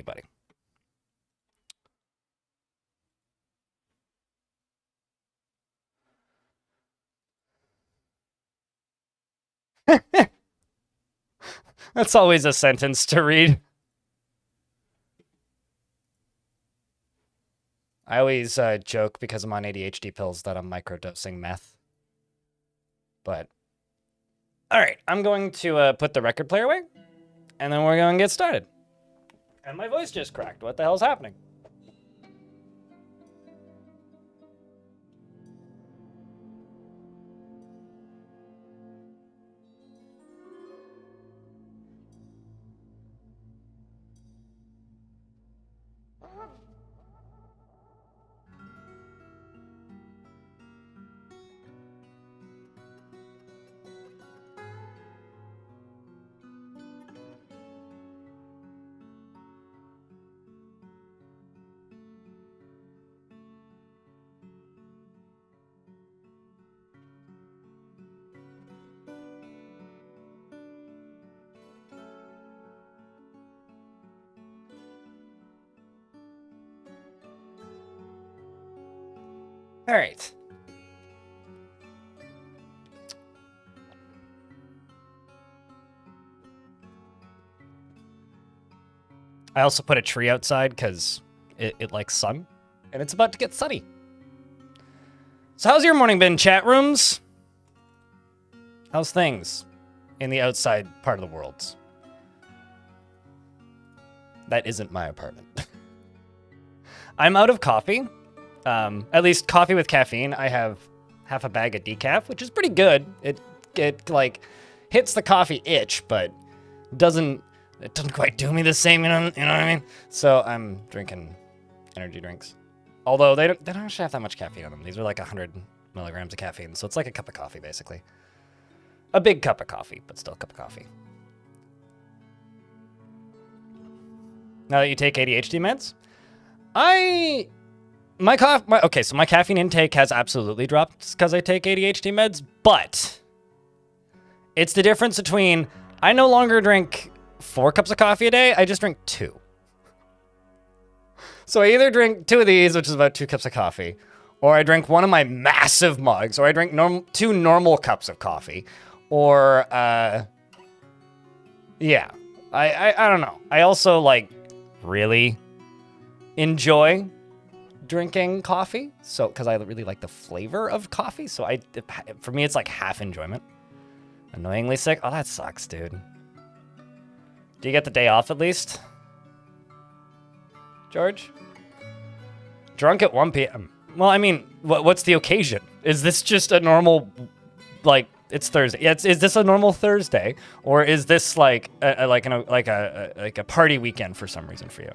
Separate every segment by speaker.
Speaker 1: anybody. That's always a sentence to read. I always joke because I'm on ADHD pills that I'm microdosing meth. But, all right, I'm going to put the record player away, and then we're going to get started. And my voice just cracked. What the hell's happening? All right. I also put a tree outside because it likes sun, and it's about to get sunny. So how's your morning been, chat rooms? How's things in the outside part of the world? That isn't my apartment. I'm out of coffee. At least coffee with caffeine. I have half a bag of decaf, which is pretty good. It like hits the coffee itch, but it doesn't quite do me the same, you know what I mean? So I'm drinking energy drinks. Although they don't actually have that much caffeine on them. These are like 100 milligrams of caffeine, so it's like a cup of coffee, basically. A big cup of coffee, but still a cup of coffee. Now that you take ADHD meds, so my caffeine intake has absolutely dropped because I take ADHD meds, but it's the difference between I no longer drink 4 cups of coffee a day, I just drink 2. So I either drink 2 of these, which is about 2 cups of coffee, or I drink one of my massive mugs, or I drink 2 normal cups of coffee, or, yeah. I don't know. I also, like, really enjoy drinking coffee, so, because I really like the flavor of coffee, so for me, it's like half enjoyment. Annoyingly sick? Oh, that sucks, dude. Do you get the day off at least? George? Drunk at 1 p.m. Well, I mean, what's the occasion? Is this just a normal, like, it's Thursday? Yeah, is this a normal Thursday, or is this like a party weekend for some reason for you?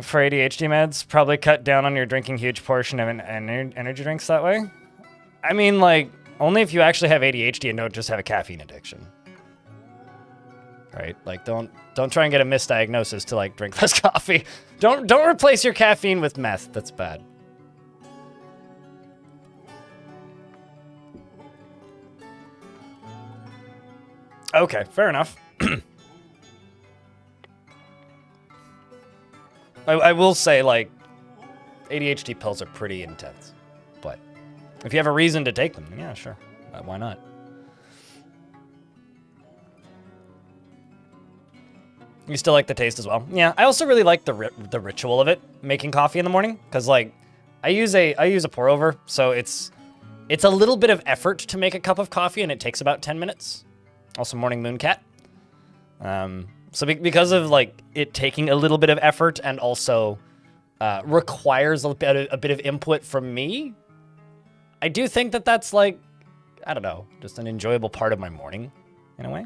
Speaker 1: For ADHD meds, probably cut down on your drinking huge portion of energy drinks that way. I mean, like, only if you actually have ADHD and don't just have a caffeine addiction. Right? Like, don't try and get a misdiagnosis to, like, drink less coffee. Don't replace your caffeine with meth. That's bad. Okay, fair enough. I will say, like, ADHD pills are pretty intense. But if you have a reason to take them, yeah, sure. Why not? You still like the taste as well? Yeah, I also really like the ritual of it, making coffee in the morning, because, like, I use a pour over, so it's a little bit of effort to make a cup of coffee, and it takes about 10 minutes. Also, morning moon cat. So because of, like, it taking a little bit of effort and also requires a bit of input from me, I do think that that's, like, I don't know, just an enjoyable part of my morning, in a way.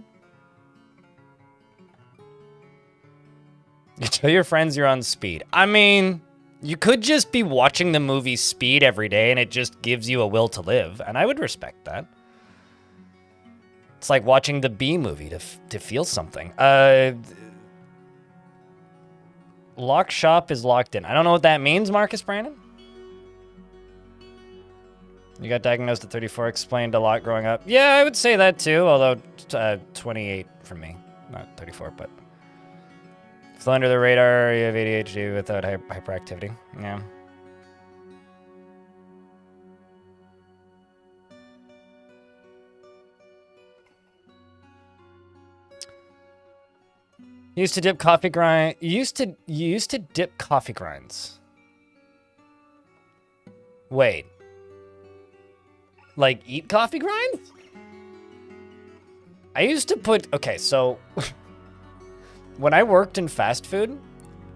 Speaker 1: You tell your friends you're on Speed. I mean, you could just be watching the movie Speed every day and it just gives you a will to live, and I would respect that. It's like watching the Bee movie to feel something. Lock shop is locked in. I don't know what that means, Marcus Brandon. You got diagnosed at 34, explained a lot growing up. Yeah, I would say that too, although 28 for me. not 34, but fly under the radar. You have ADHD without hyperactivity. Yeah. Used to dip coffee grind. You used to dip coffee grinds. Wait. Like eat coffee grinds? I used to put, okay, so when I worked in fast food,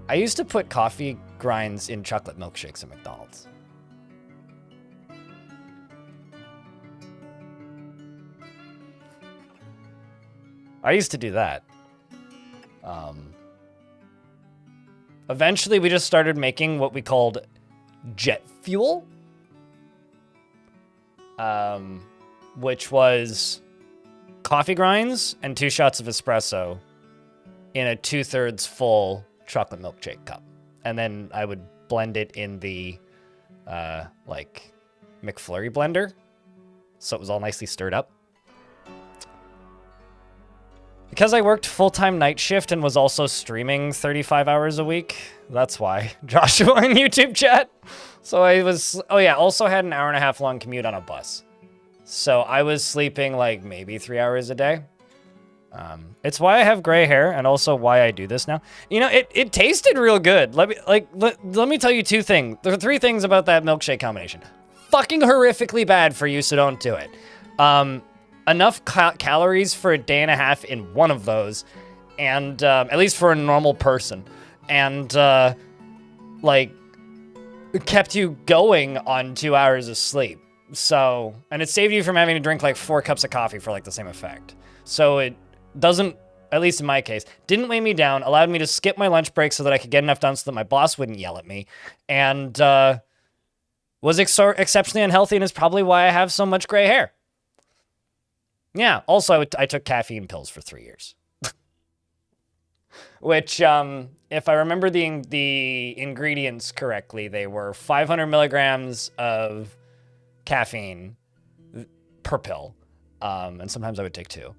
Speaker 1: I used to put coffee grinds in chocolate milkshakes at McDonald's. I used to do that. Eventually we just started making what we called jet fuel. Which was coffee grinds and 2 shots of espresso in a 2/3 full chocolate milkshake cup. And then I would blend it in the, like, McFlurry blender. So it was all nicely stirred up. Because I worked full-time night shift and was also streaming 35 hours a week. That's why. Joshua in YouTube chat. So I was, oh yeah, also had an 1.5 hour long commute on a bus. So I was sleeping like maybe 3 hours a day. It's why I have gray hair and also why I do this now. You know, it tasted real good. Let me tell you 2 things. There are 3 things about that milkshake combination. Fucking horrifically bad for you, so don't do it. Enough calories for a 1.5 days in one of those, and at least for a normal person, and like kept you going on 2 hours of sleep. So, and it saved you from having to drink like 4 cups of coffee for like the same effect. So it doesn't, at least in my case, didn't weigh me down, allowed me to skip my lunch break so that I could get enough done so that my boss wouldn't yell at me, and was exceptionally unhealthy, and is probably why I have so much gray hair. Yeah, also, I took caffeine pills for 3 years. Which, if I remember the ingredients correctly, they were 500 milligrams of caffeine per pill. And sometimes I would take 2.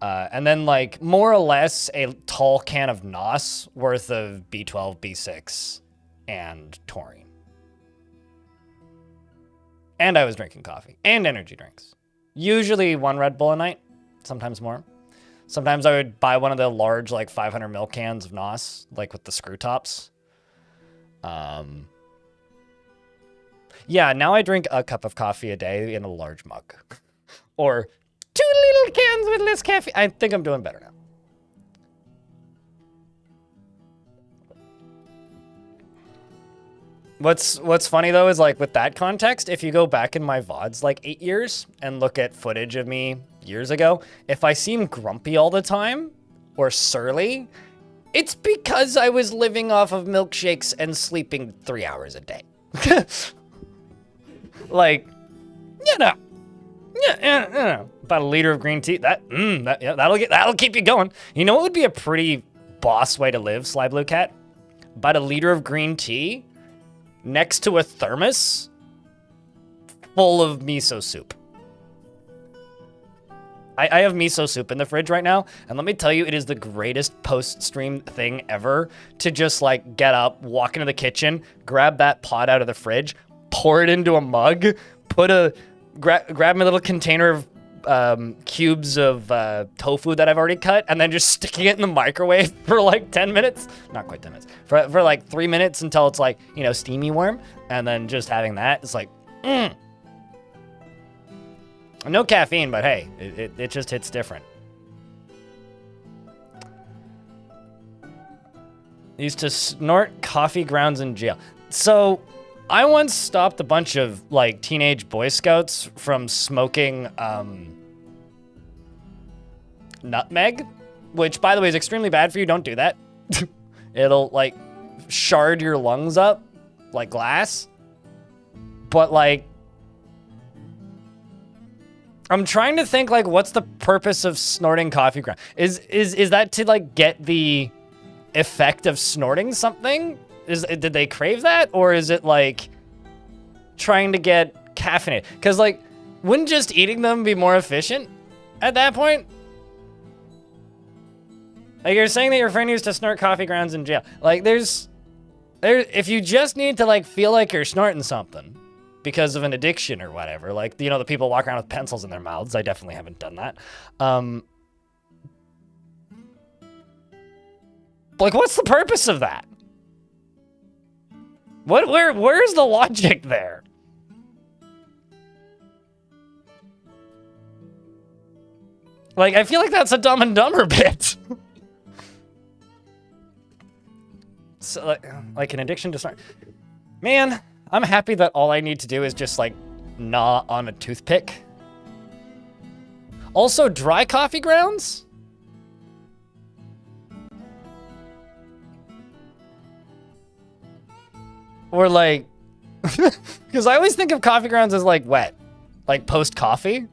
Speaker 1: And then, like, more or less a tall can of NOS worth of B12, B6, and taurine. And I was drinking coffee and energy drinks. Usually 1 Red Bull a night, sometimes more. Sometimes I would buy one of the large, like, 500 ml cans of NOS, like with the screw tops. Yeah, now I drink a cup of coffee a day in a large mug. Or 2 little cans with less caffeine. I think I'm doing better now. What's funny though is like with that context, if you go back in my VODs like 8 years and look at footage of me years ago, if I seem grumpy all the time or surly, it's because I was living off of milkshakes and sleeping 3 hours a day. Like, you know, yeah, about a liter of green tea. That'll keep you going. You know what would be a pretty boss way to live, Sly Blue Cat? About a liter of green tea next to a thermos full of miso soup. I have miso soup in the fridge right now, and let me tell you, it is the greatest post-stream thing ever to just like get up, walk into the kitchen, grab that pot out of the fridge, pour it into a mug, grab my little container of cubes of tofu that I've already cut, and then just sticking it in the microwave for like 10 minutes. Not quite 10 minutes. For like 3 minutes until it's like, you know, steamy warm. And then just having that, it's like, No caffeine, but hey, it just hits different. Used to snort coffee grounds in jail. So I once stopped a bunch of like teenage Boy Scouts from smoking nutmeg, which by the way is extremely bad for you. Don't do that. It'll like shard your lungs up like glass. But like, I'm trying to think like, what's the purpose of snorting coffee ground? Is that to like get the effect of snorting something? Did they crave that, or is it like trying to get caffeinated? Because like, wouldn't just eating them be more efficient at that point? Like, you're saying that your friend used to snort coffee grounds in jail. Like, if you just need to, like, feel like you're snorting something because of an addiction or whatever, like, you know, the people walk around with pencils in their mouths. I definitely haven't done that. Like, what's the purpose of that? Where's the logic there? Like, I feel like that's a Dumb and Dumber bit. So, like an addiction to snort. Man, I'm happy that all I need to do is just, like, gnaw on a toothpick. Also, dry coffee grounds? Or, like... Because I always think of coffee grounds as, like, wet. Like, post-coffee.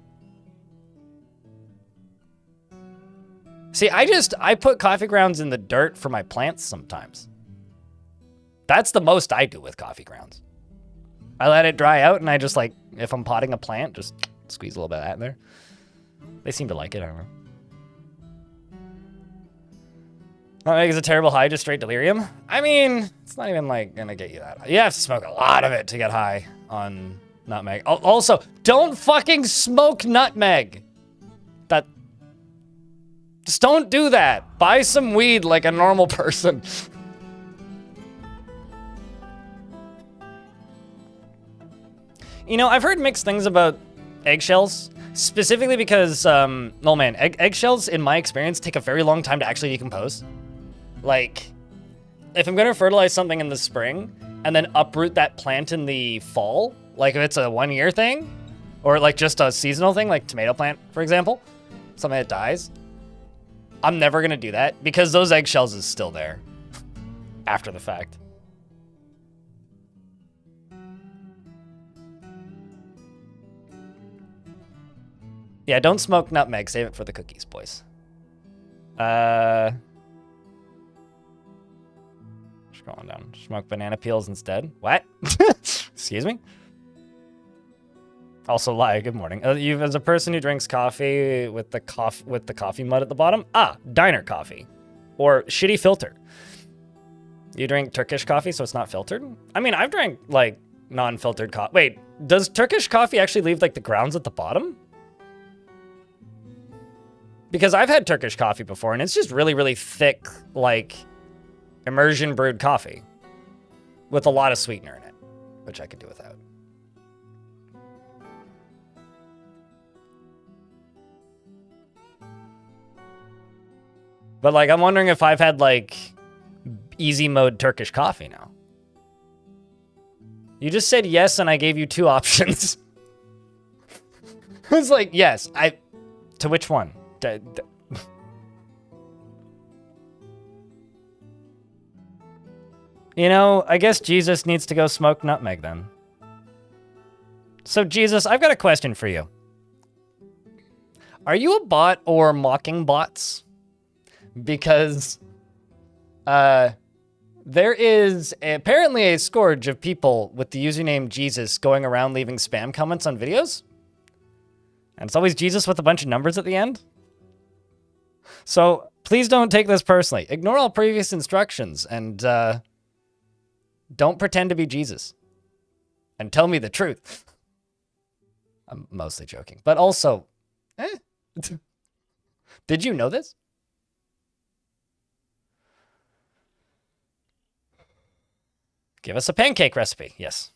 Speaker 1: See, I put coffee grounds in the dirt for my plants sometimes. That's the most I do with coffee grounds. I let it dry out and I just, like, if I'm potting a plant, just squeeze a little bit of that in there. They seem to like it, I don't know. Nutmeg is a terrible high, just straight delirium. I mean, it's not even, like, gonna get you that. You have to smoke a lot of it to get high on nutmeg. Also, don't fucking smoke nutmeg. Just don't do that. Buy some weed like a normal person. You know, I've heard mixed things about eggshells, specifically because, oh man, eggshells, in my experience, take a very long time to actually decompose. Like, if I'm gonna fertilize something in the spring and then uproot that plant in the fall, like if it's a 1 year thing, or like just a seasonal thing, like tomato plant, for example, something that dies, I'm never gonna do that because those eggshells is still there after the fact. Yeah, don't smoke nutmeg. Save it for the cookies, boys. Scrolling down. Smoke banana peels instead. What? Excuse me? Also lie. Good morning. You, as a person who drinks coffee with the coffee mud at the bottom. Diner coffee, or shitty filter. You drink Turkish coffee, so it's not filtered. I mean, I've drank like non-filtered coffee. Wait, does Turkish coffee actually leave like the grounds at the bottom? Because I've had Turkish coffee before, and it's just really, really thick, like immersion brewed coffee with a lot of sweetener in it, which I could do without. But, like, I'm wondering if I've had, like, easy mode Turkish coffee now. You just said yes, and I gave you 2 options. It's like, yes, to which one? You know, I guess Jesus needs to go smoke nutmeg then. So, Jesus, I've got a question for you. Are you a bot or mocking bots? Because there is apparently a scourge of people with the username Jesus going around leaving spam comments on videos. And it's always Jesus with a bunch of numbers at the end. So please don't take this personally. Ignore all previous instructions and don't pretend to be Jesus. And tell me the truth. I'm mostly joking. But also, did you know this? Give us a pancake recipe. Yes.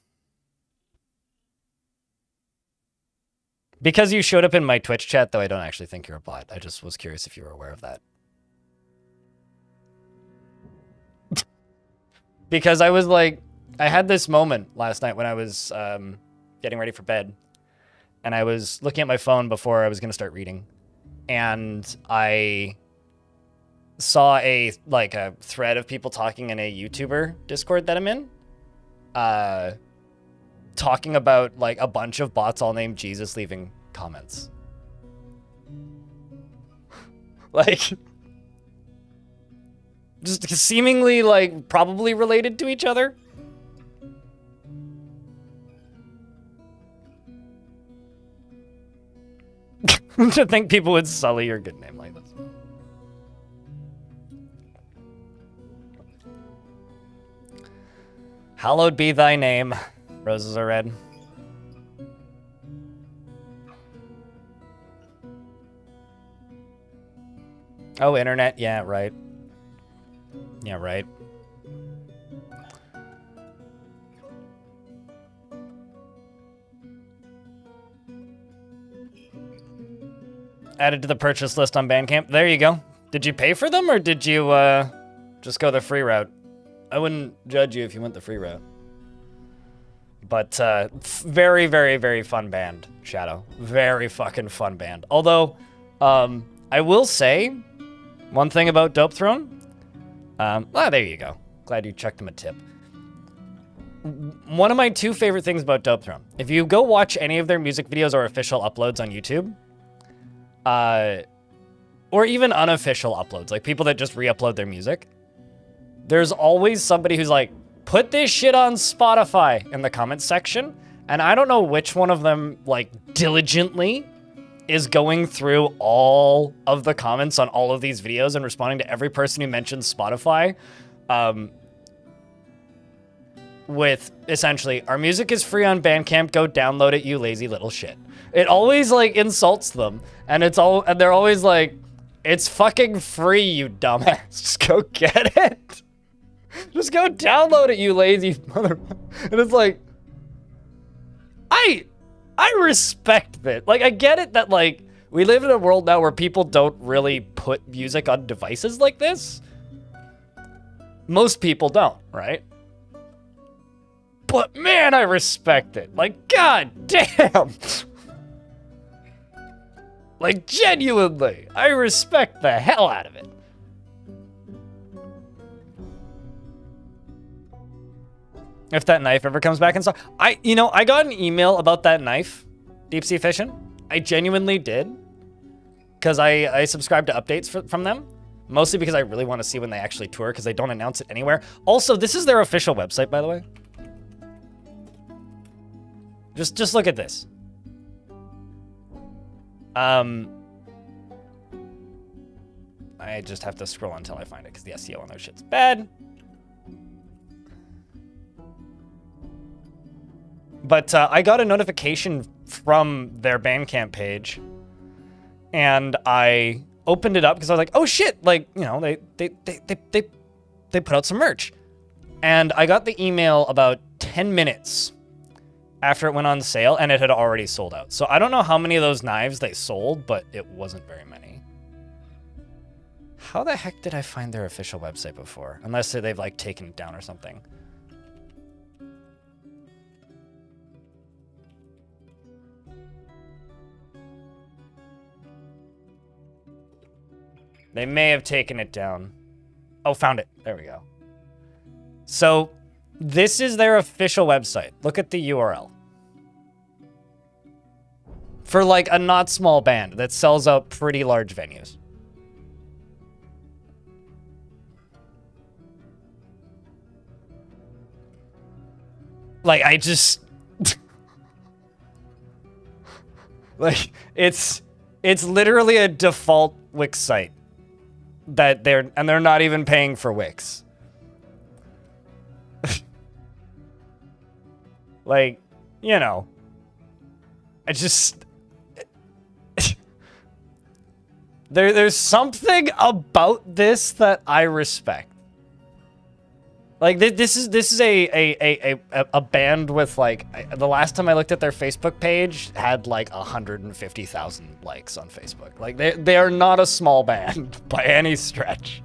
Speaker 1: Because you showed up in my Twitch chat, though, I don't actually think you're a bot. I just was curious if you were aware of that. Because I was like, I had this moment last night when I was getting ready for bed. And I was looking at my phone before I was going to start reading. And I saw a thread of people talking in a YouTuber Discord that I'm in. Talking about like a bunch of bots all named Jesus leaving comments. Like, just seemingly like probably related to each other. To think people would sully your good name like this. Hallowed be thy name. Roses are red. Oh, internet. Yeah, right. Yeah, right. Added to the purchase list on Bandcamp. There you go. Did you pay for them or did you just go the free route? I wouldn't judge you if you went the free route. But very, very, very fun band, Shadow. Very fucking fun band. Although, I will say one thing about Dope Throne. There you go. Glad you chucked him a tip. One of my two favorite things about Dope Throne. If you go watch any of their music videos or official uploads on YouTube, or even unofficial uploads, like people that just re-upload their music, there's always somebody who's like, put this shit on Spotify in the comments section. And I don't know which one of them, like, diligently is going through all of the comments on all of these videos and responding to every person who mentions Spotify, with essentially, our music is free on Bandcamp, go download it, you lazy little shit. It always, like, insults them, and they're always like, it's fucking free, you dumbass. Just go get it. Just go download it, you lazy mother. And it's like, I respect that. Like, I get it that, like, we live in a world now where people don't really put music on devices like this. Most people don't, right? But man, I respect it. Like, god damn. Like, genuinely, I respect the hell out of it. If that knife ever comes back in stock. I got an email about that knife, Deep Sea Fishing. I genuinely did. Because I subscribe to updates from them. Mostly because I really want to see when they actually tour, because they don't announce it anywhere. Also, this is their official website, by the way. Just look at this. I just have to scroll until I find it, because the SEO on their shit's bad. But I got a notification from their Bandcamp page, and I opened it up because I was like, "Oh shit!" Like, you know, they put out some merch, and I got the email about 10 minutes after it went on sale, and it had already sold out. So I don't know how many of those knives they sold, but it wasn't very many. How the heck did I find their official website before? Unless they've like taken it down or something. They may have taken it down. Oh, found it. There we go. So this is their official website. Look at the URL. For like a not small band that sells out pretty large venues. Like, I just... like, it's literally a default Wix site. That they're not even paying for Wix. Like, you know, I just there's something about this that I respect. Like, this is a band with, like, the last time I looked at their Facebook page had like 150,000 likes on Facebook. Like, they are not a small band by any stretch.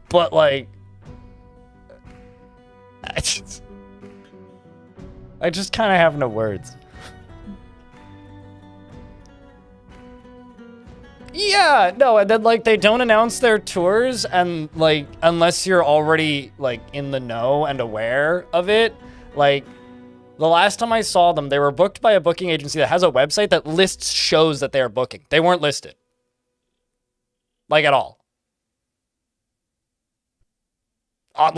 Speaker 1: But like, I just kind of have no words. Yeah, no, and then, like, they don't announce their tours, and, like, unless you're already, like, in the know and aware of it. Like, the last time I saw them, they were booked by a booking agency that has a website that lists shows that they are booking. They weren't listed. Like, at all. On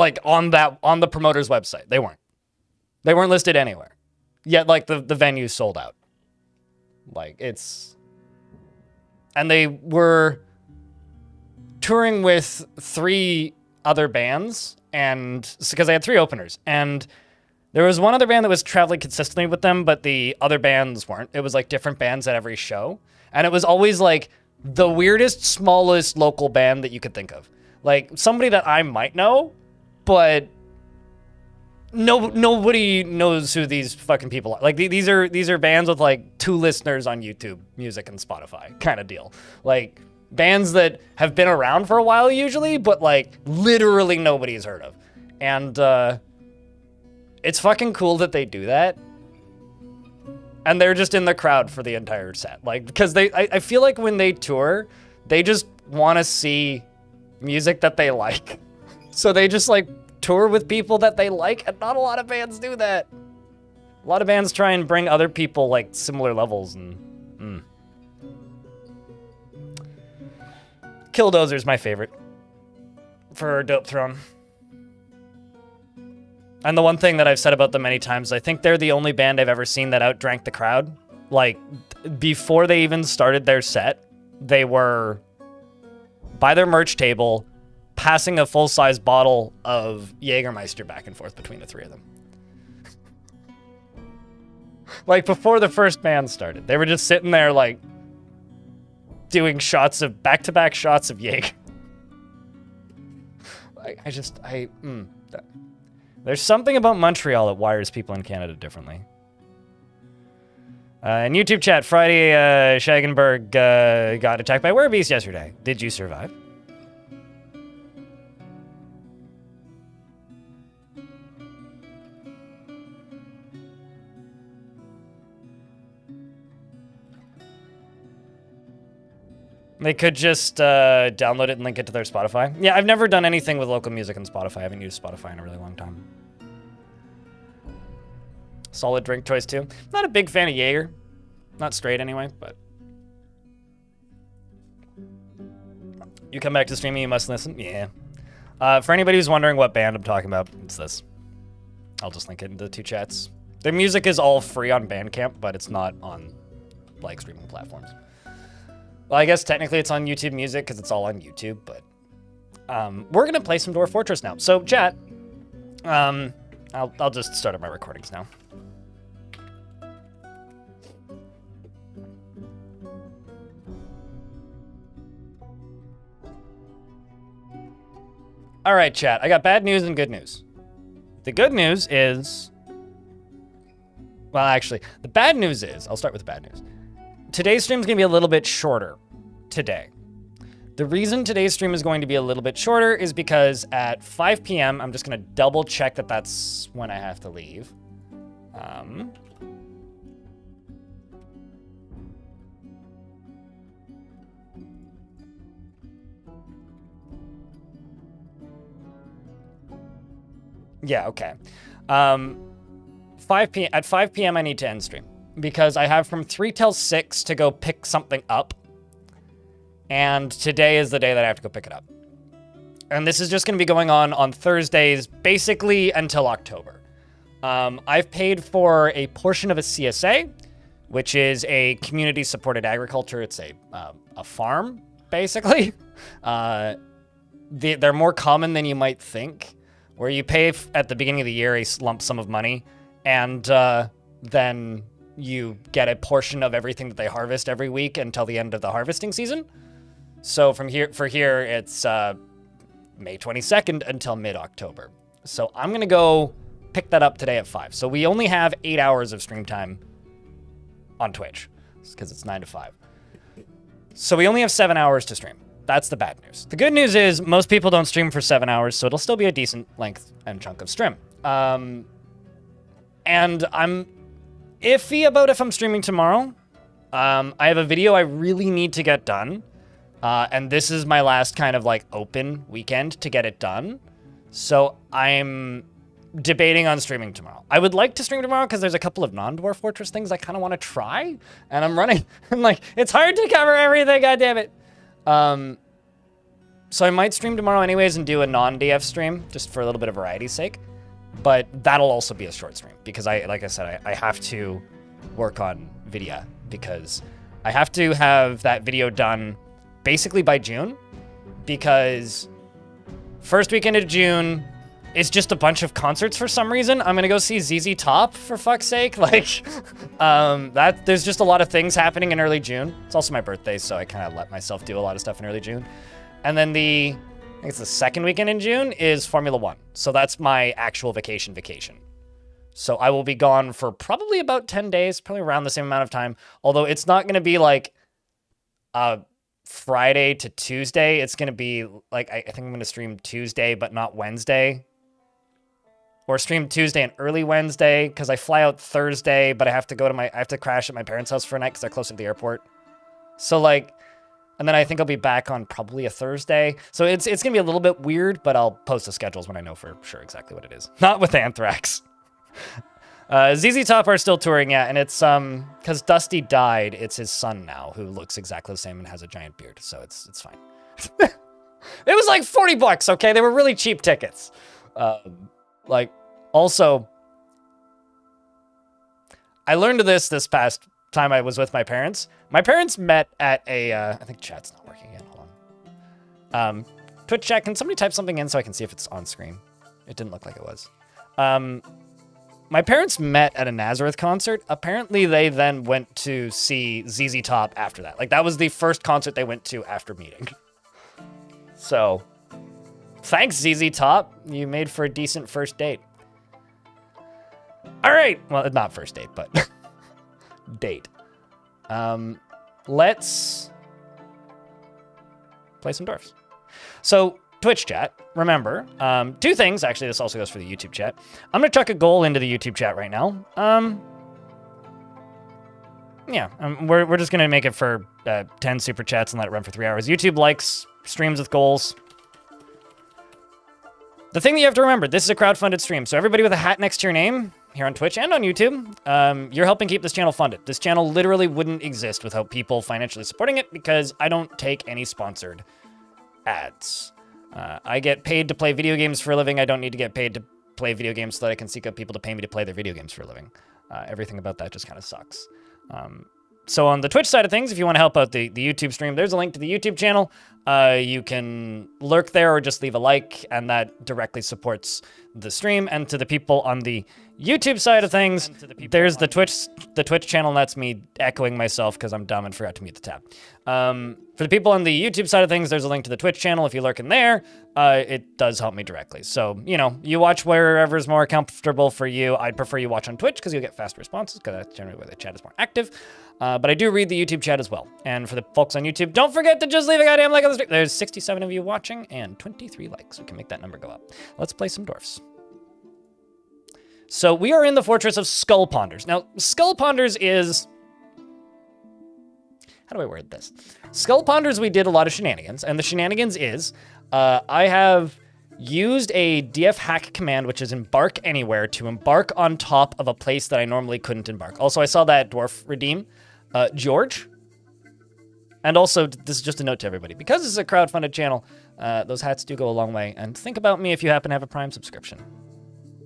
Speaker 1: the promoter's website. They weren't. They weren't listed anywhere. Yet, like, the venue sold out. Like, it's... And they were touring with 3 other bands and because I had 3 openers, and there was one other band that was traveling consistently with them, but the other bands weren't. It was like different bands at every show, and it was always like the weirdest, smallest local band that you could think of, like somebody that I might know, but nobody knows who these fucking people are. Like these are bands with like 2 listeners on YouTube Music and Spotify kind of deal. Like bands that have been around for a while usually, but like literally nobody's heard of. And it's fucking cool that they do that. And they're just in the crowd for the entire set. Like, because I feel like when they tour, they just want to see music that they like. So they just like tour with people that they like, and not a lot of bands do that. A lot of bands try and bring other people like similar levels, and Killdozer's my favorite for Dope Throne. And the one thing that I've said about them many times, I think they're the only band I've ever seen that outdrank the crowd. Like, before they even started their set, they were by their merch table, passing a full-size bottle of Jägermeister back and forth between the 3 of them. Like, before the first band started, they were just sitting there, like, doing shots of, back-to-back shots of Jaeger. There's something about Montreal that wires people in Canada differently. In YouTube chat, Friday, Shagenberg got attacked by werebeasts yesterday. Did you survive? They could just download it and link it to their Spotify. Yeah, I've never done anything with local music on Spotify. I haven't used Spotify in a really long time. Solid drink choice, too. Not a big fan of Jaeger. Not straight, anyway, but... You come back to streaming, you must listen? Yeah. For anybody who's wondering what band I'm talking about, it's this. I'll just link it in the 2 chats. Their music is all free on Bandcamp, but it's not on, like, streaming platforms. Well, I guess technically it's on YouTube Music because it's all on YouTube, but we're gonna play some Dwarf Fortress now. So, chat, I'll just start up my recordings now. All right, chat. I got bad news and good news. The good news is, well, actually, the bad news is, I'll start with the bad news. Today's stream is going to be a little bit shorter today. The reason today's stream is going to be a little bit shorter is because at 5 p.m., I'm just going to double check that that's when I have to leave. Yeah, okay. 5 p.m. At 5 p.m., I need to end stream because I have from 3 till 6 to go pick something up. And today is the day that I have to go pick it up. And this is just going to be going on Thursdays, basically until October. I've paid for a portion of a CSA, which is a community-supported agriculture. It's a farm, basically. They're more common than you might think, where you pay at the beginning of the year a lump sum of money, and then you get a portion of everything that they harvest every week until the end of the harvesting season. So from here, it's May 22nd until mid-October. So I'm going to go pick that up today at 5. So we only have 8 hours of stream time on Twitch because it's 9 to 5. So we only have 7 hours to stream. That's the bad news. The good news is most people don't stream for 7 hours, so it'll still be a decent length and chunk of stream. And I'm iffy about if I'm streaming tomorrow. I have a video I really need to get done. And this is my last kind of like open weekend to get it done. So I'm debating on streaming tomorrow. I would like to stream tomorrow because there's a couple of non-Dwarf Fortress things I kind of want to try. And I'm running, I'm like, it's hard to cover everything, goddammit. So I might stream tomorrow anyways and do a non-DF stream just for a little bit of variety's sake. But that'll also be a short stream because like I said, I have to work on Vidya because I have to have that video done basically by June, because first weekend of June, is just a bunch of concerts for some reason. I'm gonna go see ZZ Top, for fuck's sake. Like, there's just a lot of things happening in early June. It's also my birthday, so I kind of let myself do a lot of stuff in early June. And then I think it's the second weekend in June, is Formula One. So that's my actual vacation. So I will be gone for probably about 10 days, probably around the same amount of time. Although it's not gonna be like Friday to Tuesday. It's gonna be like, I think I'm gonna stream Tuesday, but not Wednesday. Or stream Tuesday and early Wednesday, because I fly out Thursday, but I have to crash at my parents' house for a night because they're closer to the airport. So like, and then I think I'll be back on probably a Thursday. So it's gonna be a little bit weird, but I'll post the schedules when I know for sure exactly what it is. Not with Anthrax. ZZ Top are still touring, yeah, and it's because Dusty died, it's his son now, who looks exactly the same and has a giant beard, so it's fine. It was like $40, okay? They were really cheap tickets. Like, also, I learned this past time I was with my parents. My parents met at a, I think chat's not working again, hold on. Twitch chat, can somebody type something in so I can see if it's on screen? It didn't look like it was. My parents met at a Nazareth concert. Apparently, they then went to see ZZ Top after that. Like, that was the first concert they went to after meeting. So, thanks, ZZ Top. You made for a decent first date. All right. Well, not first date, but date. Let's play some dwarfs. So, Twitch chat, remember, two things. Actually, this also goes for the YouTube chat. I'm going to chuck a goal into the YouTube chat right now. We're just going to make it for 10 super chats and let it run for 3 hours. YouTube likes streams with goals. The thing that you have to remember, this is a crowdfunded stream, so everybody with a hat next to your name here on Twitch and on YouTube, you're helping keep this channel funded. This channel literally wouldn't exist without people financially supporting it because I don't take any sponsored ads. I get paid to play video games for a living. I don't need to get paid to play video games so that I can seek out people to pay me to play their video games for a living. Everything about that just kind of sucks. So on the Twitch side of things, if you want to help out the YouTube stream, there's a link to the YouTube channel. You can lurk there or just leave a like, and that directly supports the stream. And to the people on the YouTube side of things, there's the Twitch channel, and that's me echoing myself because I'm dumb and forgot to mute the tab. For the people on the YouTube side of things, there's a link to the Twitch channel. If you lurk in there, it does help me directly. So, you know, you watch wherever's more comfortable for you. I'd prefer you watch on Twitch because you'll get fast responses because that's generally where the chat is more active. But I do read the YouTube chat as well. And for the folks on YouTube, don't forget to just leave a goddamn like on the stream. There's 67 of you watching and 23 likes. We can make that number go up. Let's play some dwarfs. So we are in the Fortress of Skull Ponders. Now, Skull Ponders is... How do I word this? Skull Ponders, we did a lot of shenanigans, and the shenanigans is I have used a DF hack command, which is embark anywhere, to embark on top of a place that I normally couldn't embark. Also, I saw that dwarf redeem George. And also, this is just a note to everybody. Because this is a crowdfunded channel, those hats do go a long way. And think about me if you happen to have a Prime subscription.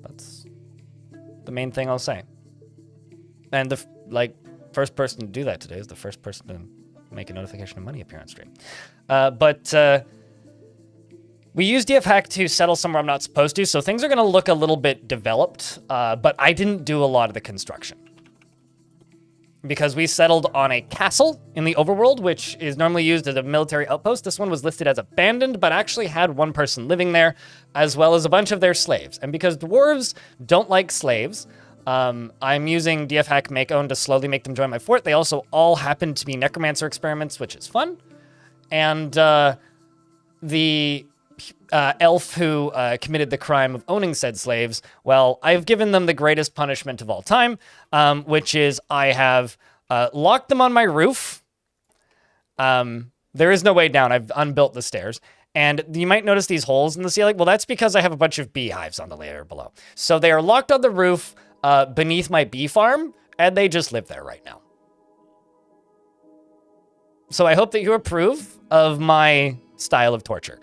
Speaker 1: That's the main thing I'll say. And the first person to do that today is the first person to make a notification of money appear on stream. We used DF hack to settle somewhere I'm not supposed to, so things are going to look a little bit developed, but I didn't do a lot of the construction. Because we settled on a castle in the overworld, which is normally used as a military outpost. This one was listed as abandoned, but actually had one person living there, as well as a bunch of their slaves. And because dwarves don't like slaves, I'm using DF hack make own to slowly make them join my fort. They also all happen to be necromancer experiments, which is fun. And the elf who committed the crime of owning said slaves, well, I've given them the greatest punishment of all time, which is I have locked them on my roof. There is no way down. I've unbuilt the stairs. And you might notice these holes in the ceiling. Well, that's because I have a bunch of beehives on the layer below. So they are locked on the roof beneath my bee farm, and they just live there right now. So I hope that you approve of my style of torture.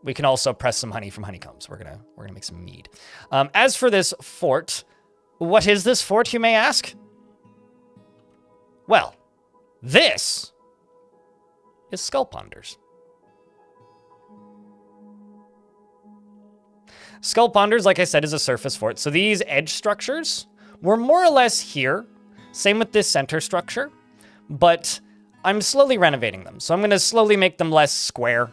Speaker 1: We can also press some honey from honeycombs. We're gonna make some mead. As for this fort, what is this fort, you may ask? Well, this is Skull Ponders. Skull Ponders, like I said, is a surface fort. So these edge structures were more or less here. Same with this center structure, but I'm slowly renovating them. So I'm going to slowly make them less square,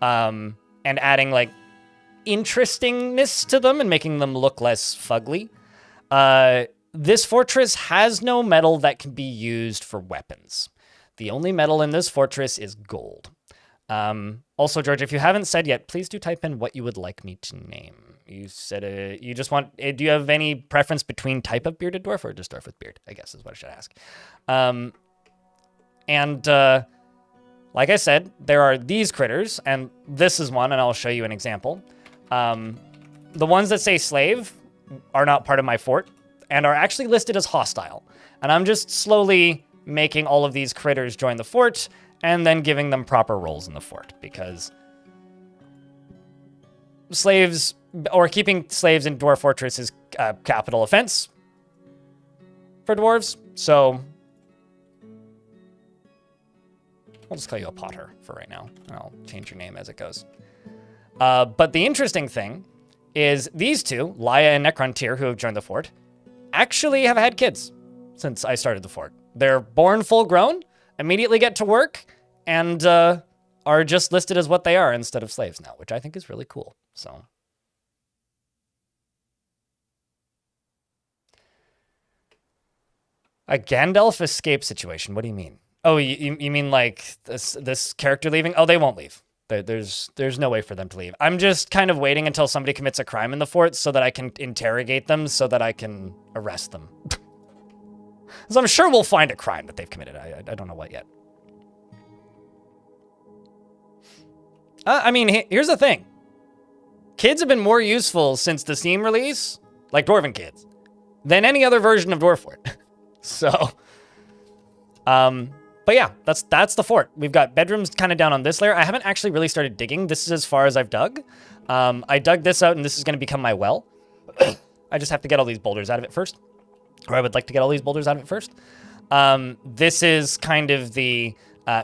Speaker 1: and adding like interestingness to them and making them look less fugly. This fortress has no metal that can be used for weapons. The only metal in this fortress is gold. Also, George, if you haven't said yet, please do type in what you would like me to name. You said you just want, do you have any preference between type of bearded dwarf or just dwarf with beard, I guess is what I should ask. Like I said, there are these critters, and this is one, and I'll show you an example. The ones that say slave are not part of my fort and are actually listed as hostile. And I'm just slowly making all of these critters join the fort and then giving them proper roles in the fort, because slaves, or keeping slaves in Dwarf Fortress is a capital offense for dwarves. So I'll just call you a Potter for right now. I'll change your name as it goes. But the interesting thing is these two, Laya and Necrontyr, who have joined the fort, actually have had kids since I started the fort. They're born full grown, immediately get to work, and are just listed as what they are instead of slaves now, which I think is really cool. So a Gandalf escape situation. What do you mean? Oh, you mean like this character leaving? Oh, they won't leave. There's no way for them to leave. I'm just kind of waiting until somebody commits a crime in the fort so that I can interrogate them so that I can arrest them. Because I'm sure we'll find a crime that they've committed. I don't know what yet. I mean, here's the thing. Kids have been more useful since the Steam release, like Dwarven kids, than any other version of Dwarf Fort. So, but yeah, that's the fort. We've got bedrooms kind of down on this layer. I haven't actually really started digging. This is as far as I've dug. I dug this out, and this is going to become my well. I just have to get all these boulders out of it first. Or I would like to get all these boulders out of it first. This is kind of the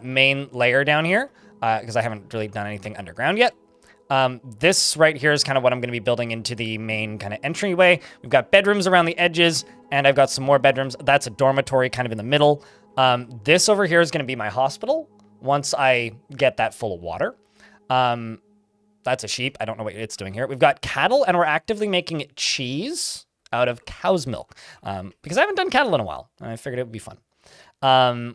Speaker 1: main layer down here, because I haven't really done anything underground yet. This right here is kind of what I'm going to be building into the main kind of entryway. We've got bedrooms around the edges, and I've got some more bedrooms. That's a dormitory kind of in the middle. This over here is going to be my hospital once I get that full of water. That's a sheep. I don't know what it's doing here. We've got cattle, and we're actively making cheese out of cow's milk, because I haven't done cattle in a while. I figured it would be fun.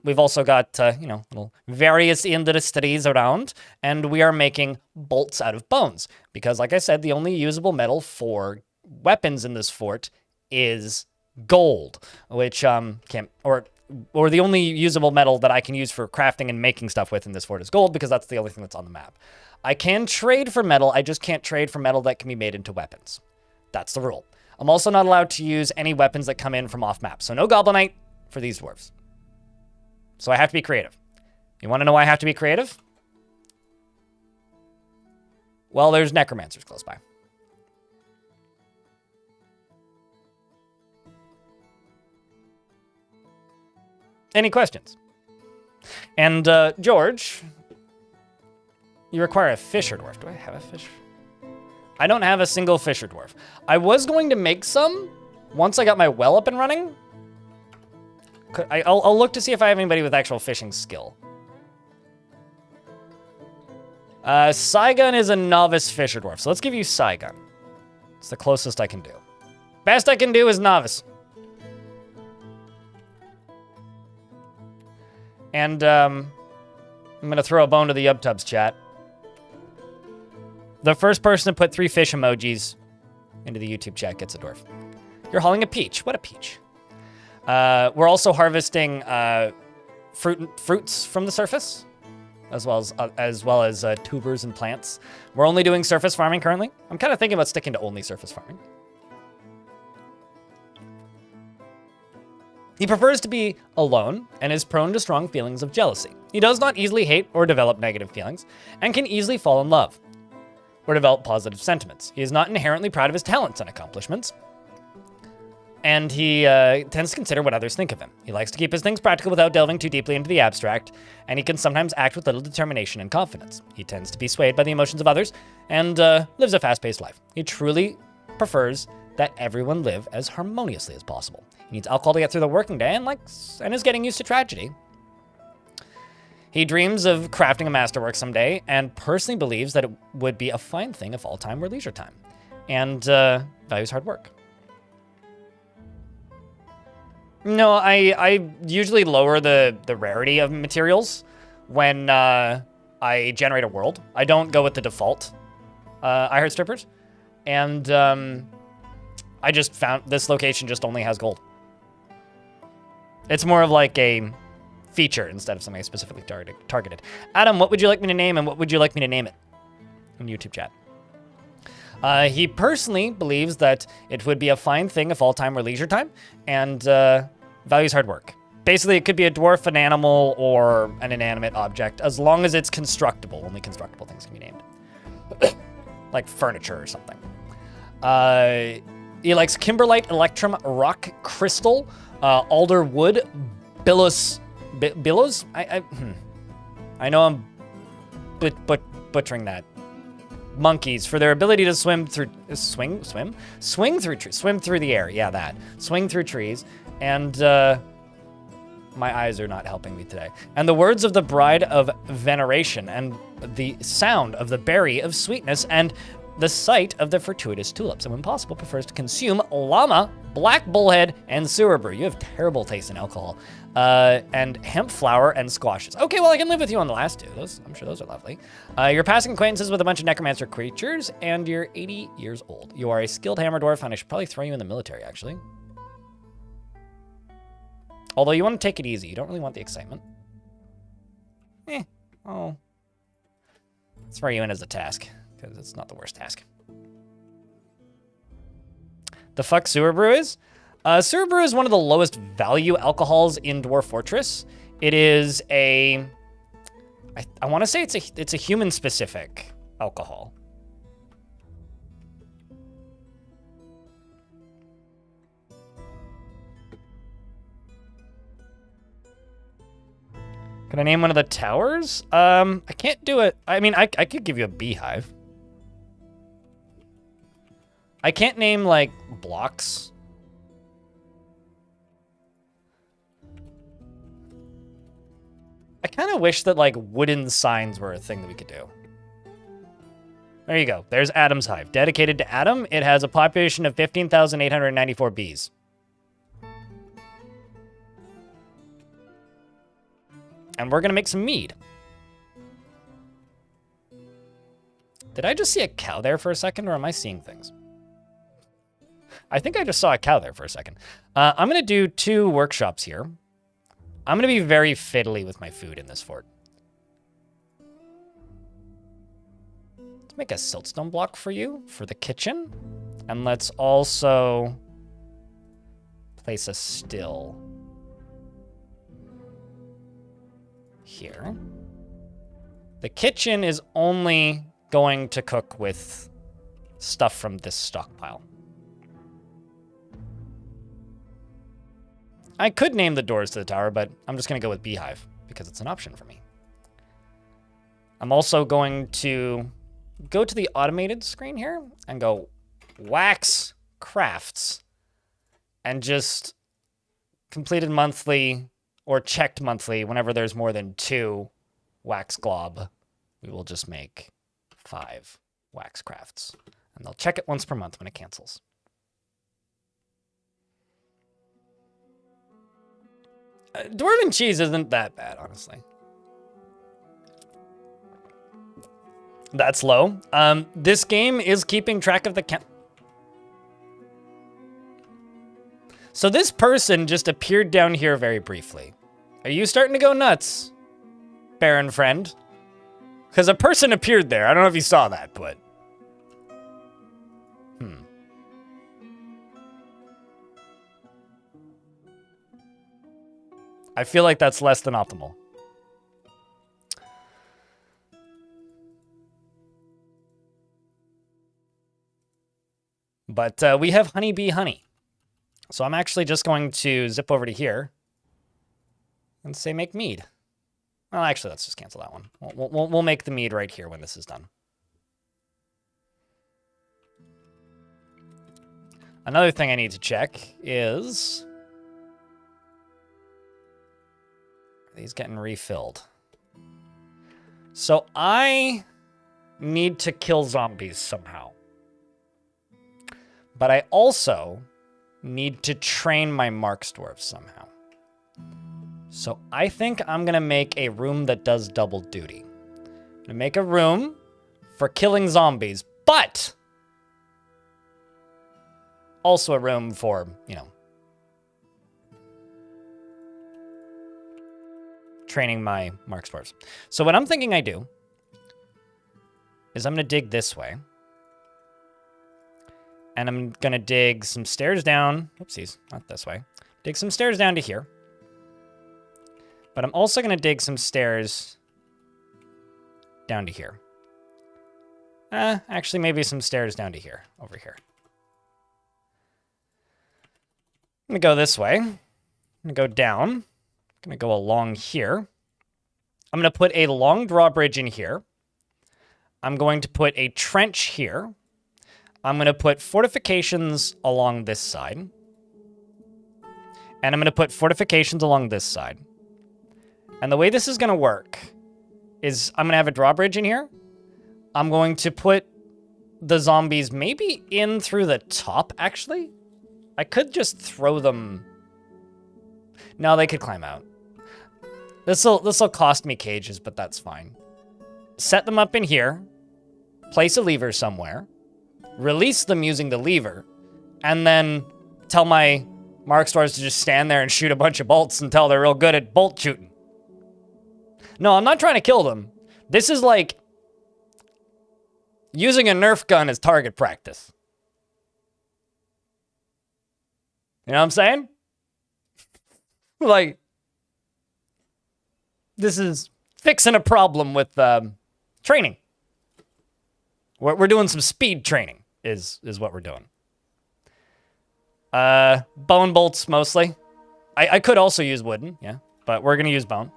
Speaker 1: We've also got, little various industries around, and we are making bolts out of bones, because like I said, the only usable metal for weapons in this fort is gold, which, or the only usable metal that I can use for crafting and making stuff with in this fort is gold, because that's the only thing that's on the map. I can trade for metal, I just can't trade for metal that can be made into weapons. That's the rule. I'm also not allowed to use any weapons that come in from off map, so no Goblinite for these dwarves. So I have to be creative. You want to know why I have to be creative? Well, there's necromancers close by. Any questions? And George, you require a fisher dwarf. Do I have a fish? I don't have a single fisher dwarf. I was going to make some once I got my well up and running. I'll look to see if I have anybody with actual fishing skill. Saigon is a novice fisher dwarf, so let's give you Saigon. It's the closest I can do. Best I can do is novice. And I'm going to throw a bone to the YubTubs chat. The first person to put 3 fish emojis into the YouTube chat gets a dwarf. You're hauling a peach. What a peach. We're also harvesting fruits from the surface, as well as tubers and plants. We're only doing surface farming currently. I'm kind of thinking about sticking to only surface farming. He prefers to be alone and is prone to strong feelings of jealousy. He does not easily hate or develop negative feelings and can easily fall in love or develop positive sentiments. He is not inherently proud of his talents and accomplishments and he tends to consider what others think of him. He likes to keep his things practical without delving too deeply into the abstract, and he can sometimes act with little determination and confidence. He tends to be swayed by the emotions of others and lives a fast-paced life. He truly prefers that everyone live as harmoniously as possible. He needs alcohol to get through the working day and is getting used to tragedy. He dreams of crafting a masterwork someday and personally believes that it would be a fine thing if all time were leisure time, and values hard work. No, I usually lower the rarity of materials when I generate a world. I don't go with the default I Heart Strippers, and I just found this location just only has gold. It's more of like a feature instead of something specifically targeted. Adam, what would you like me to name, and what would you like me to name it in YouTube chat? He personally believes that it would be a fine thing if all time were leisure time, and values hard work. Basically, it could be a dwarf, an animal, or an inanimate object, as long as it's constructible. Only constructible things can be named. Like furniture or something. He likes kimberlite, electrum, rock crystal, alder wood, billows. I know I'm butchering that. Monkeys, for their ability to swim through the air. Yeah, that. Swing through trees. And my eyes are not helping me today. And the words of the bride of veneration, and the sound of the berry of sweetness, and the sight of the fortuitous tulips. And when possible, prefers to consume llama, black bullhead, and sewer brew. You have terrible taste in alcohol. And hemp flower and squashes. Okay, well, I can live with you on the last two. I'm sure those are lovely. You're passing acquaintances with a bunch of necromancer creatures, and you're 80 years old. You are a skilled hammer dwarf, and I should probably throw you in the military, actually. Although you want to take it easy. You don't really want the excitement. Oh. Let's throw you in as a task, because it's not the worst task. The fuck Sewer Brew is? Sewer Brew is one of the lowest value alcohols in Dwarf Fortress. It is a... I want to say it's a human-specific alcohol. Can I name one of the towers? I can't do it. I mean, I could give you a beehive. I can't name, like, blocks. I kind of wish that, like, wooden signs were a thing that we could do. There you go. There's Adam's Hive. Dedicated to Adam, it has a population of 15,894 bees. And we're going to make some mead. Did I just see a cow there for a second, or am I seeing things? I think I just saw a cow there for a second. I'm going to do 2 workshops here. I'm going to be very fiddly with my food in this fort. Let's make a siltstone block for you for the kitchen. And let's also place a still here. The kitchen is only going to cook with stuff from this stockpile. I could name the doors to the tower, but I'm just going to go with beehive because it's an option for me. I'm also going to go to the automated screen here and go wax crafts and just completed monthly or checked monthly whenever there's more than 2 wax glob. We will just make 5 wax crafts, and they'll check it once per month when it cancels. Dwarven cheese isn't that bad, honestly. That's low. This game is keeping track of the count. So this person just appeared down here very briefly. Are you starting to go nuts, Baron friend? Because a person appeared there. I don't know if you saw that, but... I feel like that's less than optimal. But we have honeybee honey. So I'm actually just going to zip over to here and say make mead. Well, actually, let's just cancel that one. We'll make the mead right here when this is done. Another thing I need to check is... Are these getting refilled? So I need to kill zombies somehow. But I also need to train my Marksdwarf somehow. So I think I'm going to make a room that does double duty. I'm going to make a room for killing zombies, but also a room for, you know, training my Marksdwarves. So what I'm thinking I do is I'm going to dig this way. And I'm going to dig some stairs down. Oopsies, not this way. Dig some stairs down to here. But I'm also going to dig some stairs down to here. Actually, maybe some stairs down to here, over here. I'm going to go this way. I'm going to go down. I'm going to go along here. I'm going to put a long drawbridge in here. I'm going to put a trench here. I'm going to put fortifications along this side. And I'm going to put fortifications along this side. And the way this is going to work is I'm going to have a drawbridge in here. I'm going to put the zombies maybe in through the top, actually. I could just throw them. No, they could climb out. This'll cost me cages, but that's fine. Set them up in here. Place a lever somewhere. Release them using the lever. And then tell my Marksdwarves to just stand there and shoot a bunch of bolts until they're real good at bolt shooting. No, I'm not trying to kill them. This is like using a Nerf gun as target practice. You know what I'm saying? Like, this is fixing a problem with training. We're doing some speed training is what we're doing. Bone bolts mostly. I could also use wooden, yeah, but we're going to use bone.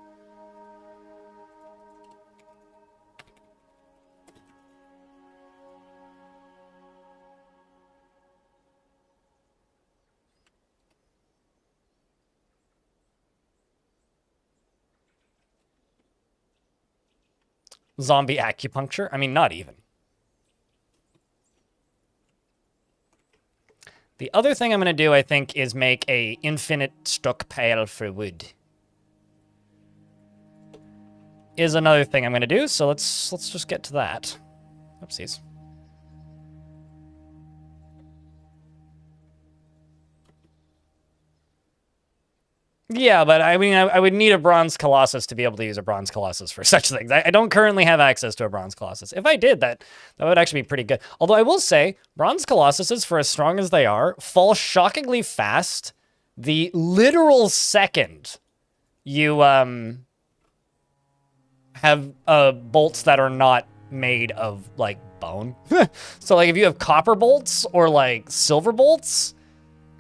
Speaker 1: Zombie acupuncture? I mean, not even. The other thing I'm going to do, I think, is make a infinite stockpile for wood. Is another thing I'm going to do, so let's just get to that. Oopsies. Yeah, but I mean, I would need a Bronze Colossus to be able to use a Bronze Colossus for such things. I don't currently have access to a Bronze Colossus. If I did, that would actually be pretty good. Although I will say, Bronze Colossuses, for as strong as they are, fall shockingly fast the literal second you have bolts that are not made of, like, bone. So, like, if you have copper bolts or, like, silver bolts,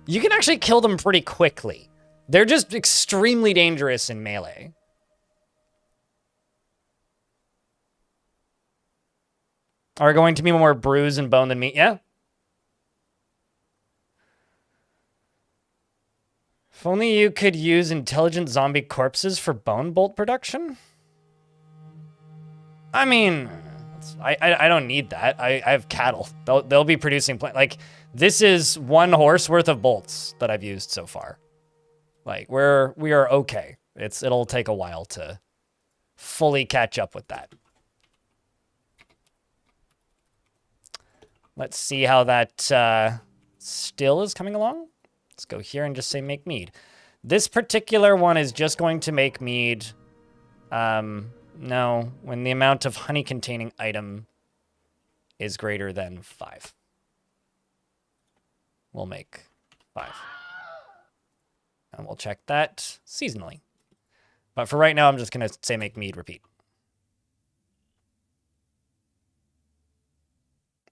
Speaker 1: you can actually kill them pretty quickly. They're just extremely dangerous in melee. Are going to be more bruise and bone than me? Yeah. If only you could use intelligent zombie corpses for bone bolt production? I mean, I don't need that. I have cattle. They'll be producing like, this is 1 horse worth of bolts that I've used so far. Like, we are okay. It'll take a while to fully catch up with that. Let's see how that still is coming along. Let's go here and just say make mead. This particular one is just going to make mead. No, when the amount of honey-containing item is greater than 5. We'll make 5. And we'll check that seasonally. But for right now, I'm just going to say make mead repeat.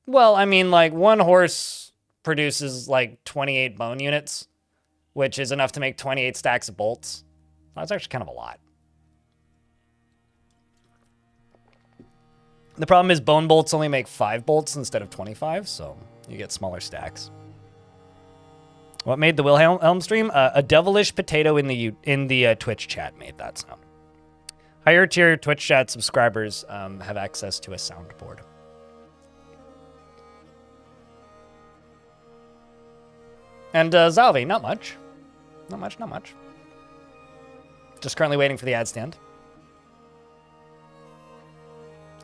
Speaker 1: Well, I mean, like, 1 horse produces, like, 28 bone units. which is enough to make 28 stacks of bolts. That's actually kind of a lot. The problem is bone bolts only make 5 bolts instead of 25, so you get smaller stacks. What made the Wilhelm stream? A devilish potato in the Twitch chat made that sound. Higher tier Twitch chat subscribers have access to a soundboard. And Zalvi, not much. Not much, not much. Just currently waiting for the ad stand.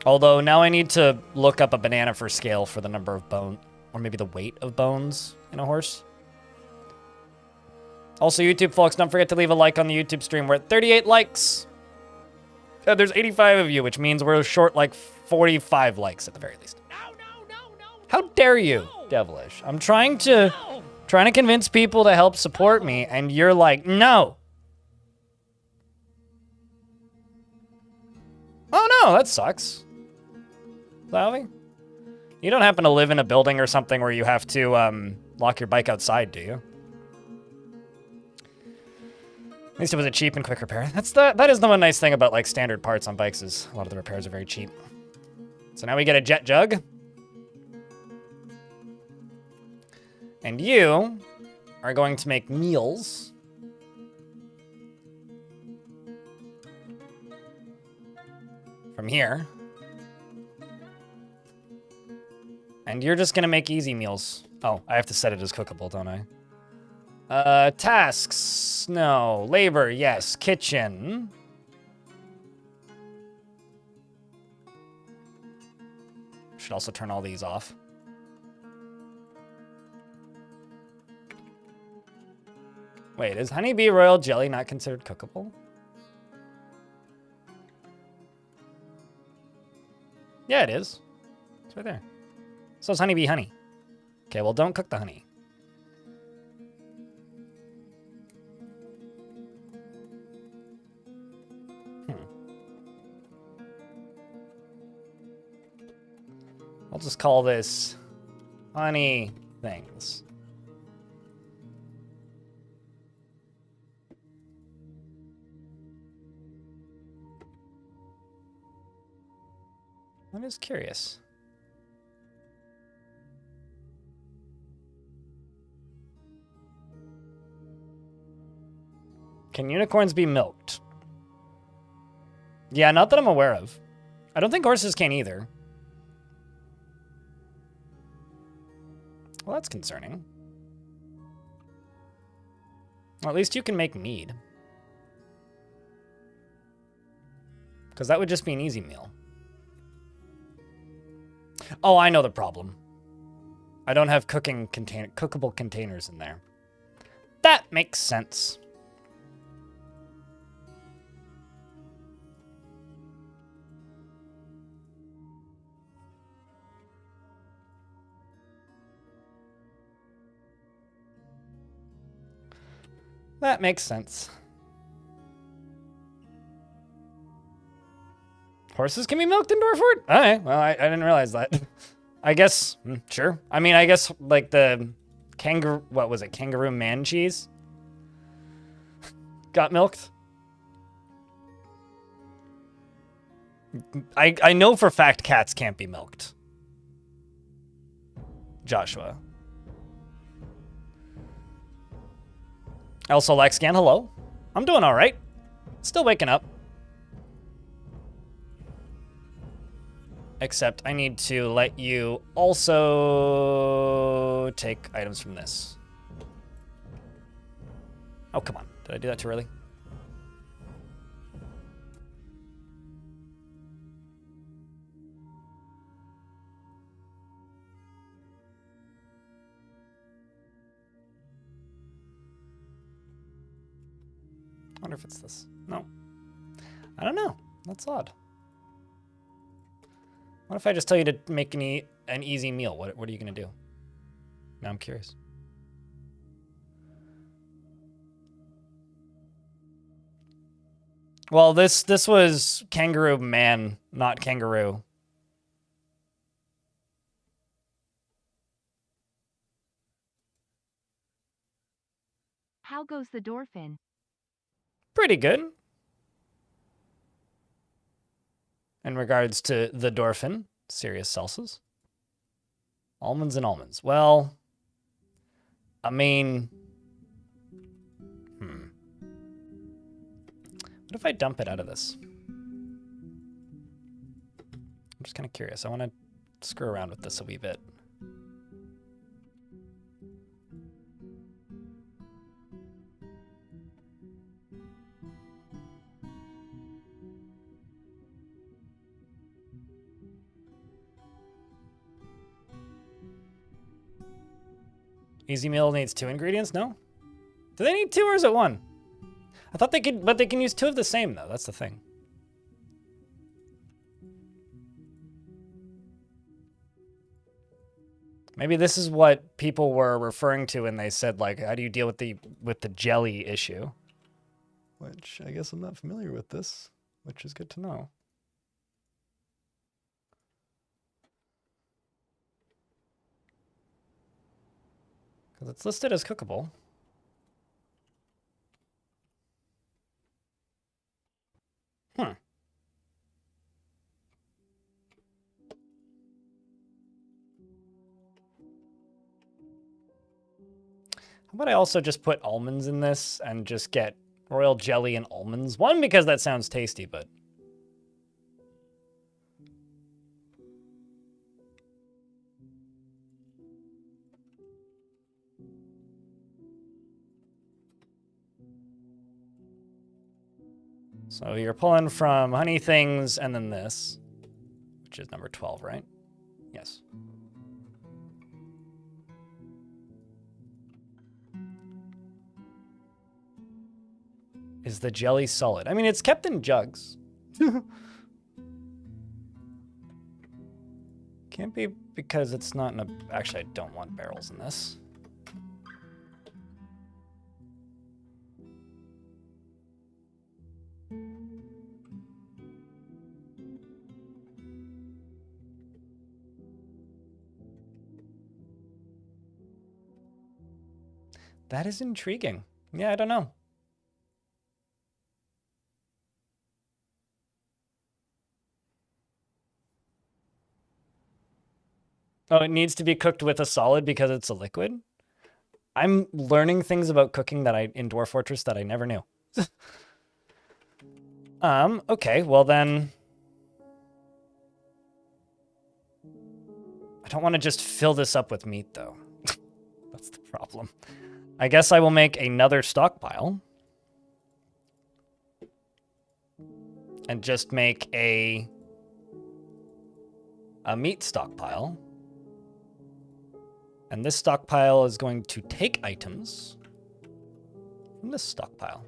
Speaker 1: Although now I need to look up a banana for scale for the number of bone, or maybe the weight of bones in a horse. Also, YouTube folks, don't forget to leave a like on the YouTube stream. We're at 38 likes. There's 85 of you, which means we're short like 45 likes at the very least. No. How dare you, Devilish? I'm trying to convince people to help support me, and you're like, no. Oh no, that sucks. Lowy? You don't happen to live in a building or something where you have to lock your bike outside, do you? At least it was a cheap and quick repair. That is the one nice thing about like standard parts on bikes is a lot of the repairs are very cheap. So now we get a jet jug. And you are going to make meals. From here. And you're just gonna make easy meals. Oh, I have to set it as cookable, don't I? Tasks, no. Labor, yes. Kitchen. Should also turn all these off. Wait, is honeybee royal jelly not considered cookable? Yeah, it is. It's right there. So it's honeybee honey. Okay, well, don't cook the honey. I'll just call this honey things. I'm just curious. Can unicorns be milked? Yeah, not that I'm aware of. I don't think horses can either. Well, that's concerning. Well, at least you can make mead. Because that would just be an easy meal. Oh, I know the problem. I don't have cookable containers in there. That makes sense. That makes sense. Horses can be milked in Dorfort? Alright, well, I didn't realize that. I guess, sure. I mean, I guess, like, the kangaroo, what was it, kangaroo man cheese? Got milked? I know for a fact cats can't be milked. Joshua. Also, Lexcan, hello. I'm doing all right. Still waking up. Except I need to let you also take items from this. Oh, come on. Did I do that too early? I wonder if it's this. No. I don't know. That's odd. What if I just tell you to make an easy meal? What are you going to do? Now I'm curious. Well, this was kangaroo man, not kangaroo.
Speaker 2: How goes the Dorfin?
Speaker 1: Pretty good. In regards to the Dorfin, Sirius Celsus. Almonds and almonds. Well, I mean... What if I dump it out of this? I'm just kind of curious. I want to screw around with this a wee bit. Easy meal needs 2 ingredients? No? Do they need 2 or is it 1? I thought they could, but they can use 2 of the same though. That's the thing. Maybe this is what people were referring to when they said, like, how do you deal with the jelly issue? Which I guess I'm not familiar with this, which is good to know. Because it's listed as cookable. How about I also just put almonds in this and just get royal jelly and almonds? One, because that sounds tasty, but... So you're pulling from honey things and then this, which is number 12, right? Yes. Is the jelly solid? I mean, it's kept in jugs. Can't be because it's not in a... Actually, I don't want barrels in this. That is intriguing. Yeah, I don't know. Oh, it needs to be cooked with a solid because it's a liquid? I'm learning things about cooking that in Dwarf Fortress that I never knew. Okay, well then... I don't want to just fill this up with meat, though. That's the problem. I guess I will make another stockpile. And just make a meat stockpile. And this stockpile is going to take items from this stockpile.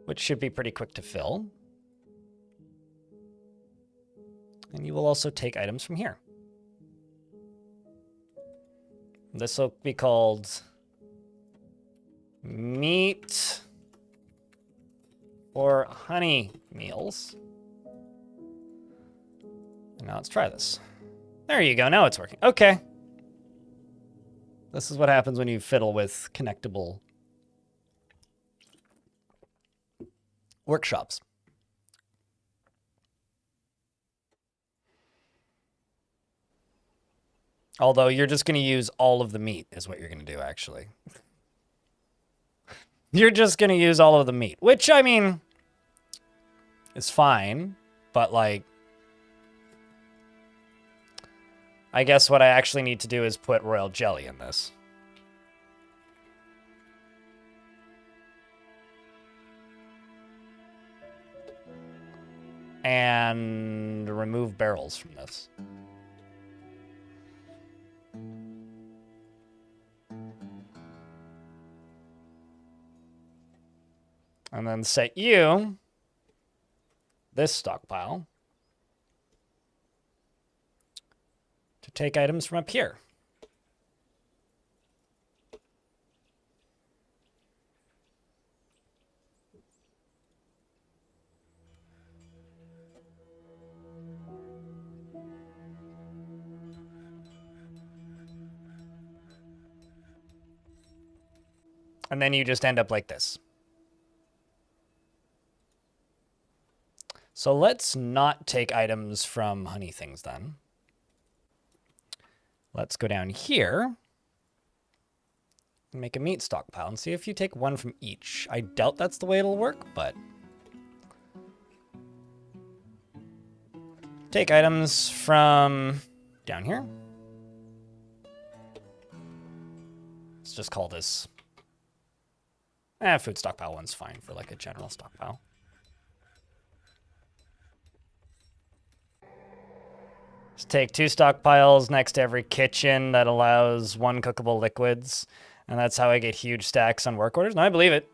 Speaker 1: Which should be pretty quick to fill. And you will also take items from here. This will be called meat or honey meals. And now let's try this. There you go, now it's working. Okay. This is what happens when you fiddle with connectable workshops. Although you're just going to use all of the meat is what you're going to do, actually. You're just going to use all of the meat, which, I mean, is fine, but, like, I guess what I actually need to do is put royal jelly in this. And remove barrels from this. And then set you this stockpile to take items from up here. And then you just end up like this. So let's not take items from honey things then. Let's go down here and make a meat stockpile and see if you take one from each. I doubt that's the way it'll work, but take items from down here. Let's just call this food stockpile one's fine for like a general stockpile. Just take 2 stockpiles next to every kitchen that allows 1 cookable liquids. And that's how I get huge stacks on work orders. No, I believe it.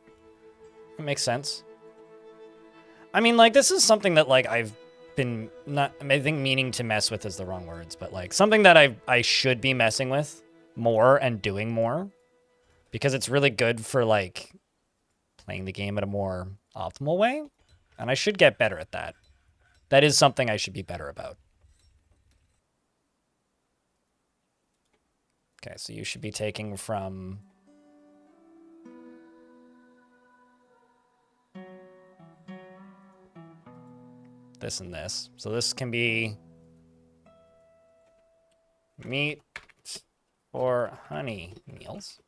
Speaker 1: It makes sense. I mean, like, this is something that, like, I've been not, I think meaning to mess with is the wrong words, but, like, something that I should be messing with more and doing more. Because it's really good for, like, playing the game in a more optimal way. And I should get better at that. That is something I should be better about. Okay, so you should be taking from this and this. So this can be meat or honey meals.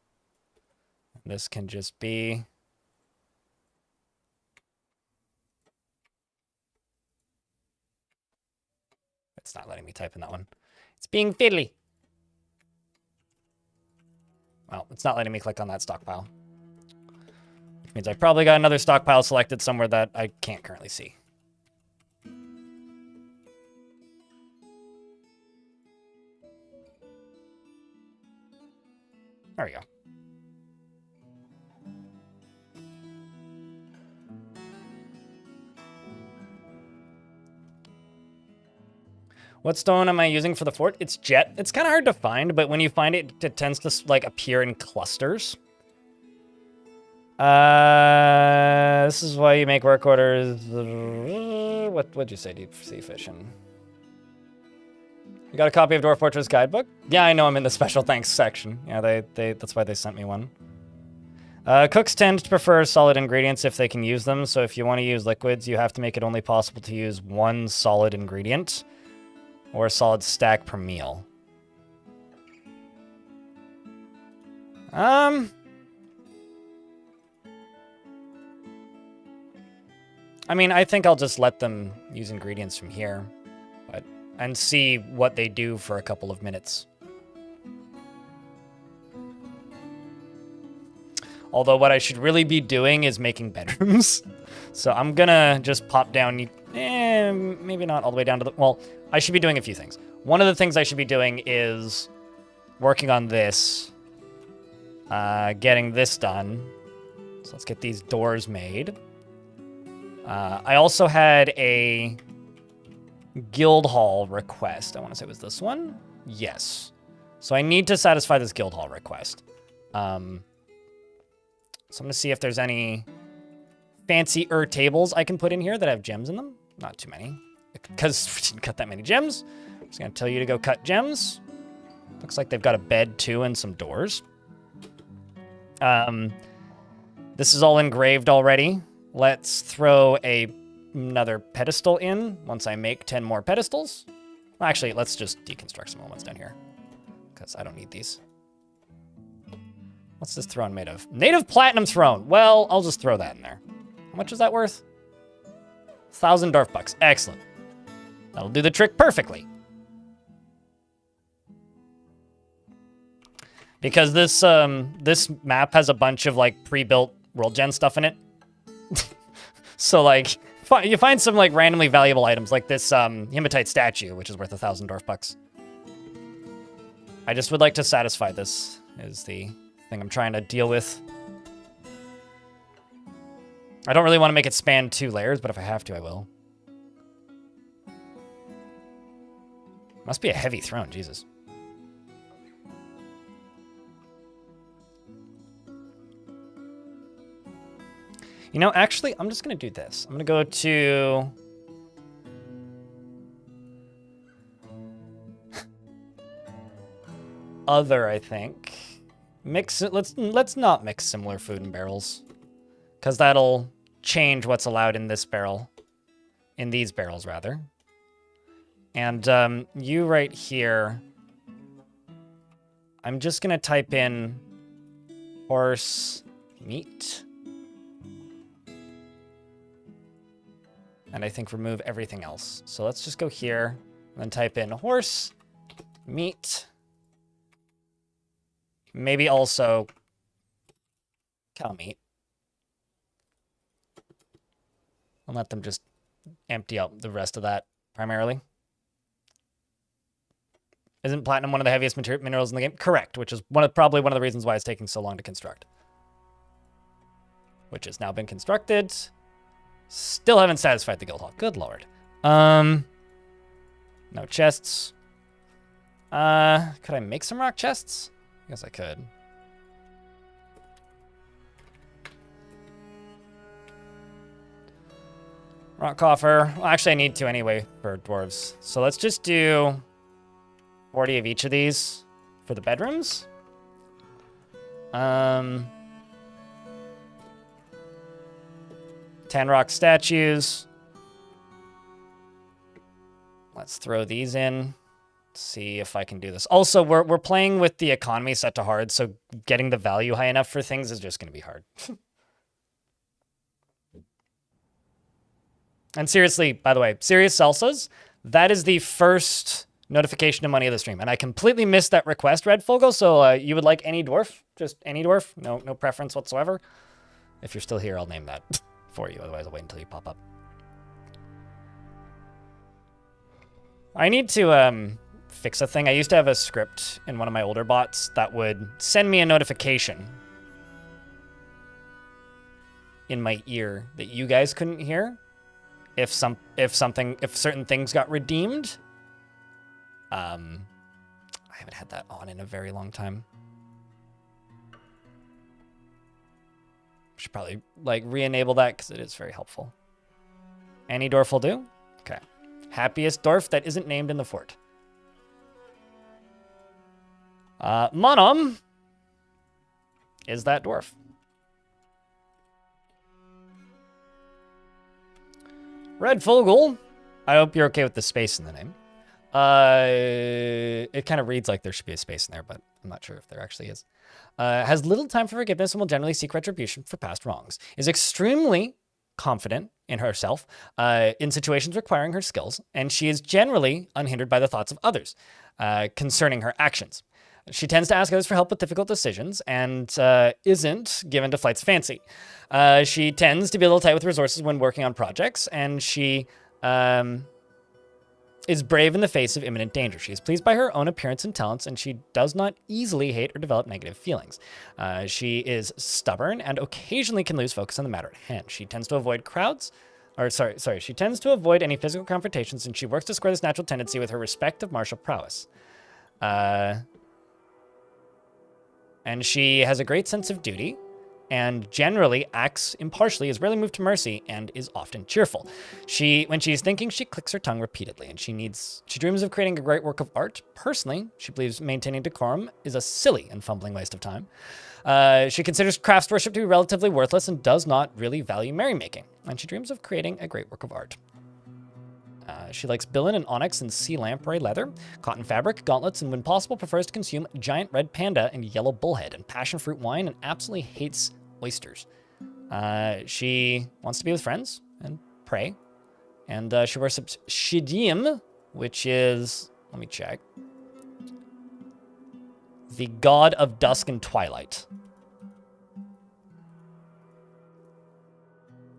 Speaker 1: This can just be it's not letting me type in that one. It's being fiddly. Well, it's not letting me click on that stockpile. Which means I've probably got another stockpile selected somewhere that I can't currently see. There we go. What stone am I using for the fort? It's jet. It's kind of hard to find, but when you find it, it tends to like appear in clusters. This is why you make work orders. What'd you say, deep sea fishing? You got a copy of Dwarf Fortress Guidebook? Yeah, I know I'm in the special thanks section. Yeah, that's why they sent me one. Cooks tend to prefer solid ingredients if they can use them, so if you want to use liquids, you have to make it only possible to use 1 solid ingredient. Or a solid stack per meal. I mean, I think I'll just let them use ingredients from here, and see what they do for a couple of minutes. Although what I should really be doing is making bedrooms. So I'm gonna just pop down, maybe not all the way down to the, well, I should be doing a few things. One of the things I should be doing is working on this, getting this done. So let's get these doors made. I also had a guild hall request. I want to say it was this one. Yes. So I need to satisfy this guild hall request. So I'm going to see if there's any fancier tables I can put in here that have gems in them. Not too many. Because we didn't cut that many gems. I'm just going to tell you to go cut gems. Looks like they've got a bed too and some doors. This is all engraved already. Let's throw another pedestal in once I make 10 more pedestals. Well, actually, let's just deconstruct some of the ones down here. Because I don't need these. What's this throne made of? Native platinum throne. Well, I'll just throw that in there. How much is that worth? 1,000 Dwarf bucks. Excellent. That'll do the trick perfectly. Because this this map has a bunch of like pre-built world gen stuff in it. So like you find some like randomly valuable items like this hematite statue, which is worth 1,000 Dwarf bucks. I just would like to satisfy this is the thing I'm trying to deal with. I don't really want to make it span 2 layers, but if I have to, I will. Must be a heavy throne, Jesus. You know, actually, I'm just going to do this. I'm going to go to... Other, I think. Mix it. Let's not mix similar food in barrels, because that'll change what's allowed in this barrel, in these barrels rather. And you right here, I'm just gonna type in horse meat, and I think remove everything else. So let's just go here and then type in horse meat. Maybe also cow meat. I'll let them just empty out the rest of that primarily. Isn't platinum one of the heaviest minerals in the game? Correct, which is probably one of the reasons why it's taking so long to construct. Which has now been constructed. Still haven't satisfied the guild hall. Good lord. No chests. Could I make some rock chests? I guess I could. Rock coffer. Well, actually, I need to anyway for dwarves. So let's just do 40 of each of these for the bedrooms. 10 rock statues. Let's throw these in. See if I can do this. Also, we're playing with the economy set to hard, so getting the value high enough for things is just going to be hard. And seriously, by the way, Serious Salsas, that is the first notification of money of the stream, and I completely missed that request, Red Fogle. So you would like any dwarf? Just any dwarf? No preference whatsoever. If you're still here, I'll name that for you. Otherwise, I'll wait until you pop up. I need to fix a thing. I used to have a script in one of my older bots that would send me a notification in my ear that you guys couldn't hear if certain things got redeemed. I haven't had that on in a very long time. Should probably like re-enable that because it is very helpful. Any dwarf will do. Okay. Happiest dwarf that isn't named in the fort. Monom is that dwarf. Red Fogle, I hope you're okay with the space in the name. It kind of reads like there should be a space in there, but I'm not sure if there actually is. Has little time for forgiveness and will generally seek retribution for past wrongs. Is extremely confident in herself in situations requiring her skills, and she is generally unhindered by the thoughts of others concerning her actions. She tends to ask others for help with difficult decisions and isn't given to flights of fancy. She tends to be a little tight with resources when working on projects, and she is brave in the face of imminent danger. She is pleased by her own appearance and talents, and she does not easily hate or develop negative feelings. She is stubborn and occasionally can lose focus on the matter at hand. She tends to avoid crowds. She tends to avoid any physical confrontations, and she works to square this natural tendency with her respect of martial prowess. And she has a great sense of duty and generally acts impartially, is rarely moved to mercy, and is often cheerful. When she's thinking, she clicks her tongue repeatedly, and she dreams of creating a great work of art. Personally, she believes maintaining decorum is a silly and fumbling waste of time. She considers craftsmanship to be relatively worthless and does not really value merrymaking, and she dreams of creating a great work of art. She likes billen and onyx and sea lamprey leather, cotton fabric, gauntlets, and when possible prefers to consume giant red panda and yellow bullhead and passion fruit wine, and absolutely hates oysters. She wants to be with friends and pray, and she worships Shidim, which is, let me check, the god of dusk and twilight.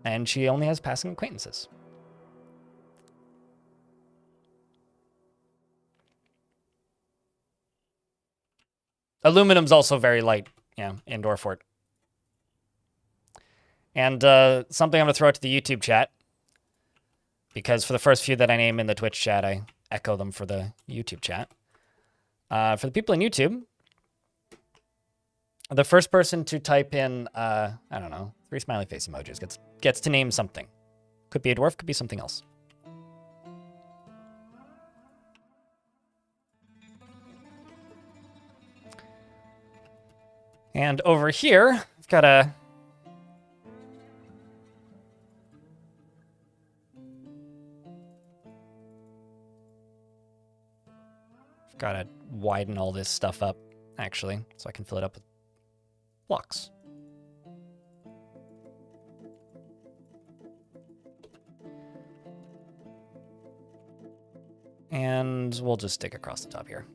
Speaker 1: And she only has passing acquaintances. Aluminum's also very light, yeah, indoor fort. And something I'm going to throw out to the YouTube chat, because for the first few that I name in the Twitch chat, I echo them for the YouTube chat. For the people in YouTube, the first person to type in, I don't know, 3 smiley face emojis gets to name something. Could be a dwarf, could be something else. And over here, I've got a... Gotta widen all this stuff up, actually, so I can fill it up with blocks. And we'll just stick across the top here.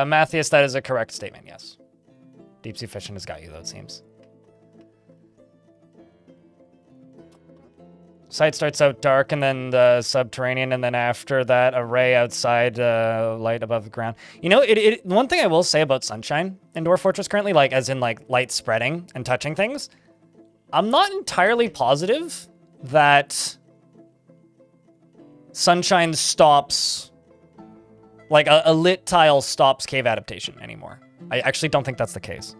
Speaker 1: Matthias, that is a correct statement, yes. Deep sea fishing has got you, though, it seems. Site starts out dark, and then the subterranean, and then after that, a ray outside, light above the ground. You know, one thing I will say about Sunshine in Dwarf Fortress currently, like, as in, like, light spreading and touching things, I'm not entirely positive that Sunshine stops... Like, a lit tile stops cave adaptation anymore. I actually don't think that's the case.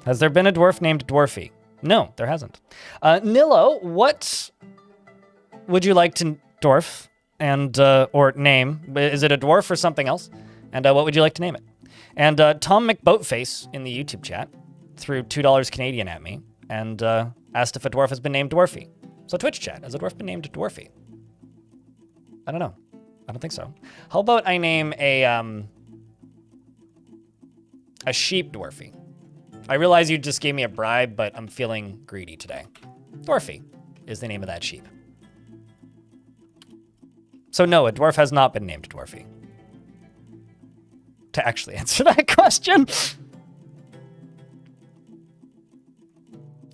Speaker 1: Has there been a dwarf named Dwarfy? No, there hasn't. Nilo, what would you like to dwarf and, or name? Is it a dwarf or something else? And what would you like to name it? And Tom McBoatface in the YouTube chat threw $2 Canadian at me and asked if a dwarf has been named Dwarfy. So Twitch chat, has a dwarf been named Dwarfy? I don't know. I don't think so. How about I name a sheep Dwarfy? I realize you just gave me a bribe, but I'm feeling greedy today. Dwarfy is the name of that sheep. So no, a dwarf has not been named Dwarfy. To actually answer that question.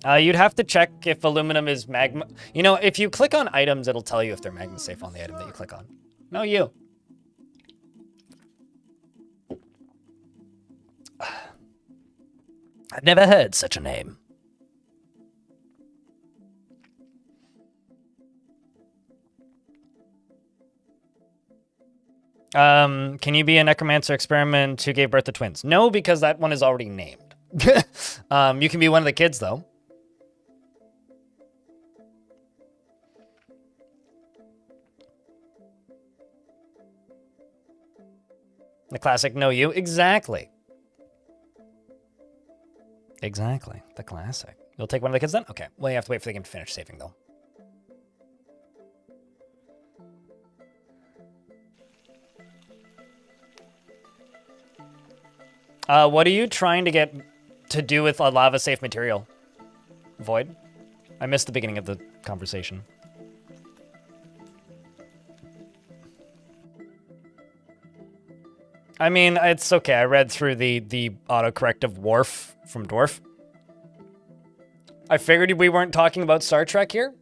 Speaker 1: You'd have to check if aluminum is magma. You know, if you click on items, it'll tell you if they're magma safe on the item that you click on. No, you. I've never heard such a name. Can you be a necromancer experiment who gave birth to twins? No, because that one is already named. You can be one of the kids, though. The classic know you. Exactly. Exactly. The classic. You'll take one of the kids then? Okay. Well, you have to wait for the game to finish saving, though. What are you trying to get to do with a lava-safe material? Void? I missed the beginning of the conversation. I mean, it's okay. I read through the autocorrect of Worf from Dwarf. I figured we weren't talking about Star Trek here.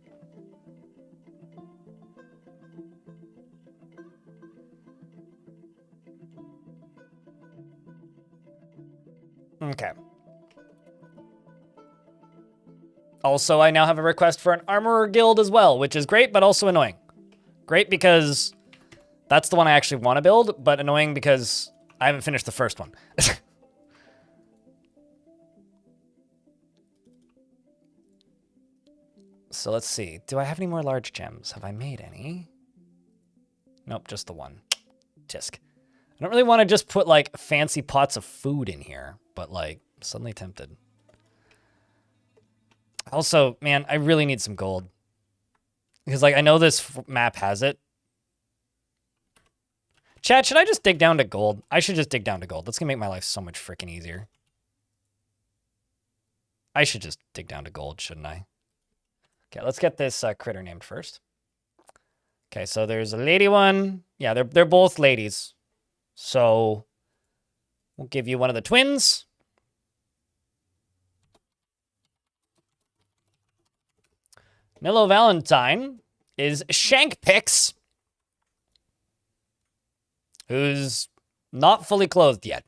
Speaker 1: Okay. Also, I now have a request for an Armorer Guild as well, which is great, but also annoying. Great because that's the one I actually want to build, but annoying because I haven't finished the first one. So let's see. Do I have any more large gems? Have I made any? Nope, just the one. Tisk. I don't really want to just put, like, fancy pots of food in here, but, like, suddenly tempted. Also, man, I really need some gold. Because, like, I know this map has it. Chat, should I just dig down to gold? I should just dig down to gold. That's going to make my life so much freaking easier. I should just dig down to gold, shouldn't I? Okay, let's get this critter named first. Okay, so there's a lady one. Yeah, they're both ladies. So we'll give you one of the twins. Nilo Valentine is Shankpix, who's not fully clothed yet.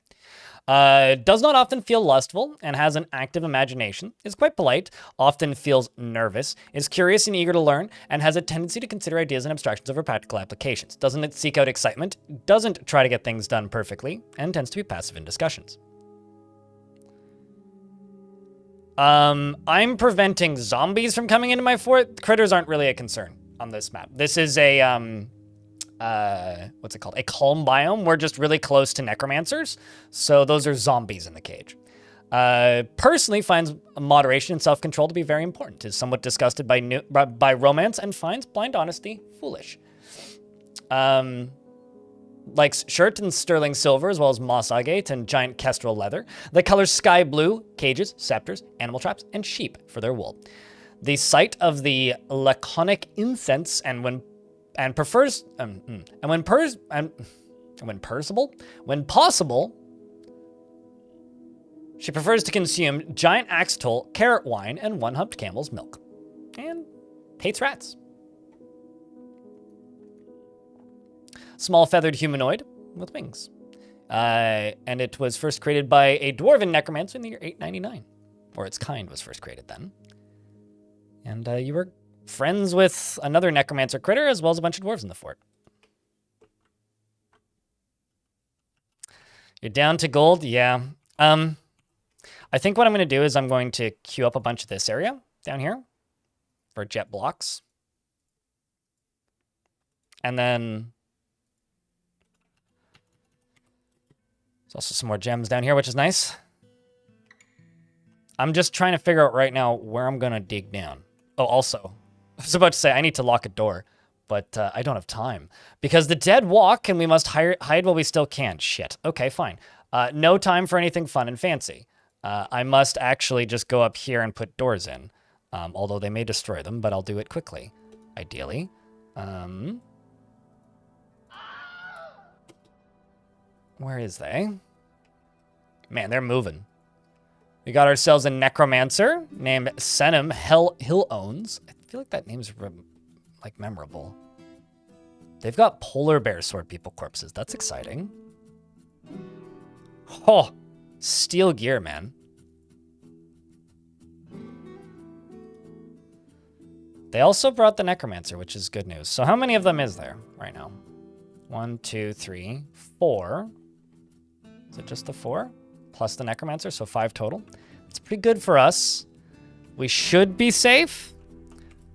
Speaker 1: Does not often feel lustful and has an active imagination, is quite polite, often feels nervous, is curious and eager to learn, and has a tendency to consider ideas and abstractions over practical applications. Doesn't seek out excitement, doesn't try to get things done perfectly, and tends to be passive in discussions. I'm preventing zombies from coming into my fort. Critters aren't really a concern on this map. This is a, what's it called? A calm biome. We're just really close to necromancers. So those are zombies in the cage. Personally finds moderation and self-control to be very important. Is somewhat disgusted by romance and finds blind honesty foolish. Likes shirt and sterling silver, as well as moss agate and giant kestrel leather. The colors sky blue, cages, scepters, animal traps, and sheep for their wool. The sight of the laconic incense when possible, she prefers to consume giant axolotl, carrot wine, and one-humped camel's milk. And hates rats. Small feathered humanoid with wings. And it was first created by a dwarven necromancer in the year 899. Or its kind was first created then. And you were friends with another necromancer critter, as well as a bunch of dwarves in the fort. You're down to gold? Yeah. I think what I'm going to do is I'm going to queue up a bunch of this area down here for jet blocks. And then there's also some more gems down here, which is nice. I'm just trying to figure out right now where I'm going to dig down. Oh, also, I was about to say I need to lock a door, but I don't have time. Because the dead walk and we must hide while we still can. Shit. Okay, fine. No time for anything fun and fancy. I must actually just go up here and put doors in. Although they may destroy them, but I'll do it quickly, ideally. Where is they? Man, they're moving. We got ourselves a necromancer named Senem Hill Owns. I feel like that name's like memorable. They've got polar bear sword people corpses. That's exciting. Oh, steel gear, man. They also brought the necromancer, which is good news. So how many of them is there right now? 1, 2, 3, 4. Is it just the 4? Plus the necromancer, so 5 total. It's pretty good for us. We should be safe.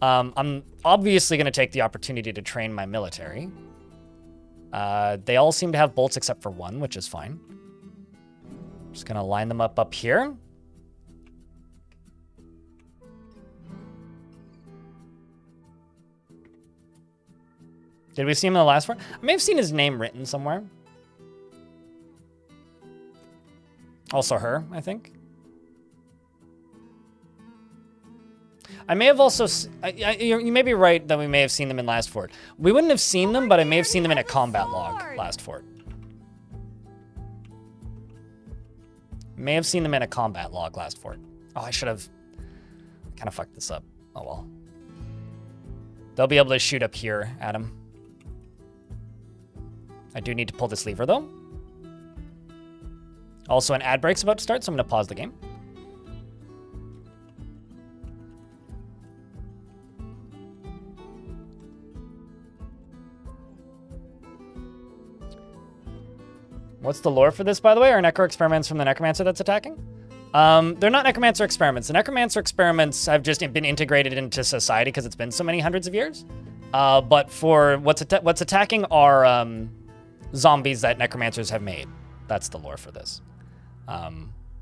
Speaker 1: I'm obviously going to take the opportunity to train my military. They all seem to have bolts except for one, which is fine. Just going to line them up here. Did we see him in the last one? I may have seen his name written somewhere. Also her, I think. I may have also... you may be right that we may have seen them in last fort. We wouldn't have seen them, but I may have seen them in a combat log last fort. May have seen them in a combat log last fort. Oh, I should have... kind of fucked this up. Oh, well. They'll be able to shoot up here at him. I do need to pull this lever, though. Also, an ad break's about to start, so I'm going to pause the game. What's the lore for this, by the way? Are necro experiments from the necromancer that's attacking? They're not necromancer experiments. The necromancer experiments have just been integrated into society because it's been so many hundreds of years. But for what's attacking are zombies that necromancers have made. That's the lore for this.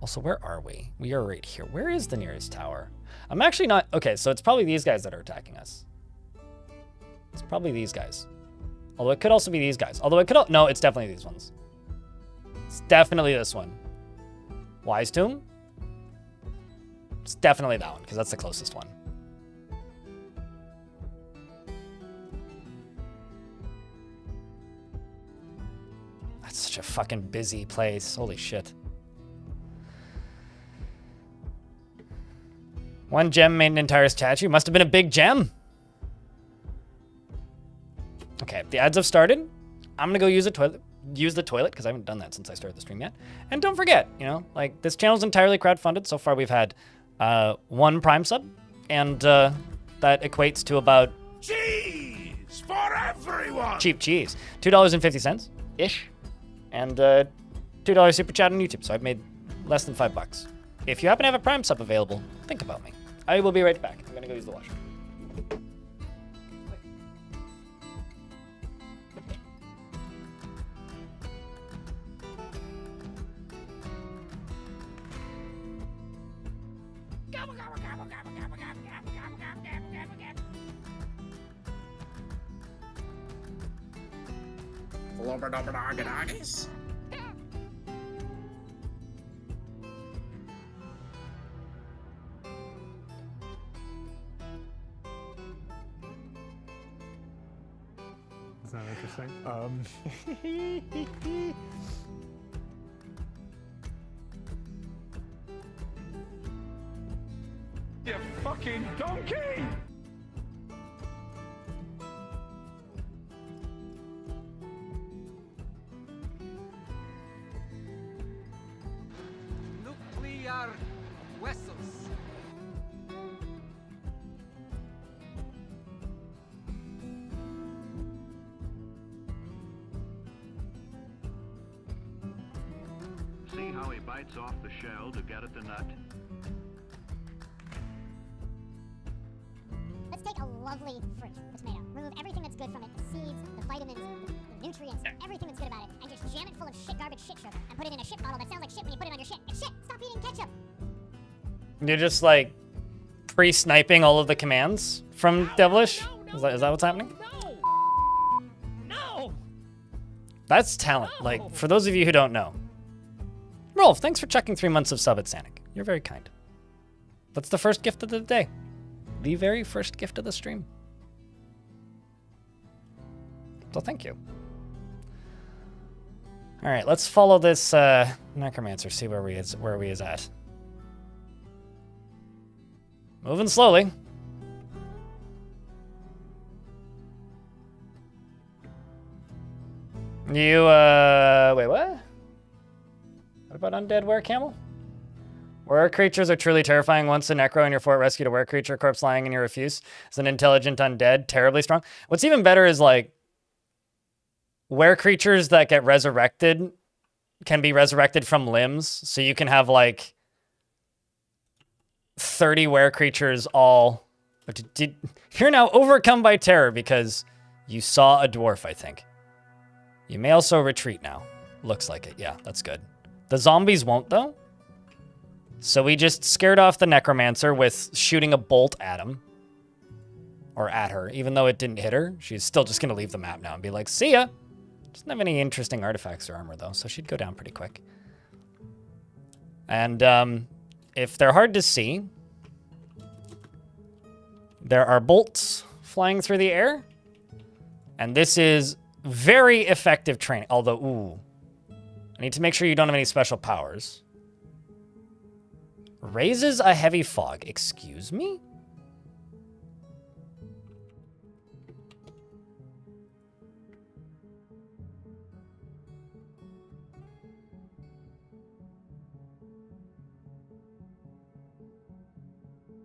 Speaker 1: Also, where are we? We are right here. Where is the nearest tower? I'm actually not... Okay, so it's probably these guys that are attacking us. It's probably these guys. Although it could also be these guys. Although it could... No, it's definitely these ones. It's definitely this one. Wise Tomb? It's definitely that one, because that's the closest one. That's such a fucking busy place. Holy shit. One gem made an entire statue. Must have been a big gem. Okay, the ads have started. I'm gonna go use a toilet. use the toilet, because I haven't done that since I started the stream yet. And don't forget, you know, like, this channel's entirely crowdfunded. So far, we've had 1 Prime sub, and that equates to about...
Speaker 2: Cheese for everyone!
Speaker 1: Cheap cheese. $2.50-ish. And $2 super chat on YouTube, so I've made less than $5. If you happen to have a Prime sub available, think about me. I will be right back. I'm gonna go use the washroom.
Speaker 2: Flubberdubberdoggadoggies?
Speaker 3: Is that interesting?
Speaker 2: You fucking donkey!
Speaker 4: Nuclear vessels.
Speaker 5: See how he bites off the shell to get at the nut?
Speaker 6: Let's take a lovely fruit, the tomato. Remove everything that's good from it, the seeds, the vitamins, the nutrients, everything that's good about it, and just jam it full of shit, garbage shit sugar, and put it in a shit bottle that sounds like shit when you put it on your shit. It's shit! Stop eating ketchup!
Speaker 1: You're just, like, pre-sniping all of the commands from Devilish? Is that what's happening?
Speaker 2: No!
Speaker 1: That's talent. Like, for those of you who don't know. Rolf, thanks for checking 3 months of sub at Sanic. You're very kind. That's the first gift of the day. The very first gift of the stream. So thank you. All right, let's follow this necromancer. See where we is at. Moving slowly. You wait, what? What about undead were-camel? Were creatures are truly terrifying. Once a necro in your fort rescued a were creature corpse lying and you refuse. It's an intelligent undead, terribly strong. What's even better is like were creatures that get resurrected can be resurrected from limbs. So you can have like 30 were creatures all. You're now overcome by terror because you saw a dwarf, I think. You may also retreat now. Looks like it. Yeah, that's good. The zombies won't though. So we just scared off the necromancer with shooting a bolt at him. Or at her. Even though it didn't hit her, she's still just going to leave the map now and be like, see ya. Doesn't have any interesting artifacts or armor, though, so she'd go down pretty quick. And if they're hard to see, there are bolts flying through the air. And this is very effective training. Although, ooh. I need to make sure you don't have any special powers. Raises a heavy fog. Excuse me?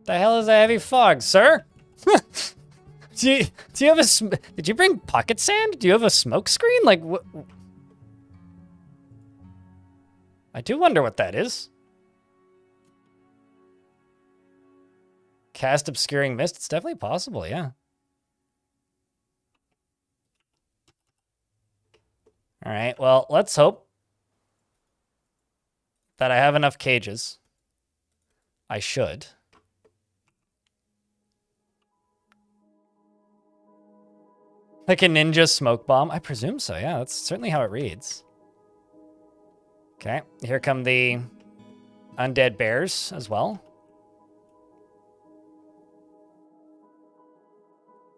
Speaker 1: The hell is a heavy fog, sir? do you have a... Did you bring pocket sand? Do you have a smoke screen? Like, what? I do wonder what that is. Cast obscuring mist. It's definitely possible, yeah. All right, well, let's hope that I have enough cages. I should. Like a ninja smoke bomb? I presume so, yeah. That's certainly how it reads. Okay, here come the undead bears as well.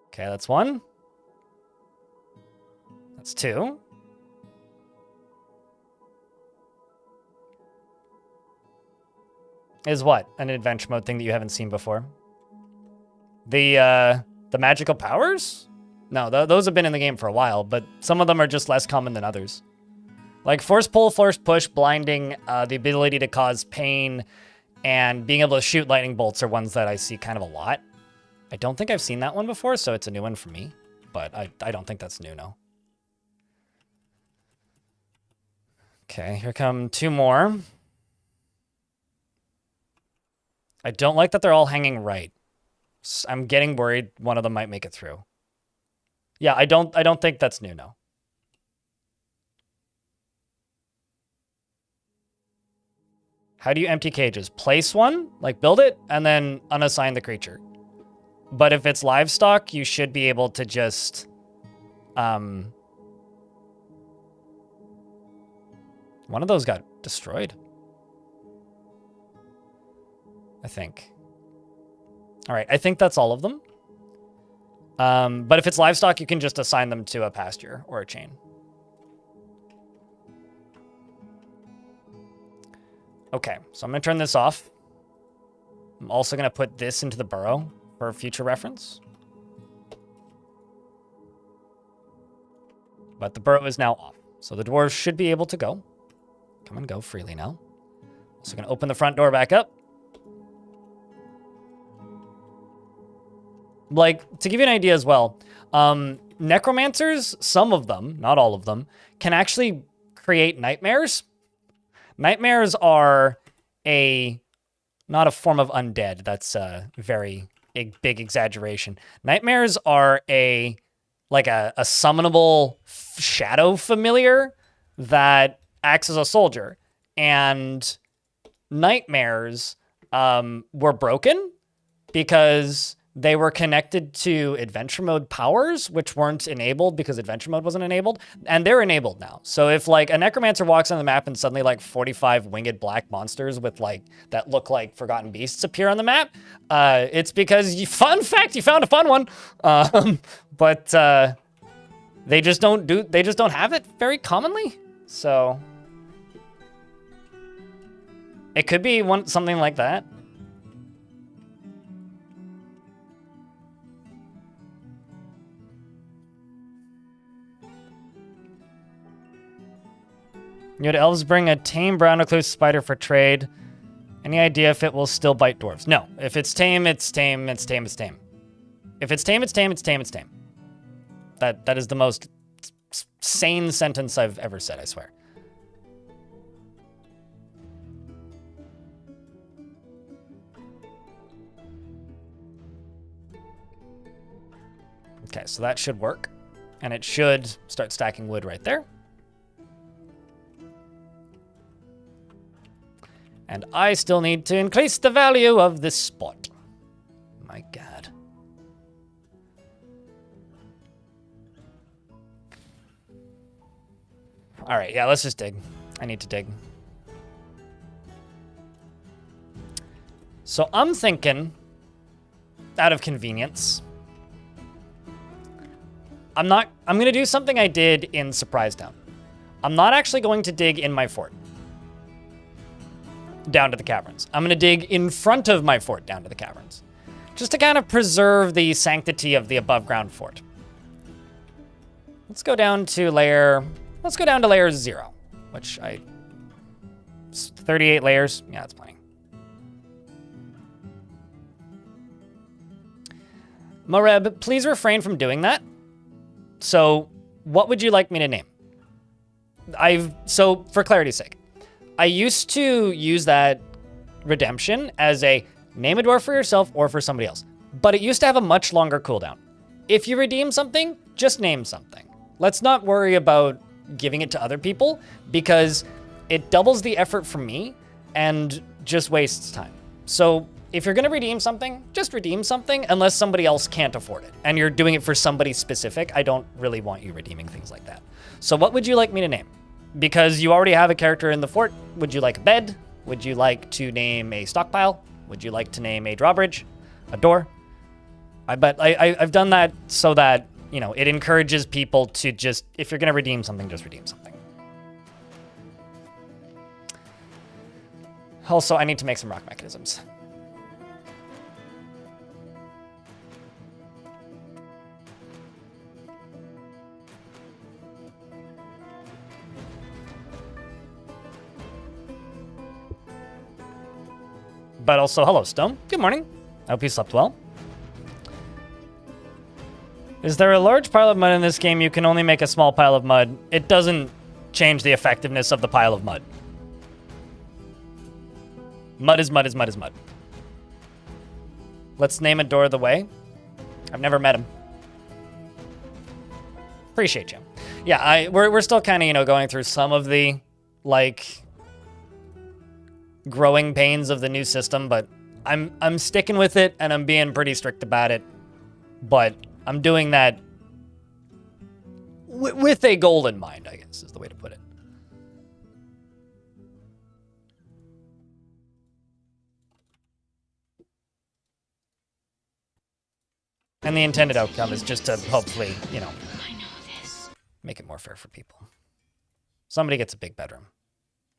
Speaker 1: Okay, that's one. That's two. Is what? An adventure mode thing that you haven't seen before? The magical powers? No, those have been in the game for a while, but some of them are just less common than others. Like force pull, force push, blinding, the ability to cause pain, and being able to shoot lightning bolts are ones that I see kind of a lot. I don't think I've seen that one before, so it's a new one for me. But I don't think that's new, no. Okay, here come two more. I don't like that they're all hanging right. I'm getting worried one of them might make it through. Yeah, I don't think that's new, no. How do you empty cages? Place one, like build it, and then unassign the creature. But if it's livestock, you should be able to just... One of those got destroyed. I think. All right, I think that's all of them. But if it's livestock, you can just assign them to a pasture or a chain. Okay, so I'm going to turn this off. I'm also going to put this into the burrow for future reference. But the burrow is now off. So the dwarves should be able to go. Come and go freely now. Also going to open the front door back up. Like, to give you an idea as well, necromancers, some of them, not all of them, can actually create nightmares. Nightmares are not a form of undead. That's a very big exaggeration. Nightmares are a summonable shadow familiar that acts as a soldier. And nightmares were broken because they were connected to adventure mode powers, which weren't enabled because adventure mode wasn't enabled, and they're enabled now. So if like a necromancer walks on the map and suddenly like 45 winged black monsters with like that look like forgotten beasts appear on the map, it's because fun fact, you found a fun one. But they just don't have it very commonly. So it could be something like that. You had elves bring a tame brown recluse spider for trade. Any idea if it will still bite dwarves? No. If it's tame, it's tame, it's tame, it's tame. If it's tame, it's tame, it's tame, it's tame. That is the most sane sentence I've ever said, I swear. Okay, so that should work. And it should start stacking wood right there. And I still need to increase the value of this spot. My God. All right, yeah, let's just dig. I need to dig. So I'm thinking, out of convenience, I'm going to do something I did in Surprise Town. I'm not actually going to dig in my fort down to the caverns. I'm going to dig in front of my fort down to the caverns, just to kind of preserve the sanctity of the above ground fort. Let's go down to layer 0, which 38 layers. Yeah, that's plenty. Moreb, please refrain from doing that. So what would you like me to name? So for clarity's sake, I used to use that redemption as a name a dwarf for yourself or for somebody else, but it used to have a much longer cooldown. If you redeem something, just name something. Let's not worry about giving it to other people because it doubles the effort for me and just wastes time. So if you're going to redeem something, just redeem something unless somebody else can't afford it and you're doing it for somebody specific. I don't really want you redeeming things like that. So what would you like me to name? Because you already have a character in the fort, would you like a bed? Would you like to name a stockpile? Would you like to name a drawbridge? A door? I've done that so that, you know, it encourages people to just, if you're going to redeem something, just redeem something. Also, I need to make some rock mechanisms. But also, hello, Stone. Good morning. I hope you slept well. Is there a large pile of mud in this game? You can only make a small pile of mud. It doesn't change the effectiveness of the pile of mud. Mud is mud is mud is mud. Let's name a door the way. I've never met him. Appreciate you. Yeah, we're still kind of, you know, going through some of the, like, growing pains of the new system, but I'm sticking with it, and I'm being pretty strict about it. But I'm doing that with a goal in mind, I guess, is the way to put it. And the intended outcome is just to hopefully, you know, make it more fair for people. Somebody gets a big bedroom.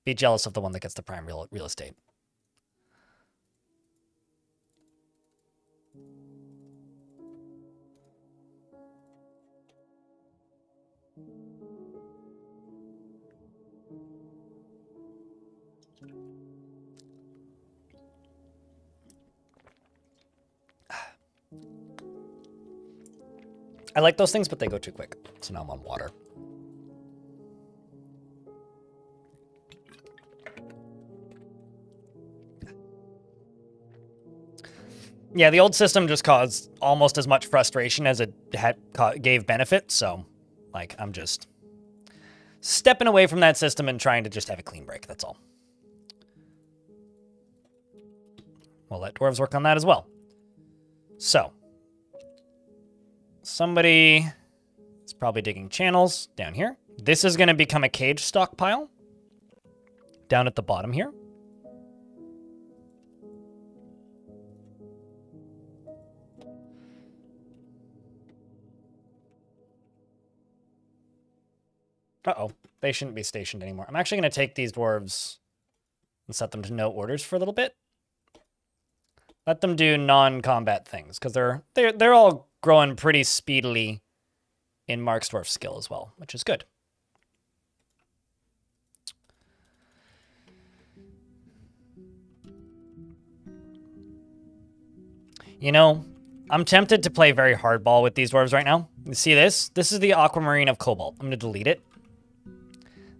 Speaker 1: Be jealous of the one that gets the prime real estate. I like those things, but they go too quick. So now I'm on water. Yeah, the old system just caused almost as much frustration as it gave benefit. So, like, I'm just stepping away from that system and trying to just have a clean break. That's all. We'll let dwarves work on that as well. So, somebody is probably digging channels down here. This is going to become a cage stockpile down at the bottom here. Uh-oh, they shouldn't be stationed anymore. I'm actually going to take these dwarves and set them to no orders for a little bit. Let them do non-combat things, because they're all growing pretty speedily in Mark's dwarf skill as well, which is good. You know, I'm tempted to play very hardball with these dwarves right now. You see this? This is the Aquamarine of Cobalt. I'm going to delete it.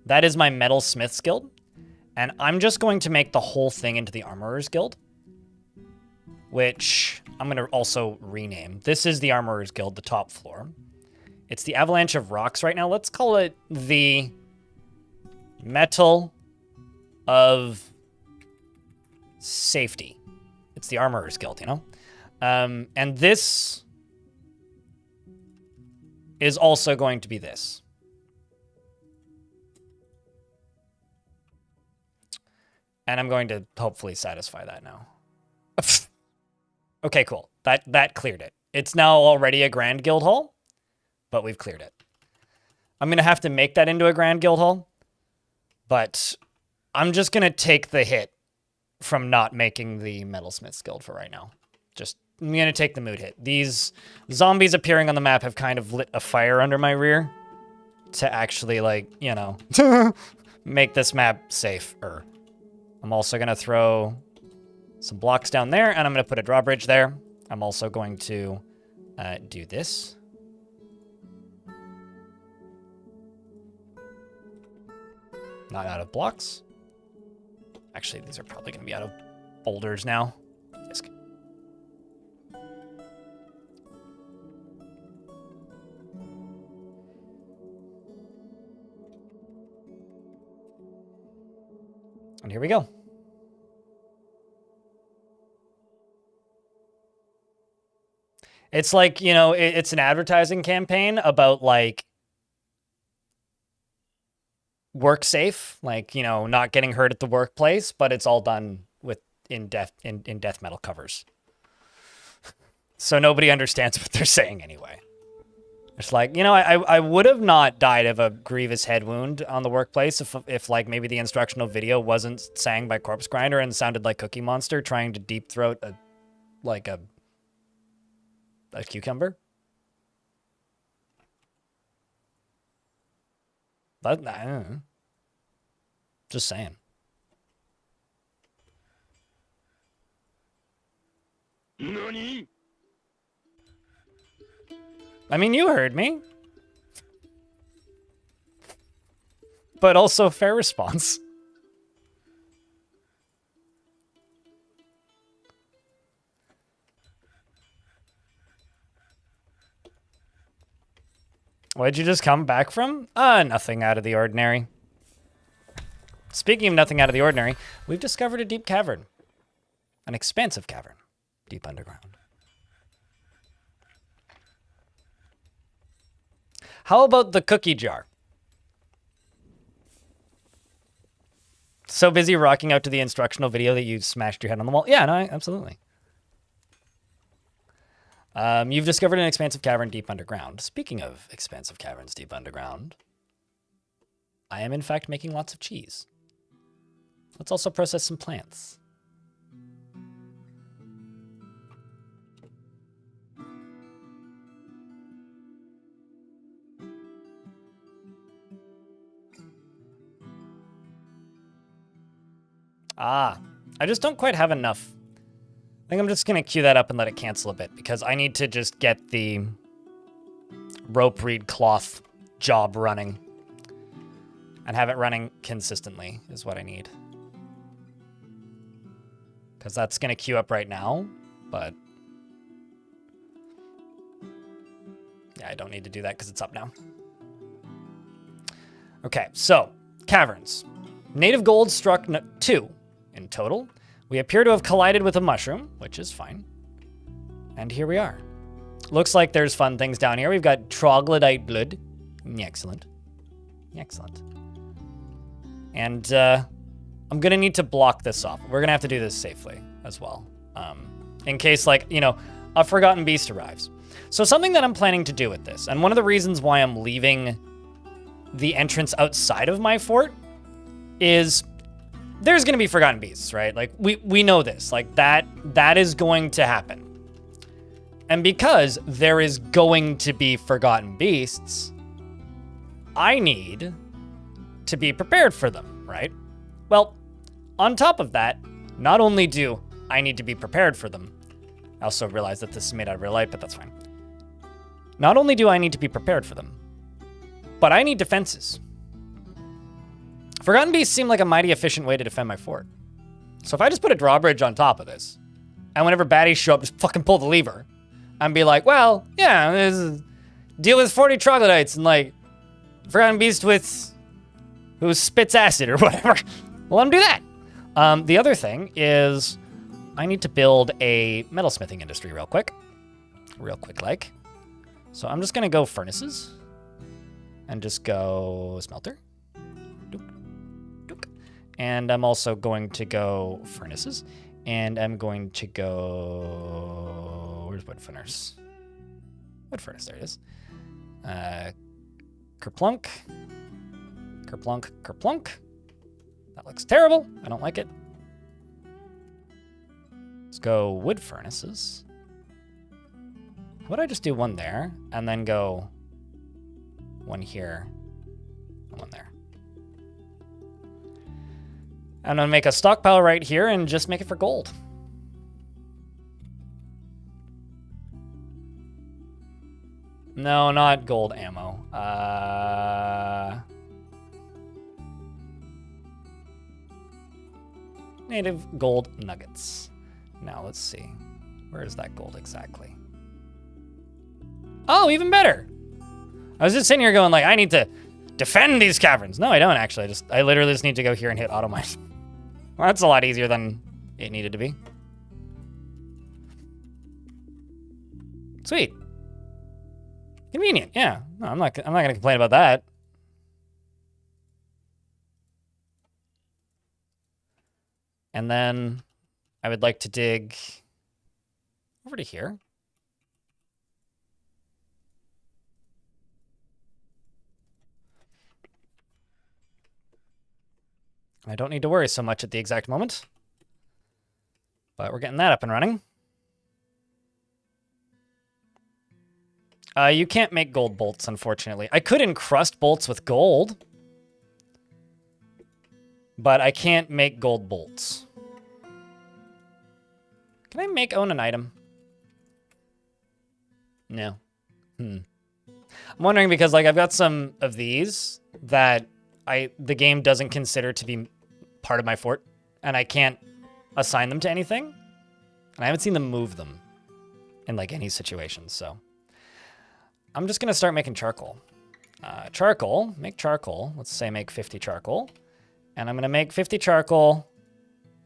Speaker 1: That is my Metal Smith's Guild. And I'm just going to make the whole thing into the Armorer's Guild, which I'm going to also rename. This is the Armorer's Guild, the top floor. It's the Avalanche of Rocks right now. Let's call it the Metal of Safety. It's the Armorer's Guild, you know? And this is also going to be this. And I'm going to hopefully satisfy that now. Okay, cool. That cleared it. It's now already a Grand Guild Hall, but we've cleared it. I'm going to have to make that into a Grand Guild Hall, but I'm just going to take the hit from not making the Metalsmith's Guild for right now. I'm going to take the mood hit. These zombies appearing on the map have kind of lit a fire under my rear to actually, like, you know, make this map safer. I'm also going to throw some blocks down there, and I'm going to put a drawbridge there. I'm also going to do this. Not out of blocks. Actually, these are probably going to be out of boulders now. Disc. And here we go. It's like, you know, it's an advertising campaign about, like, work safe, like, you know, not getting hurt at the workplace, but it's all done with in death metal covers. So nobody understands what they're saying anyway. It's like, you know, I would have not died of a grievous head wound on the workplace if like maybe the instructional video wasn't sang by Corpse Grinder and sounded like Cookie Monster trying to deep throat a cucumber. But I don't know. Just saying.
Speaker 2: NANI?
Speaker 1: I mean, you heard me. But also fair response. What'd you just come back from? Nothing out of the ordinary. Speaking of nothing out of the ordinary, we've discovered a deep cavern. An expansive cavern, deep underground. How about the cookie jar? So busy rocking out to the instructional video that you smashed your head on the wall. Yeah, no, absolutely. You've discovered an expansive cavern deep underground. Speaking of expansive caverns deep underground, I am in fact making lots of cheese. Let's also process some plants. I just don't quite have enough. I think I'm just going to queue that up and let it cancel a bit because I need to just get the rope reed cloth job running and have it running consistently is what I need. Because that's going to queue up right now, but yeah, I don't need to do that because it's up now. Okay, so caverns. Native gold struck 2 in total. We appear to have collided with a mushroom, which is fine. And here we are. Looks like there's fun things down here. We've got troglodyte blood. Excellent. Excellent. And I'm going to need to block this off. We're going to have to do this safely as well. In case, like, you know, a forgotten beast arrives. So something that I'm planning to do with this, and one of the reasons why I'm leaving the entrance outside of my fort is there's going to be forgotten beasts, right? Like we know this, like that is going to happen. And because there is going to be forgotten beasts, I need to be prepared for them, right? Well, on top of that, not only do I need to be prepared for them, I also realize that this is made out of real light, but that's fine. Not only do I need to be prepared for them, but I need defenses. Forgotten Beasts seem like a mighty efficient way to defend my fort. So if I just put a drawbridge on top of this, and whenever baddies show up, just fucking pull the lever, and be like, well, yeah, deal with 40 troglodytes and like Forgotten Beast who spits acid or whatever. Well, let him do that. The other thing is I need to build a metalsmithing industry real quick like. So I'm just gonna go furnaces and just go smelter. And I'm also going to go furnaces, and I'm going to go, where's wood furnace? Wood furnace, there it is. Kerplunk, kerplunk, kerplunk. That looks terrible. I don't like it. Let's go wood furnaces. How about I just do one there, and then go one here, and one there. I'm gonna make a stockpile right here and just make it for gold. No, not gold ammo. Native gold nuggets. Now let's see. Where is that gold exactly? Oh, even better. I was just sitting here going like, I need to defend these caverns. No, I don't actually. I literally just need to go here and hit auto mine. Well, that's a lot easier than it needed to be. Sweet. Convenient, yeah. No, I'm not gonna complain about that. And then I would like to dig over to here. I don't need to worry so much at the exact moment. But we're getting that up and running. You can't make gold bolts, unfortunately. I could encrust bolts with gold. But I can't make gold bolts. Can I own an item? No. I'm wondering because like I've got some of these that the game doesn't consider to be part of my fort, and I can't assign them to anything, and I haven't seen them move them in like any situations. So I'm just gonna start making charcoal. Make charcoal. Let's say make 50 charcoal, and I'm gonna make 50 charcoal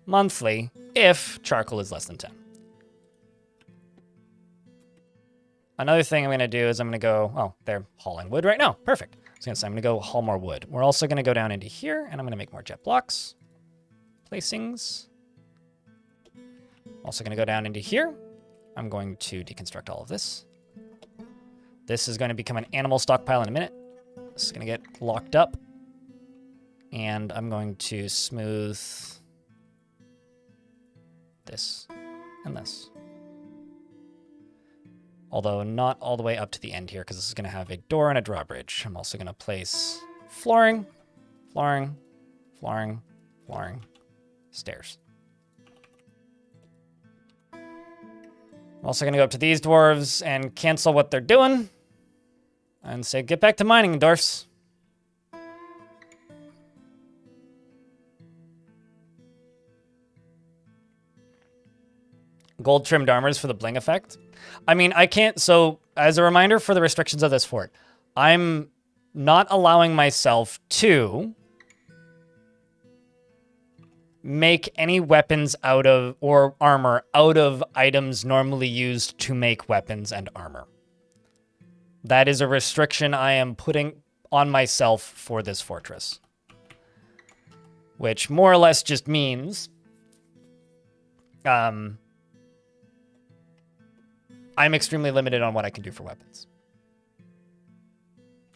Speaker 1: monthly if charcoal is less than 10. Another thing I'm going to do is I'm going to go, oh, they're hauling wood right now. Perfect. So I'm going to go haul more wood. We're also going to go down into here, and I'm going to make more jet blocks. Placings. Also going to go down into here. I'm going to deconstruct all of this. This is going to become an animal stockpile in a minute. This is going to get locked up. And I'm going to smooth this and this. Although not all the way up to the end here, because this is going to have a door and a drawbridge. I'm also going to place flooring, flooring, flooring, flooring, stairs. I'm also going to go up to these dwarves and cancel what they're doing and say, get back to mining, dwarfs. Gold trimmed armors for the bling effect. I mean, I can't, so as a reminder for the restrictions of this fort, I'm not allowing myself to make any weapons out of, or armor out of items normally used to make weapons and armor. That is a restriction I am putting on myself for this fortress. Which more or less just means, I'm extremely limited on what I can do for weapons.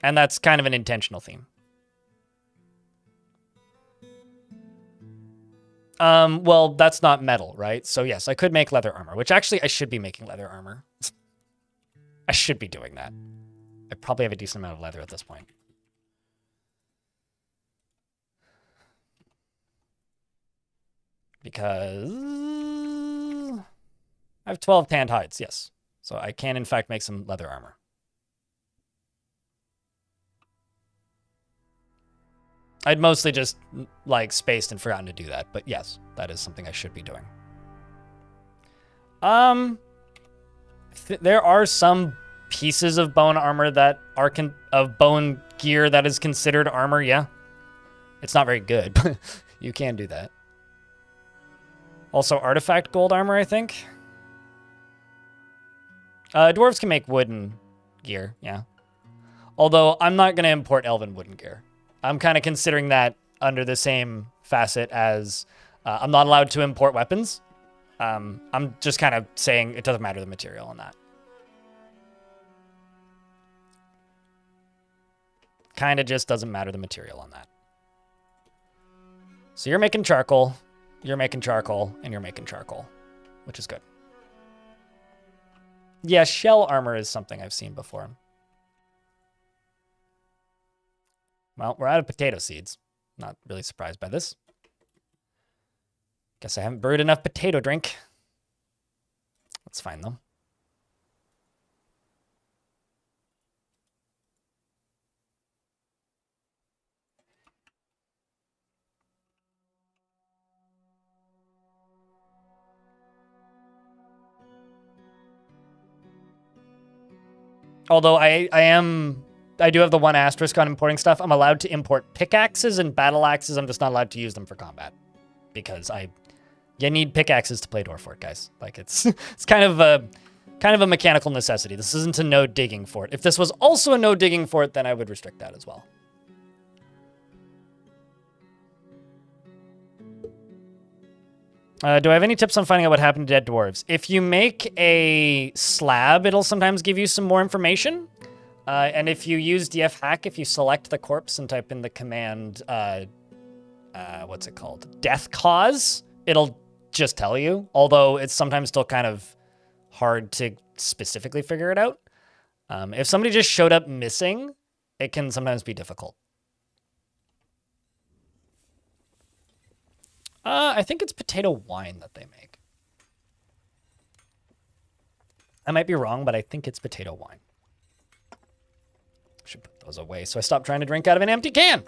Speaker 1: And that's kind of an intentional theme. Well, that's not metal, right? So yes, I could make leather armor, which actually I should be making leather armor. I should be doing that. I probably have a decent amount of leather at this point. Because I have 12 tanned hides, yes. So I can, in fact, make some leather armor. I'd mostly just, like, spaced and forgotten to do that. But yes, that is something I should be doing. There are some pieces of bone armor that are, of bone gear that is considered armor, yeah. It's not very good, but you can do that. Also, artifact gold armor, I think. Dwarves can make wooden gear, yeah. Although, I'm not going to import elven wooden gear. I'm kind of considering that under the same facet as I'm not allowed to import weapons. I'm just kind of saying it doesn't matter the material on that. Kind of just doesn't matter the material on that. So you're making charcoal, and you're making charcoal, which is good. Yeah, shell armor is something I've seen before. Well, we're out of potato seeds. Not really surprised by this. Guess I haven't brewed enough potato drink. That's fine, though. Although I do have the one asterisk on importing stuff. I'm allowed to import pickaxes and battle axes. I'm just not allowed to use them for combat because you need pickaxes to play Dwarf Fort, guys. Like it's kind of a mechanical necessity. This isn't a no digging fort. If this was also a no digging fort, then I would restrict that as well. Do I have any tips on finding out what happened to dead dwarves? If you make a slab, it'll sometimes give you some more information. And if you use DF hack, if you select the corpse and type in the command, what's it called? Death cause, it'll just tell you. Although it's sometimes still kind of hard to specifically figure it out. If somebody just showed up missing, it can sometimes be difficult. I think it's potato wine that they make. I might be wrong, but I think it's potato wine. Should put those away so I stop trying to drink out of an empty can.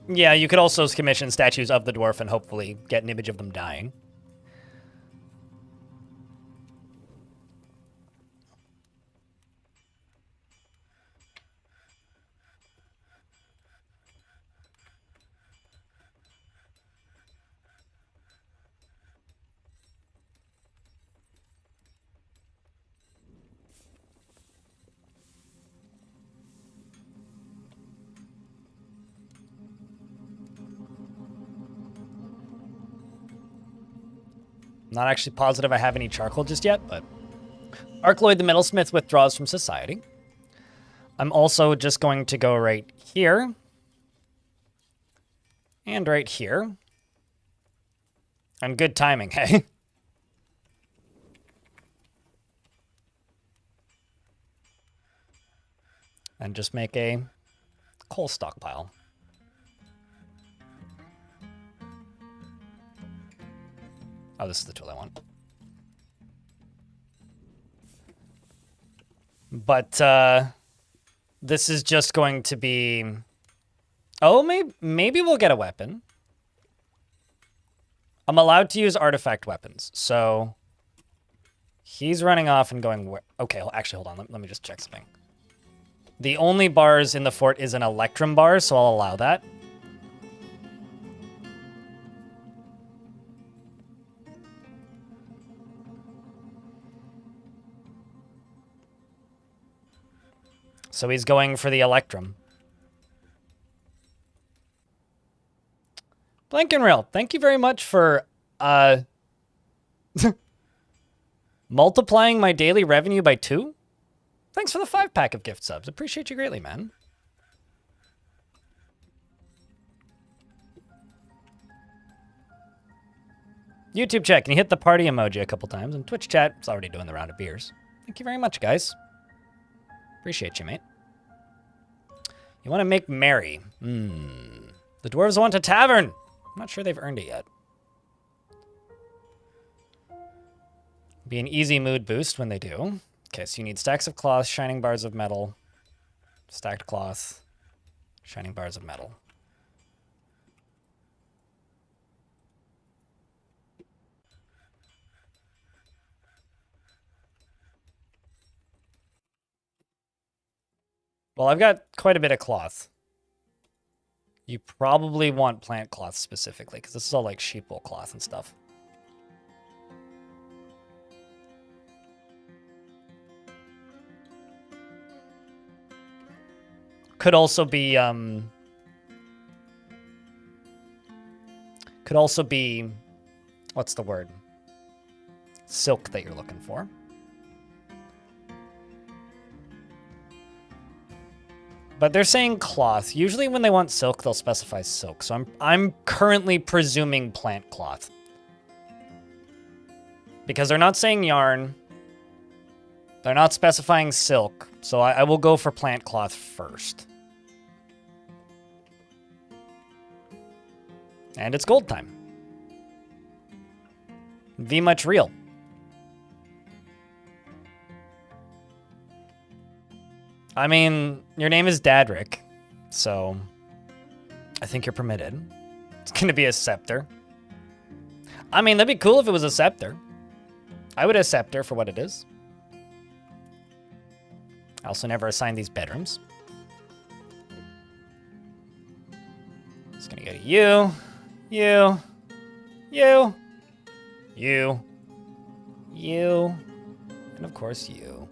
Speaker 1: Yeah, you could also commission statues of the dwarf and hopefully get an image of them dying. Not actually positive I have any charcoal just yet, but Arcloyd the Metalsmith withdraws from society. I'm also just going to go right here and right here. And good timing, hey? And just make a coal stockpile. Oh, this is the tool I want. But this is just going to be... Oh, maybe we'll get a weapon. I'm allowed to use artifact weapons, so... He's running off and going... Okay, actually, hold on. Let me just check something. The only bars in the fort is an Electrum bar, so I'll allow that. So he's going for the Electrum. Blankenrail, thank you very much for multiplying my daily revenue by 2. Thanks for the 5-pack of gift subs. Appreciate you greatly, man. YouTube chat, can you hit the party emoji a couple times? And Twitch chat, it's already doing the round of beers. Thank you very much, guys. Appreciate you, mate. You want to make merry. The dwarves want a tavern. I'm not sure they've earned it yet. Be an easy mood boost when they do. Okay, so you need stacks of cloth, shining bars of metal, stacked cloth, shining bars of metal. Well, I've got quite a bit of cloth. You probably want plant cloth specifically, because this is all like sheep wool cloth and stuff. Could also be, what's the word? Silk that you're looking for. But they're saying cloth. Usually when they want silk, they'll specify silk. So I'm currently presuming plant cloth. Because they're not saying yarn. They're not specifying silk. So I will go for plant cloth first. And it's gold time. V much real. I mean, your name is Dadrick, so I think you're permitted. It's going to be a scepter. I mean, that'd be cool if it was a scepter. I would a scepter for what it is. I also never assigned these bedrooms. It's going to go to you, you, you, you, you, and of course you.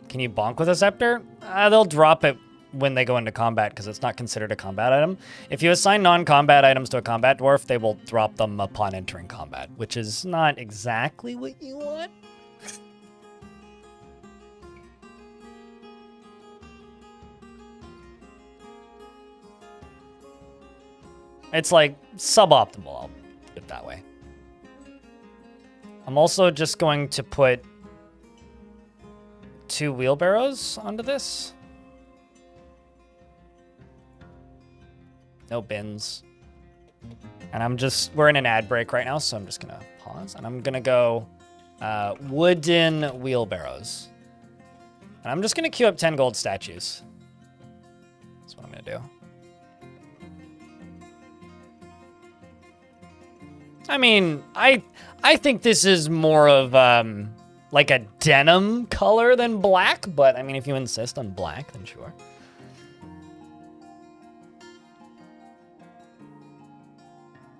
Speaker 1: Can you bonk with a scepter? They'll drop it when they go into combat because it's not considered a combat item. If you assign non-combat items to a combat dwarf, they will drop them upon entering combat, which is not exactly what you want. It's like suboptimal, I'll put it that way. I'm also just going to put 2 wheelbarrows onto this. No bins. And we're in an ad break right now, so I'm just gonna pause. And I'm gonna go wooden wheelbarrows. And I'm just gonna queue up 10 gold statues. That's what I'm gonna do. I mean, I think this is more of like a denim color than black, but I mean, if you insist on black, then sure.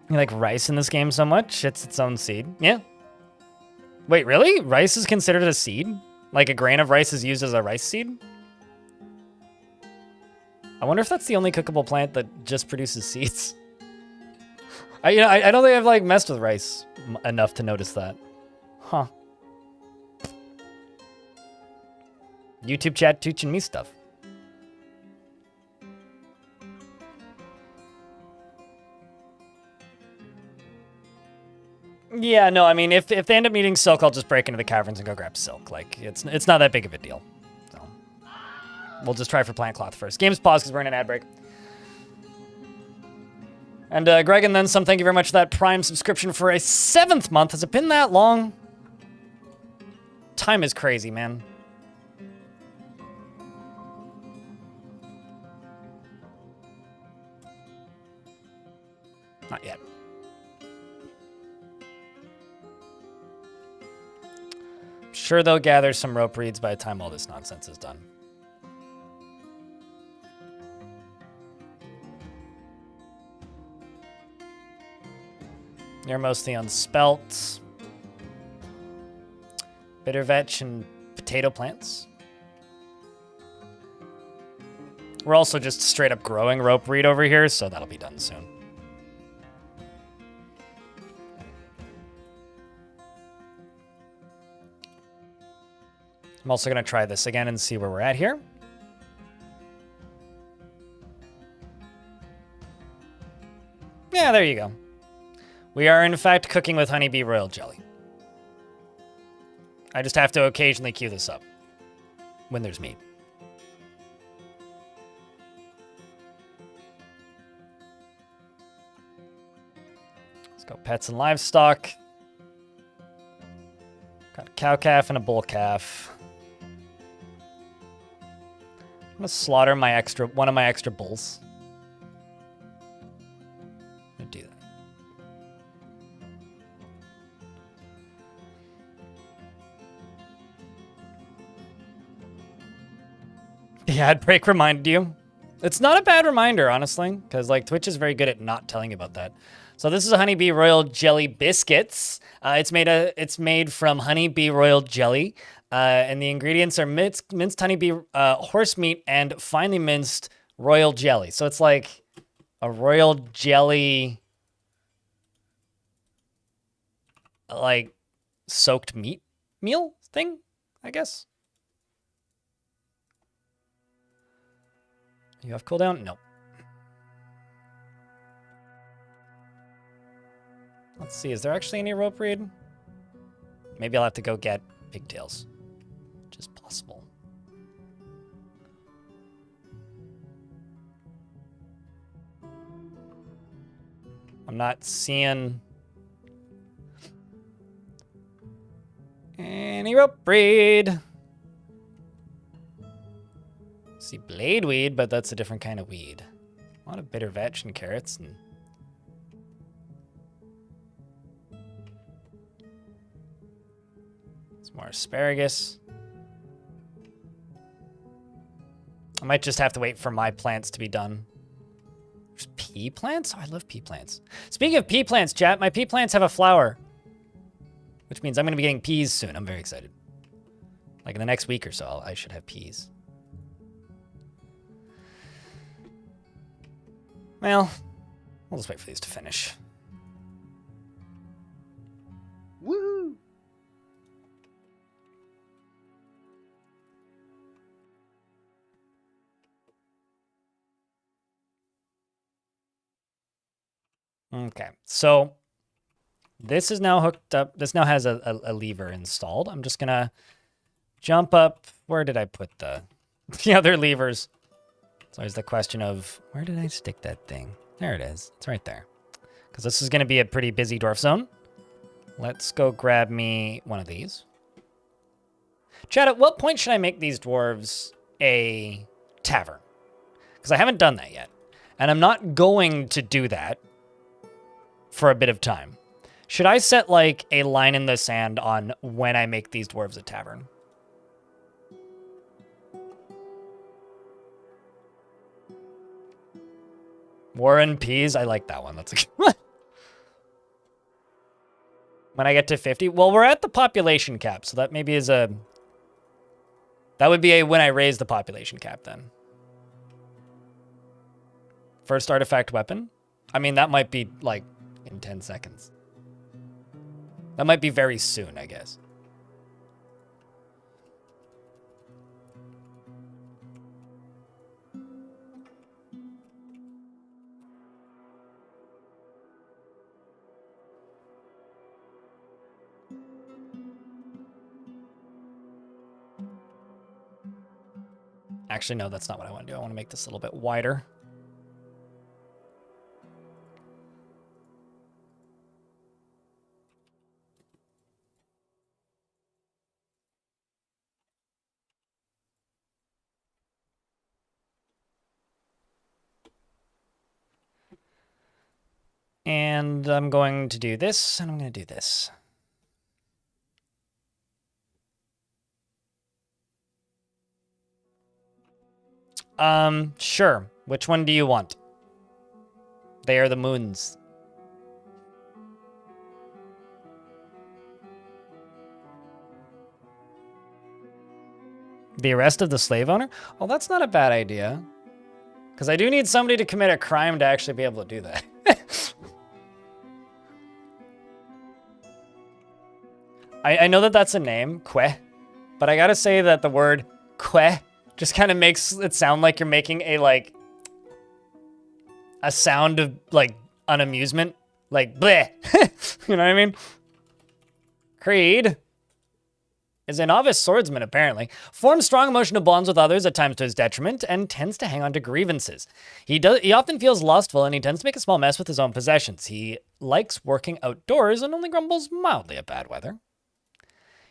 Speaker 1: You like rice in this game so much? It's its own seed. Yeah. Wait, really? Rice is considered a seed? Like a grain of rice is used as a rice seed? I wonder if that's the only cookable plant that just produces seeds. I don't think I've like messed with rice enough to notice that. Huh. YouTube chat teaching me stuff. Yeah, no, I mean, if they end up needing silk, I'll just break into the caverns and go grab silk. Like, it's not that big of a deal. So, we'll just try for plant cloth first. Game's paused because we're in an ad break. And Greg and then some, thank you very much for that Prime subscription for a 7th month. Has it been that long? Time is crazy, man. Not yet. Sure, they'll gather some rope reeds by the time all this nonsense is done. You're mostly on spelt, bitter vetch, and potato plants. We're also just straight up growing rope reed over here, so that'll be done soon. I'm also going to try this again and see where we're at here. Yeah, there you go. We are, in fact, cooking with honeybee royal jelly. I just have to occasionally queue this up when there's meat. Let's go pets and livestock. Got a cow calf and a bull calf. I'm gonna slaughter one of my extra bulls. I'm gonna do that. The ad break reminded you. It's not a bad reminder, honestly, because like Twitch is very good at not telling you about that. So this is a honeybee royal jelly biscuits. It's made from honeybee royal jelly. And the ingredients are minced honeybee horse meat and finely minced royal jelly. So it's like a royal jelly, like soaked meat meal thing, I guess. You have cooldown? Nope. Let's see, is there actually any rope reed? Maybe I'll have to go get pigtails. Which is possible. I'm not seeing any rope reed. See blade weed, but that's a different kind of weed. A lot of bitter vetch and carrots and some more asparagus. I might just have to wait for my plants to be done. There's pea plants? Oh, I love pea plants. Speaking of pea plants, chat, my pea plants have a flower. Which means I'm going to be getting peas soon. I'm very excited. Like in the next week or so, I should have peas. Well, we'll just wait for these to finish.
Speaker 7: Woo!
Speaker 1: Okay, so this is now hooked up. This now has a lever installed. I'm just gonna jump up. Where did I put the other levers? It's always the question of, where did I stick that thing? There it is. It's right there. Because this is going to be a pretty busy dwarf zone. Let's go grab me one of these. Chad, at what point should I make these dwarves a tavern? Because I haven't done that yet. And I'm not going to do that for a bit of time. Should I set, like, a line in the sand on when I make these dwarves a tavern? War and Peas, I like that one. That's a good one. When I get to 50? Well, we're at the population cap, so that maybe is a... That would be a when I raise the population cap, then. First artifact weapon? I mean, that might be, like, in 10 seconds. That might be very soon, I guess. Actually, no, that's not what I want to do. I want to make this a little bit wider. And I'm going to do this, and I'm going to do this. Sure. Which one do you want? They are the moons. The arrest of the slave owner? Well, that's not a bad idea. Because I do need somebody to commit a crime to actually be able to do that. I know that that's a name, Que, but I gotta say that the word Que just kind of makes it sound like you're making a, like, a sound of, like, unamusement. Like, bleh. You know what I mean? Creed is a novice swordsman, apparently. Forms strong emotional bonds with others, at times to his detriment, and tends to hang on to grievances. He often feels lustful, and he tends to make a small mess with his own possessions. He likes working outdoors and only grumbles mildly at bad weather.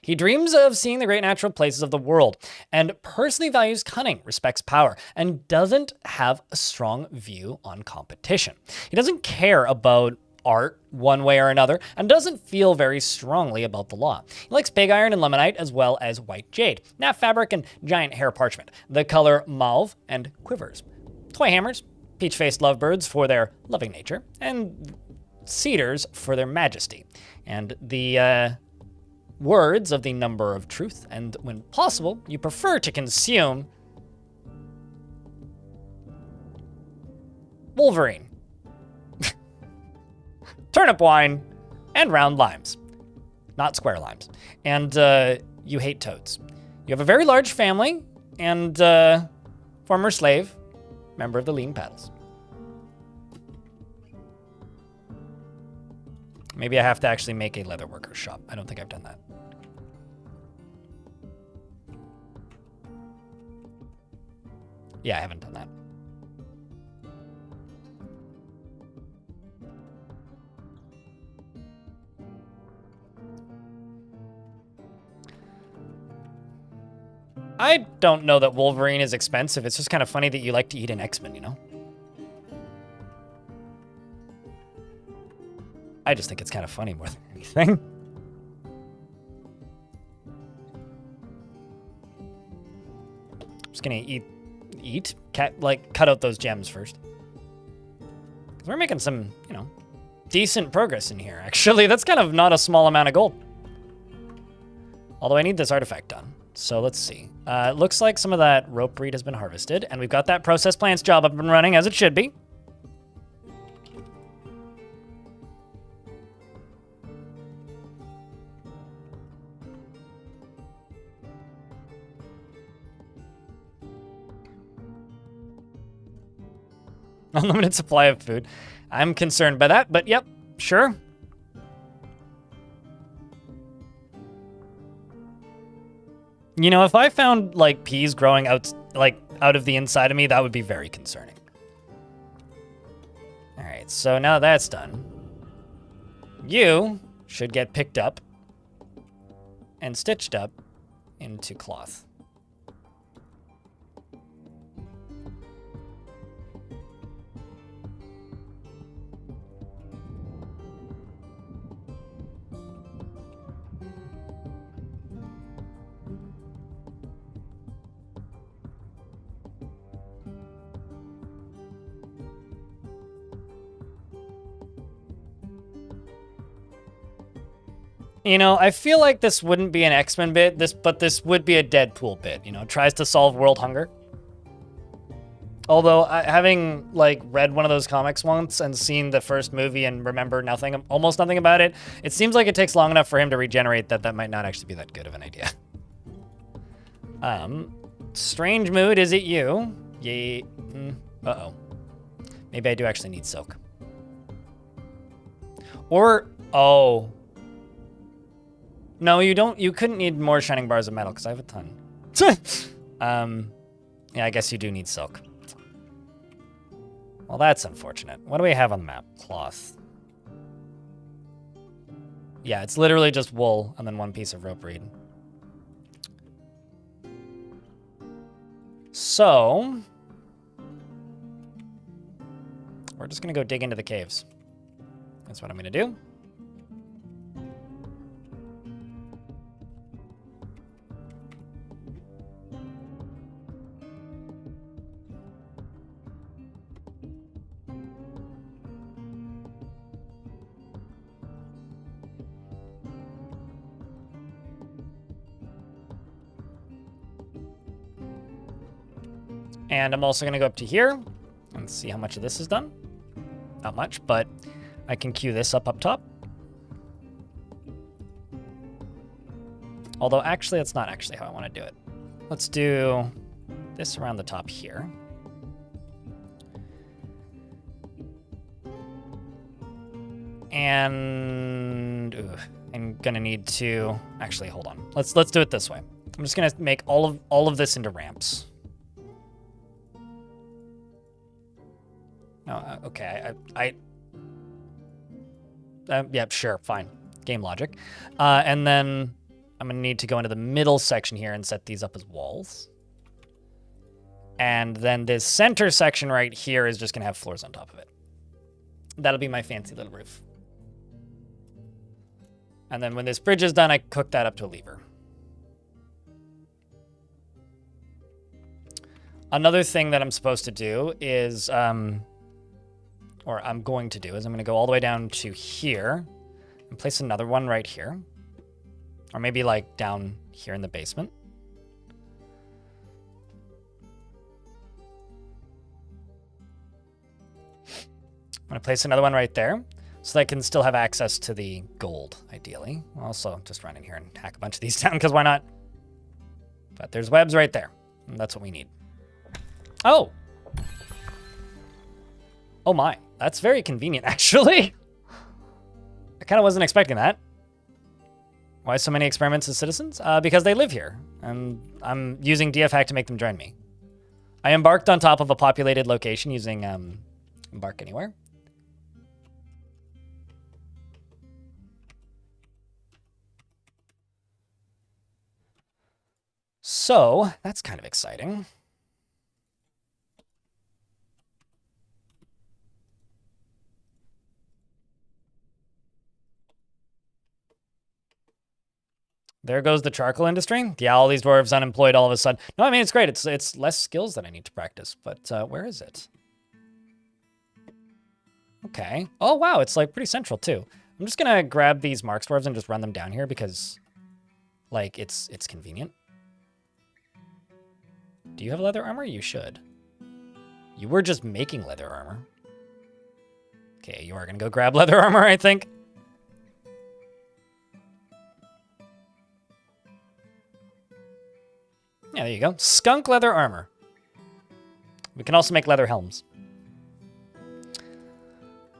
Speaker 1: He dreams of seeing the great natural places of the world, and personally values cunning, respects power, and doesn't have a strong view on competition. He doesn't care about art one way or another, and doesn't feel very strongly about the law. He likes pig iron and lemonite, as well as white jade, nap fabric, and giant hair parchment, the color mauve, and quivers. Toy hammers, peach-faced lovebirds for their loving nature, and cedars for their majesty. And the words of the number of truth, and when possible, you prefer to consume Wolverine, turnip wine, and round limes, not square limes. And you hate toads. You have a very large family, and former slave, member of the Lean Paddles. Maybe I have to actually make a leatherworker's shop. I don't think I've done that. Yeah, I haven't done that. I don't know that Wolverine is expensive. It's just kind of funny that you like to eat an X-Men, you know? I just think it's kind of funny more than anything. I'm just gonna cut out those gems first. We're making some, you know, decent progress in here, actually. That's kind of not a small amount of gold. Although I need this artifact done. So let's see. It looks like some of that rope breed has been harvested, and we've got that process plants job up and running as it should be. Unlimited supply of food. I'm concerned by that, but yep, sure. You know, if I found, like, peas growing out of the inside of me, that would be very concerning. All right, so now that's done, you should get picked up and stitched up into cloth. You know, I feel like this wouldn't be an X-Men bit, but this would be a Deadpool bit, you know, tries to solve world hunger. Although, having, like, read one of those comics once and seen the first movie and remember almost nothing about it, it seems like it takes long enough for him to regenerate that might not actually be that good of an idea. Strange mood, is it you? Uh-oh. Maybe I do actually need silk. Or, oh... No, you don't. You couldn't need more shining bars of metal because I have a ton. Yeah, I guess you do need silk. Well, that's unfortunate. What do we have on the map? Cloth. Yeah, it's literally just wool and then one piece of rope reed. So, we're just gonna go dig into the caves. That's what I'm gonna do. And I'm also going to go up to here and see how much of this is done. Not much, but I can queue this up top. Although, actually, that's not actually how I want to do it. Let's do this around the top here. And I'm going to need to... Actually, hold on. Let's do it this way. I'm just going to make all of this into ramps. Oh, okay, yeah, sure, fine. Game logic. And then I'm gonna need to go into the middle section here and set these up as walls. And then this center section right here is just gonna have floors on top of it. That'll be my fancy little roof. And then when this bridge is done, I cook that up to a lever. Another thing that I'm supposed to do is, or I'm going to do, is I'm going to go all the way down to here and place another one right here. Or maybe like down here in the basement. I'm going to place another one right there so that I can still have access to the gold, ideally. I'll also just run in here and hack a bunch of these down, because why not? But there's webs right there. And that's what we need. Oh! Oh my. That's very convenient, actually. I kind of wasn't expecting that. Why so many experiments as citizens? Because they live here, and I'm using DFHack to make them join me. I embarked on top of a populated location using Embark Anywhere. So, that's kind of exciting. There goes the charcoal industry. Yeah, all these dwarves unemployed all of a sudden. No, I mean, it's great. It's less skills that I need to practice, but where is it? Okay. Oh, wow, it's like pretty central too. I'm just gonna grab these marks dwarves and just run them down here because, like, it's convenient. Do you have leather armor? You should. You were just making leather armor. Okay, you are gonna go grab leather armor, I think. Yeah, there you go. Skunk leather armor. We can also make leather helms.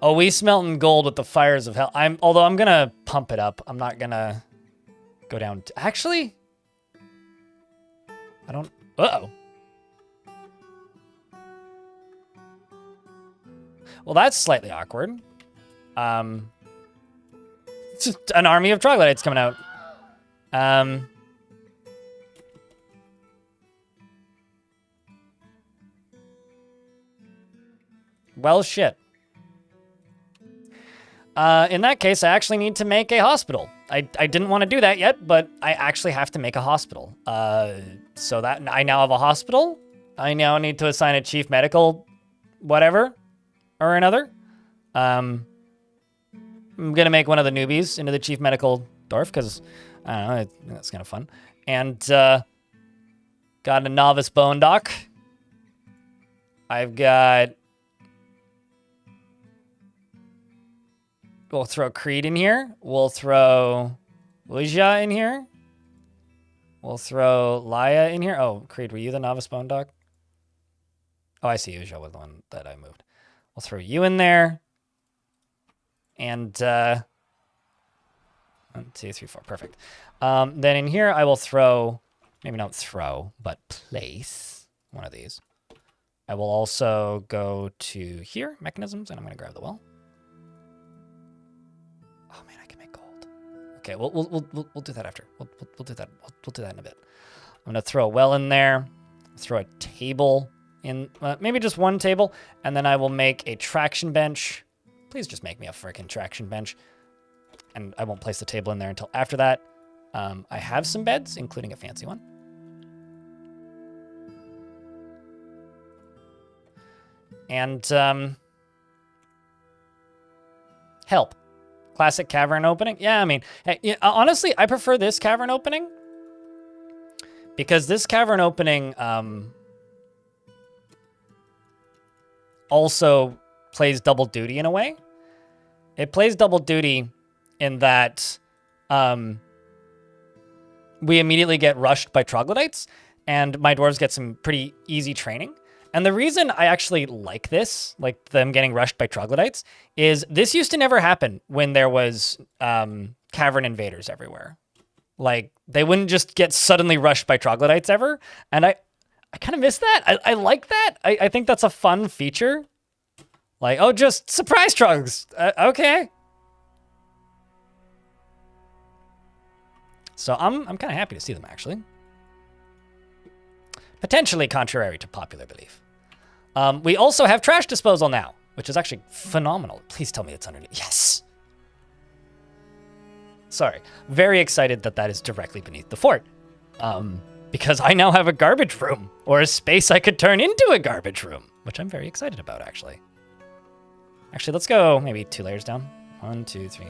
Speaker 1: Oh, we smelting gold with the fires of hell. Although I'm gonna pump it up. I'm not gonna go down. Actually, I don't. Uh-oh. Well, that's slightly awkward. It's just an army of troglodytes coming out. Well, shit. In that case, I actually need to make a hospital. I didn't want to do that yet, but I actually have to make a hospital. So that I now have a hospital. I now need to assign a chief medical whatever or another. I'm going to make one of the newbies into the chief medical dwarf because, I don't know, that's kind of fun. And got a novice bone doc. I've got... We'll throw Creed in here. We'll throw Luja in here. We'll throw Laya in here. Oh, Creed, were you the novice bone doc? Oh, I see. Uja was the one that I moved. We'll throw you in there. And 1, 2, 3, 4. Perfect. Then in here, I will throw, maybe not throw, but place one of these. I will also go to here, mechanisms, and I'm going to grab the well. Oh man, I can make gold. Okay, we'll do that after. We'll do that. We'll do that in a bit. I'm gonna throw a well in there. Throw a table in. Maybe just one table, and then I will make a traction bench. Please just make me a freaking traction bench. And I won't place the table in there until after that. I have some beds, including a fancy one. And help. Classic cavern opening. Yeah, I mean, hey, honestly, I prefer this cavern opening because this cavern opening also plays double duty in a way. It plays double duty in that we immediately get rushed by troglodytes, and my dwarves get some pretty easy training. And the reason I actually like this, like them getting rushed by troglodytes, is this used to never happen when there was cavern invaders everywhere. Like, they wouldn't just get suddenly rushed by troglodytes ever. And I kind of miss that. I like that. I think that's a fun feature. Like, oh, just surprise trogs. Okay. So I'm kind of happy to see them, actually. Potentially contrary to popular belief. We also have trash disposal now, which is actually phenomenal. Please tell me it's underneath. Yes. Sorry. Very excited that that is directly beneath the fort. Because I now have a garbage room, or a space I could turn into a garbage room, which I'm very excited about, actually. Actually, let's go maybe 2 layers down. 1, 2, 3.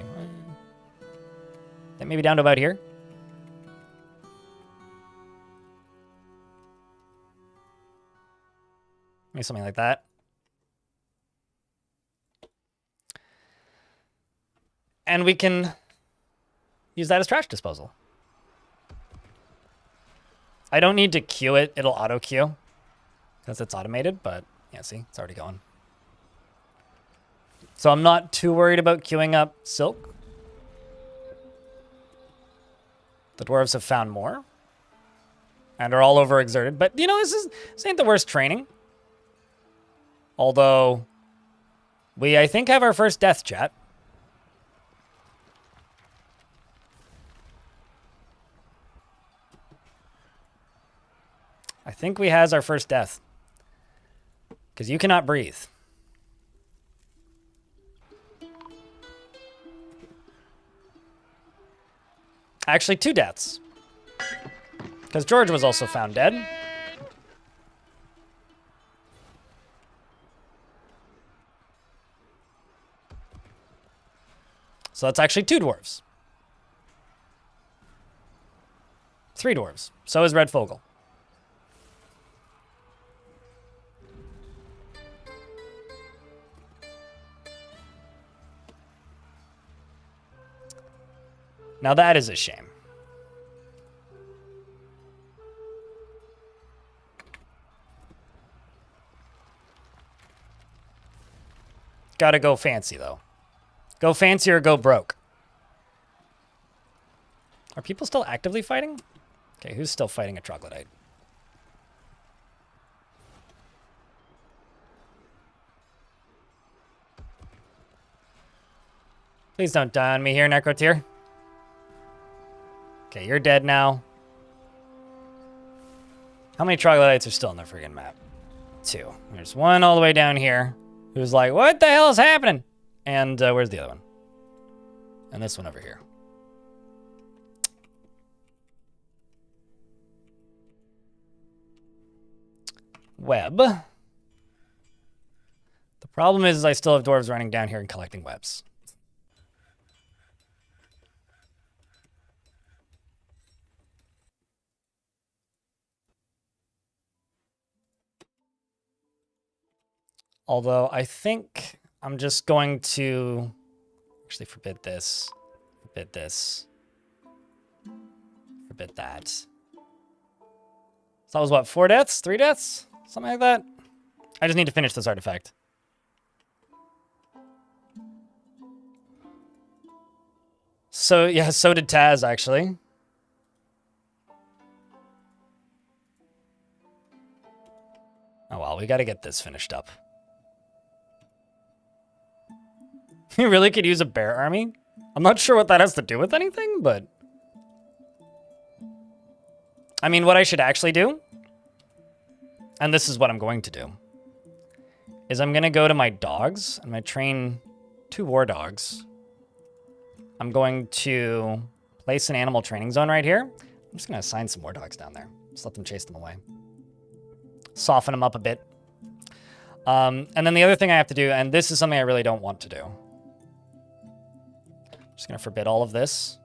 Speaker 1: Maybe down to about here. Maybe something like that. And we can use that as trash disposal. I don't need to queue it. It'll auto queue because it's automated, but yeah, see, it's already going. So I'm not too worried about queuing up silk. The dwarves have found more and are all overexerted, but you know, this ain't the worst training. Although, I think, have our first death, chat. I think we has our first death. Because you cannot breathe. Actually, 2 deaths. Because George was also found dead. So that's actually 2 dwarves. 3 dwarves. So is Red Fogel. Now that is a shame. Gotta go fancy, though. Go fancy or go broke. Are people still actively fighting? Okay, who's still fighting a troglodyte? Please don't die on me here, Necrotier. Okay, you're dead now. How many troglodytes are still in the friggin' map? 2. There's one all the way down here who's like, what the hell is happening? And where's the other one? And this one over here. Web. The problem is I still have dwarves running down here and collecting webs. Although I think I'm just going to actually forbid this, forbid this, forbid that. So that was what, 4 deaths? 3 deaths? Something like that? I just need to finish this artifact. So, yeah, so did Taz, actually. Oh, well, we gotta get this finished up. You really could use a bear army? I'm not sure what that has to do with anything, but... I mean, what I should actually do, and this is what I'm going to do, is I'm gonna go to my dogs. I'm gonna train 2 war dogs. I'm going to place an animal training zone right here. I'm just gonna assign some war dogs down there. Just let them chase them away. Soften them up a bit. And then the other thing I have to do, and this is something I really don't want to do. I'm just gonna forbid all of this.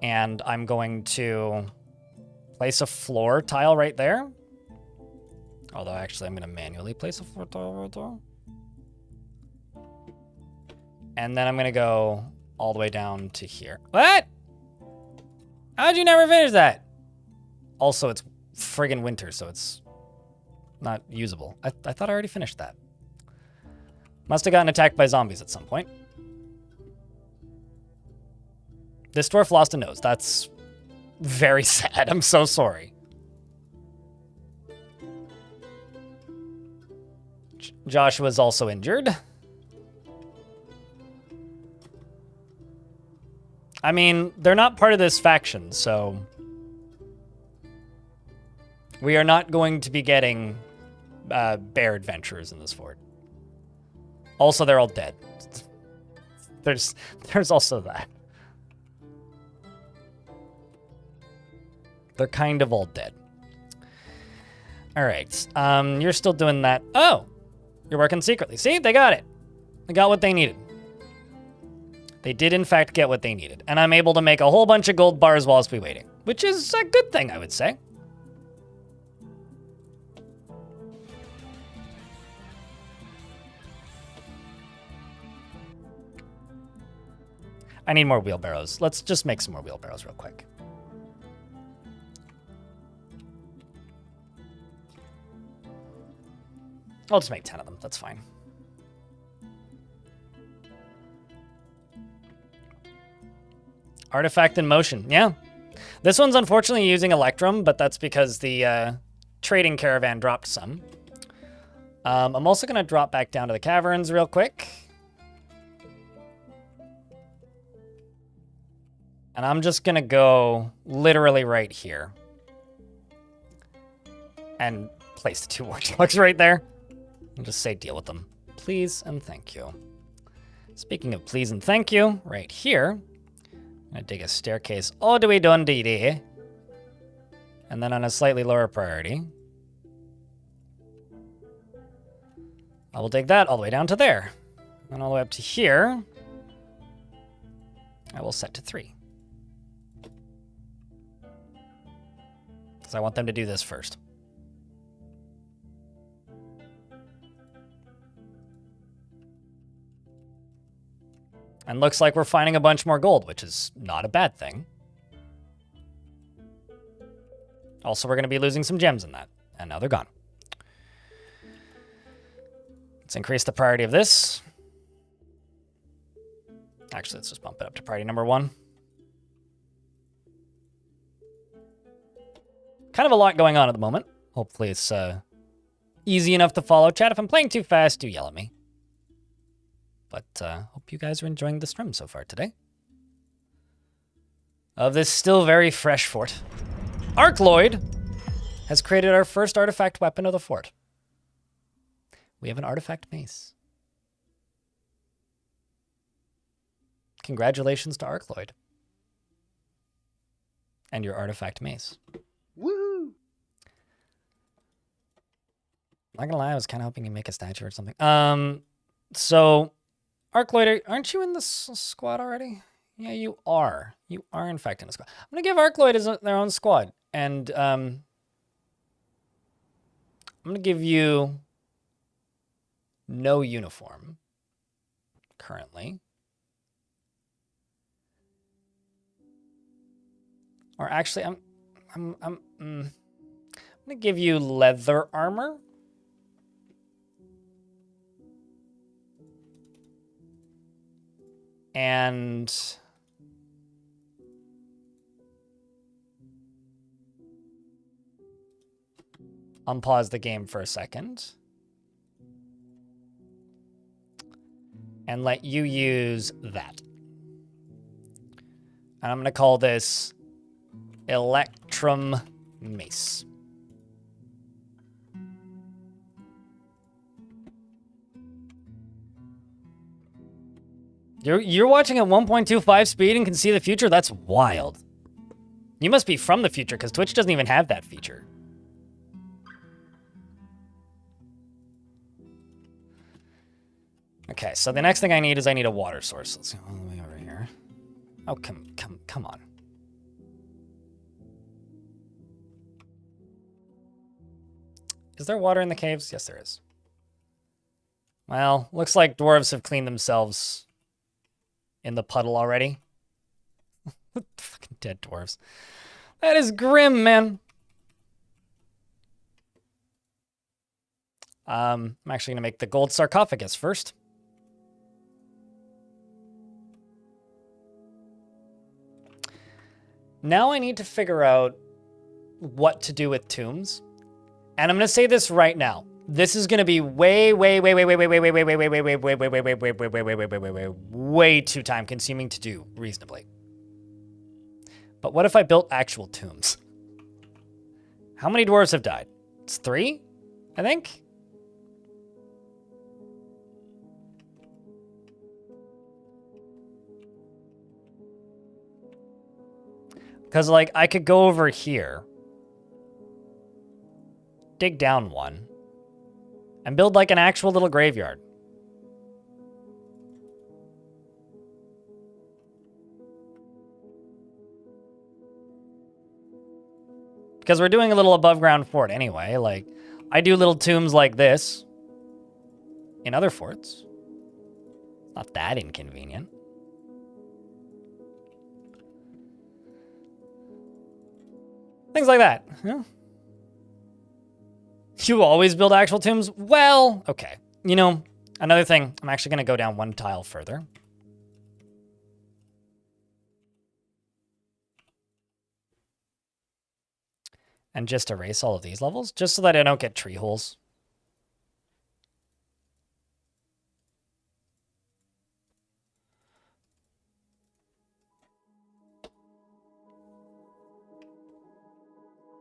Speaker 1: And I'm going to place a floor tile right there. Although, actually, I'm going to manually place a floor tile right there. And then I'm going to go all the way down to here. What? How'd you never finish that? Also, it's friggin' winter, so it's not usable. I thought I already finished that. Must have gotten attacked by zombies at some point. This dwarf lost a nose. That's very sad. I'm so sorry. Joshua's also injured. I mean, they're not part of this faction, so... we are not going to be getting bear adventurers in this fort. Also, they're all dead. There's also that. They're kind of all dead. All right. You're still doing that. Oh, you're working secretly. See, they got it. They got what they needed. They did, in fact, get what they needed. And I'm able to make a whole bunch of gold bars whilst we waiting, which is a good thing, I would say. I need more wheelbarrows. Let's just make some more wheelbarrows real quick. I'll just make 10 of them. That's fine. Artifact in motion. Yeah. This one's unfortunately using Electrum, but that's because the trading caravan dropped some. I'm also going to drop back down to the caverns real quick. And I'm just going to go literally right here. And place the 2 warlocks right there. And just say deal with them. Please and thank you. Speaking of please and thank you, right here, I'm going to dig a staircase all the way down to there. And then on a slightly lower priority, I will dig that all the way down to there. And all the way up to here, I will set to 3. Because I want them to do this first. And looks like we're finding a bunch more gold, which is not a bad thing. Also, we're going to be losing some gems in that. And now they're gone. Let's increase the priority of this. Actually, let's just bump it up to priority number 1. Kind of a lot going on at the moment. Hopefully it's easy enough to follow. Chat, if I'm playing too fast, do yell at me. But hope you guys are enjoying the stream so far today. Of this still very fresh fort. Arcloid has created our first artifact weapon of the fort. We have an artifact mace. Congratulations to Arcloid. And your artifact mace.
Speaker 7: Woo!
Speaker 1: Not gonna lie, I was kind of hoping you make a statue or something. So, Arcloid, aren't you in this squad already? Yeah, you are. You are, in fact, in a squad. I'm gonna give Arcloid their own squad. And, I'm gonna give you no uniform currently. Or actually, I'm gonna give you leather armor. And unpause the game for a second. And let you use that. And I'm going to call this Electrum Mace. You're watching at 1.25 speed and can see the future? That's wild. You must be from the future, because Twitch doesn't even have that feature. Okay, so the next thing I need is I need a water source. Let's see, all the way over here. Oh, come on. Is there water in the caves? Yes, there is. Well, looks like dwarves have cleaned themselves in the puddle already. Fucking dead dwarves. That is grim, man. I'm actually going to make the gold sarcophagus first. Now I need to figure out what to do with tombs. And I'm going to say this right now. This is going to be way too time consuming to do reasonably. But what if I built actual tombs? How many dwarves have died? It's 3, I think. Because, like, I could go over here, dig down one, and build, like, an actual little graveyard. Because we're doing a little above-ground fort anyway. Like, I do little tombs like this in other forts. Not that inconvenient. Things like that. Yeah. You always build actual tombs? Well, okay. You know, another thing, I'm actually going to go down one tile further. And just erase all of these levels, just so that I don't get tree holes.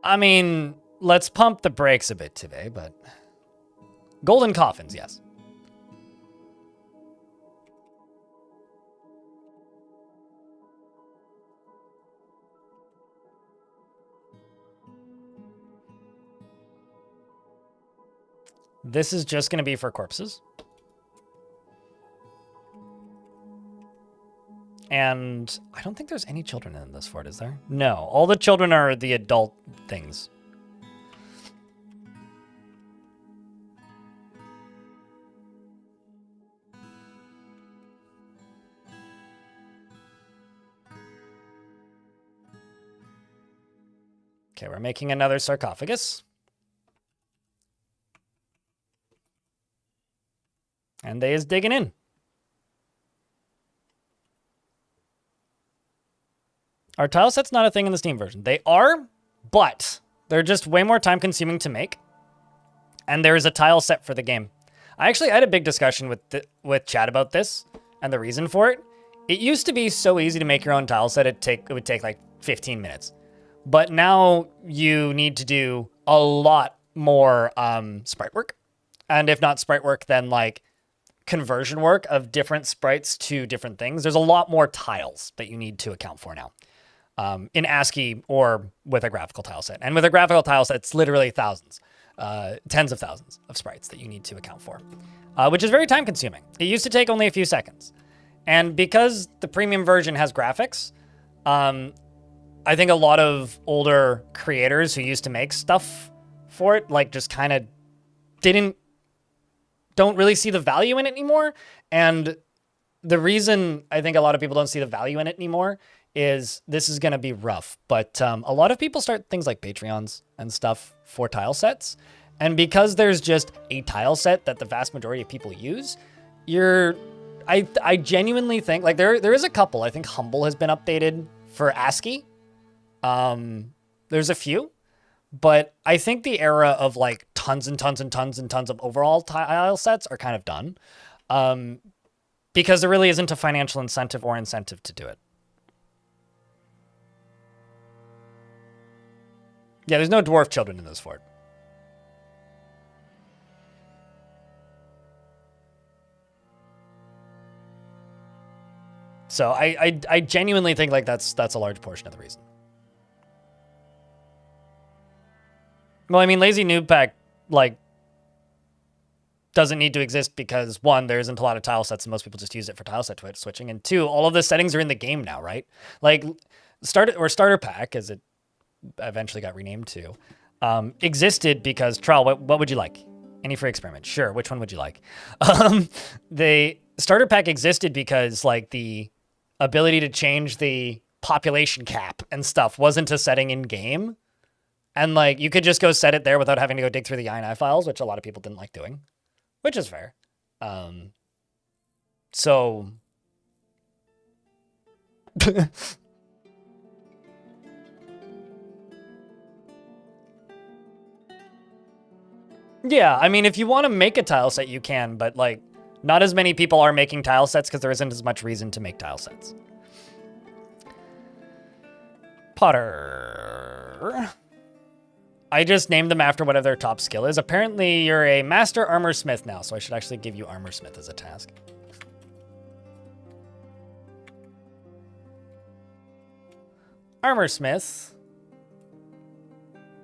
Speaker 1: I mean, let's pump the brakes a bit today, but... Golden coffins, yes. This is just going to be for corpses. And I don't think there's any children in this fort, is there? No, all the children are the adult things. Okay, we're making another sarcophagus. And they is digging in. Our tile set's not a thing in the Steam version. They are, but they're just way more time consuming to make. And there is a tile set for the game. I actually had a big discussion with Chad about this and the reason for it. It used to be so easy to make your own tile set. It would take like 15 minutes. But now you need to do a lot more sprite work. And if not sprite work, then like conversion work of different sprites to different things. There's a lot more tiles that you need to account for now in ASCII or with a graphical tile set. And with a graphical tile set, it's literally thousands, tens of thousands of sprites that you need to account for, which is very time consuming. It used to take only a few seconds. And because the premium version has graphics, I think a lot of older creators who used to make stuff for it, like just kind of don't really see the value in it anymore. And the reason I think a lot of people don't see the value in it anymore is this is going to be rough. But a lot of people start things like Patreons and stuff for tile sets. And because there's just a tile set that the vast majority of people use, I genuinely think, like there is a couple. I think Humble has been updated for ASCII. There's a few, but I think the era of like tons and tons and tons and tons of overall tile sets are kind of done, because there really isn't a financial incentive or incentive to do it. Yeah, there's no dwarf children in this fort. So I genuinely think like that's a large portion of the reason. Well, I mean, Lazy Noob Pack, like, doesn't need to exist because, one, there isn't a lot of tile sets and most people just use it for tile set switching. And two, all of the settings are in the game now, right? Like, Starter Pack, as it eventually got renamed to, existed because, Trowel, what would you like? Any free experiment? Sure, which one would you like? The Starter Pack existed because, like, the ability to change the population cap and stuff wasn't a setting in game. And like, you could just go set it there without having to go dig through the INI files, which a lot of people didn't like doing, which is fair. So yeah, I mean, if you want to make a tile set, you can, but like, not as many people are making tile sets because there isn't as much reason to make tile sets. Potter. I just named them after whatever their top skill is. Apparently, you're a master armor smith now, so I should actually give you armor smith as a task. Armor smith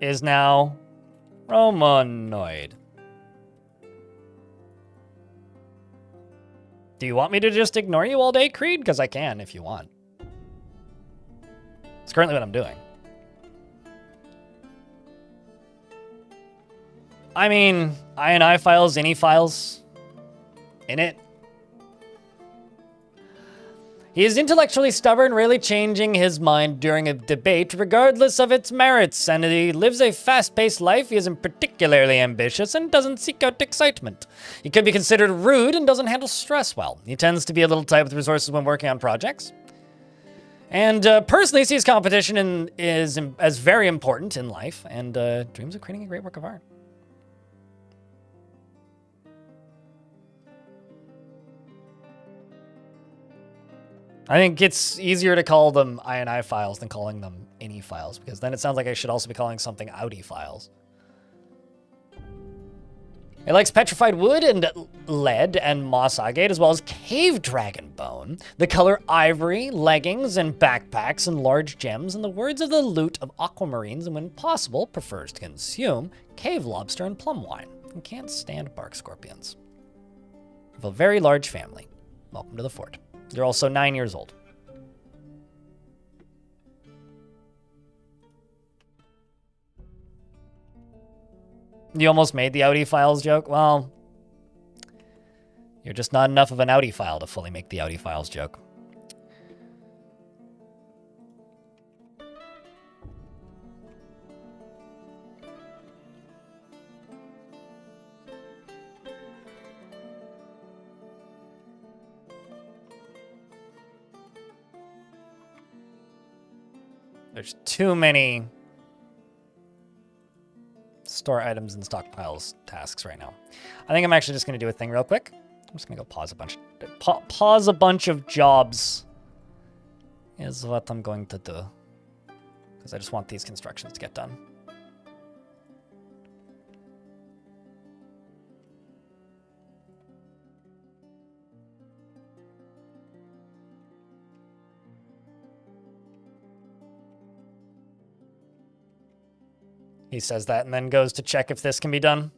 Speaker 1: is now Romanoid. Do you want me to just ignore you all day, Creed? Because I can if you want. It's currently what I'm doing. I mean, INI files, INI files, in it. He is intellectually stubborn, rarely changing his mind during a debate, regardless of its merits, and he lives a fast-paced life. He isn't particularly ambitious and doesn't seek out excitement. He could be considered rude and doesn't handle stress well. He tends to be a little tight with resources when working on projects. And personally sees competition as very important in life, and dreams of creating a great work of art. I think it's easier to call them INI files than calling them INI files, because then it sounds like I should also be calling something Audi files. It likes petrified wood and lead and moss agate, as well as cave dragon bone, the color ivory, leggings and backpacks, and large gems. In the words of the loot of aquamarines, and when possible, prefers to consume cave lobster and plum wine, and can't stand bark scorpions. We have a very large family. Welcome to the fort. You're also 9 years old. You almost made the Audi files joke? Well, you're just not enough of an Audi file to fully make the Audi files joke. There's too many store items in stockpiles tasks right now. I think I'm actually just going to do a thing real quick. I'm just going to go pause a bunch of jobs is what I'm going to do. Because I just want these constructions to get done. He says that and then goes to check if this can be done.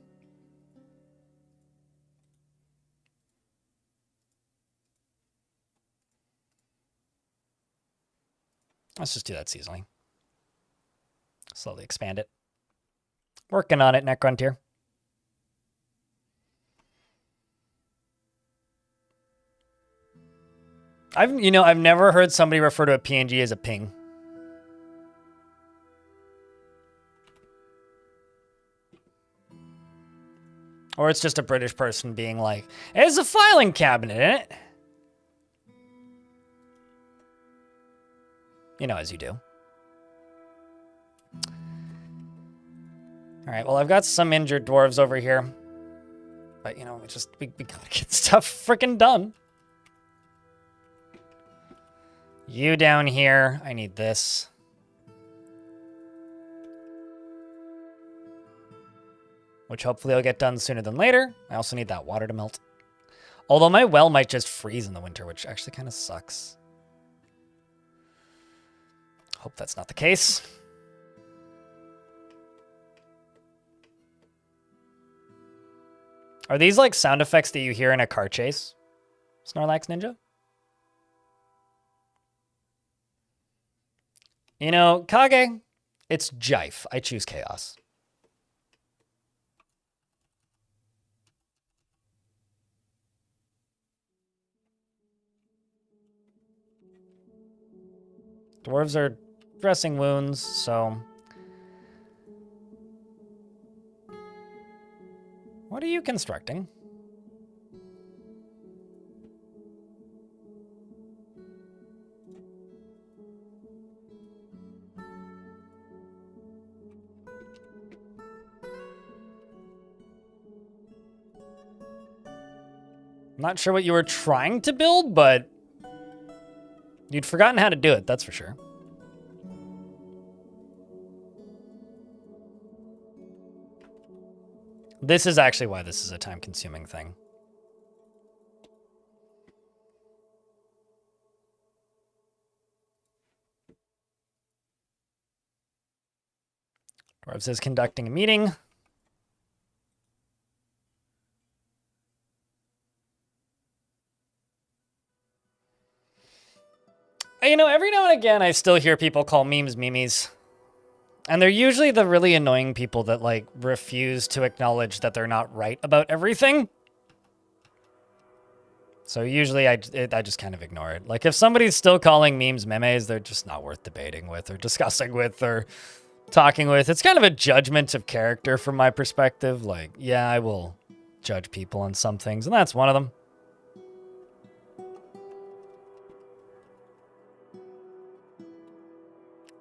Speaker 1: Let's just do that seasonally. Slowly expand it. Working on it, Necrontier. I've never heard somebody refer to a PNG as a ping. Or it's just a British person being like, "It's a filing cabinet, isn't it?" You know, as you do. All right, well, I've got some injured dwarves over here. But, you know, we gotta get stuff freaking done. You down here. I need this. Which hopefully will get done sooner than later. I also need that water to melt. Although my well might just freeze in the winter, which actually kind of sucks. Hope that's not the case. Are these like sound effects that you hear in a car chase? Snorlax Ninja? You know, Kage, it's Jive. I choose Chaos. Dwarves are dressing wounds, so... What are you constructing? I'm not sure what you were trying to build, but you'd forgotten how to do it, that's for sure. This is actually why this is a time-consuming thing. Dwarves is conducting a meeting. You know, every now and again, I still hear people call memes memes. And they're usually the really annoying people that, like, refuse to acknowledge that they're not right about everything. So usually I just kind of ignore it. Like, if somebody's still calling memes memes, they're just not worth debating with or discussing with or talking with. It's kind of a judgment of character from my perspective. Like, yeah, I will judge people on some things, and that's one of them.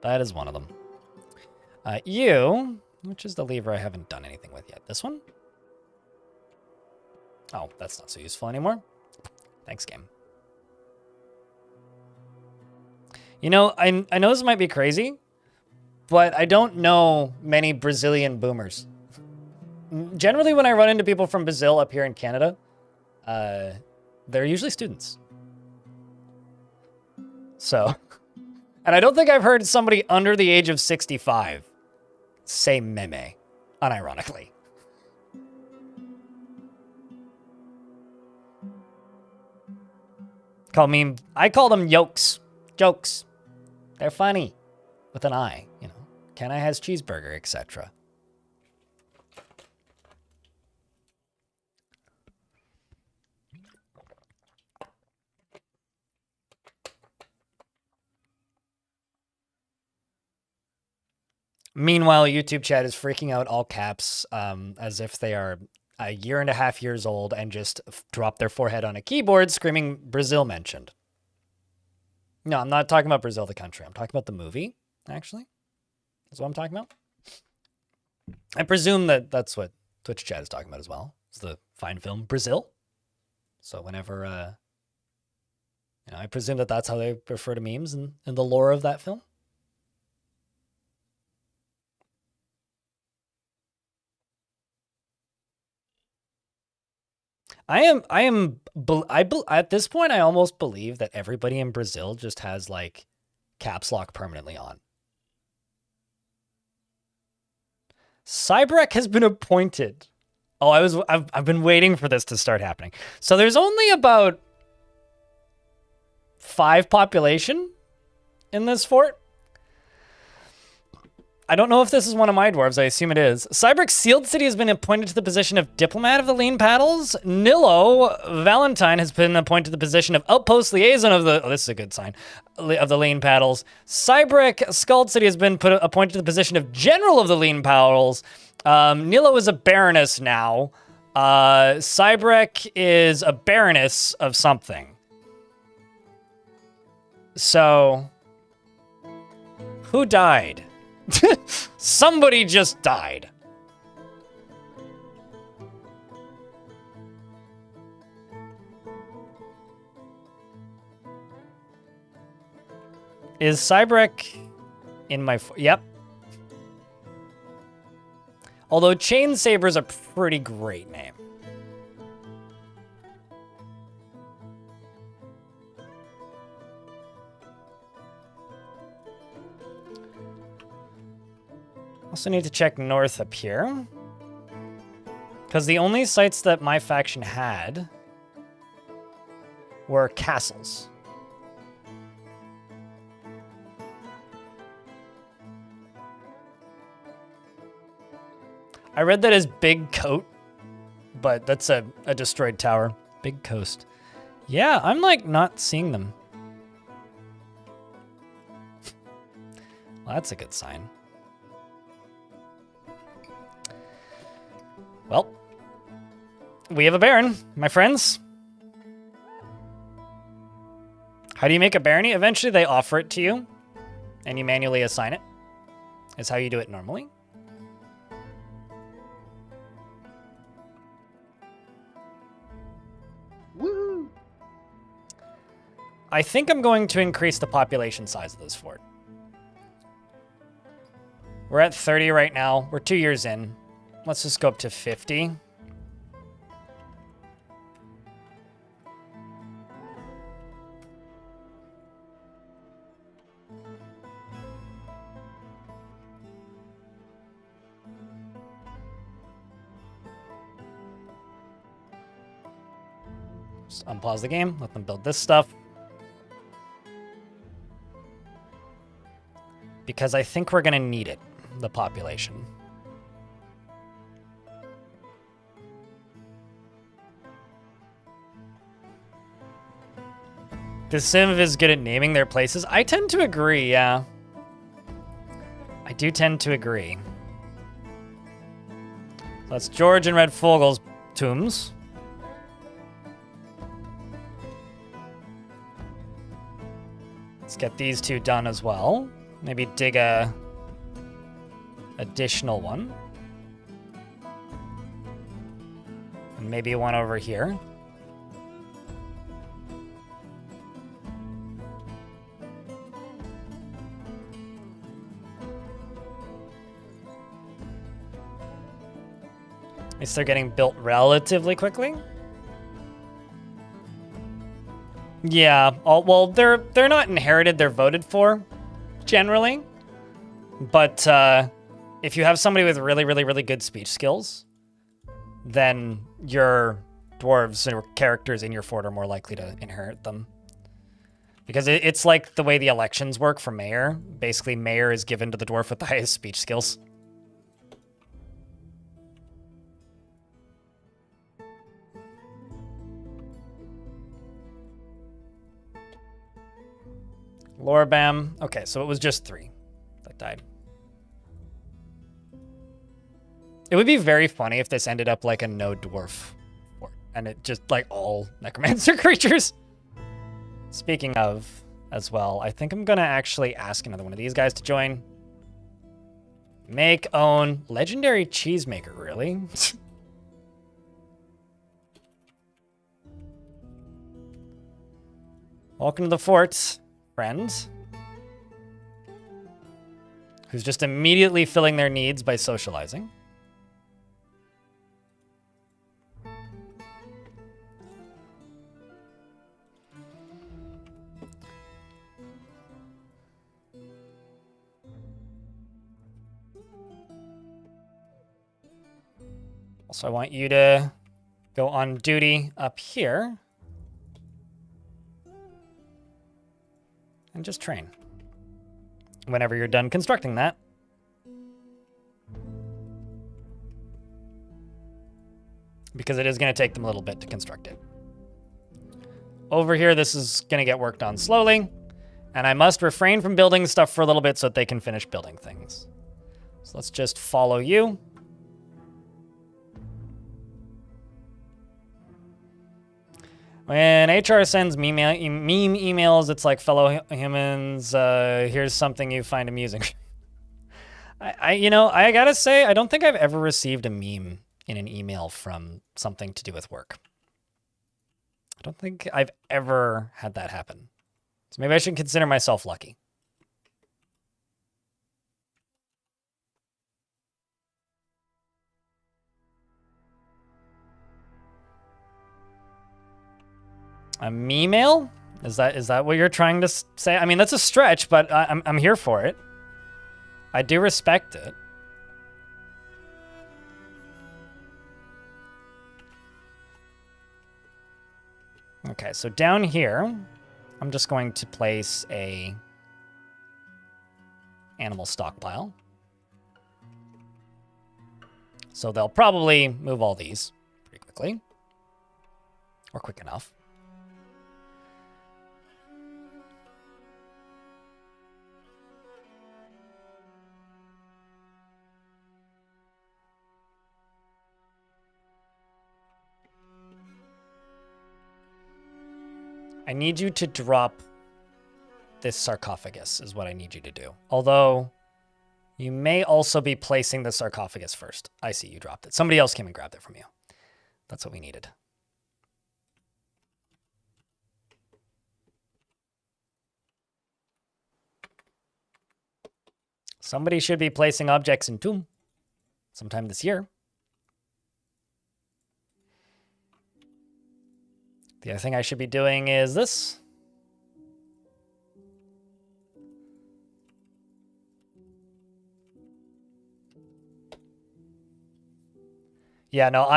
Speaker 1: That is one of them. Which is the lever I haven't done anything with yet? This one? Oh, that's not so useful anymore. Thanks, game. You know, I know this might be crazy, but I don't know many Brazilian boomers. Generally, when I run into people from Brazil up here in Canada, they're usually students. So... And I don't think I've heard somebody under the age of 65 say meme, unironically. I call them yokes. Jokes. They're funny. With an I, you know. Can I has cheeseburger, etc. Meanwhile, YouTube chat is freaking out all caps as if they are a 1.5 years old and just drop their forehead on a keyboard screaming Brazil mentioned. No, I'm not talking about Brazil, the country. I'm talking about the movie, actually. That's what I'm talking about. I presume that that's what Twitch chat is talking about as well. It's the fine film Brazil. So whenever, I presume that that's how they refer to memes in the lore of that film. At this point, I almost believe that everybody in Brazil just has like caps lock permanently on. Cyberek has been appointed. Oh, I've been waiting for this to start happening. So there's only about 5 population in this fort. I don't know if this is one of my dwarves. I assume it is. Cybrek's sealed city has been appointed to the position of diplomat of the Lean Paddles. Nilo Valentine has been appointed to the position of outpost liaison of the. Oh, this is a good sign. Of the Lean Paddles. Cybrek Scald City has been appointed to the position of general of the Lean Paddles. Nilo is a baroness now. Cybrek is a baroness of something. So, who died? Somebody just died. Is Cybrek in my... Yep. Although Chain Saber is a pretty great name. Also need to check north up here. Because the only sites that my faction had were castles. I read that as Big Coat, but that's a destroyed tower. Big Coast. Yeah, I'm like not seeing them. Well, that's a good sign. Well, we have a baron, my friends. How do you make a barony? Eventually they offer it to you, and you manually assign it. Is how you do it normally.
Speaker 7: Woohoo!
Speaker 1: I think I'm going to increase the population size of this fort. We're at 30 right now. We're 2 years in. Let's just go up to 50. Just unpause the game, let them build this stuff. Because I think we're gonna need it, the population. The Civ is good at naming their places. I tend to agree, yeah. I do tend to agree. So that's George and Red Fogel's tombs. Let's get these two done as well. Maybe dig a additional one. And maybe one over here. At least they're getting built relatively quickly. Yeah, well, they're not inherited, they're voted for, generally. But if you have somebody with really, really, really good speech skills, then your dwarves or characters in your fort are more likely to inherit them. Because it's like the way the elections work for mayor. Basically, mayor is given to the dwarf with the highest speech skills. Lorbam. Okay, so it was just 3 that died. It would be very funny if this ended up like a no dwarf fort, and it just like all necromancer creatures. Speaking of, as well, I think I'm gonna actually ask another one of these guys to join. Make, own, legendary cheesemaker, really? Welcome to the fort, friends. Who's just immediately filling their needs by socializing. Also, I want you to go on duty up here. And just train. Whenever you're done constructing that. Because it is going to take them a little bit to construct it. Over here, this is going to get worked on slowly. And I must refrain from building stuff for a little bit so that they can finish building things. So let's just follow you. When HR sends meme emails, it's like, fellow humans, here's something you find amusing. I gotta say, I don't think I've ever received a meme in an email from something to do with work. I don't think I've ever had that happen. So maybe I should consider myself lucky. A meme-mail? Is that what you're trying to say? I mean, that's a stretch, but I'm here for it. I do respect it. Okay, so down here, I'm just going to place a animal stockpile. So they'll probably move all these pretty quickly. Or quick enough. I need you to drop this sarcophagus is what I need you to do. Although, you may also be placing the sarcophagus first. I see you dropped it. Somebody else came and grabbed it from you. That's what we needed. Somebody should be placing objects in tomb sometime this year. The other thing I should be doing is this. Yeah, no,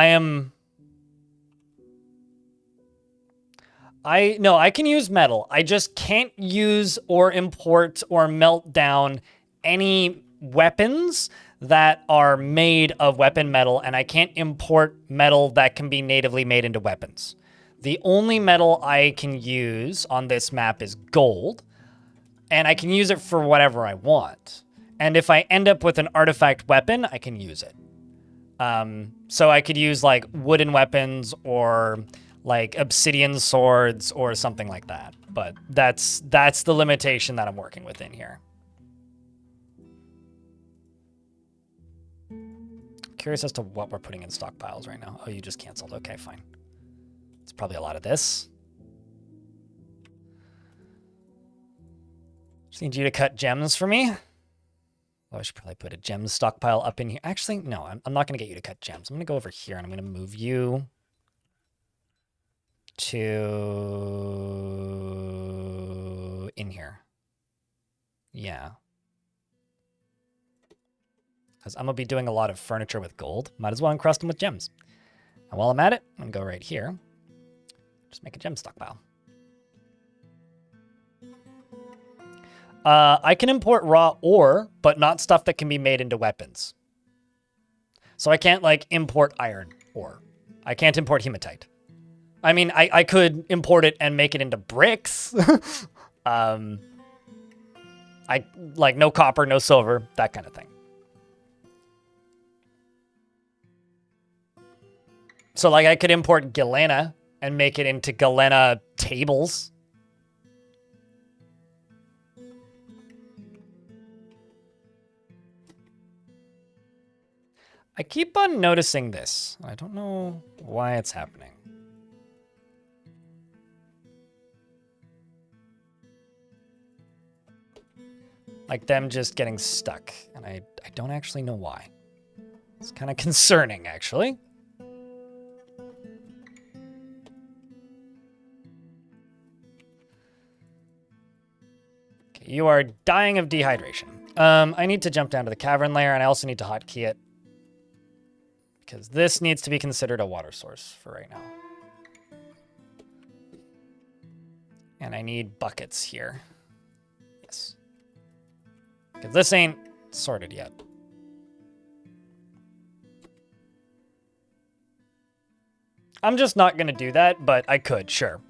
Speaker 1: I can use metal. I just can't use or import or melt down any weapons that are made of weapon metal, and I can't import metal that can be natively made into weapons. The only metal I can use on this map is gold, and I can use it for whatever I want. And if I end up with an artifact weapon, I can use it. So I could use like wooden weapons or like obsidian swords or something like that. But that's the limitation that I'm working within here. Curious as to what we're putting in stockpiles right now. Oh, you just canceled. Okay, fine. It's probably a lot of this. Just need you to cut gems for me. Oh, I should probably put a gems stockpile up in here. Actually, no, I'm not going to get you to cut gems. I'm going to go over here and I'm going to move you to in here. Yeah. Because I'm going to be doing a lot of furniture with gold. Might as well encrust them with gems. And while I'm at it, I'm going to go right here. Just make a gem stockpile. I can import raw ore, but not stuff that can be made into weapons. So I can't, like, import iron ore. I can't import hematite. I mean, I could import it and make it into bricks. Like, no copper, no silver, that kind of thing. So, like, I could import galena and make it into galena tables. I keep on noticing this. I don't know why it's happening. Like them just getting stuck. And I don't actually know why. It's kind of concerning, actually. Okay, you are dying of dehydration. I need to jump down to the cavern layer, and I also need to hotkey it. Because this needs to be considered a water source for right now. And I need buckets here. Yes. Because this ain't sorted yet. I'm just not going to do that, but I could, sure.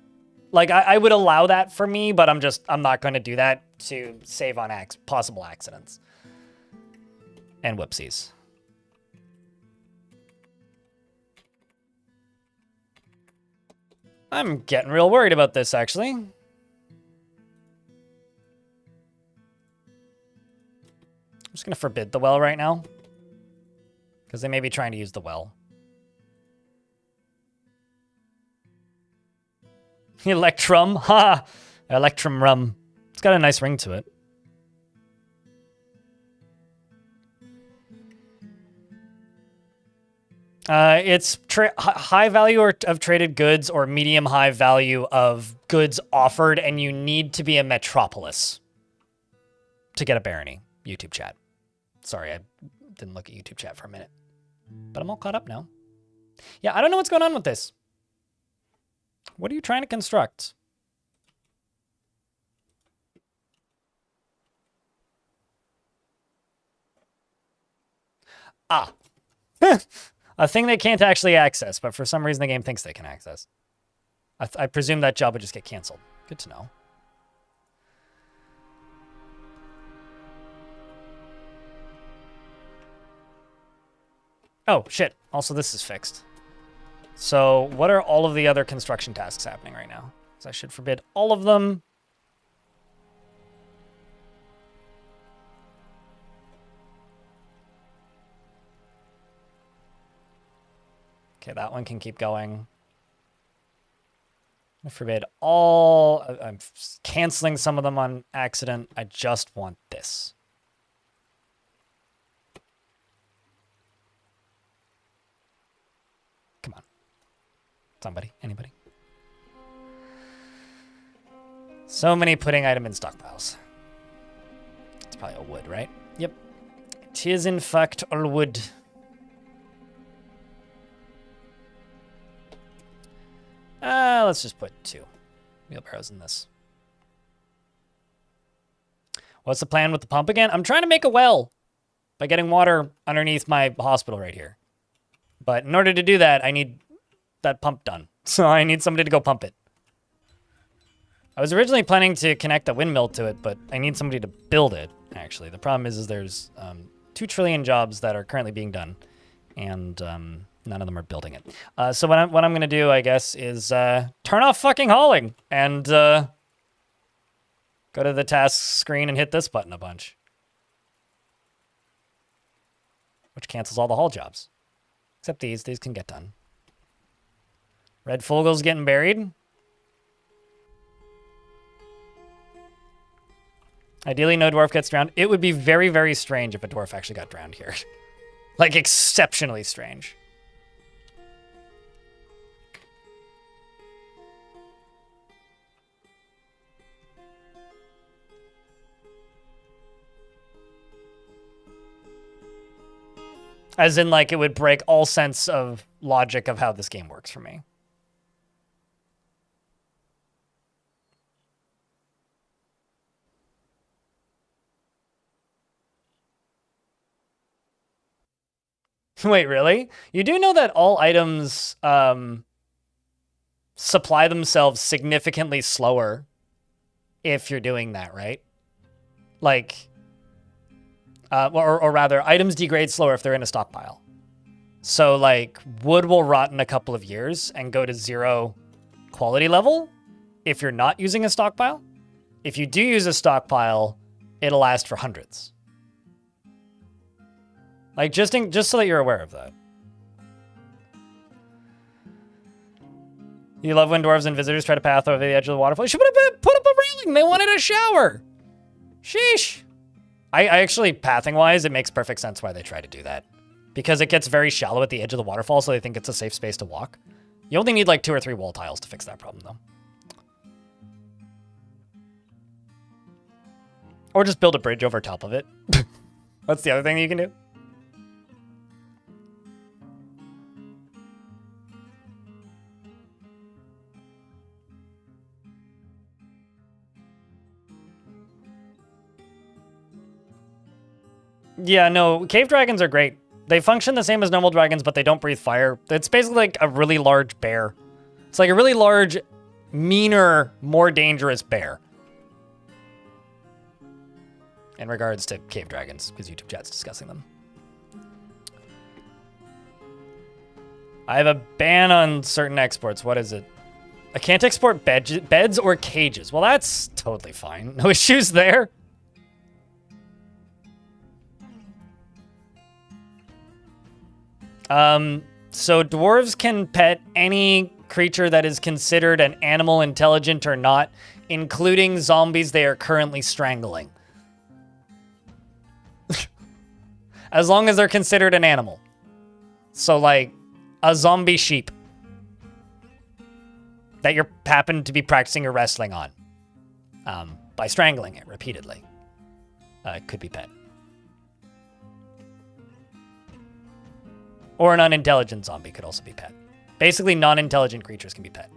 Speaker 1: Like, I would allow that for me, but I'm not going to do that to save on possible accidents. And whoopsies. I'm getting real worried about this, actually. I'm just going to forbid the well right now. Because they may be trying to use the well. Electrum, ha! Electrum rum. It's got a nice ring to it. It's high value of traded goods or medium high value of goods offered, and you need to be a metropolis to get a barony. YouTube chat. Sorry, I didn't look at YouTube chat for a minute. But I'm all caught up now. Yeah, I don't know what's going on with this. What are you trying to construct? Ah. A thing they can't actually access, but for some reason the game thinks they can access. I presume that job would just get canceled. Good to know. Oh, shit. Also, this is fixed. So, what are all of the other construction tasks happening right now? So I should forbid all of them. Okay, that one can keep going. I forbid all. I'm canceling some of them on accident. I just want this. Come on. Somebody, anybody. So many putting item in stockpiles. It's probably all wood, right? Yep. It is in fact all wood. Let's just put 2 wheelbarrows in this. What's the plan with the pump again? I'm trying to make a well by getting water underneath my hospital right here. But in order to do that, I need that pump done. So I need somebody to go pump it. I was originally planning to connect a windmill to it, but I need somebody to build it, actually. The problem is there's 2 trillion jobs that are currently being done, and none of them are building it. So what I'm going to do, I guess, is turn off fucking hauling and go to the task screen and hit this button a bunch. Which cancels all the haul jobs. Except these can get done. Red Fogel's getting buried. Ideally, no dwarf gets drowned. It would be very, very strange if a dwarf actually got drowned here. Like, exceptionally strange. As in, like, it would break all sense of logic of how this game works for me. Wait, really? You do know that all items supply themselves significantly slower if you're doing that, right? Like, or rather, items degrade slower if they're in a stockpile. So, like, wood will rot in a couple of years and go to 0 quality level if you're not using a stockpile. If you do use a stockpile, it'll last for hundreds. Like, just so that you're aware of that. You love when dwarves and visitors try to path over the edge of the waterfall. You should put up a railing. They wanted a shower. Sheesh. I actually, pathing-wise, it makes perfect sense why they try to do that. Because it gets very shallow at the edge of the waterfall, so they think it's a safe space to walk. You only need like 2 or 3 wall tiles to fix that problem, though. Or just build a bridge over top of it. That's the other thing that you can do. Yeah, no, cave dragons are great. They function the same as normal dragons, but they don't breathe fire. It's basically like a really large bear. It's like a really large, meaner, more dangerous bear. In regards to cave dragons, because YouTube chat's discussing them. I have a ban on certain exports. What is it? I can't export beds or cages. Well, that's totally fine. No issues there. So dwarves can pet any creature that is considered an animal, intelligent or not, including zombies they are currently strangling. As long as they're considered an animal. So like a zombie sheep that you happen to be practicing your wrestling on, by strangling it repeatedly, could be pet. Or an unintelligent zombie could also be pet. Basically, non-intelligent creatures can be pet.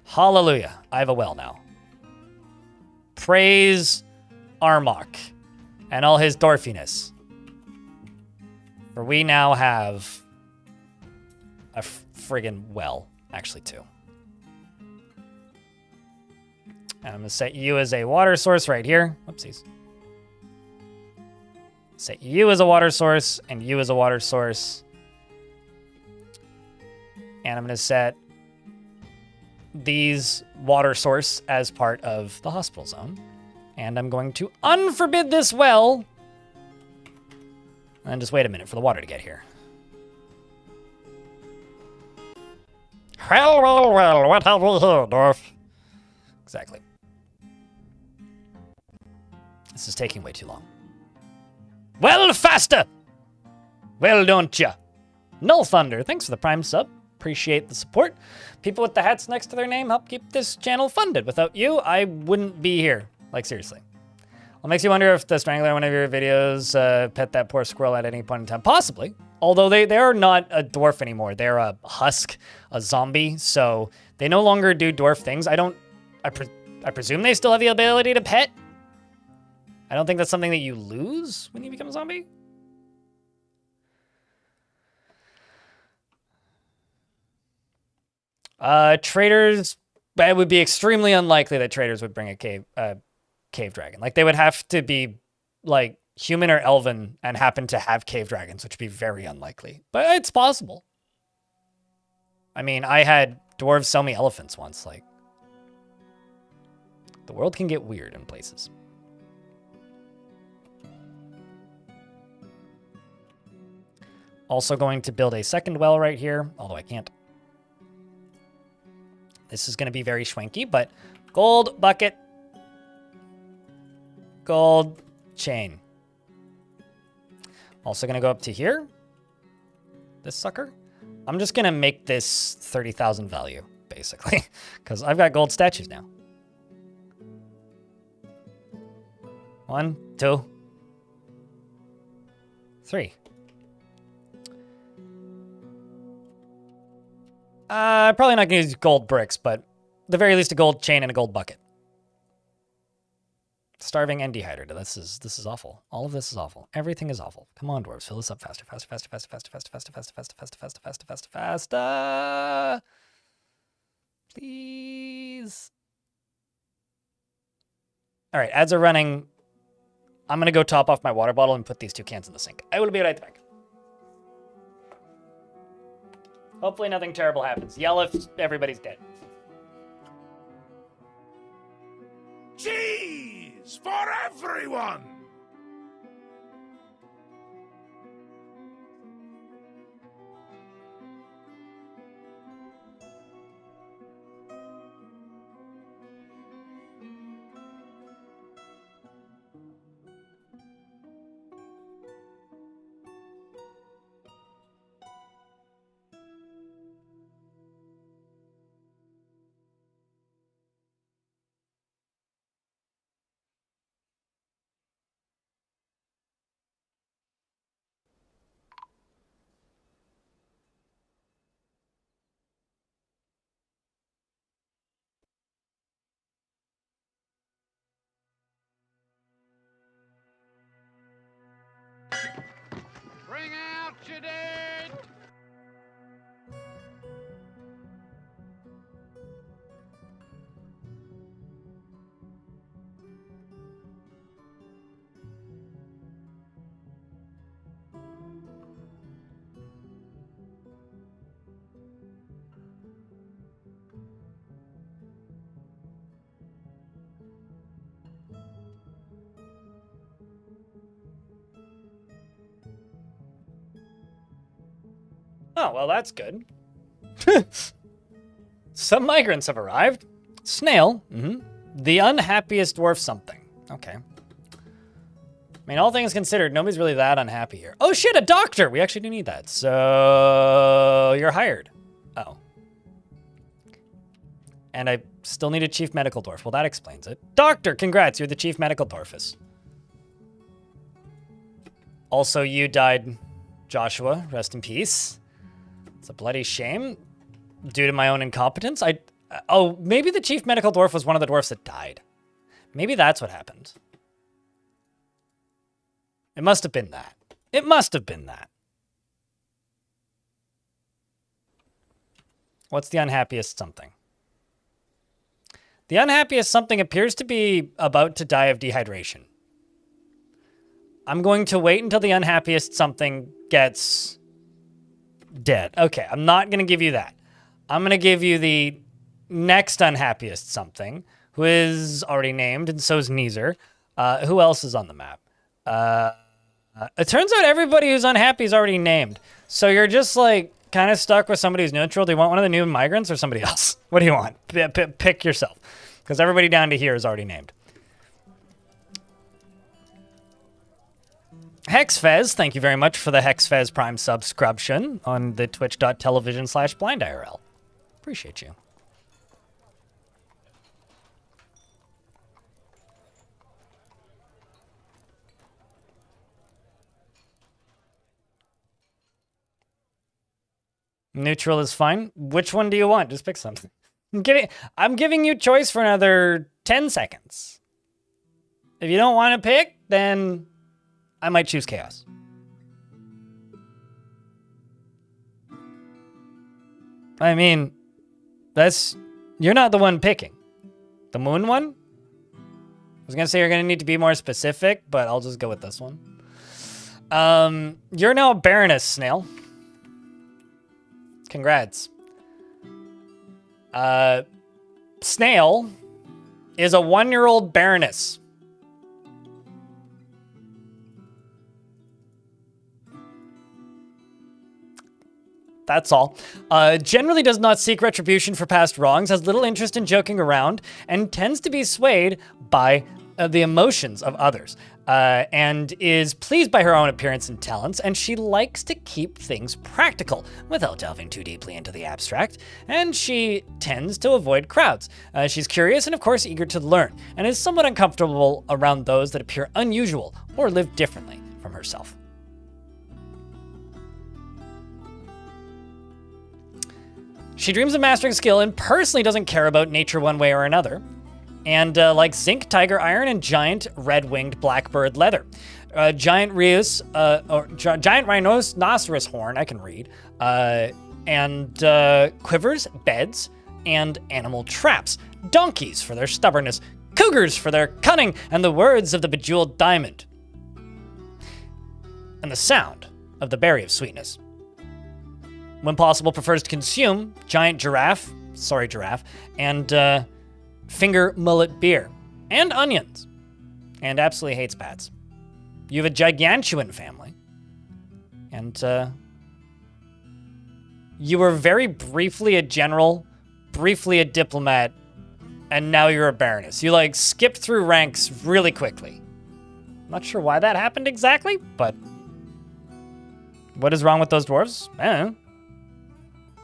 Speaker 1: Hallelujah. I have a well now. Praise Armok and all his dwarfiness. For we now have a friggin' well. Actually, 2. And I'm going to set you as a water source right here. Whoopsies. Set you as a water source, and you as a water source. And I'm going to set these water source as part of the hospital zone. And I'm going to unforbid this well. And just wait a minute for the water to get here. Well, what have we here, Dwarf? Exactly. This is taking way too long. Well, faster! Well, don't ya? Null Thunder, thanks for the Prime sub. Appreciate the support. People with the hats next to their name help keep this channel funded. Without you, I wouldn't be here. Like, seriously. What makes you wonder if the Strangler in one of your videos pet that poor squirrel at any point in time? Possibly. Although they are not a dwarf anymore. They're a husk, a zombie, so they no longer do dwarf things. I presume they still have the ability to pet? I don't think that's something that you lose when you become a zombie. Traders, it would be extremely unlikely that traders would bring a cave dragon. Like, they would have to be, like, human or elven and happen to have cave dragons, which would be very unlikely. But it's possible. I mean, I had dwarves sell me elephants once. Like, the world can get weird in places. Also going to build a second well right here, although I can't. This is going to be very schwanky, but gold bucket, gold chain. Also going to go up to here, this sucker. I'm just going to make this 30,000 value, basically, because I've got gold statues now. 1, 2, 3. Probably not going to use gold bricks, but at the very least a gold chain and a gold bucket. Starving and dehydrated. This is awful. All of this is awful. Everything is awful. Come on, dwarves, fill this up faster, faster, faster, faster, faster, faster, faster, faster, faster, faster, faster, faster, faster, faster. Please. All right, ads are running. I'm gonna go top off my water bottle and put these 2 cans in the sink. I will be right back. Hopefully nothing terrible happens. Yell if everybody's dead.
Speaker 2: Cheese for everyone!
Speaker 4: Accident!
Speaker 1: Oh, well, that's good. Some migrants have arrived. Snail. The unhappiest dwarf something. Okay. I mean, all things considered, nobody's really that unhappy here. Oh shit, a doctor! We actually do need that. So, you're hired. Oh. And I still need a chief medical dwarf. Well, that explains it. Doctor, congrats, you're the chief medical dwarfus. Also, you died, Joshua. Rest in peace. It's a bloody shame. Due to my own incompetence. Oh, maybe the chief medical dwarf was one of the dwarfs that died. Maybe that's what happened. It must have been that. It must have been that. What's the unhappiest something? The unhappiest something appears to be about to die of dehydration. I'm going to wait until the unhappiest something gets dead. Okay, I'm not going to give you that. I'm going to give you the next unhappiest something, who is already named, and so is Neezer. Who else is on the map? It turns out everybody who's unhappy is already named. So you're just like kind of stuck with somebody who's neutral. Do you want one of the new migrants or somebody else? What do you want? Pick yourself. Because everybody down to here is already named. Hexfez, thank you very much for the Hexfez Prime subscription on the twitch.tv/blindIRL. Appreciate you. Neutral is fine. Which one do you want? Just pick something. I'm giving you choice for another 10 seconds. If you don't want to pick, then I might choose chaos. I mean, you're not the one picking. The moon one? I was gonna say you're gonna need to be more specific, but I'll just go with this one. You're now a Baroness, Snail. Congrats. Snail is a 1-year-old Baroness. That's all. Generally does not seek retribution for past wrongs, has little interest in joking around, and tends to be swayed by the emotions of others, and is pleased by her own appearance and talents, and she likes to keep things practical without delving too deeply into the abstract, and she tends to avoid crowds. She's curious and, of course, eager to learn, and is somewhat uncomfortable around those that appear unusual or live differently from herself. She dreams of mastering skill and personally doesn't care about nature one way or another. And like zinc, tiger iron, and giant red-winged blackbird leather. Giant rhinoceros horn, I can read. And quivers, beds, and animal traps. Donkeys for their stubbornness. Cougars for their cunning, and the words of the bejeweled diamond. And the sound of the berry of sweetness. When possible, prefers to consume giant giraffe, and finger mullet beer, and onions, and absolutely hates bats. You have a gigantuan family, and you were very briefly a general, briefly a diplomat, and now you're a baroness. You like skipped through ranks really quickly. Not sure why that happened exactly, but what is wrong with those dwarves? I don't know.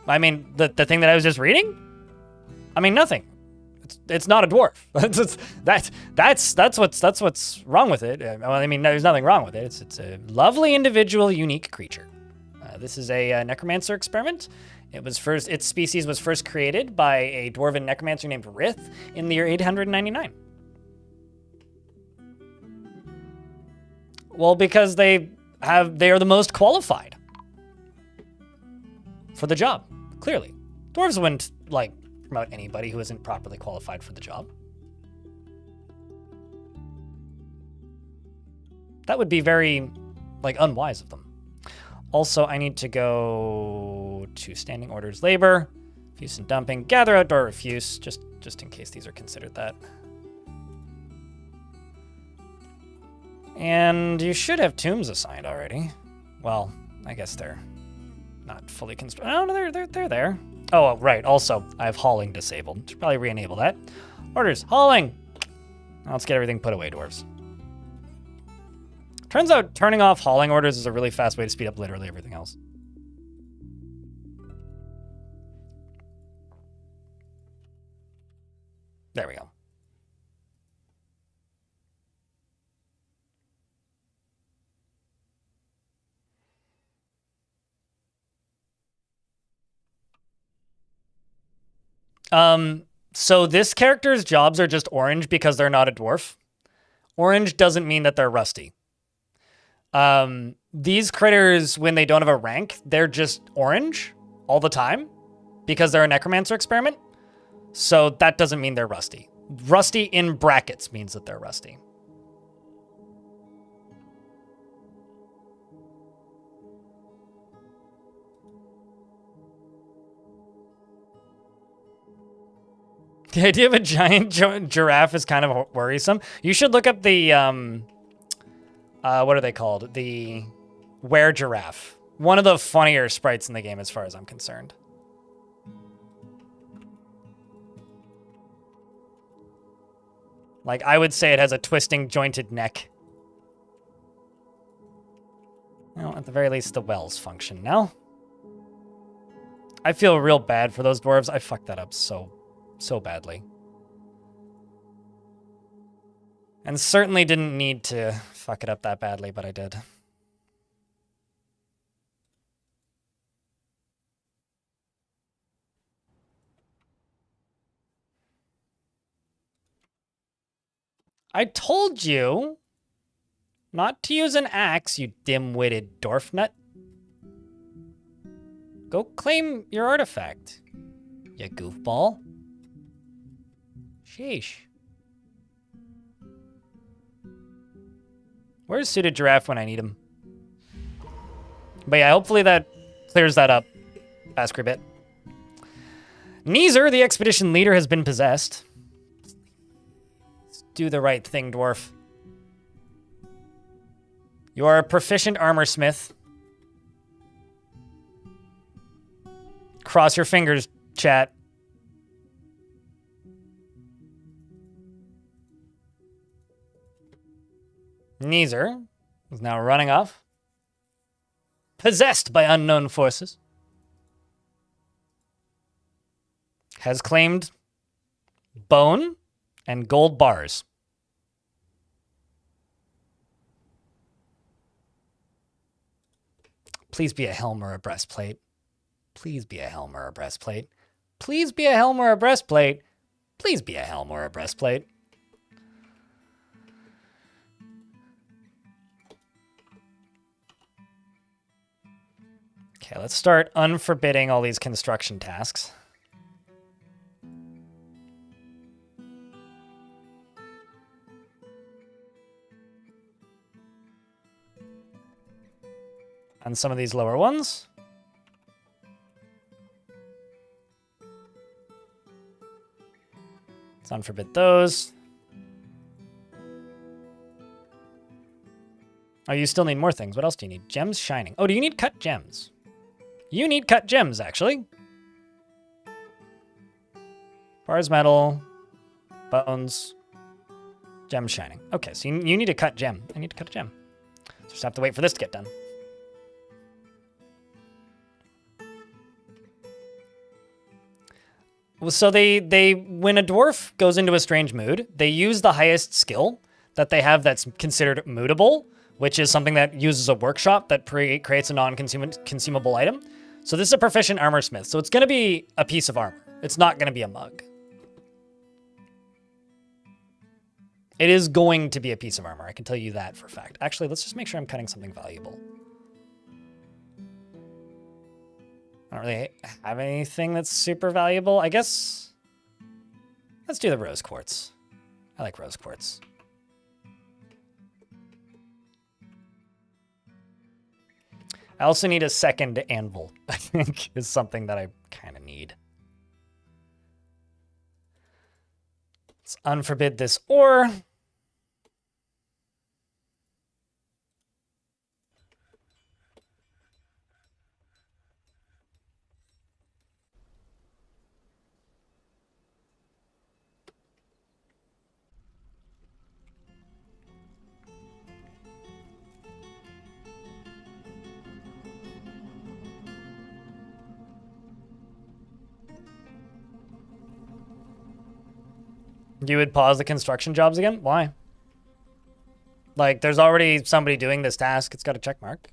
Speaker 1: I mean, the thing that I was just reading? I mean, nothing. It's not a dwarf. That's what's wrong with it. I mean, there's nothing wrong with it. It's a lovely individual, unique creature. This is a necromancer experiment. Its species was first created by a dwarven necromancer named Rith in the year 899. Well, because they are the most qualified. for the job, clearly. Dwarves wouldn't, like, promote anybody who isn't properly qualified for the job. That would be very, like, unwise of them. Also, I need to go to standing orders labor, refuse and dumping, gather outdoor refuse, just in case these are considered that. And you should have tombs assigned already. Well, I guess they're not fully constructed. Oh, no, they're there. Oh, right. Also, I have hauling disabled. Should probably re-enable that. Orders, hauling. Now let's get everything put away, dwarves. Turns out turning off hauling orders is a really fast way to speed up literally everything else. There we go. So this character's jobs are just orange because they're not a dwarf. Orange doesn't mean that they're rusty. These critters, when they don't have a rank, they're just orange all the time because they're a necromancer experiment. So that doesn't mean they're rusty. Rusty in brackets means that they're rusty. The idea of a giant giraffe is kind of worrisome. You should look up the, what are they called? The were-giraffe. One of the funnier sprites in the game as far as I'm concerned. Like, I would say it has a twisting, jointed neck. Well, at the very least, the wells function now. I feel real bad for those dwarves. I fucked that up so badly. And certainly didn't need to fuck it up that badly, but I did. I told you not to use an axe, you dim-witted dwarf nut. Go claim your artifact, you goofball. Sheesh. Where's Suited Giraffe when I need him? But yeah, hopefully that clears that up. Ask her a bit. Neezer, the expedition leader, has been possessed. Let's do the right thing, dwarf. You are a proficient armor smith. Cross your fingers, chat. Neezer is now running off. Possessed by unknown forces. Has claimed bone and gold bars. Please be a helm or a breastplate. Please be a helm or a breastplate. Please be a helm or a breastplate. Please be a helm or a breastplate. Okay, let's start unforbidding all these construction tasks. And some of these lower ones. Let's unforbid those. Oh, you still need more things. What else do you need? Gems shining. Oh, do you need cut gems? You need cut gems, actually. Bars metal, bones, gems shining. Okay, so you need a cut gem. I need to cut a gem. So just have to wait for this to get done. So they when a dwarf goes into a strange mood, they use the highest skill that they have that's considered moodable, which is something that uses a workshop that creates a non-consumable item. So this is a proficient armor smith. So it's going to be a piece of armor. It's not going to be a mug. It is going to be a piece of armor. I can tell you that for a fact. Actually, let's just make sure I'm cutting something valuable. I don't really have anything that's super valuable. I guess let's do the rose quartz. I like rose quartz. I also need a second anvil, I think, is something that I kind of need. Let's unforbid this ore. You would pause the construction jobs again? Why? Like, there's already somebody doing this task. It's got a check mark.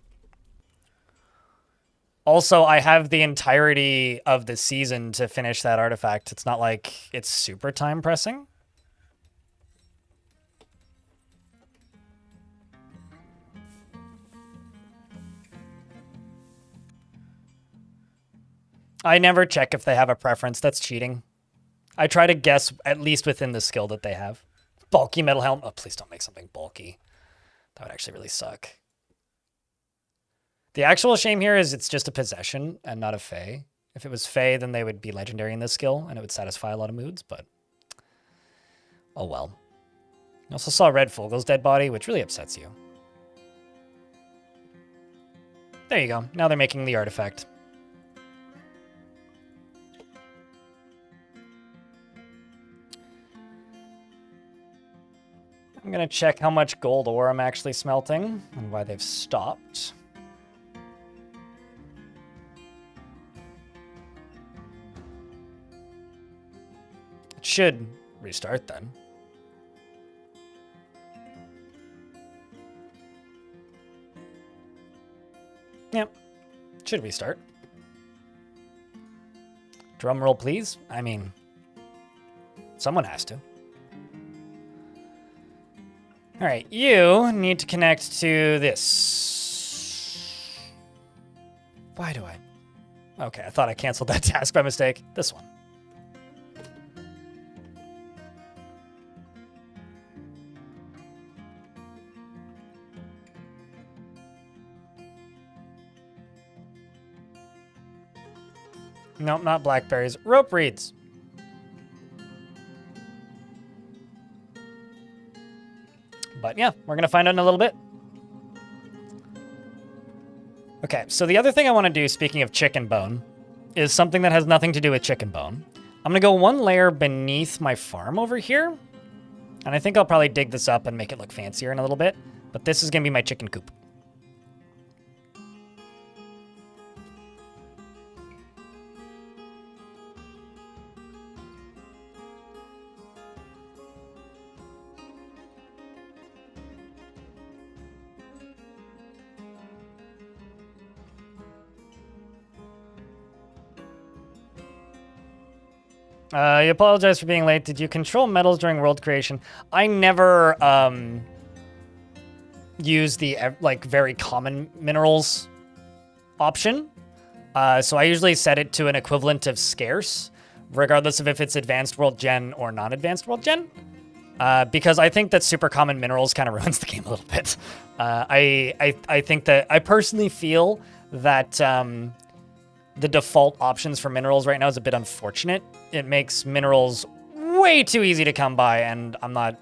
Speaker 1: Also, I have the entirety of the season to finish that artifact. It's not like it's super time pressing. I never check if they have a preference. That's cheating. I try to guess at least within the skill that they have. Bulky metal helm. Oh, please don't make something bulky. That would actually really suck. The actual shame here is it's just a possession and not a fey. If it was fey, then they would be legendary in this skill and it would satisfy a lot of moods, but oh well. I also saw Red Fogel's dead body, which really upsets you. There you go. Now they're making the artifact. I'm going to check how much gold ore I'm actually smelting and why they've stopped. It should restart then. Yep, should restart. Drum roll, please. I mean, someone has to. All right, you need to connect to this. Why do I? Okay, I thought I canceled that task by mistake. This one. Nope, not blackberries. Rope reeds. But yeah, we're going to find out in a little bit. Okay, so the other thing I want to do, speaking of chicken bone, is something that has nothing to do with chicken bone. I'm going to go one layer beneath my farm over here. And I think I'll probably dig this up and make it look fancier in a little bit. But this is going to be my chicken coop. You apologize for being late. Did you control metals during world creation? I never use the like very common minerals option. So I usually set it to an equivalent of scarce, regardless of if it's advanced world gen or non-advanced world gen. Because I think that super common minerals kind of ruins the game a little bit. I think that I personally feel that the default options for minerals right now is a bit unfortunate. It makes minerals way too easy to come by, and I'm not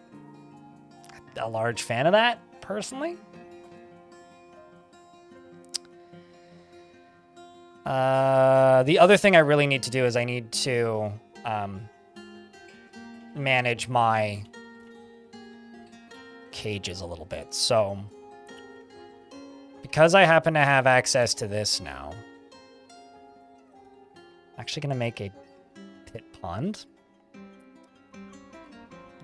Speaker 1: a large fan of that, personally. The other thing I really need to do is I need to manage my cages a little bit. So, because I happen to have access to this now, I'm actually going to make a pit pond.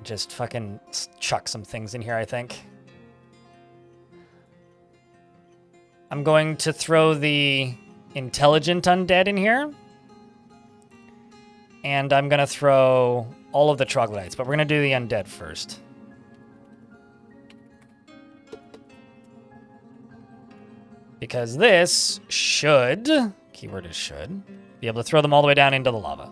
Speaker 1: Just fucking chuck some things in here, I think. I'm going to throw the intelligent undead in here. And I'm going to throw all of the troglodytes, but we're going to do the undead first. Because this should Keyword is should. Be able to throw them all the way down into the lava.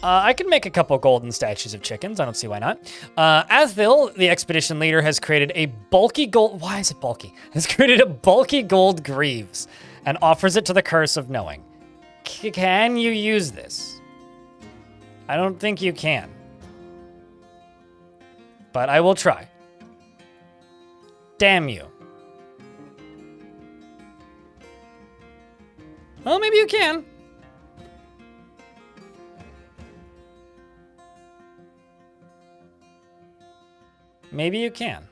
Speaker 1: I can make a couple golden statues of chickens. I don't see why not. Athil, the expedition leader, has created a bulky gold... Why is it bulky? Has created a bulky gold greaves and offers it to the Curse of Knowing. Can you use this? I don't think you can. But I will try. Damn you. Well, maybe you can. Maybe you can.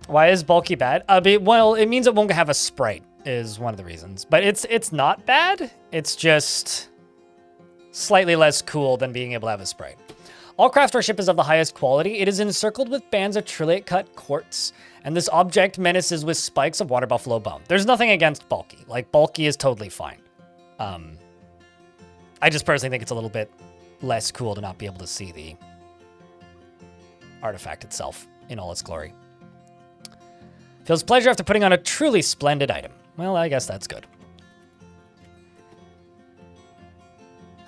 Speaker 1: Why is bulky bad? Well, it means it won't have a sprite is one of the reasons. But it's not bad. It's just slightly less cool than being able to have a sprite. All craftsmanship is of the highest quality. It is encircled with bands of trilate cut quartz, and this object menaces with spikes of water buffalo bone. There's nothing against bulky. Like, bulky is totally fine. I just personally think it's a little bit less cool to not be able to see the artifact itself in all its glory. Feels pleasure after putting on a truly splendid item. Well, I guess that's good.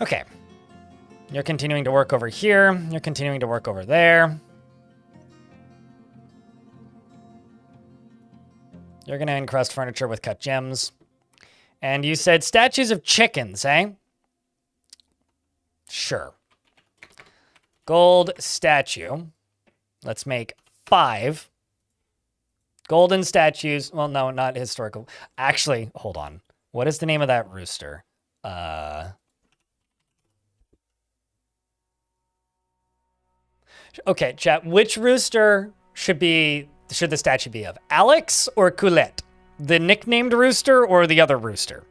Speaker 1: Okay. You're continuing to work over here. You're continuing to work over there. You're going to encrust furniture with cut gems. And you said statues of chickens, eh? Sure. Gold statue. Let's make 5. Golden statues. Well, no, not historical. Actually, hold on. What is the name of that rooster? Okay, chat. Which rooster should the statue be of? Alex or Coulette? The nicknamed rooster or the other rooster?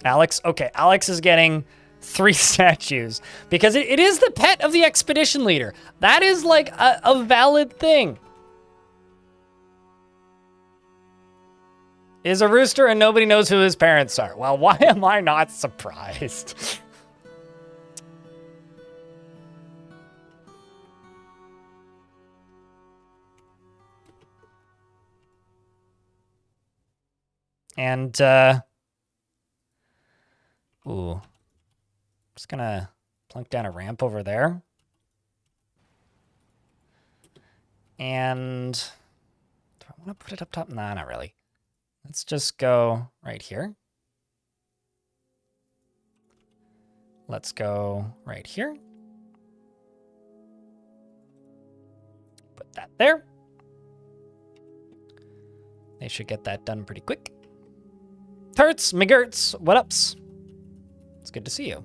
Speaker 1: Alex? Okay, Alex is getting 3 statues because it is the pet of the expedition leader. That is like a valid thing. Is a rooster and nobody knows who his parents are. Well, why am I not surprised? And, ooh. Just gonna plunk down a ramp over there. And do I want to put it up top? Nah, not really. Let's just go right here. Let's go right here. Put that there. They should get that done pretty quick. Turts, McGurts, what ups? It's good to see you.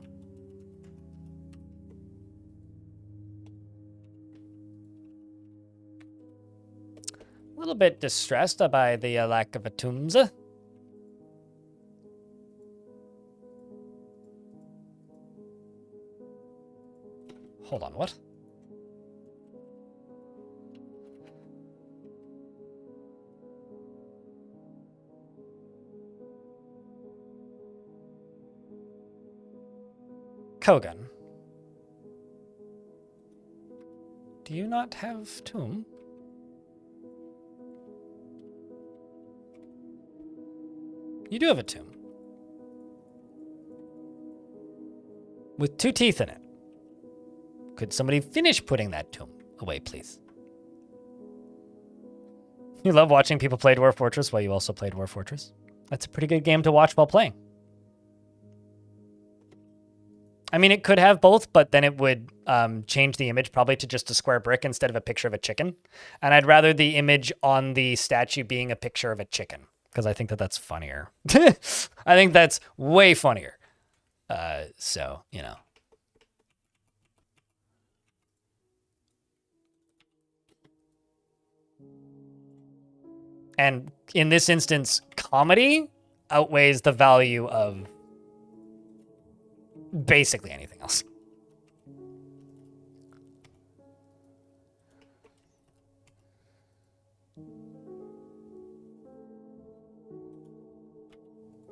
Speaker 1: A little bit distressed by the lack of a tombs. Hold on, what? Kogan. Do you not have tomb? You do have a tomb. With 2 teeth in it. Could somebody finish putting that tomb away, please? You love watching people play Dwarf Fortress while you also play Dwarf Fortress. That's a pretty good game to watch while playing. I mean, it could have both, but then it would change the image probably to just a square brick instead of a picture of a chicken. And I'd rather the image on the statue being a picture of a chicken, because I think that that's funnier. I think that's way funnier. So, you know. And in this instance, comedy outweighs the value of basically anything else.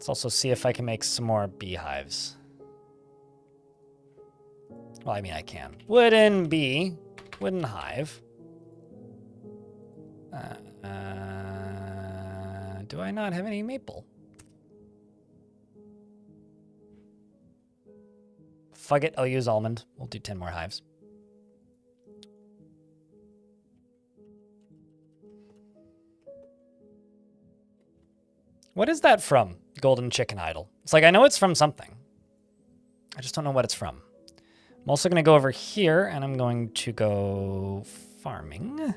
Speaker 1: Let's also see if I can make some more beehives. Well, I mean, I can. Wooden bee. Wooden hive. Do I not have any maple? Fuck it, I'll use almond. We'll do 10 more hives. What is that from? Golden Chicken Idol. It's like, I know it's from something. I just don't know what it's from. I'm also going to go over here, and I'm going to go farming.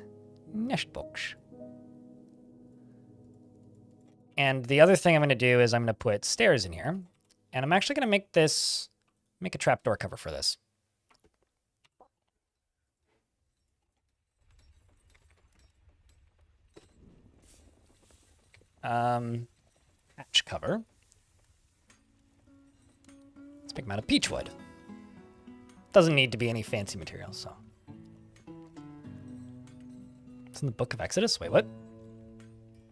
Speaker 1: Nestbox. And the other thing I'm going to do is I'm going to put stairs in here. And I'm actually going to make this, make a trapdoor cover for this. Hatch cover. Let's make them out of peach wood. Doesn't need to be any fancy materials, so. It's in the Book of Exodus? Wait, what?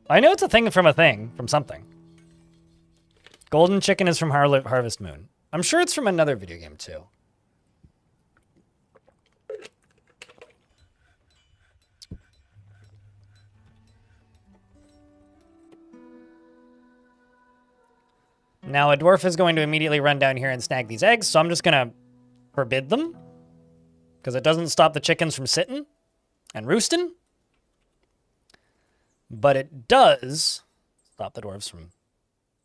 Speaker 1: I know it's a thing, from something. Golden Chicken is from Harvest Moon. I'm sure it's from another video game, too. Now, a dwarf is going to immediately run down here and snag these eggs, so I'm just going to forbid them. Because it doesn't stop the chickens from sitting and roosting. But it does stop the dwarves from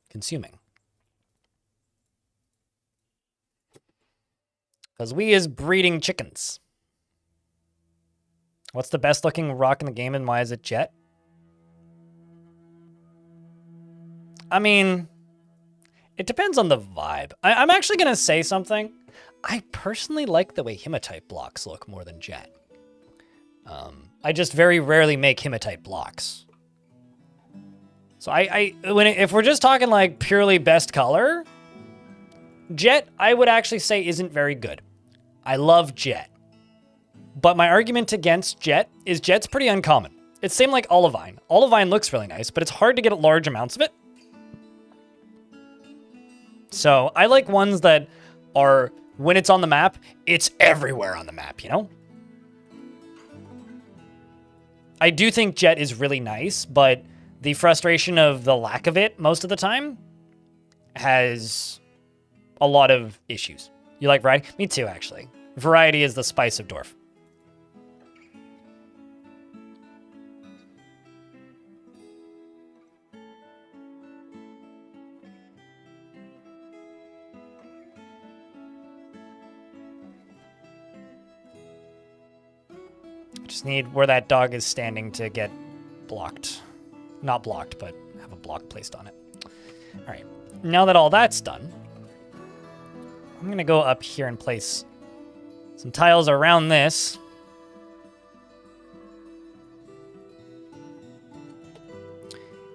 Speaker 1: consuming. Because we is breeding chickens. What's the best looking rock in the game and why is it jet? I mean, it depends on the vibe. I'm actually going to say something. I personally like the way hematite blocks look more than jet. I just very rarely make hematite blocks. So if we're just talking like purely best color, jet, I would actually say isn't very good. I love jet. But my argument against jet is jet's pretty uncommon. It's same like olivine. Olivine looks really nice, but it's hard to get large amounts of it. So I like ones that are, when it's on the map, it's everywhere on the map, you know? I do think jet is really nice, but the frustration of the lack of it most of the time has a lot of issues. You like variety? Me too, actually. Variety is the spice of dwarf. Just need where that dog is standing to get blocked. Not blocked, but have a block placed on it. All right. Now that all that's done, I'm going to go up here and place some tiles around this.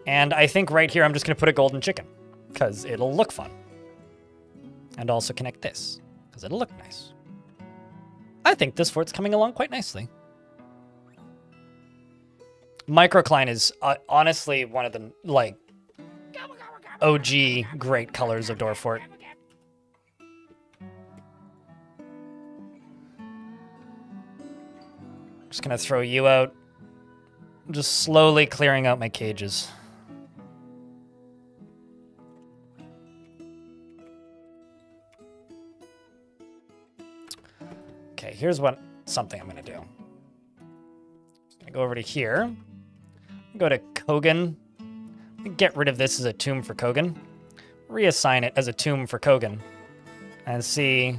Speaker 1: And I think right here I'm just going to put a golden chicken because it'll look fun. And also connect this because it'll look nice. I think this fort's coming along quite nicely. Microcline is honestly one of the, like, OG great colors of Dwarfort. Just gonna throw you out. Just slowly clearing out my cages. Okay, here's something I'm gonna do. I'm gonna go over to here. Go to Kogan. Get rid of this as a tomb for Kogan. Reassign it as a tomb for Kogan. And see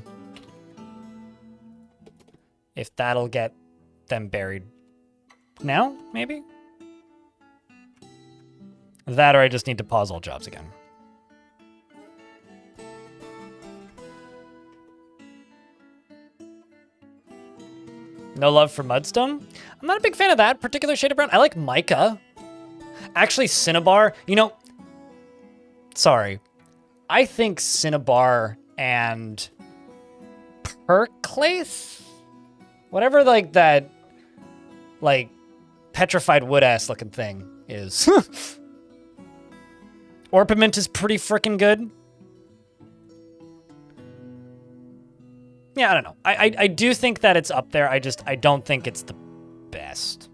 Speaker 1: if that'll get them buried now, maybe? That or I just need to pause all jobs again. No love for Mudstone? I'm not a big fan of that particular shade of brown. I like mica. Actually, Cinnabar, you know, sorry. I think Cinnabar and Perclase? Whatever, like, that, like, petrified wood-ass looking thing is. Orpiment is pretty freaking good. Yeah, I don't know. I do think that it's up there. I don't think it's the best.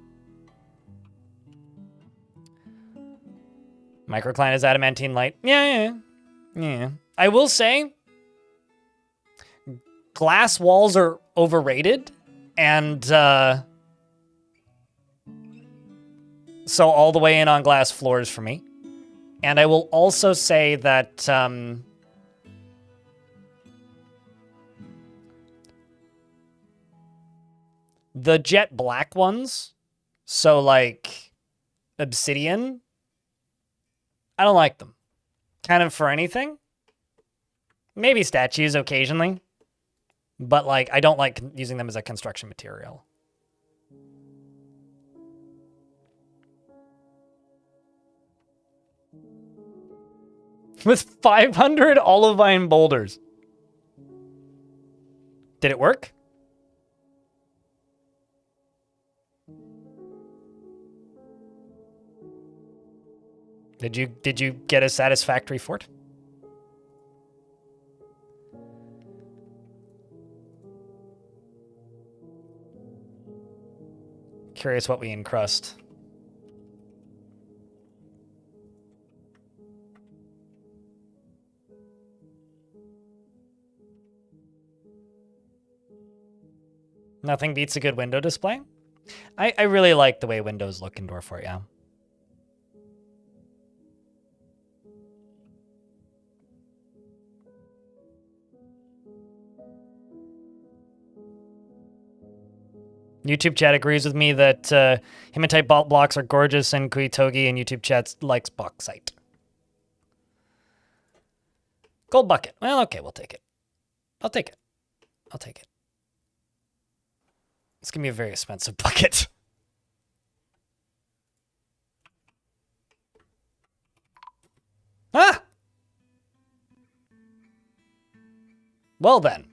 Speaker 1: Microcline is adamantine light. Yeah. I will say, glass walls are overrated, and so all the way in on glass floors for me. And I will also say that the jet black ones, so like obsidian, I don't like them. Kind of for anything. Maybe statues occasionally. But like, I don't like using them as a construction material. With 500 olivine boulders. Did it work? Did you get a satisfactory fort? Curious what we encrust. Nothing beats a good window display. I really like the way windows look in Dwarf Fort, yeah. YouTube chat agrees with me that hematite blocks are gorgeous and Kuitogi, and YouTube chat likes bauxite. Gold bucket. Well, okay, we'll take it. I'll take it. I'll take it. It's gonna be a very expensive bucket. Ah! Well then.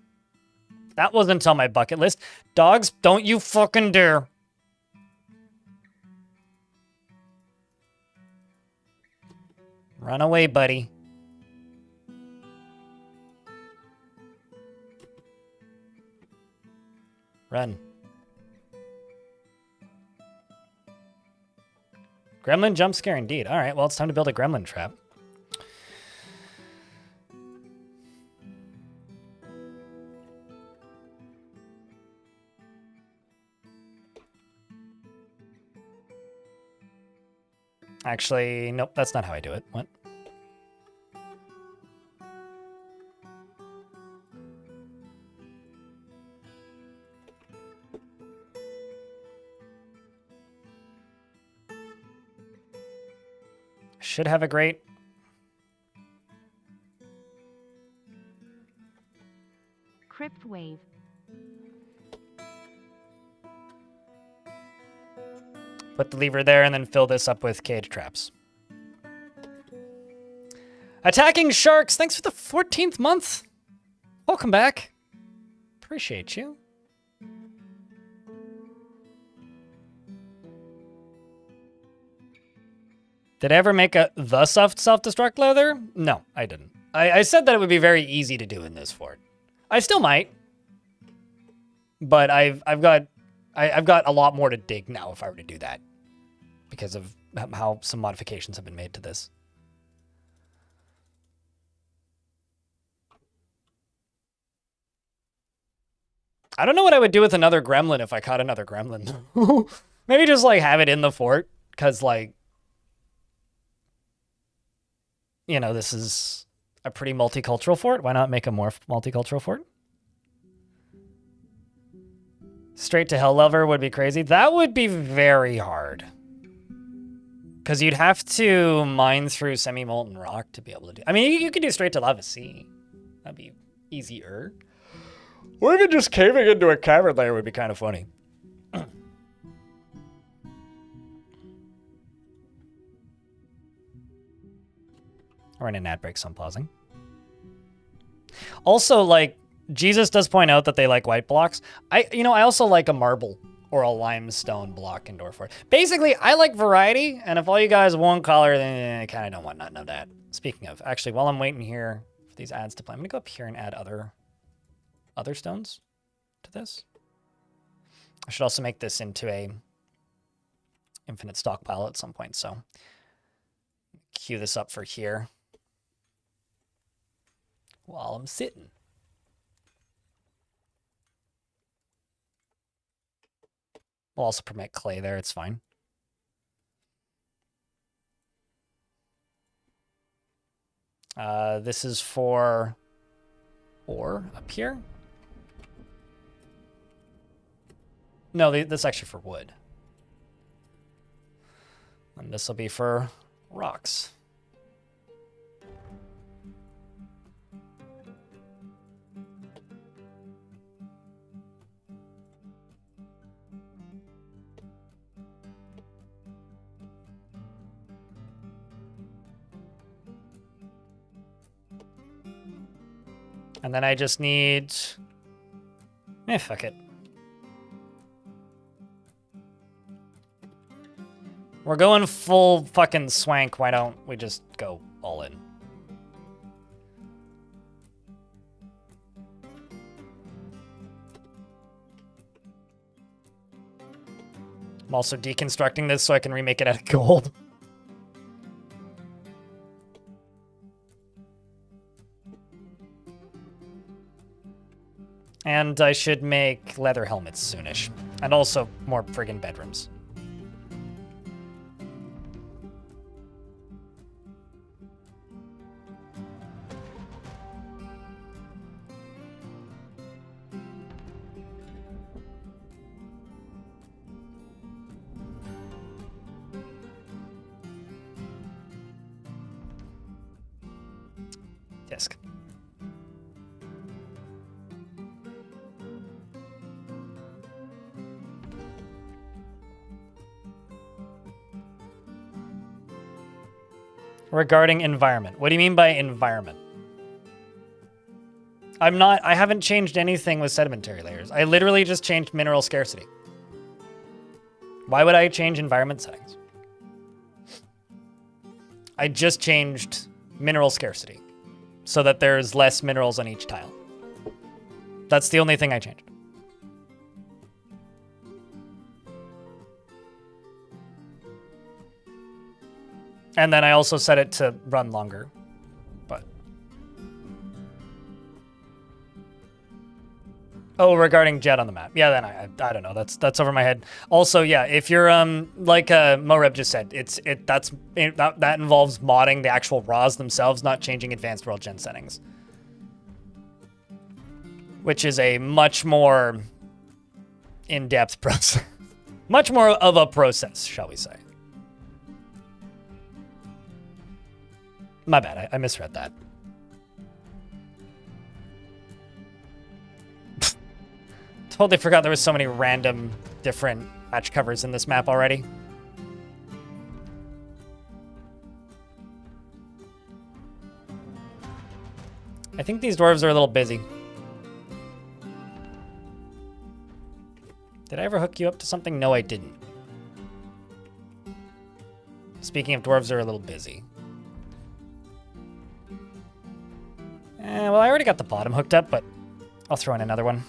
Speaker 1: That wasn't on my bucket list. Dogs, don't you fucking dare. Run away, buddy. Run. Gremlin jump scare indeed. All right, well, it's time to build a gremlin trap. Actually, nope, that's not how I do it. What? Should have a grate.
Speaker 8: Crypt wave.
Speaker 1: Put the lever there and then fill this up with cage traps. Attacking Sharks, thanks for the 14th month. Welcome back. Appreciate you. Did I ever make the self-destruct leather? No, I didn't. I said that it would be very easy to do in this fort. I still might. But I've got a lot more to dig now if I were to do that. Because of how some modifications have been made to this. I don't know what I would do with another gremlin if I caught another gremlin. Maybe just like have it in the fort. Because like, you know, this is a pretty multicultural fort. Why not make a more multicultural fort? Straight to hell lever would be crazy. That would be very hard. Because you'd have to mine through semi-molten rock to be able to do... I mean, you could do straight to lava sea. That'd be easier. Or even just caving into a cavern layer would be kind of funny. We're in an ad break, so I'm pausing. Also, like, Jesus does point out that they like white blocks. I also like a marble or a limestone block in Dwarf Fort. Basically, I like variety, and if all you guys want color, then I kind of don't want none of that. Speaking of, actually, while I'm waiting here for these ads to play, I'm gonna go up here and add other stones to this. I should also make this into a infinite stockpile at some point, so queue this up for here while I'm sitting. We'll also permit clay there, it's fine. This is for ore up here. No, this is actually for wood. And this will be for rocks. And then I just need... fuck it. We're going full fucking swank. Why don't we just go all in? I'm also deconstructing this so I can remake it out of gold. And I should make leather helmets soonish. And also more friggin' bedrooms. Disc. Regarding environment. What do you mean by environment? I haven't changed anything with sedimentary layers. I literally just changed mineral scarcity. Why would I change environment settings? I just changed mineral scarcity so that there's less minerals on each tile. That's the only thing I changed. And then I also set it to run longer, but. Oh, regarding Jet on the map. Yeah, then I don't know. That's over my head. Also, yeah, if you're like Moreb just said, that involves modding the actual RAWs themselves, not changing advanced world gen settings. Which is a much more in-depth process. Much more of a process, shall we say. My bad, I misread that. Totally forgot there was so many random different patch covers in this map already. I think these dwarves are a little busy. Did I ever hook you up to something? No, I didn't. Speaking of dwarves, are a little busy. Well, I already got the bottom hooked up, but I'll throw in another one.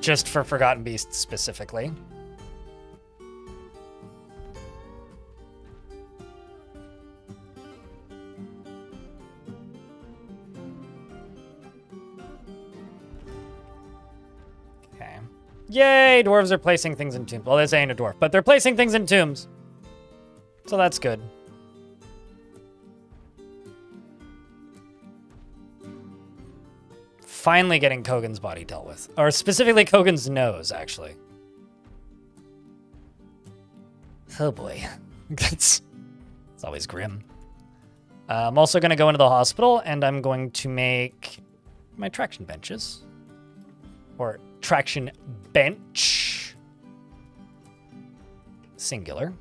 Speaker 1: Just for Forgotten Beasts specifically. Okay. Yay! Dwarves are placing things in tombs. Well, this ain't a dwarf, but they're placing things in tombs. So that's good. Finally getting Kogan's body dealt with. Or specifically Kogan's nose, actually. Oh boy. It's always grim. I'm also going to go into the hospital, and I'm going to make my traction benches. Or traction bench. Singular.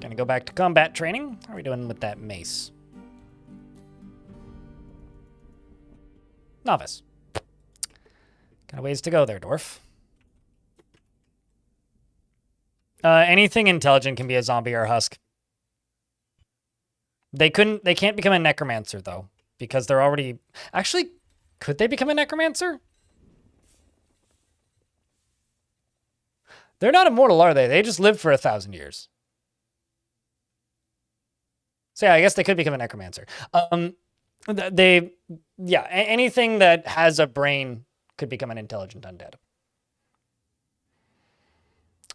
Speaker 1: Gonna go back to combat training. How are we doing with that mace? Novice. Got a ways to go there, dwarf. Anything intelligent can be a zombie or a husk. They can't become a necromancer though, because they're already... Actually, could they become a necromancer? They're not immortal, are they? They just lived for 1,000 years. So yeah, I guess they could become a necromancer. Anything that has a brain could become an intelligent undead.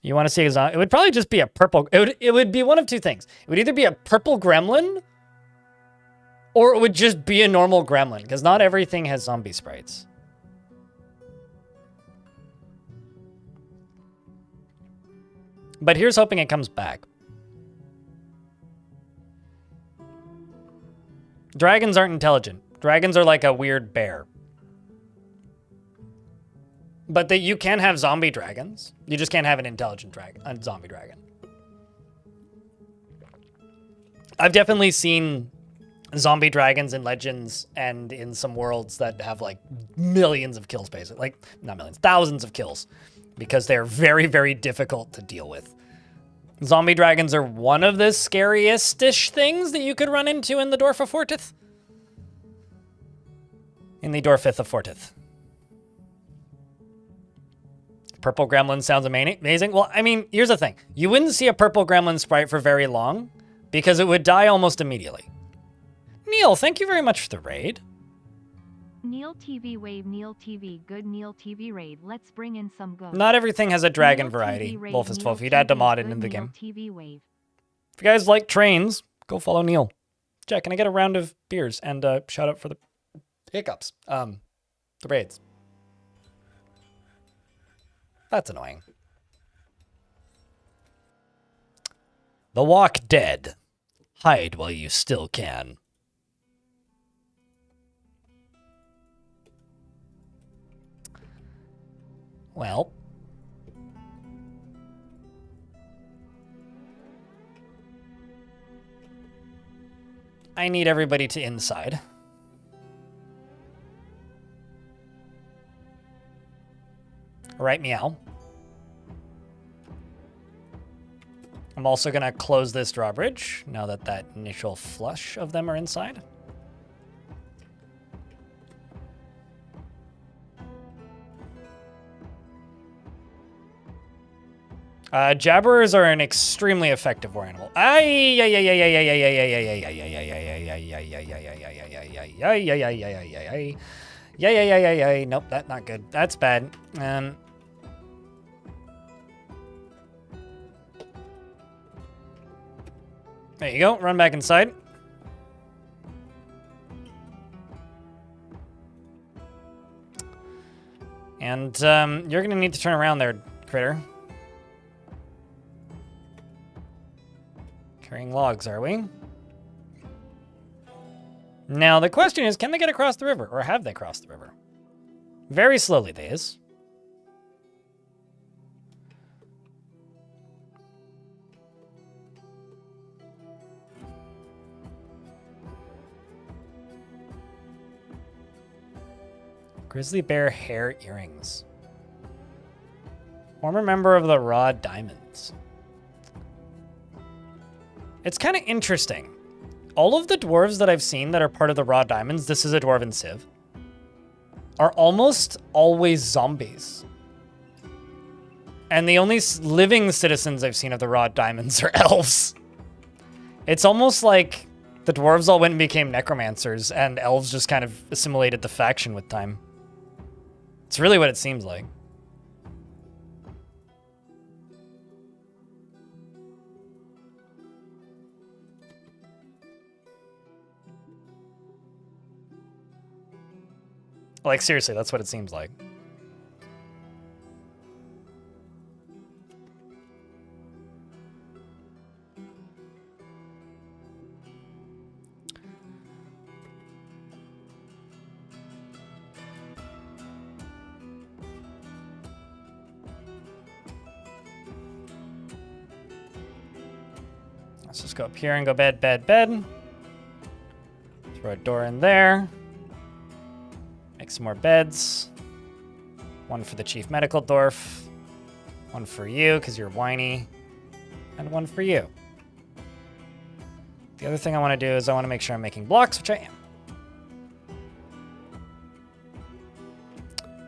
Speaker 1: You want to see a zombie? It would probably just be a purple... It would be one of two things. It would either be a purple gremlin, or it would just be a normal gremlin, because not everything has zombie sprites. But here's hoping it comes back. Dragons aren't intelligent. Dragons are like a weird bear. But you can have zombie dragons. You just can't have an intelligent dragon, a zombie dragon. I've definitely seen zombie dragons in Legends and in some worlds that have like millions of kills, basically. Like, not millions, thousands of kills. Because they're very, very difficult to deal with. Zombie dragons are one of the scariest-ish things that you could run into in the Dwarf of Fortith. In the Dwarfith of Fortith. Purple gremlin sounds amazing. Well, I mean, here's the thing. You wouldn't see a purple gremlin sprite for very long because it would die almost immediately. Neil, thank you very much for the raid.
Speaker 8: Neil TV wave, Neil TV, good Neil TV raid. Let's bring in some good.
Speaker 1: Not everything has a dragon
Speaker 8: Neil
Speaker 1: variety.
Speaker 8: TV raid,
Speaker 1: Wolf is
Speaker 8: Neil
Speaker 1: 12. You'd add to
Speaker 8: TV,
Speaker 1: mod it
Speaker 8: good
Speaker 1: into the
Speaker 8: Neil
Speaker 1: game.
Speaker 8: TV wave.
Speaker 1: If you guys like trains, go follow Neil. Jack, can I get a round of beers and shout out for the hiccups? The raids. That's annoying. The Walk Dead. Hide while you still can. Well. I need everybody to inside. Right, meow. I'm also going to close this drawbridge now that that initial flush of them are inside. Jabberers are an extremely effective war animal. Nope, that's not good. That's bad. There you go. Run back inside. And you're gonna need to turn around there, critter. Carrying logs, are we? Now, the question is, can they get across the river? Or have they crossed the river? Very slowly, they is. Grizzly bear hair earrings. Former member of the Raw Diamonds. It's kind of interesting. All of the dwarves that I've seen that are part of the Raw Diamonds, this is a dwarven civ, are almost always zombies. And the only living citizens I've seen of the Raw Diamonds are elves. It's almost like the dwarves all went and became necromancers, and elves just kind of assimilated the faction with time. It's really what it seems like. Like, seriously, that's what it seems like. Let's just go up here and go bed, bed, bed. Throw a door in there. Make some more beds. One for the chief medical dwarf. One for you, because you're whiny. And one for you. The other thing I want to do is I want to make sure I'm making blocks, which I am.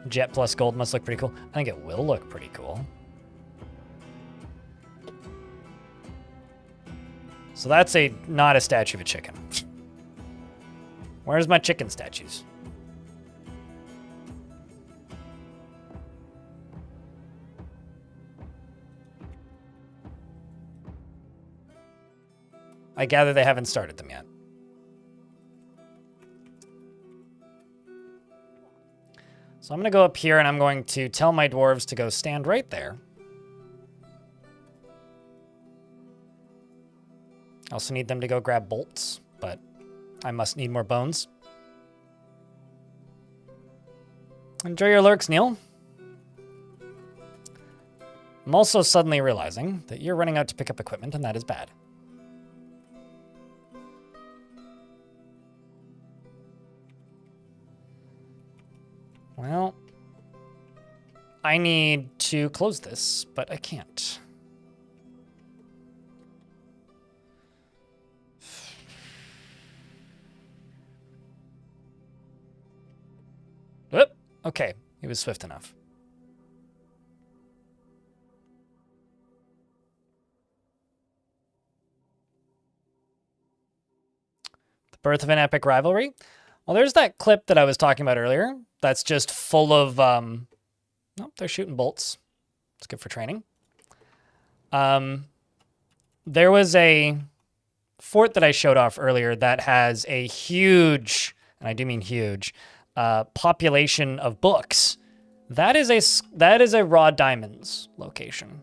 Speaker 1: Jet plus gold must look pretty cool. I think it will look pretty cool. So that's not a statue of a chicken. Where's my chicken statues? I gather they haven't started them yet. So I'm going to go up here and I'm going to tell my dwarves to go stand right there. I also need them to go grab bolts, but I must need more bones. Enjoy your lurks, Neil. I'm also suddenly realizing that you're running out to pick up equipment, and that is bad. Well, I need to close this, but I can't. Whoop. Okay, he was swift enough. The birth of an epic rivalry. Well, there's that clip that I was talking about earlier. That's just full of, nope, they're shooting bolts. It's good for training. There was a fort that I showed off earlier that has a huge, and I do mean huge, population of books. That is a raw diamonds location.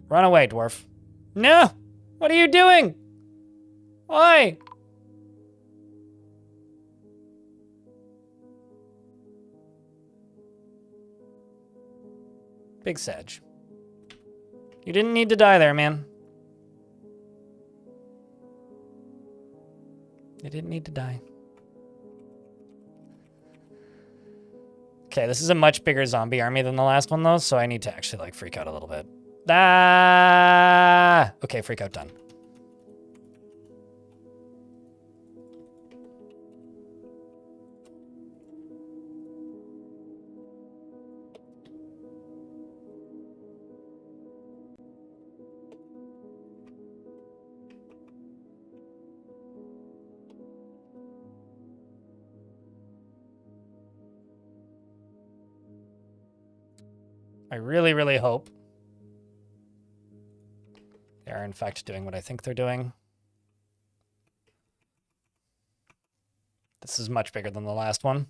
Speaker 1: Run away, dwarf. No! What are you doing? Why? Big Sedge. You didn't need to die there, man. You didn't need to die. Okay, this is a much bigger zombie army than the last one, though, so I need to actually, like, freak out a little bit. Ah! Okay, freak out done. I really, really hope they are in fact doing what I think they're doing. This is much bigger than the last one.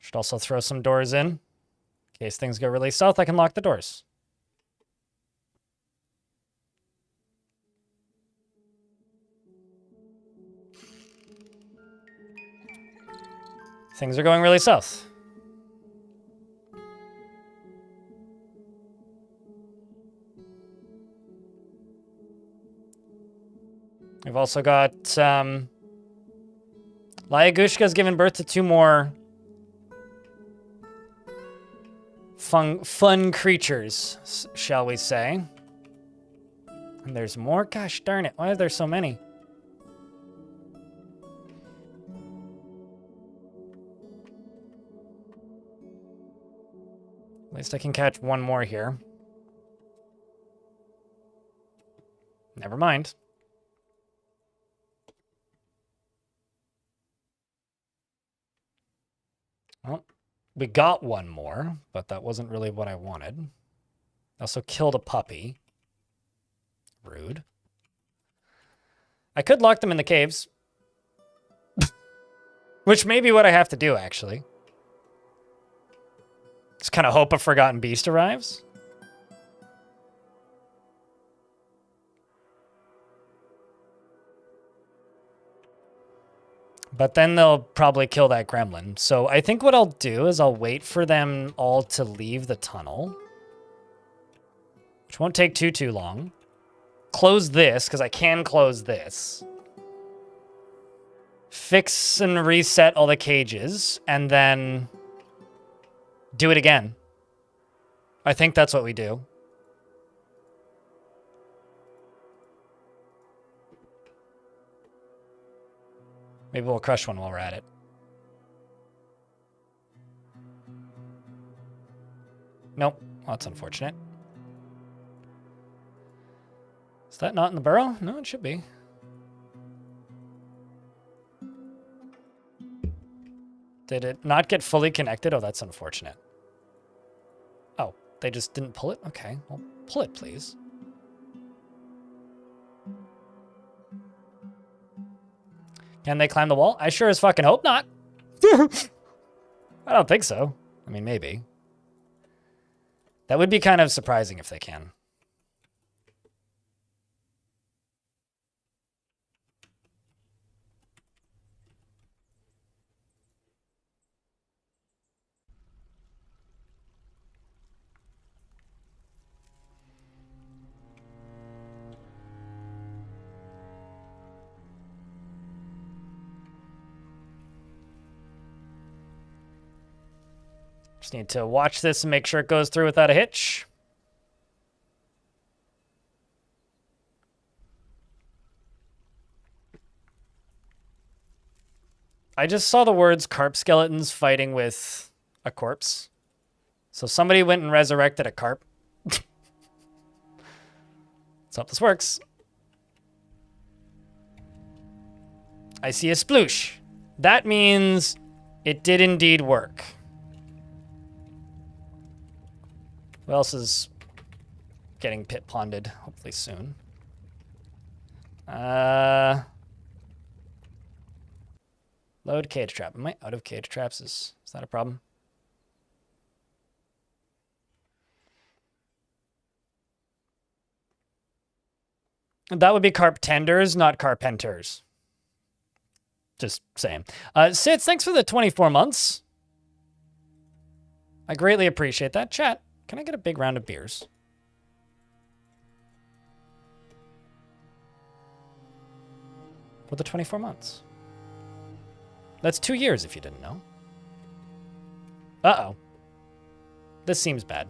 Speaker 1: Should also throw some doors in. In case things go really south, I can lock the doors. Things are going really south. We've also got, Lyagushka's given birth to 2 more fun creatures, shall we say. And there's more? Gosh darn it, why are there so many? At least I can catch 1 more here. Never mind. Well, we got 1 more, but that wasn't really what I wanted. I also killed a puppy. Rude. I could lock them in the caves. Which may be what I have to do, actually. Just kind of hope a forgotten beast arrives. But then they'll probably kill that gremlin. So I think what I'll do is I'll wait for them all to leave the tunnel. Which won't take too long. Close this, because I can close this. Fix and reset all the cages, and then do it again. I think that's what we do. Maybe we'll crush one while we're at it. Nope. Well, that's unfortunate. Is that not in the burrow? No, it should be. Did it not get fully connected? Oh, that's unfortunate. Oh, they just didn't pull it? Okay, well, pull it, please. Can they climb the wall? I sure as fucking hope not. I don't think so. I mean, maybe. That would be kind of surprising if they can. Just need to watch this and make sure it goes through without a hitch. I just saw the words carp skeletons fighting with a corpse. So somebody went and resurrected a carp. Let's hope this works. I see a sploosh. That means it did indeed work. Who else is getting pit ponded? Hopefully soon. Load cage trap. Am I out of cage traps? Is that a problem? That would be carp tenders, not carpenters. Just saying. Sits, thanks for the 24 months. I greatly appreciate that. Chat, can I get a big round of beers? For the 24 months. That's 2 years if you didn't know. Uh-oh. This seems bad.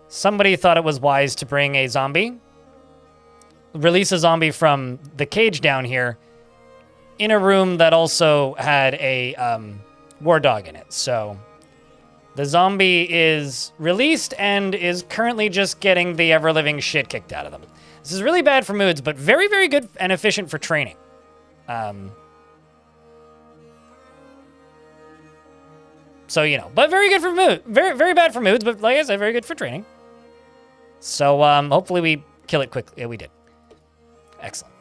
Speaker 1: Somebody thought it was wise to bring a zombie. Release a zombie from the cage down here in a room that also had a war dog in it. So the zombie is released and is currently just getting the ever-living shit kicked out of them. This is really bad for moods, but very, very good and efficient for training. So, you know, but very good for mood. Very, very bad for moods, but like I said, very good for training. So, hopefully we kill it quickly. Yeah, we did. Excellent.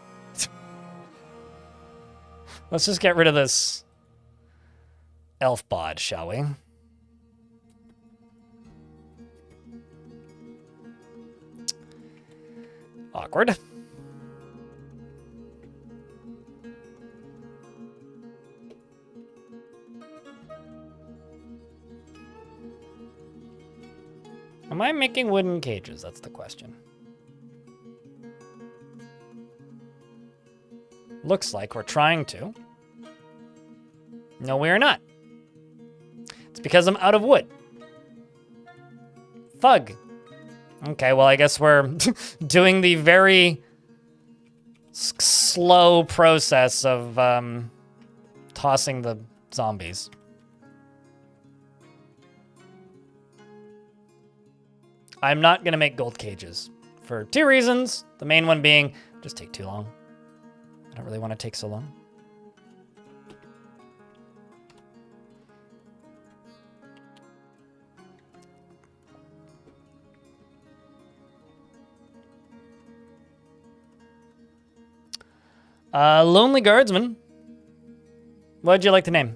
Speaker 1: Let's just get rid of this elf bod, shall we? Awkward. Am I making wooden cages? That's the question. Looks like we're trying to. No, we are not. It's because I'm out of wood. Thug. Okay, well, I guess we're doing the very slow process of tossing the zombies. I'm not going to make gold cages for 2 reasons. The main one being, just take too long. I don't really want to take so long. Lonely Guardsman. What'd you like to name?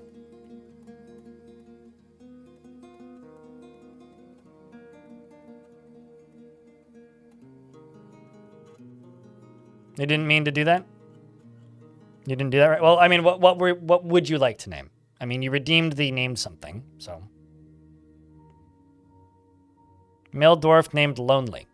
Speaker 1: You didn't mean to do that? You didn't do that right? Well, I mean, what would you like to name? I mean, you redeemed the name something, so. Male dwarf named Lonely.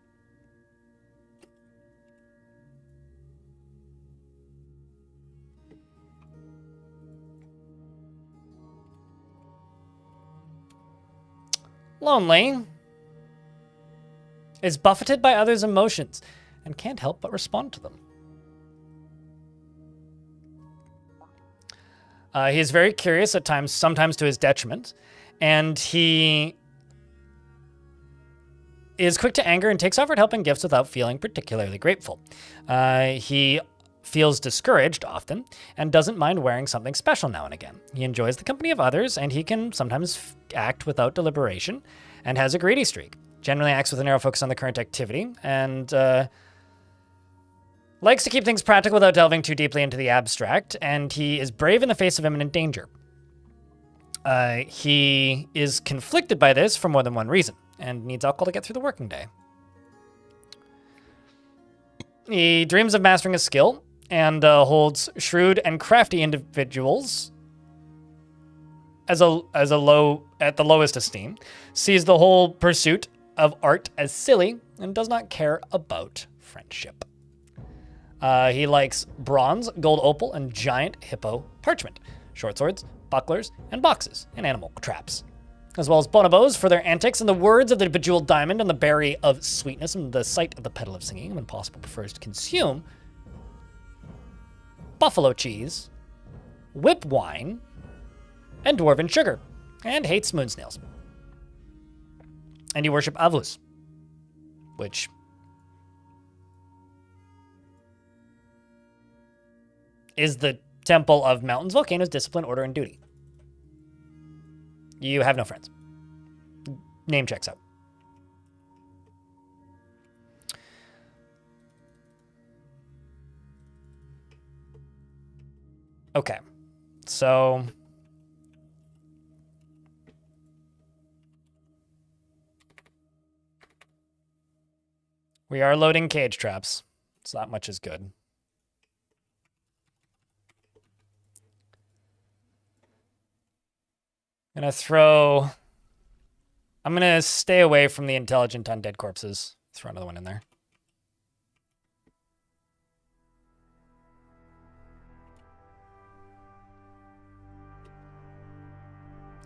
Speaker 1: Lonely is buffeted by others' emotions and can't help but respond to them. He is very curious at times, sometimes to his detriment, and he is quick to anger and takes offered helping gifts without feeling particularly grateful. He feels discouraged often and doesn't mind wearing something special now and again. He enjoys the company of others, and he can sometimes act without deliberation and has a greedy streak. Generally acts with a narrow focus on the current activity and likes to keep things practical without delving too deeply into the abstract, and he is brave in the face of imminent danger. He is conflicted by this for more than one reason and needs alcohol to get through the working day. He dreams of mastering a skill and holds shrewd and crafty individuals at the lowest esteem, sees the whole pursuit of art as silly, and does not care about friendship. He likes bronze, gold opal, and giant hippo parchment, short swords, bucklers, and boxes, and animal traps, as well as bonobos for their antics, and the words of the bejeweled diamond and the berry of sweetness and the sight of the petal of singing. When possible, prefers to consume buffalo cheese, whip wine, and dwarven sugar, and hates moon snails. And you worship Avus, which is the temple of mountains, volcanoes, discipline, order, and duty. You have no friends. Name checks out. Okay, so we are loading cage traps. So not much is good. I'm gonna stay away from the intelligent undead corpses. Throw another one in there.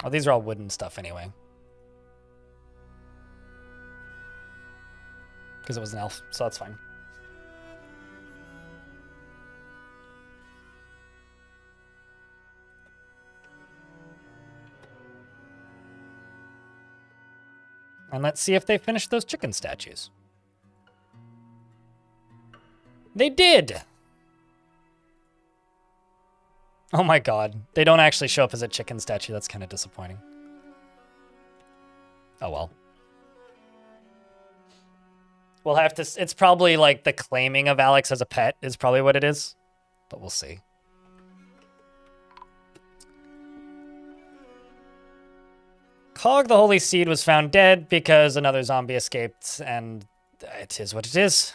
Speaker 1: Oh, these are all wooden stuff anyway. Because it was an elf, so that's fine. And let's see if they finished those chicken statues. They did! Oh my god. They don't actually show up as a chicken statue. That's kind of disappointing. Oh well. We'll have to... It's probably like the claiming of Alex as a pet is probably what it is. But we'll see. Cog the Holy Seed was found dead because another zombie escaped, and it is what it is.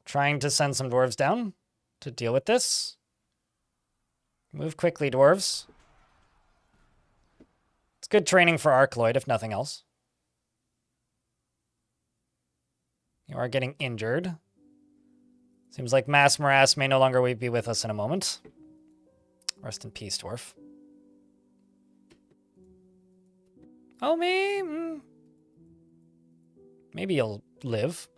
Speaker 1: Trying to send some dwarves down to deal with this. Move quickly, dwarves. It's good training for Arcloid, if nothing else. You are getting injured. Seems like Mass Morass may no longer be with us in a moment. Rest in peace, dwarf. Oh, maybe you'll live.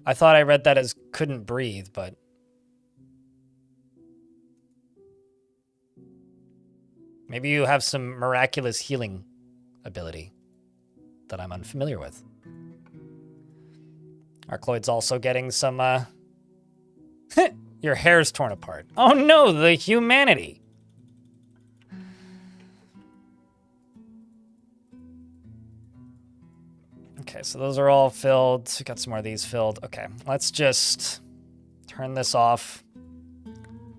Speaker 1: I thought I read that as couldn't breathe, but... maybe you have some miraculous healing ability that I'm unfamiliar with. Arcloid's also getting some, your hair's torn apart. Oh no, the humanity! Okay, so those are all filled. We got some more of these filled. Okay, let's just turn this off,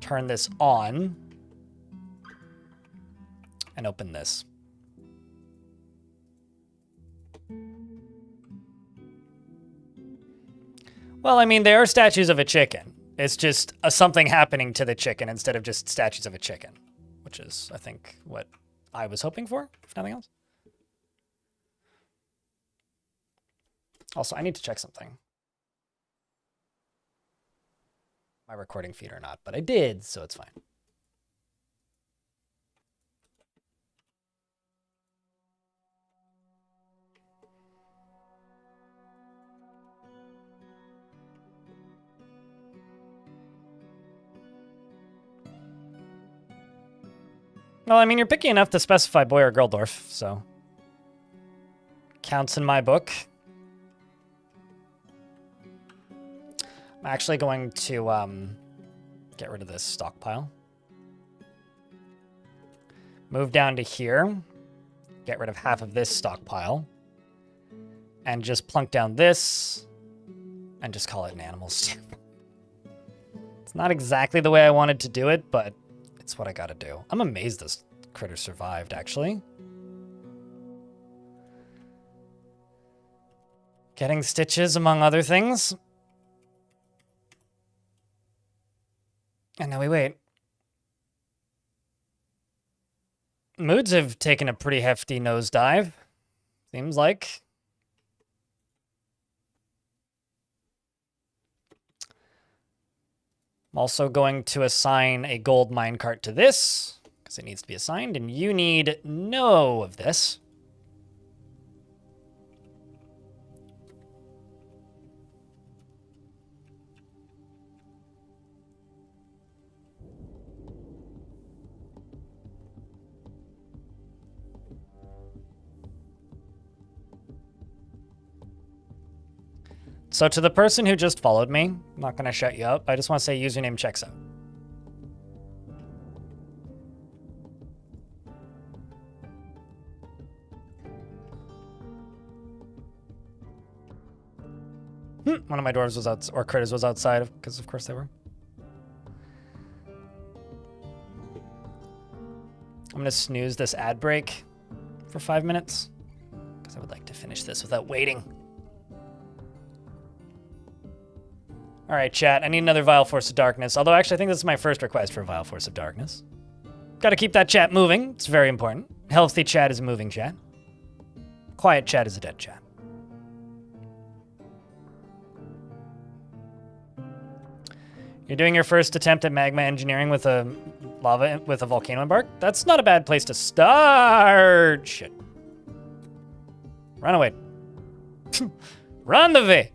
Speaker 1: turn this on, and open this. Well, I mean, they are statues of a chicken. It's just something happening to the chicken instead of just statues of a chicken, which is, I think, what I was hoping for, if nothing else. Also, I need to check something. My recording feed or not, but I did, so it's fine. Well, I mean, you're picky enough to specify boy or girl dwarf, so counts in my book. I'm actually going to get rid of this stockpile. Move down to here. Get rid of half of this stockpile. And just plunk down this. And just call it an animal stew. It's not exactly the way I wanted to do it, but it's what I gotta do. I'm amazed this critter survived, actually. Getting stitches, among other things. And now we wait. Moods have taken a pretty hefty nosedive, seems like. I'm also going to assign a gold minecart to this, because it needs to be assigned, and you need no of this. So to the person who just followed me, I'm not going to shut you up. I just want to say username checks out. One of my dwarves was out, or critters was outside, because of course they were. I'm going to snooze this ad break for 5 minutes, because I would like to finish this without waiting. All right, chat, I need another Vile Force of Darkness. Although, actually, I think this is my first request for Vile Force of Darkness. Got to keep that chat moving. It's very important. Healthy chat is a moving chat. Quiet chat is a dead chat. You're doing your first attempt at magma engineering with a volcano embark? That's not a bad place to start. Shit. Run away. Run the way.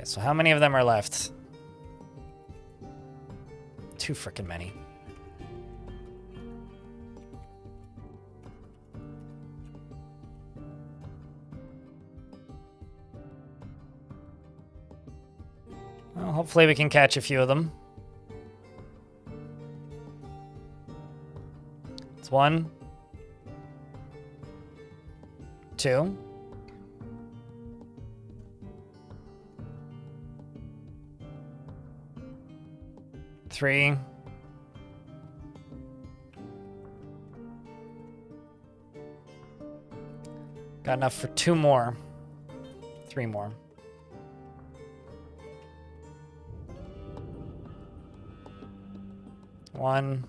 Speaker 1: So how many of them are left? Too frickin' many. Well, hopefully we can catch a few of them. It's 1, 2. 3. Got enough for 2 more. 3 more. One,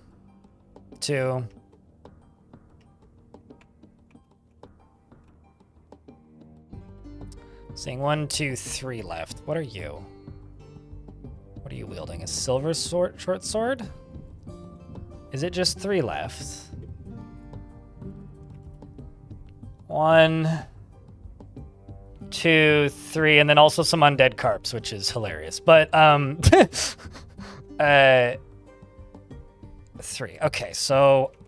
Speaker 1: 2. Seeing 1, 2, 3 left. What are you? What are you wielding? A silver short sword? Is it just 3 left? 1, 2, 3, and then also some undead carps, which is hilarious. But 3. Okay,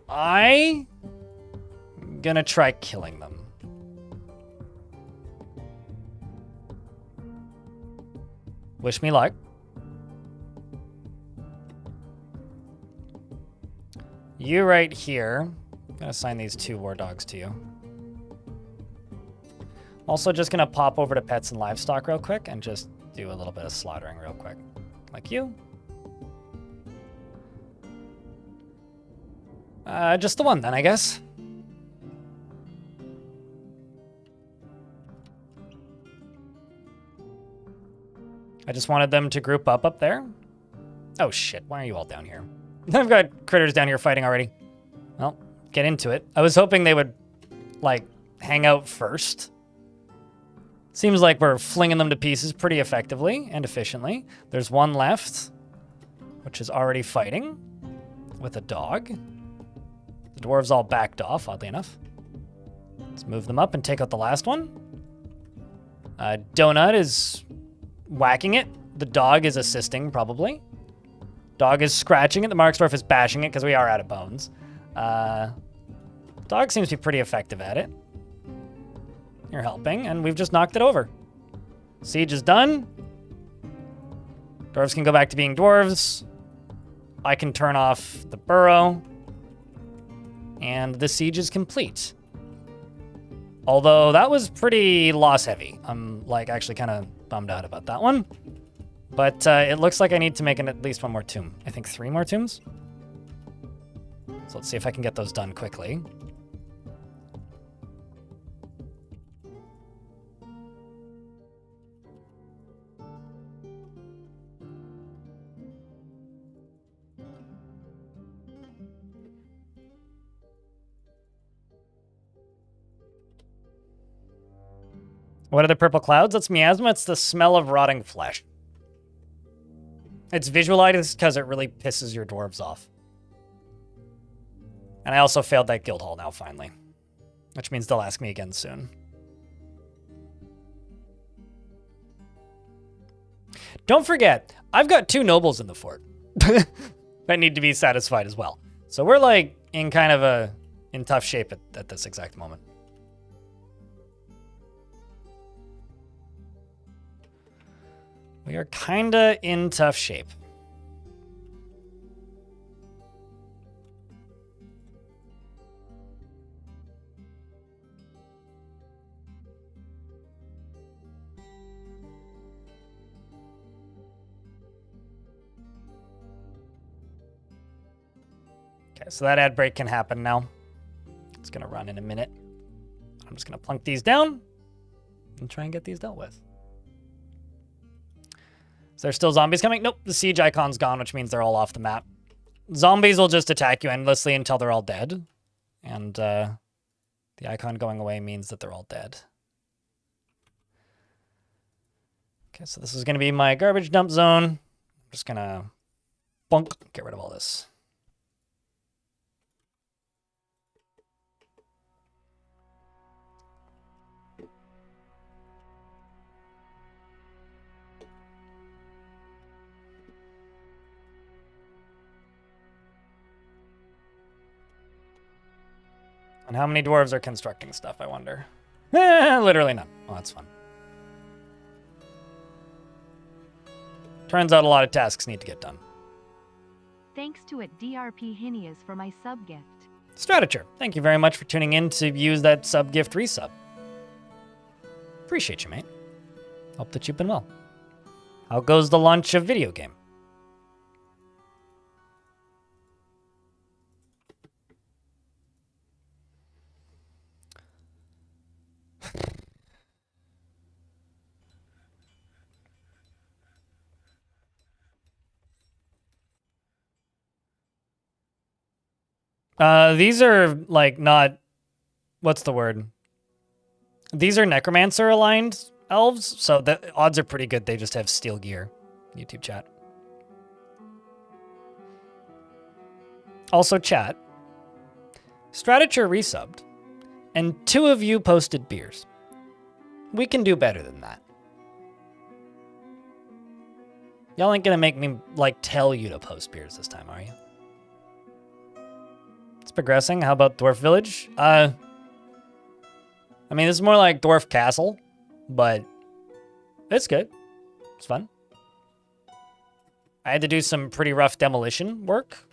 Speaker 1: I'm gonna try killing them. Wish me luck. You right here. I'm gonna assign these 2 war dogs to you. Also just gonna pop over to pets and livestock real quick and just do a little bit of slaughtering real quick. Like you. Just the 1 then, I guess. I just wanted them to group up there. Oh shit, why are you all down here? I've got critters down here fighting already. Well, get into it. I was hoping they would, like, hang out first. Seems like we're flinging them to pieces pretty effectively and efficiently. There's one left, which is already fighting with a dog. The dwarves all backed off, oddly enough. Let's move them up and take out the last one. Donut is whacking it. The dog is assisting, probably. Dog is scratching it. The Marksdorf is bashing it because we are out of bones. Dog seems to be pretty effective at it. You're helping, and we've just knocked it over. Siege is done. Dwarves can go back to being dwarves. I can turn off the burrow. And the siege is complete. Although that was pretty loss heavy. I'm like actually kind of bummed out about that one. But it looks like I need to make at least one more tomb. I think 3 more tombs. So let's see if I can get those done quickly. What are the purple clouds? That's miasma. It's the smell of rotting flesh. It's visualized because it really pisses your dwarves off. And I also failed that guild hall now, finally. Which means they'll ask me again soon. Don't forget, I've got 2 nobles in the fort. that need to be satisfied as well. So we're like in kind of in tough shape at this exact moment. We are kinda in tough shape. Okay, so that ad break can happen now. It's gonna run in a minute. I'm just gonna plunk these down and try and get these dealt with. Is there still zombies coming? Nope, the siege icon's gone, which means they're all off the map. Zombies will just attack you endlessly until they're all dead. And the icon going away means that they're all dead. Okay, so this is going to be my garbage dump zone. I'm just going to bonk, get rid of all this. And how many dwarves are constructing stuff, I wonder? Literally none. Well, that's fun. Turns out a lot of tasks need to get done.
Speaker 8: Thanks to it DRP Hinias for my sub gift.
Speaker 1: Stratature, thank you very much for tuning in to use that sub gift resub. Appreciate you, mate. Hope that you've been well. How goes the launch of video game? These are like not, what's the word? These are necromancer aligned elves, so the odds are pretty good they just have steel gear. YouTube chat. Also chat. Stratature resubbed, and 2 of you posted beers. We can do better than that. Y'all ain't gonna make me like tell you to post beers this time, are you? It's progressing. How about Dwarf Village? I mean, this is more like Dwarf Castle, but it's good. It's fun. I had to do some pretty rough demolition work,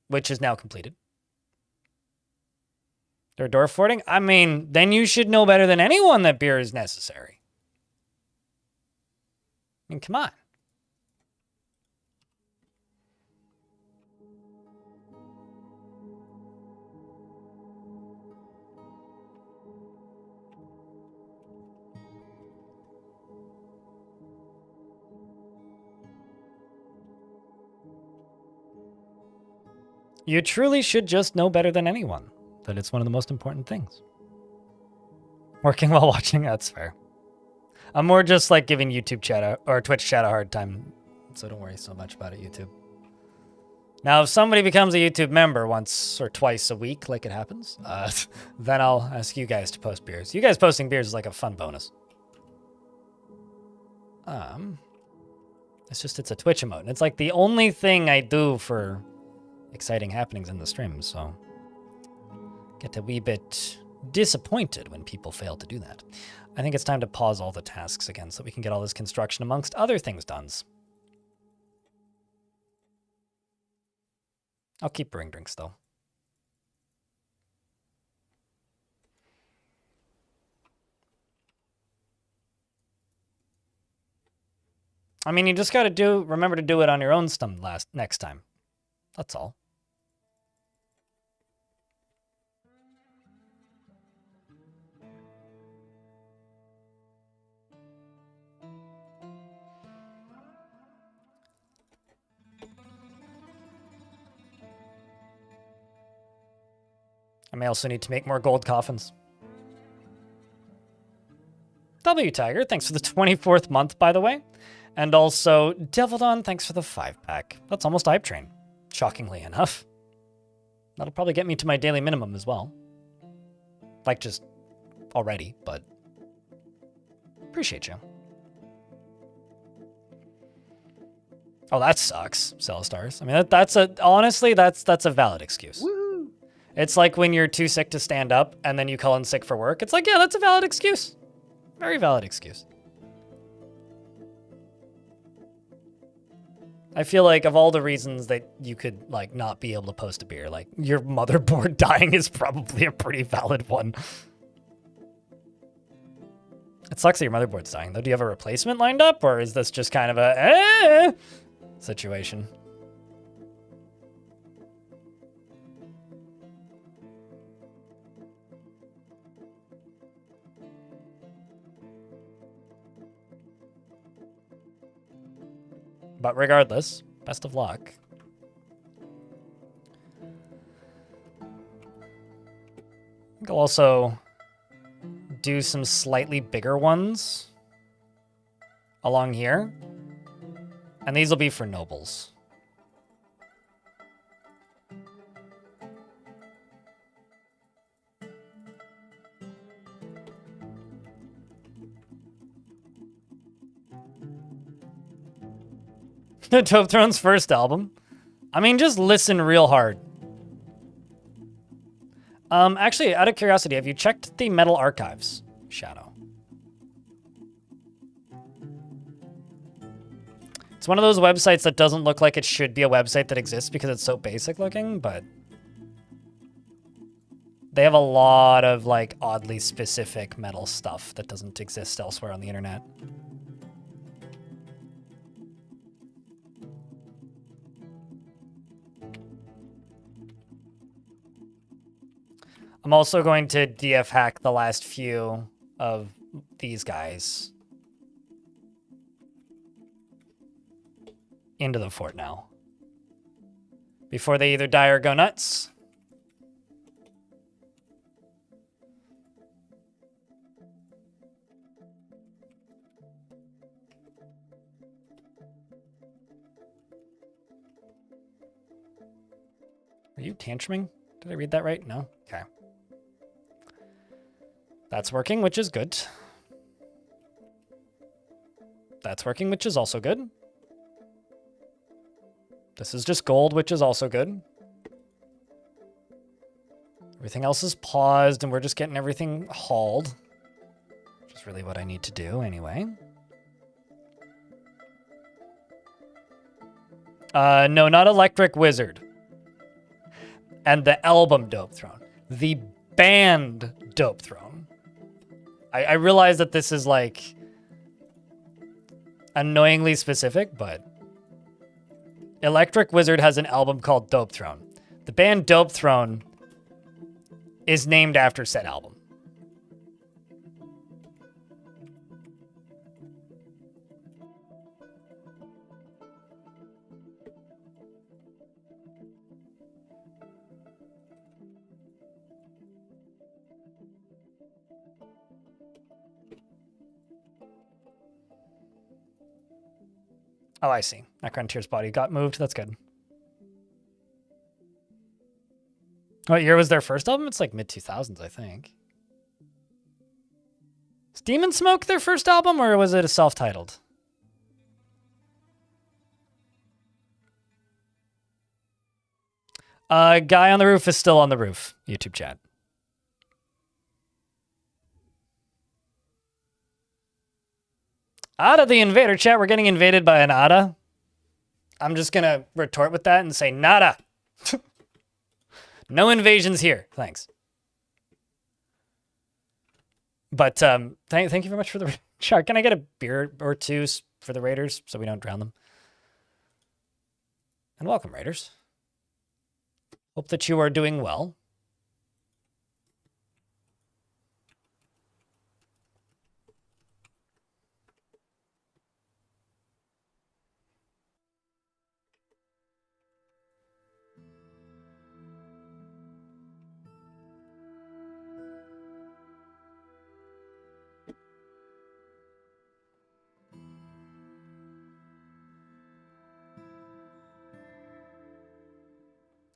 Speaker 1: which is now completed. They're dwarf forting? I mean, then you should know better than anyone that beer is necessary. I mean, come on. You truly should just know better than anyone that it's one of the most important things. Working while watching, that's fair. I'm more just like giving YouTube chat or Twitch chat a hard time, so don't worry so much about it, YouTube. Now, if somebody becomes a YouTube member once or twice a week, like it happens, then I'll ask you guys to post beers. You guys posting beers is like a fun bonus. It's a Twitch emote. And it's like the only thing I do for exciting happenings in the stream, so get a wee bit disappointed when people fail to do that. I think it's time to pause all the tasks again so we can get all this construction amongst other things done. I'll keep brewing drinks, though. I mean, you just gotta remember to do it on your own next time. That's all. I may also need to make more gold coffins. W Tiger, thanks for the 24th month, by the way. And also, Devildawn, thanks for the 5-pack. That's almost Hype Train, shockingly enough. That'll probably get me to my daily minimum as well. Like, just already, but appreciate you. Oh, that sucks, Celestars. I mean, honestly, that's a valid excuse.
Speaker 7: Woo!
Speaker 1: It's like when you're too sick to stand up and then you call in sick for work. It's like, yeah, that's a valid excuse. Very valid excuse. I feel like of all the reasons that you could like not be able to post a beer, like your motherboard dying is probably a pretty valid one. It sucks that your motherboard's dying though. Do you have a replacement lined up or is this just kind of a situation? But regardless, best of luck. I'll also do some slightly bigger ones along here. And these will be for nobles. Dope Throne's first album. I mean, just listen real hard. Actually, out of curiosity, have you checked the Metal Archives, Shadow? It's one of those websites that doesn't look like it should be a website that exists because it's so basic looking, but they have a lot of like oddly specific metal stuff that doesn't exist elsewhere on the internet. I'm also going to DF hack the last few of these guys into the fort now. Before they either die or go nuts. Are you tantruming? Did I read that right? No? Okay. That's working, which is good. That's working, which is also good. This is just gold, which is also good. Everything else is paused, and we're just getting everything hauled. Which is really what I need to do anyway. No, not Electric Wizard. And the album Dope Throne. The band Dope Throne. I realize that this is like annoyingly specific, but Electric Wizard has an album called Dope Throne. The band Dope Throne is named after said album. Oh, I see. Necronteer's body got moved. That's good. What year was their first album? It's like mid-2000s, I think. Is Demon Smoke their first album, or was it a self-titled? Guy on the roof is still on the roof. YouTube chat. Ada the Invader chat. We're getting invaded by an Ada. I'm just going to retort with that and say nada. No invasions here. Thanks. But thank you very much for the shark. Can I get a beer or two for the Raiders so we don't drown them? And welcome, Raiders. Hope that you are doing well.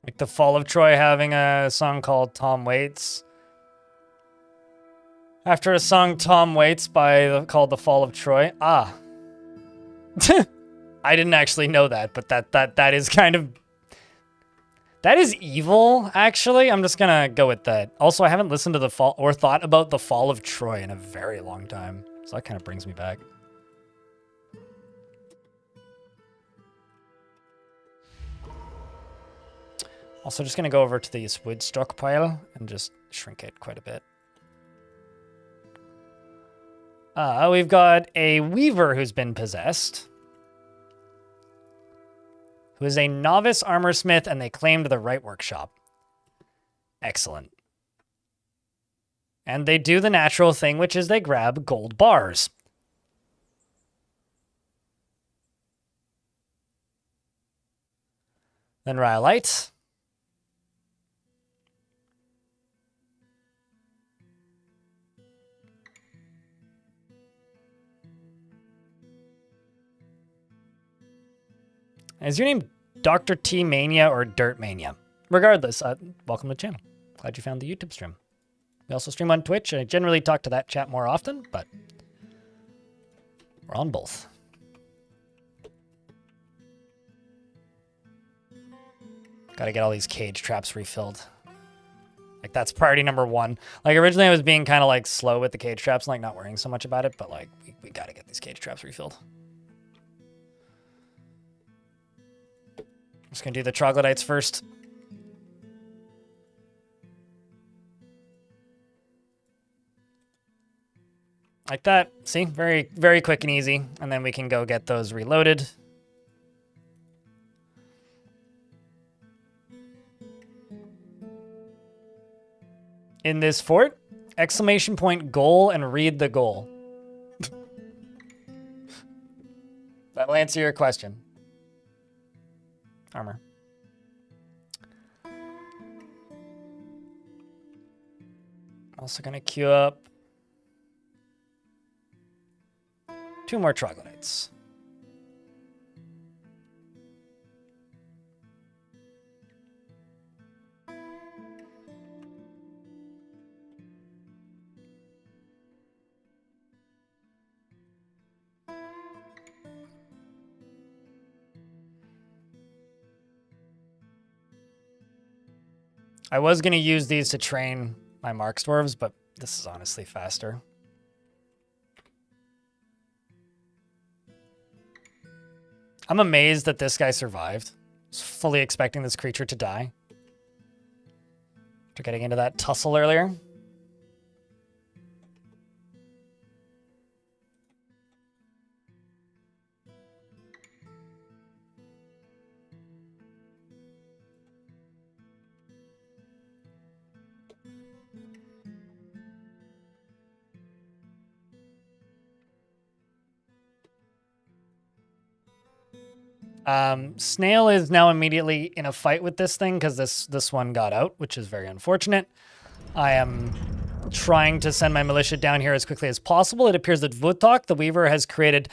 Speaker 1: Like the Fall of Troy having a song called Tom Waits. After a song Tom Waits called The Fall of Troy. Ah. I didn't actually know that, but that is kind of... That is evil, actually. I'm just gonna go with that. Also, I haven't listened to the fall or thought about The Fall of Troy in a very long time. So that kind of brings me back. Also, just going to go over to this wood stockpile and just shrink it quite a bit. We've got a weaver who's been possessed. Who is a novice armorsmith, and they claimed the right workshop. Excellent. And they do the natural thing, which is they grab gold bars. Then Rhyolite. Is your name Dr. T Mania or Dirt Mania? Regardless, welcome to the channel. Glad you found the YouTube stream. We also stream on Twitch. I generally talk to that chat more often, but we're on both. Gotta get all these cage traps refilled. Like, that's priority number one. Like, originally I was being kind of, like, slow with the cage traps and, like, not worrying so much about it, but, like, we gotta get these cage traps refilled. Just gonna do the troglodytes first. Like that. See? Very, very quick and easy. And then we can go get those reloaded. In this fort, exclamation point goal and read the goal. That'll answer your question. Armor. Also gonna queue up 2 more troglodytes. I was going to use these to train my Mark Dwarves, but this is honestly faster. I'm amazed that this guy survived. I was fully expecting this creature to die. After getting into that tussle earlier. Snail is now immediately in a fight with this thing because this one got out, which is very unfortunate. I am trying to send my militia down here as quickly as possible. It appears that Vutok, the Weaver, has created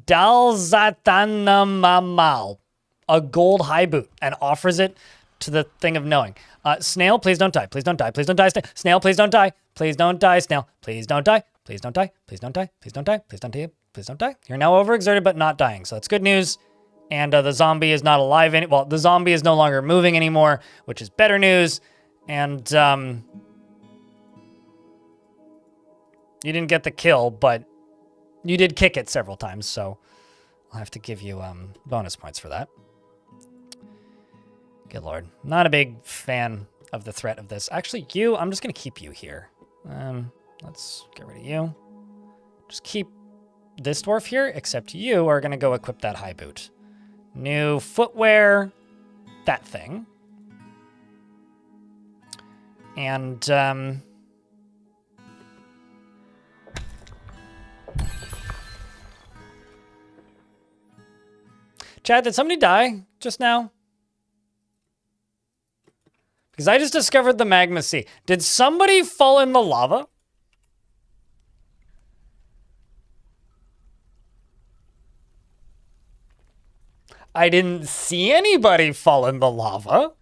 Speaker 1: Dalzatanamamal, a gold high boot, and offers it to the Thing of Knowing. Snail, please don't die. Please don't die. Please don't die. Snail, please don't die. Please don't die. Snail, please don't die. Please don't die. Please don't die. Please don't die. Please don't die. Please don't die. You're now overexerted but not dying, so that's good news. And the zombie is not alive well, the zombie is no longer moving anymore, which is better news. And you didn't get the kill, but you did kick it several times, so I'll have to give you bonus points for that. Good lord. Not a big fan of the threat of this. Actually, I'm just going to keep you here. Let's get rid of you. Just keep this dwarf here, except you are going to go equip that high boot. New footwear, that thing. And, Chad, did somebody die just now? Because I just discovered the magma sea. Did somebody fall in the lava? I didn't see anybody fall in the lava.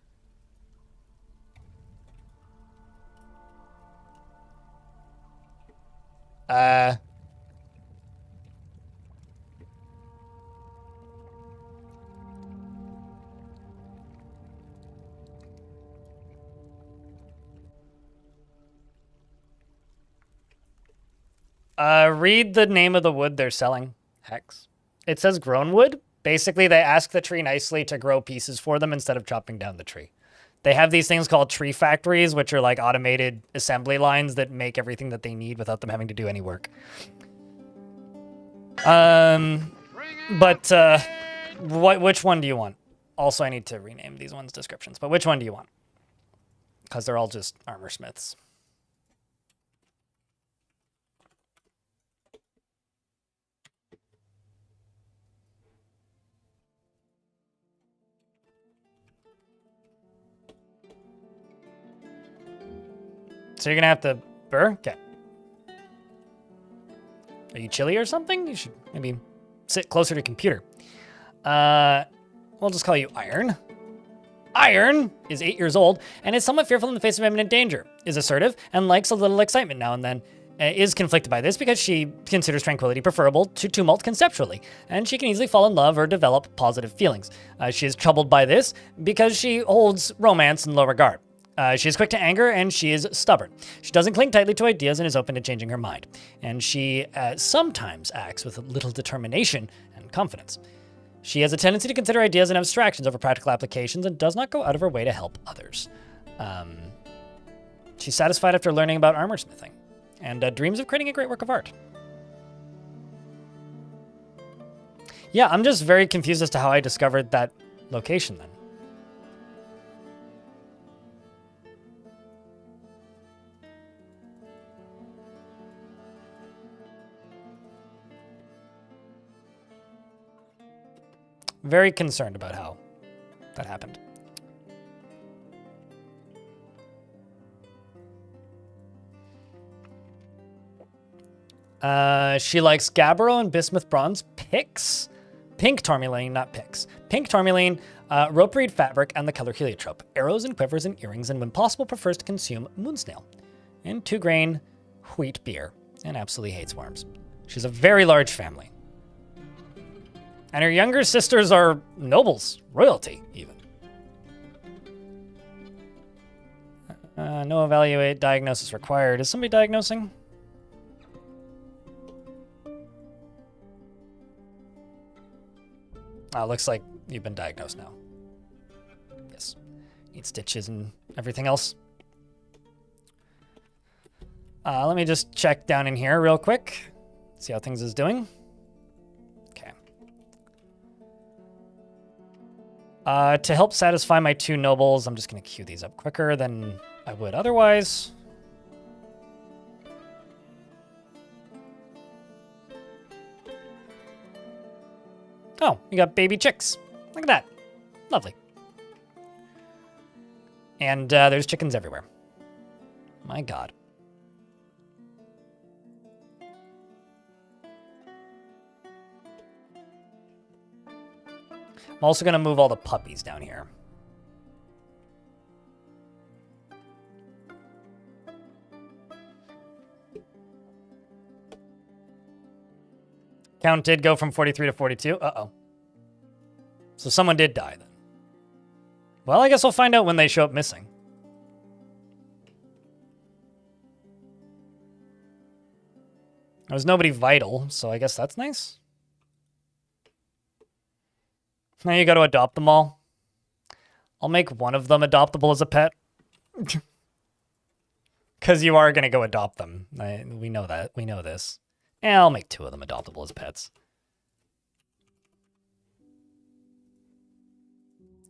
Speaker 1: Read the name of the wood they're selling, Hex. It says grown wood. Basically, they ask the tree nicely to grow pieces for them instead of chopping down the tree. They have these things called tree factories, which are like automated assembly lines that make everything that they need without them having to do any work. Which one do you want? Also, I need to rename these ones descriptions, but which one do you want? Because they're all just armor smiths. So you're gonna have to burr? Okay. Are you chilly or something? You should maybe sit closer to computer. We'll just call you Iron. Iron is 8 years old and is somewhat fearful in the face of imminent danger, is assertive, and likes a little excitement now and then. Is conflicted by this because she considers tranquility preferable to tumult conceptually, and she can easily fall in love or develop positive feelings. She is troubled by this because she holds romance in low regard. She is quick to anger, and she is stubborn. She doesn't cling tightly to ideas and is open to changing her mind. And she sometimes acts with little determination and confidence. She has a tendency to consider ideas and abstractions over practical applications and does not go out of her way to help others. She's satisfied after learning about armor smithing and dreams of creating a great work of art. Yeah, I'm just very confused as to how I discovered that location then. Very concerned about how that happened. She likes Gabbro and Bismuth Bronze picks. Pink tourmaline, not picks. Pink tourmaline, rope reed fabric, and the color heliotrope. Arrows and quivers and earrings, and when possible prefers to consume moonsnail. And 2-grain wheat beer, and absolutely hates worms. She's a very large family. And her younger sisters are nobles, royalty, even. No evaluate diagnosis required. Is somebody diagnosing? Looks like you've been diagnosed now. Yes. Need stitches and everything else. Let me just check down in here real quick. See how things is doing. To help satisfy my 2 nobles, I'm just going to queue these up quicker than I would otherwise. Oh, you got baby chicks. Look at that. Lovely. And there's chickens everywhere. My God. I'm also going to move all the puppies down here. Count did go from 43 to 42. Uh-oh. So someone did die then. Well, I guess we'll find out when they show up missing. There was nobody vital, so I guess that's nice. Now you got to adopt them all. I'll make one of them adoptable as a pet. Because you are going to go adopt them. We know that. We know this. And I'll make 2 of them adoptable as pets.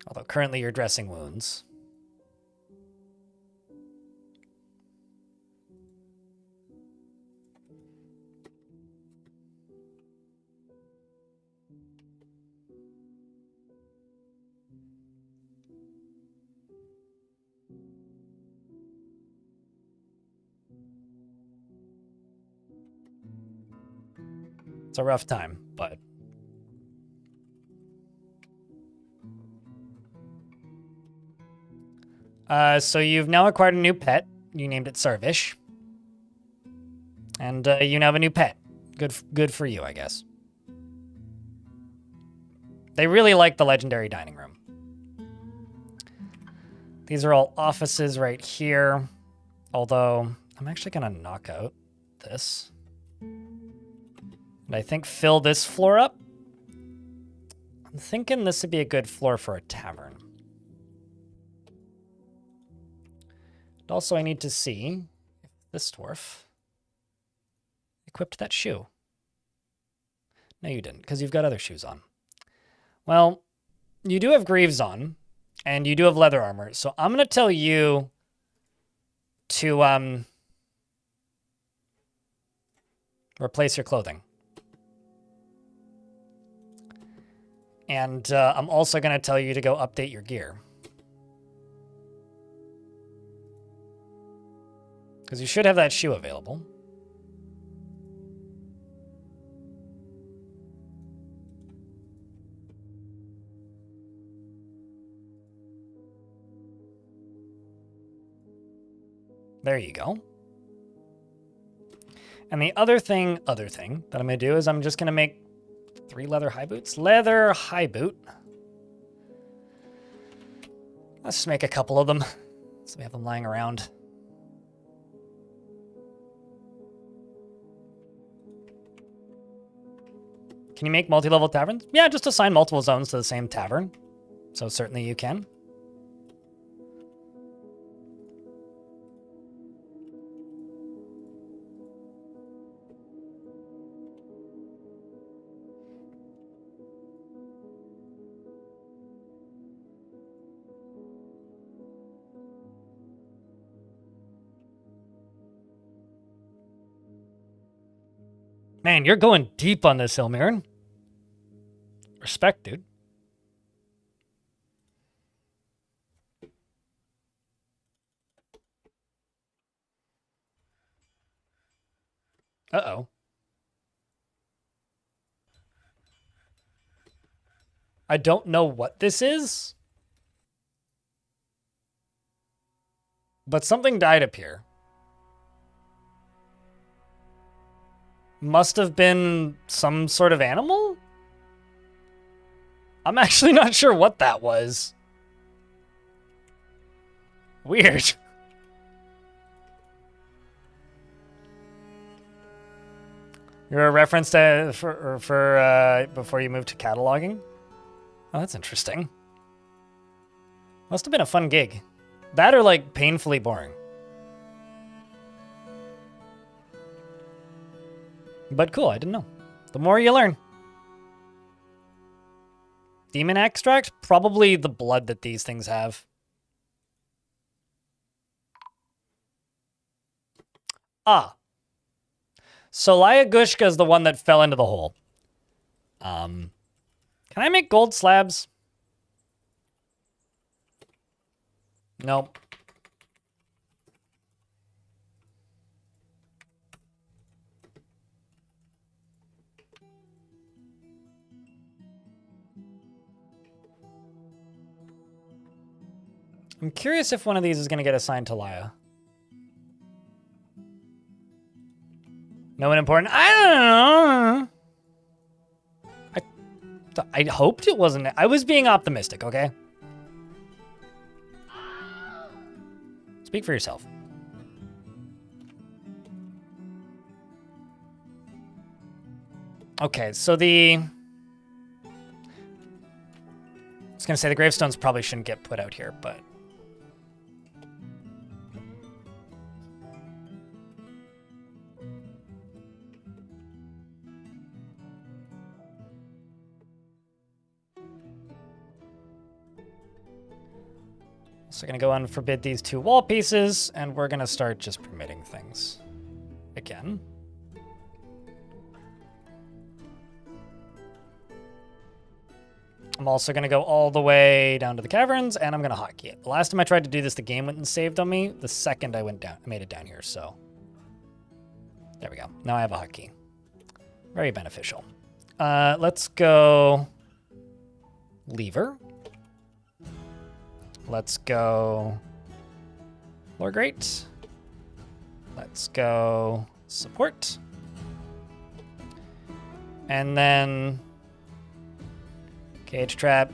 Speaker 1: Although currently you're dressing wounds. It's a rough time, but... so you've now acquired a new pet. You named it Servish. And you now have a new pet. Good for you, I guess. They really like the legendary dining room. These are all offices right here. Although, I'm actually going to knock out this. And I think fill this floor up. I'm thinking this would be a good floor for a tavern. And also, I need to see if this dwarf equipped that shoe. No, you didn't, because you've got other shoes on. Well, you do have greaves on, and you do have leather armor, so I'm going to tell you to replace your clothing. And I'm also going to tell you to go update your gear. Because you should have that shoe available. There you go. And the other thing that I'm going to do is I'm just going to make 3 leather high boots. Leather high boot. Let's just make a couple of them so we have them lying around. Can you make multi-level taverns? Yeah, just assign multiple zones to the same tavern. So certainly you can. Man, you're going deep on this, Ilmirin. Respect, dude. Uh-oh. I don't know what this is, but something died up here. Must have been some sort of animal? I'm actually not sure what that was. Weird. You're a reference to for before you moved to cataloging? Oh, that's interesting. Must have been a fun gig. That or like painfully boring. But cool, I didn't know. The more you learn. Demon extract? Probably the blood that these things have. Ah. So Lyagushka is the one that fell into the hole. Can I make gold slabs? Nope. I'm curious if one of these is going to get assigned to Laya. No one important? I don't know. I hoped it wasn't. I was being optimistic, okay? Speak for yourself. Okay, so I was going to say the gravestones probably shouldn't get put out here, but... So we're going to go and forbid these 2 wall pieces, and we're going to start just permitting things again. I'm also going to go all the way down to the caverns, and I'm going to hotkey it. The last time I tried to do this, the game went and saved on me. The second I went down, I made it down here, so... There we go. Now I have a hotkey. Very beneficial. Let's go... Lever. Let's go... Lore Great. Let's go... Support. And then... Cage trap.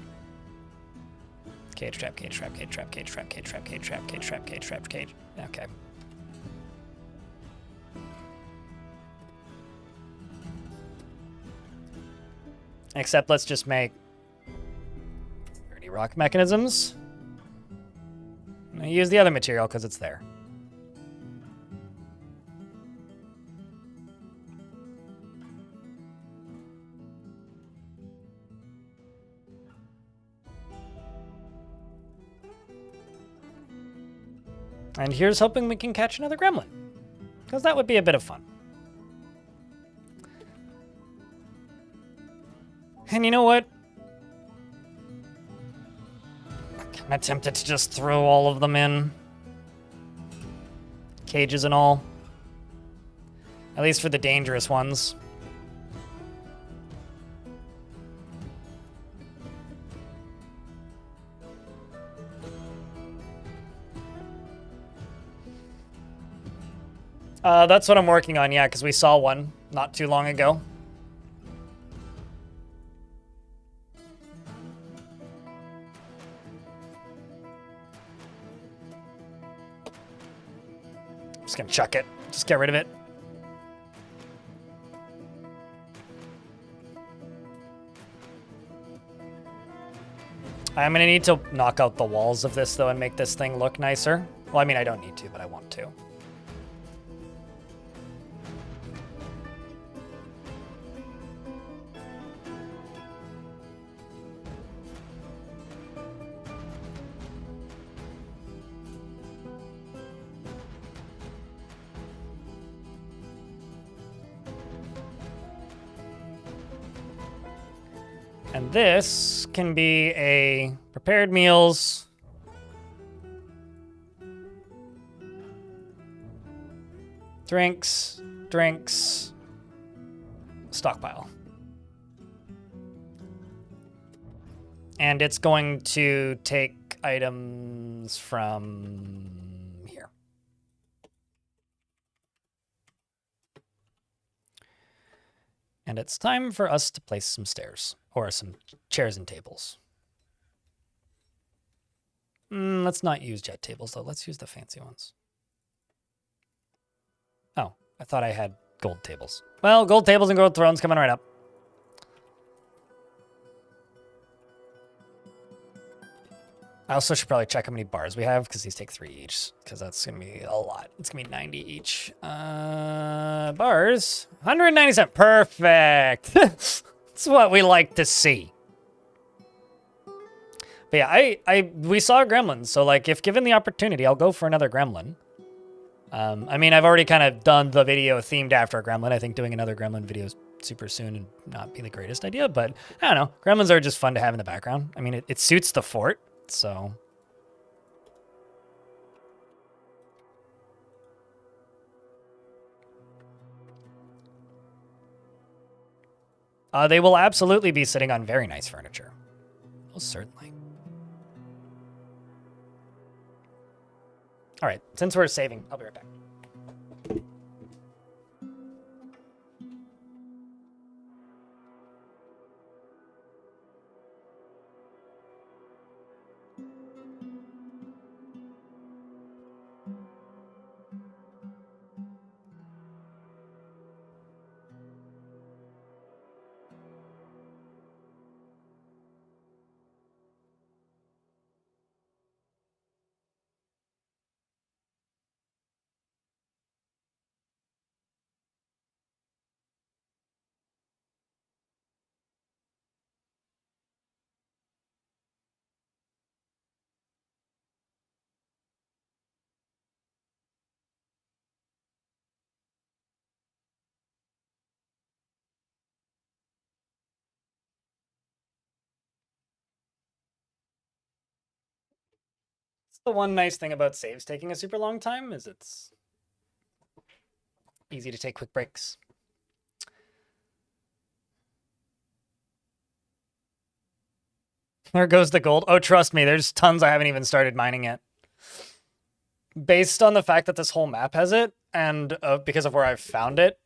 Speaker 1: Cage trap, cage trap, cage trap, cage trap, cage trap, cage trap, cage trap, cage trap, cage. Okay. Except let's just make 30 rock mechanisms. I'm gonna use the other material because it's there. And here's hoping we can catch another gremlin, because that would be a bit of fun. And you know what? I'm kind of tempted to just throw all of them in. Cages and all. At least for the dangerous ones. That's what I'm working on, yeah, because we saw one not too long ago. Just gonna chuck it. Just get rid of it. I'm gonna need to knock out the walls of this, though, and make this thing look nicer. Well, I mean, I don't need to, but I want to. And this can be a prepared meals, drinks, stockpile. And it's going to take items from here. And it's time for us to place some stairs. Or some chairs and tables. Let's not use jet tables, though. Let's use the fancy ones. Oh, I thought I had gold tables. Well, gold tables and gold thrones coming right up. I also should probably check how many bars we have, because these take 3 each, because that's going to be a lot. It's going to be 90 each. Bars. 197. Perfect. That's what we like to see. But yeah, we saw gremlins, so like if given the opportunity, I'll go for another gremlin. I mean, I've already kind of done the video themed after a gremlin. I think doing another gremlin video super soon and not be the greatest idea, but I don't know. Gremlins are just fun to have in the background. I mean, it suits the fort, so. They will absolutely be sitting on very nice furniture. Most certainly. All right, since we're saving, I'll be right back. The one nice thing about saves taking a super long time is it's easy to take quick breaks. There goes the gold. Oh, trust me, there's tons I haven't even started mining yet. Based on the fact that this whole map has it, and because of where I've found it,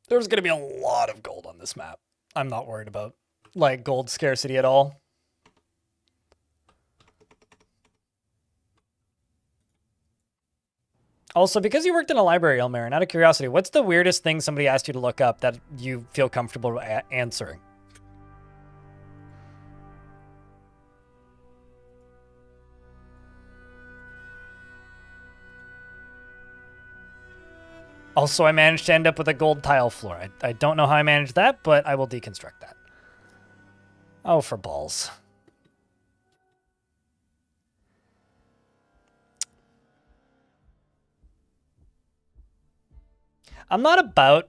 Speaker 1: there's going to be a lot of gold on this map. I'm not worried about, like, gold scarcity at all. Also, because you worked in a library, Elmarin, out of curiosity, what's the weirdest thing somebody asked you to look up that you feel comfortable answering? Also, I managed to end up with a gold tile floor. I don't know how I managed that, but I will deconstruct that. Oh, for balls. I'm not about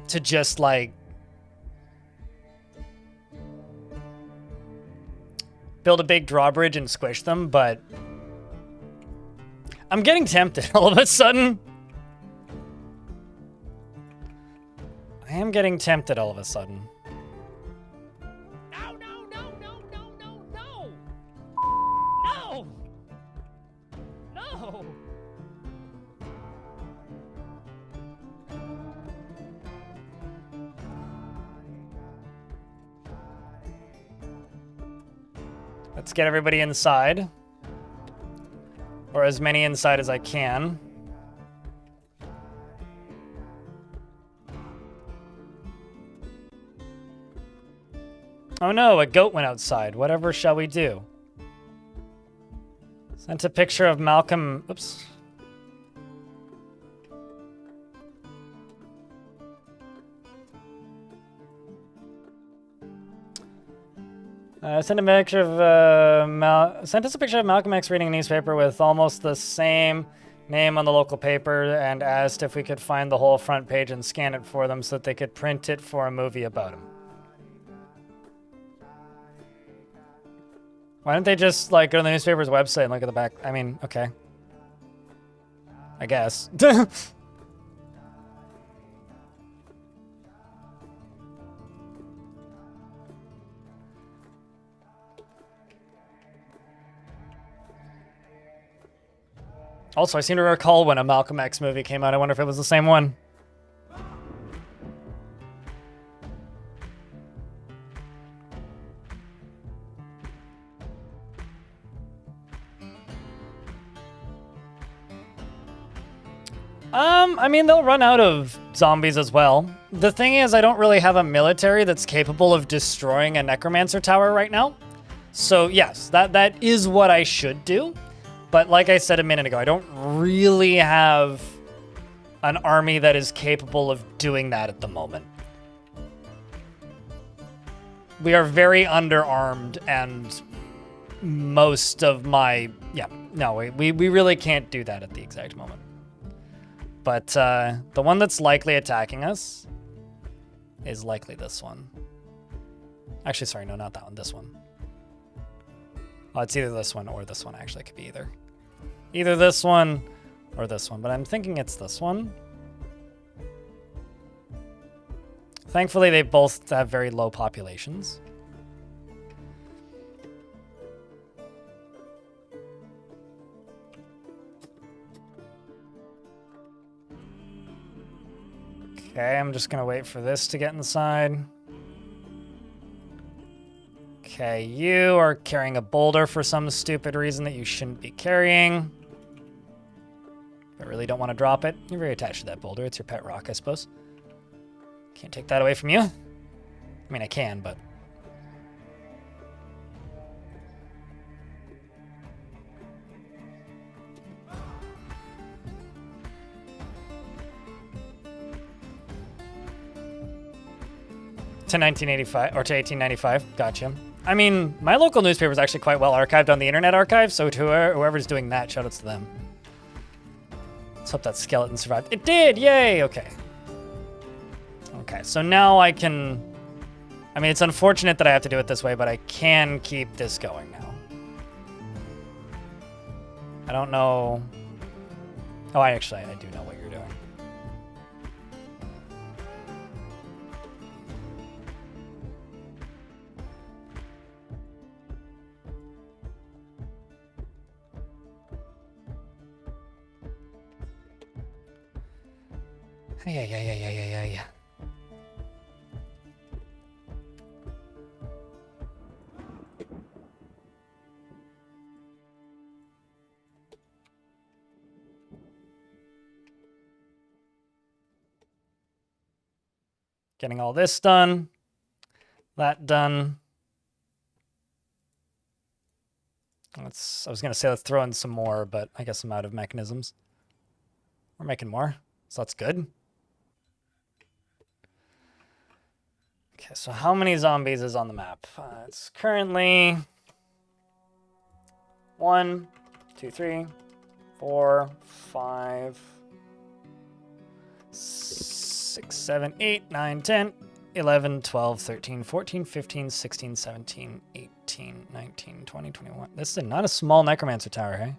Speaker 1: to just, like, build a big drawbridge and squish them, but I'm getting tempted all of a sudden. I am getting tempted all of a sudden.
Speaker 9: No, no, no, no, no, no, no! No! No!
Speaker 1: Let's get everybody inside. Or as many inside as I can. Oh no, a goat went outside. Whatever shall we do? Sent a picture of Malcolm. Oops. Sent a picture of sent us a picture of Malcolm X reading a newspaper with almost the same name on the local paper, and asked if we could find the whole front page and scan it for them so that they could print it for a movie about him. Why don't they just, like, go to the newspaper's website and look at the back? I mean, okay. I guess. Also, I seem to recall when a Malcolm X movie came out. I wonder if it was the same one. I mean, they'll run out of zombies as well. The thing is, I don't really have a military that's capable of destroying a necromancer tower right now. So yes, that is what I should do. But like I said a minute ago, I don't really have an army that is capable of doing that at the moment. We are very underarmed, and most of my... Yeah, no, we really can't do that at the exact moment. But the one that's likely attacking us is likely this one. Actually, sorry, no, not that one, this one. Oh, it's either this one or this one, actually. It could be either. Either this one or this one, but I'm thinking it's this one. Thankfully, they both have very low populations. Okay, I'm just gonna wait for this to get inside. Okay, you are carrying a boulder for some stupid reason that you shouldn't be carrying. I really don't want to drop it. You're very attached to that boulder. It's your pet rock, I suppose. Can't take that away from you. I mean, I can, but... To 1985, or to 1895. Gotcha. I mean, my local newspaper is actually quite well archived on the Internet Archive, so to whoever's doing that, shoutouts to them. Let's hope that skeleton survived. It did! Yay! Okay. Okay, so now I can... I mean, it's unfortunate that I have to do it this way, but I can keep this going now. I don't know... Oh, I do know what you're doing. Yeah. Getting all this done. That done. I was going to say let's throw in some more, but I guess I'm out of mechanisms. We're making more, so that's good. Okay, so how many zombies is on the map? It's currently 1, 2, 3, 4, 5, 6, 7, 8, 9, 10, 11, 12, 13, 14, 15, 16, 17, 18, 19, 20, 21. This is not a small necromancer tower, hey?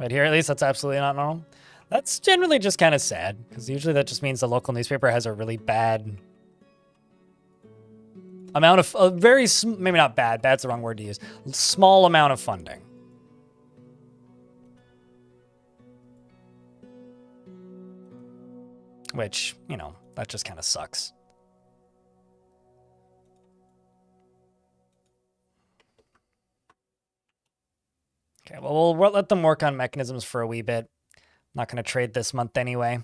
Speaker 1: Right here, at least, that's absolutely not normal. That's generally just kind of sad, because usually that just means the local newspaper has a really bad amount of, maybe not bad, bad's the wrong word to use, small amount of funding. Which, you know, that just kind of sucks. Okay, well, we'll let them work on mechanisms for a wee bit. I'm not going to trade this month anyway.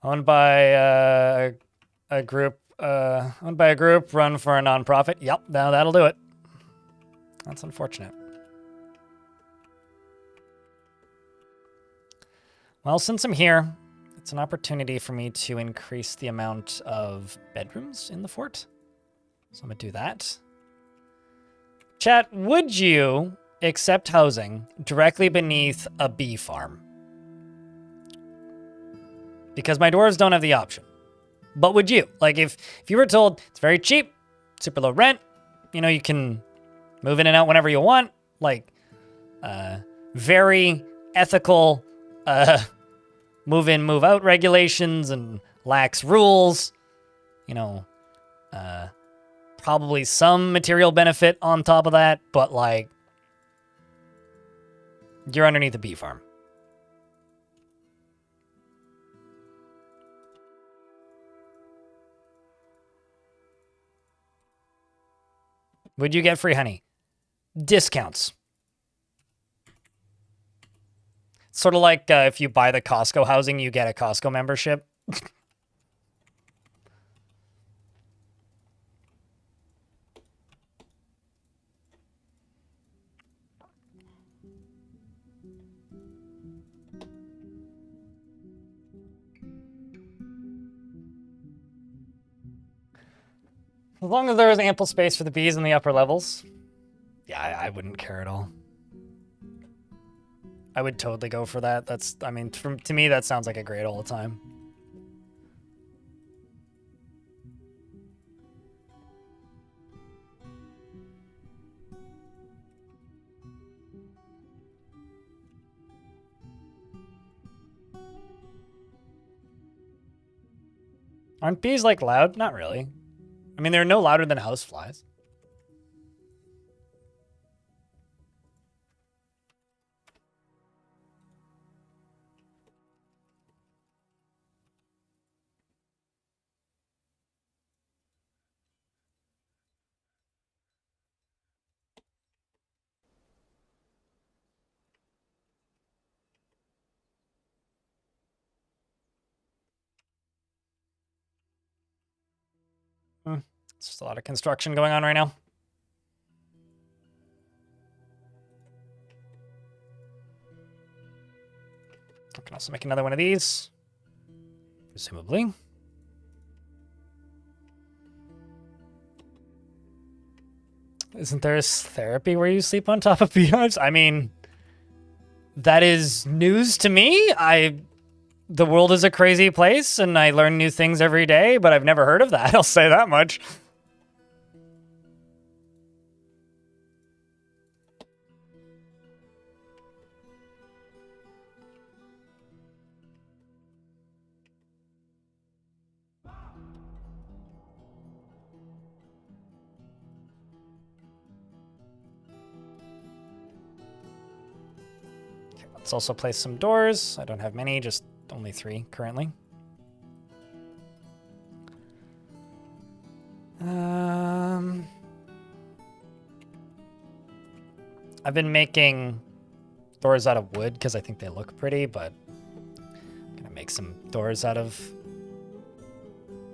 Speaker 1: Owned by a group, run for a nonprofit. Yep, now that'll do it. That's unfortunate. Well, since I'm here, it's an opportunity for me to increase the amount of bedrooms in the fort. So I'm going to do that. Chat, would you accept housing directly beneath a bee farm? Because my dwarves don't have the option. But would you? Like, if you were told it's very cheap, super low rent, you know, you can move in and out whenever you want, like, very ethical, move in, move out regulations and lax rules, you know, probably some material benefit on top of that, but like, you're underneath a bee farm. Would you get free honey? Discounts. Sort of like if you buy the Costco housing, you get a Costco membership. As long as there is ample space for the bees in the upper levels. Yeah, I wouldn't care at all. I would totally go for that. That's, I mean, to me, that sounds like a great old time. Aren't bees, like, loud? Not really. I mean, they're no louder than houseflies. It's just a lot of construction going on right now. I can also make another one of these, presumably. Isn't there a therapy where you sleep on top of beehives? I mean, that is news to me. The world is a crazy place, and I learn new things every day, but I've never heard of that. I'll say that much. Let's also place some doors. I don't have many, just only 3 currently. I've been making doors out of wood because I think they look pretty, but I'm gonna make some doors out of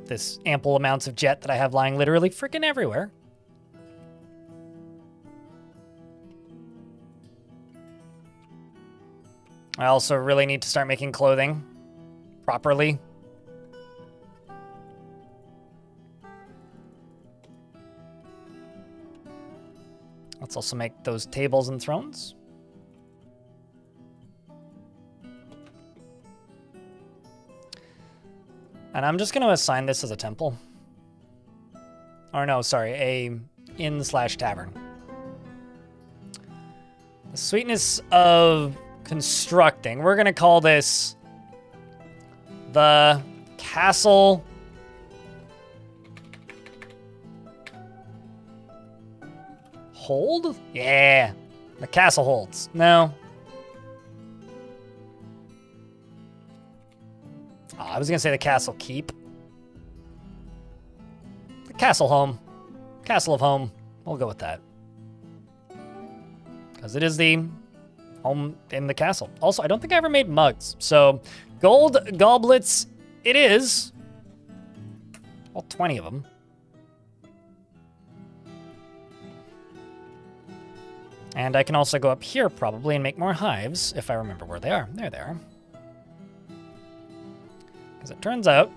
Speaker 1: this ample amounts of jet that I have lying literally freaking everywhere. I also really need to start making clothing properly. Let's also make those tables and thrones. And I'm just going to assign this as a temple. Or no, sorry, a inn/tavern. The sweetness of constructing. We're going to call this the Castle Hold? Yeah. The Castle Holds. No. Oh, I was going to say the Castle Keep. The Castle Home. Castle of Home. We'll go with that. Because it is the home in the castle. Also, I don't think I ever made mugs. So, gold goblets it is. All 20 of them. And I can also go up here probably and make more hives if I remember where they are. There they are. Because it turns out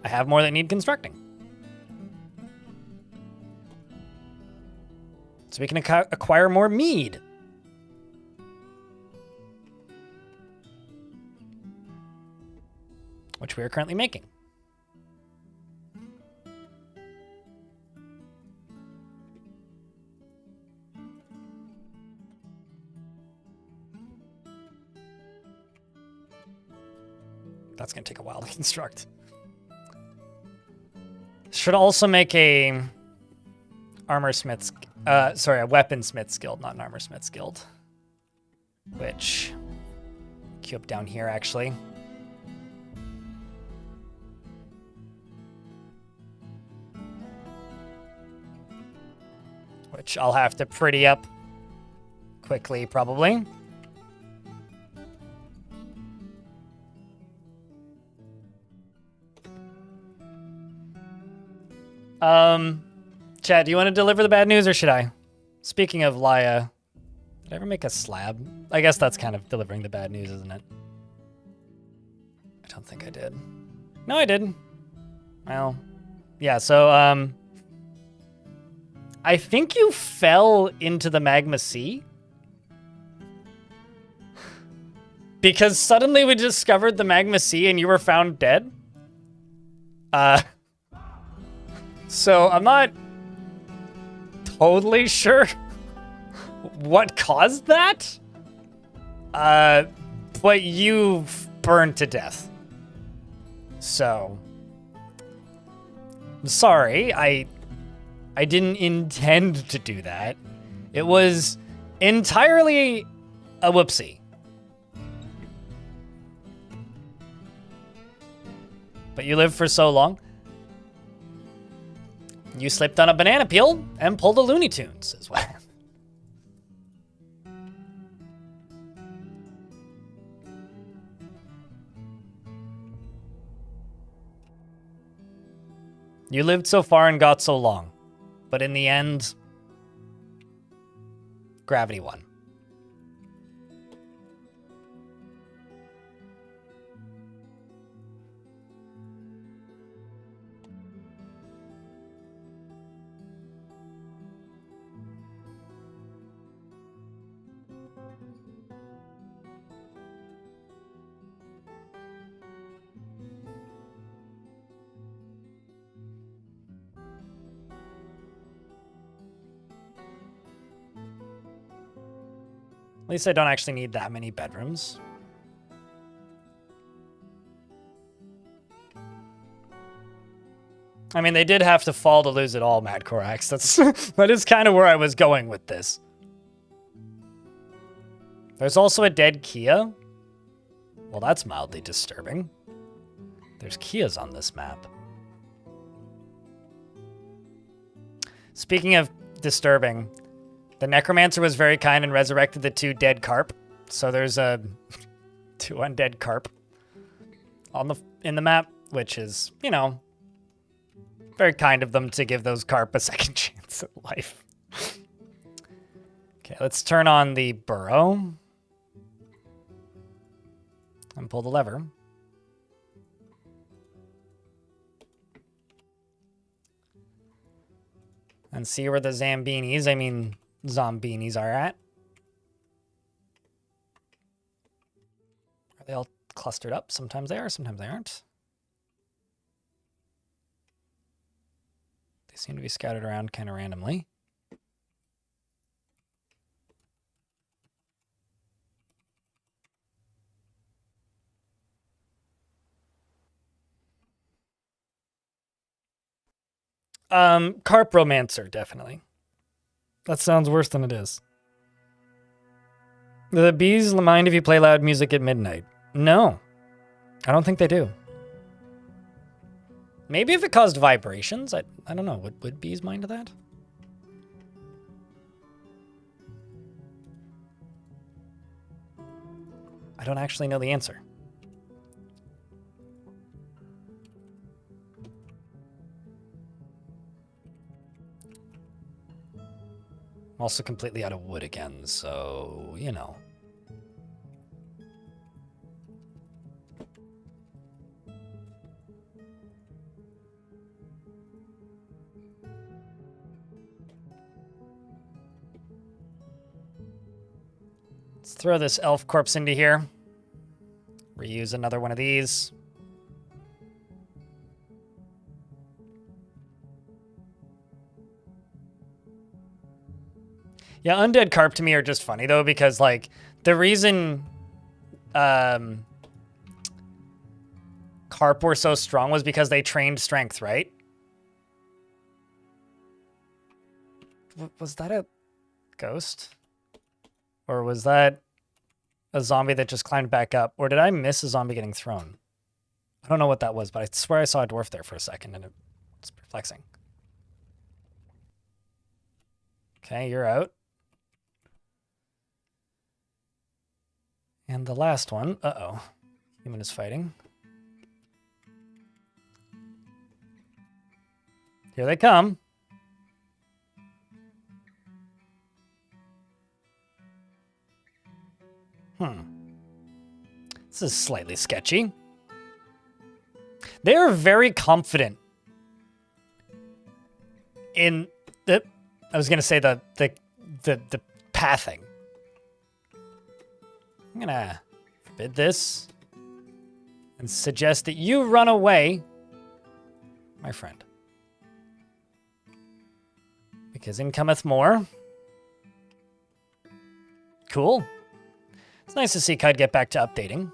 Speaker 1: I have more that need constructing. So we can acquire more mead. Which we are currently making. That's going to take a while to construct. Should also make a armorsmith's, a weaponsmith's guild, not an armorsmith's guild. Which, queue up down here actually. Which I'll have to pretty up quickly probably. Chad, do you want to deliver the bad news or should I? Speaking of Laya, did I ever make a slab? I guess that's kind of delivering the bad news, isn't it? I don't think I did. No, I did. Well, yeah, so, I think you fell into the magma sea. Because suddenly we discovered the magma sea and you were found dead. So I'm not totally sure what caused that. But you burned to death. So I'm sorry. I didn't intend to do that. It was entirely a whoopsie. But you lived for so long. You slipped on a banana peel and pulled a Looney Tunes as well. You lived so far and got so long. But in the end, gravity won. At least I don't actually need that many bedrooms. I mean, they did have to fall to lose it all, Mad Corax. That is kind of where I was going with this. There's also a dead Kia. Well, that's mildly disturbing. There's Kias on this map. Speaking of disturbing, the Necromancer was very kind and resurrected the 2 dead carp. So there's a 2 undead carp in the map, which is, you know, very kind of them to give those carp a second chance at life. Okay, let's turn on the burrow and pull the lever. And see where the Zambinis, I mean Zombinis are at. Are they all clustered up? Sometimes they are, sometimes they aren't. They seem to be scattered around kind of randomly. Carp Romancer, definitely. That sounds worse than it is. Do the bees mind if you play loud music at midnight? No. I don't think they do. Maybe if it caused vibrations. I don't know. Would bees mind that? I don't actually know the answer. I'm also completely out of wood again, so, you know. Let's throw this elf corpse into here. Reuse another one of these. Yeah, undead carp to me are just funny, though, because, like, the reason carp were so strong was because they trained strength, right? Was that a ghost? Or was that a zombie that just climbed back up? Or did I miss a zombie getting thrown? I don't know what that was, but I swear I saw a dwarf there for a second, and it's perplexing. Okay, you're out. And the last one, uh-oh, human is fighting. Here they come. This is slightly sketchy. They are very confident in the, I was going to say the pathing. I'm going to forbid this and suggest that you run away, my friend. Because in cometh more. Cool. It's nice to see Cud get back to updating.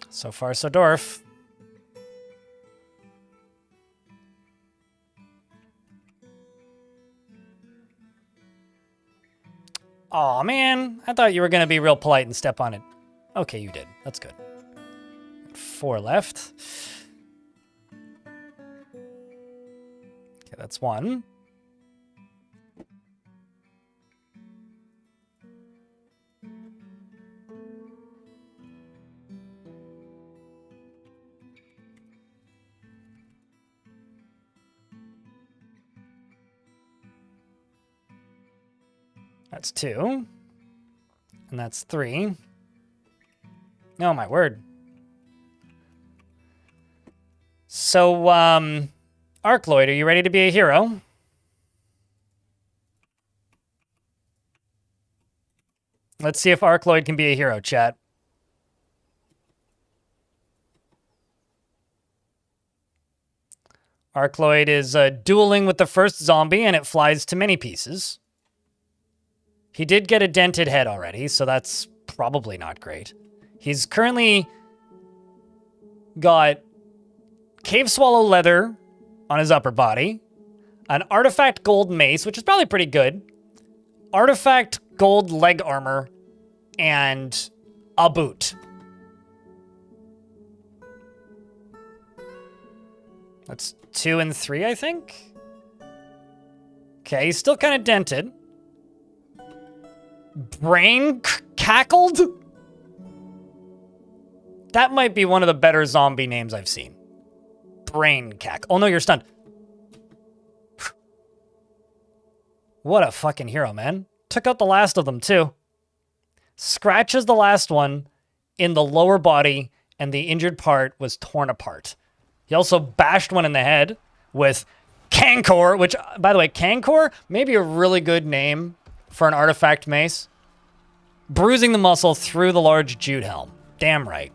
Speaker 1: So far, so Dorf. Aw, man. I thought you were going to be real polite and step on it. Okay, you did. That's good. 4 left. Okay, that's 1. That's 2. And that's 3. Oh, my word. So, Arcloid, are you ready to be a hero? Let's see if Arcloid can be a hero, chat. Arcloid is dueling with the first zombie, and it flies to many pieces. He did get a dented head already, so that's probably not great. He's currently got Cave Swallow leather on his upper body, an artifact gold mace, which is probably pretty good, artifact gold leg armor, and a boot. That's 2 and 3, I think. Okay, he's still kind of dented. Brain cackled? That might be one of the better zombie names I've seen. Brain cack. Oh no, you're stunned. What a fucking hero, man. Took out the last of them, too. Scratches the last one in the lower body, and the injured part was torn apart. He also bashed one in the head with Cancor, which, by the way, Cancor may be a really good name for an artifact mace. Bruising the muscle through the large Jude helm. Damn right.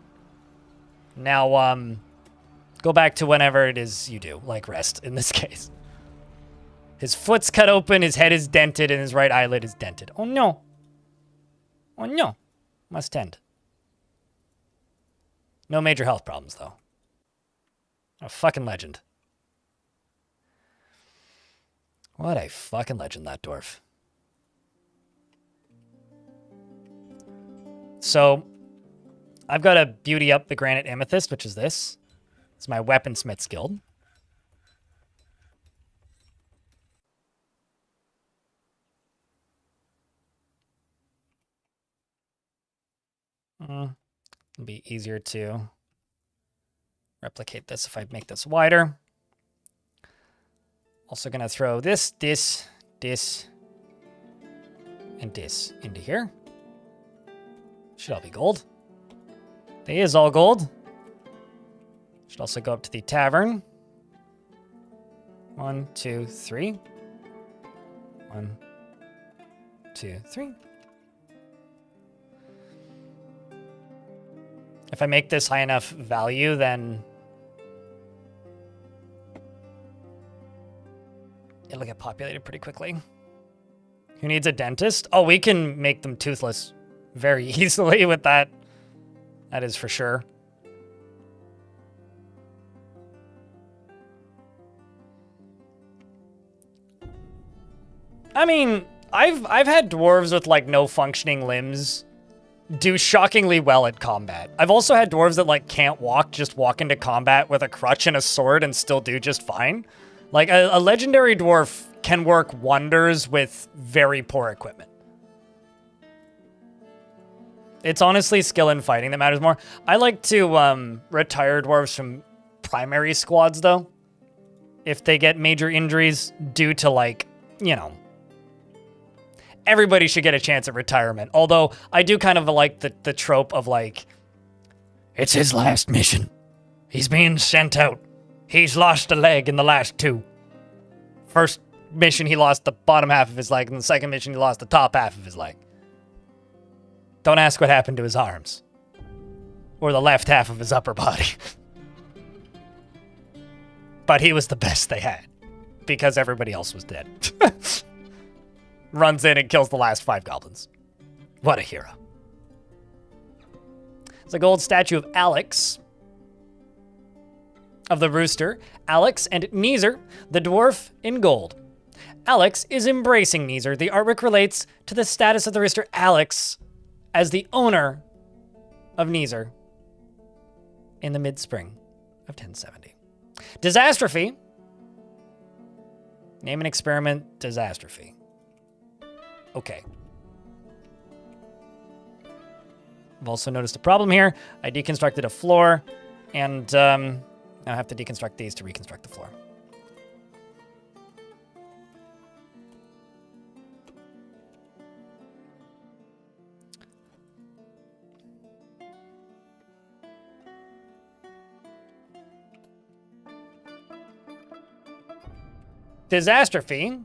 Speaker 1: Now, go back to whenever it is you do, like rest in this case. His foot's cut open, his head is dented, and his right eyelid is dented. Oh no. Oh no. Must tend. No major health problems, though. A fucking legend. What a fucking legend, that dwarf. So, I've got to beauty up the Granite Amethyst, which is this. It's my Weaponsmith's Guild. It'll be easier to replicate this if I make this wider. Also gonna throw this, and this into here. Should all be gold. They is all gold. Should also go up to the tavern. 1, 2, 3. 1, 2, 3. If I make this high enough value, then it'll get populated pretty quickly. Who needs a dentist? Oh, we can make them toothless very easily with that. That is for sure. I mean, I've had dwarves with like no functioning limbs do shockingly well at combat. I've also had dwarves that like can't walk, just walk into combat with a crutch and a sword and still do just fine. Like a legendary dwarf can work wonders with very poor equipment. It's honestly skill in fighting that matters more. I like to retire dwarves from primary squads though. If they get major injuries due to like, you know, everybody should get a chance at retirement. Although, I do kind of like the trope of, like, it's his last mission. He's being sent out. He's lost a leg in the last 2. First mission, he lost the bottom half of his leg, and the second mission, he lost the top half of his leg. Don't ask what happened to his arms. Or the left half of his upper body. But he was the best they had. Because everybody else was dead. Runs in and kills the last 5 goblins. What a hero. It's a gold statue of Alex. Of the rooster. Alex and Neezer, the dwarf in gold. Alex is embracing Neezer. The artwork relates to the status of the rooster Alex as the owner of Neezer in the mid-spring of 1070. Disastrophe. Name an experiment, Disastrophe. Okay. I've also noticed a problem here. I deconstructed a floor, and now I have to deconstruct these to reconstruct the floor. Disastrophe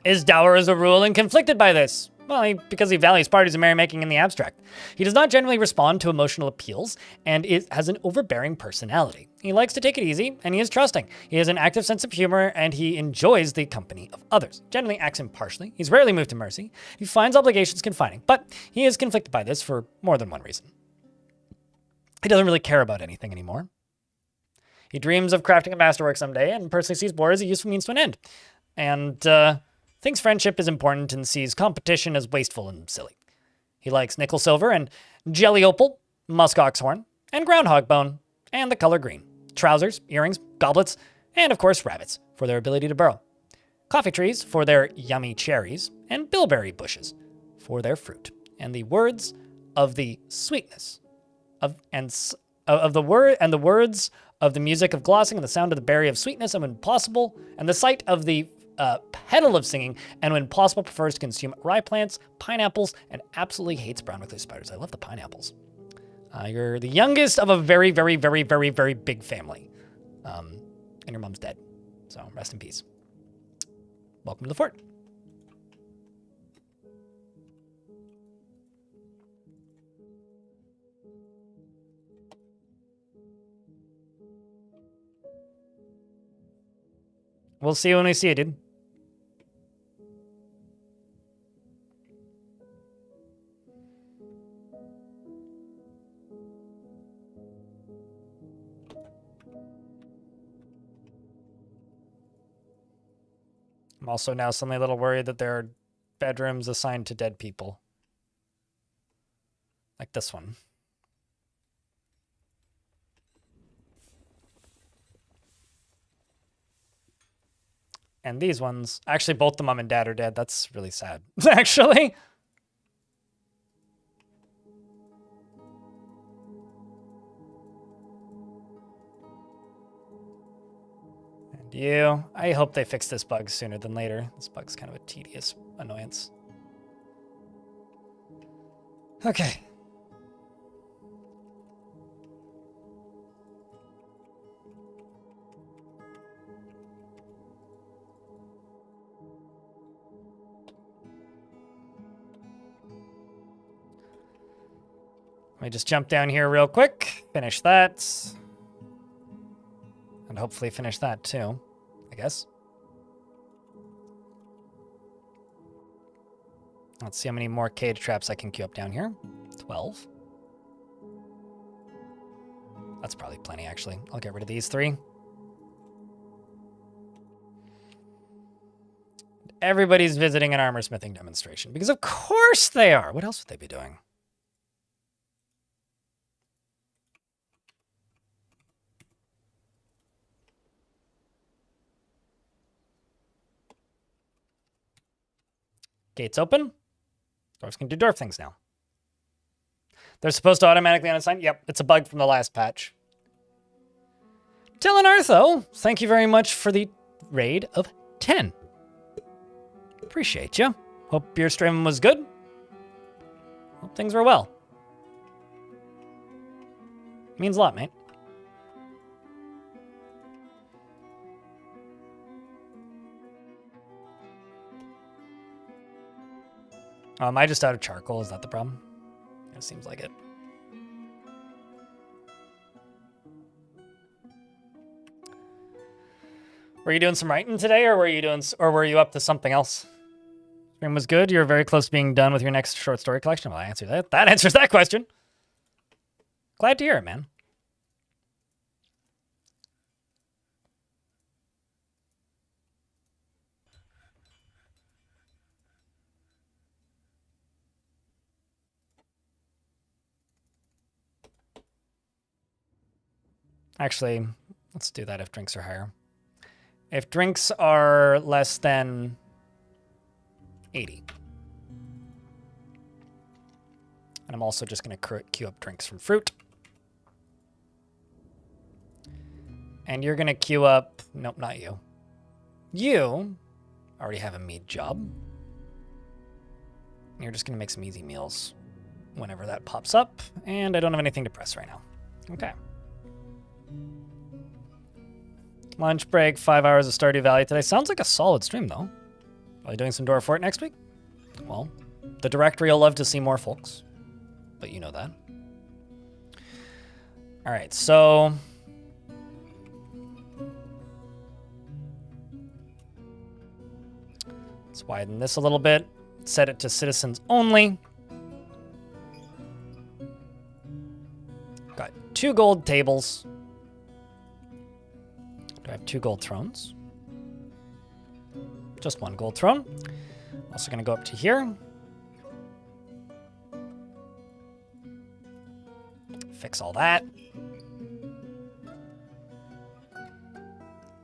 Speaker 1: is dour as a rule and conflicted by this. Well, because he values parties and merrymaking in the abstract. He does not generally respond to emotional appeals and has an overbearing personality. He likes to take it easy, and he is trusting. He has an active sense of humor, and he enjoys the company of others. Generally acts impartially. He's rarely moved to mercy. He finds obligations confining, but he is conflicted by this for more than one reason. He doesn't really care about anything anymore. He dreams of crafting a masterwork someday, and personally sees war as a useful means to an end. And, thinks friendship is important and sees competition as wasteful and silly. He likes nickel silver and jelly opal, musk oxhorn, and groundhog bone, and the color green. Trousers, earrings, goblets, and of course rabbits for their ability to burrow. Coffee trees for their yummy cherries, and bilberry bushes for their fruit. And the words of the sweetness of the words of the music of glossing and the sound of the berry of sweetness, and when possible, and the sight of the petal of singing, and when possible prefers to consume rye plants, pineapples, and absolutely hates brown recluse spiders. I love the pineapples. You're the youngest of a very, very, very, very, very big family. And your mom's dead. So rest in peace. Welcome to the fort. We'll see you when we see you, dude. I'm also now suddenly a little worried that there are bedrooms assigned to dead people. Like this one. And these ones, actually both the mom and dad are dead. That's really sad, actually. And you, I hope they fix this bug sooner than later. This bug's kind of a tedious annoyance. Okay. Let me just jump down here real quick, finish that, and hopefully finish that too, I guess. Let's see how many more cage traps I can queue up down here. 12. That's probably plenty, actually. I'll get rid of these 3. Everybody's visiting an armor smithing demonstration, because of course they are. What else would they be doing? Gates open. Dwarves can do dwarf things now. They're supposed to automatically unassign. Yep, it's a bug from the last patch. Dylan Artho, thank you very much for the raid of 10. Appreciate you. Hope your stream was good. Hope things were well. Means a lot, mate. Am I just out of charcoal? Is that the problem? It seems like it. Were you doing some writing today, or were you up to something else? Stream was good. You're very close to being done with your next short story collection. Well, I answered that. That answers that question. Glad to hear it, man. Actually, let's do that if drinks are higher. If drinks are less than 80. And I'm also just going to queue up drinks from fruit. And you're going to queue up... Nope, not you. You already have a meat job. You're just going to make some easy meals whenever that pops up. And I don't have anything to press right now. Okay. Lunch break, 5 hours of Stardew Valley today. Sounds like a solid stream, though. Are you doing some Dora Fort next week? Well, the directory will love to see more, folks. But you know that. All right, so... let's widen this a little bit. Set it to citizens only. Got 2 gold tables. Do I have 2 gold thrones? Just 1 gold throne. Also gonna go up to here. Fix all that.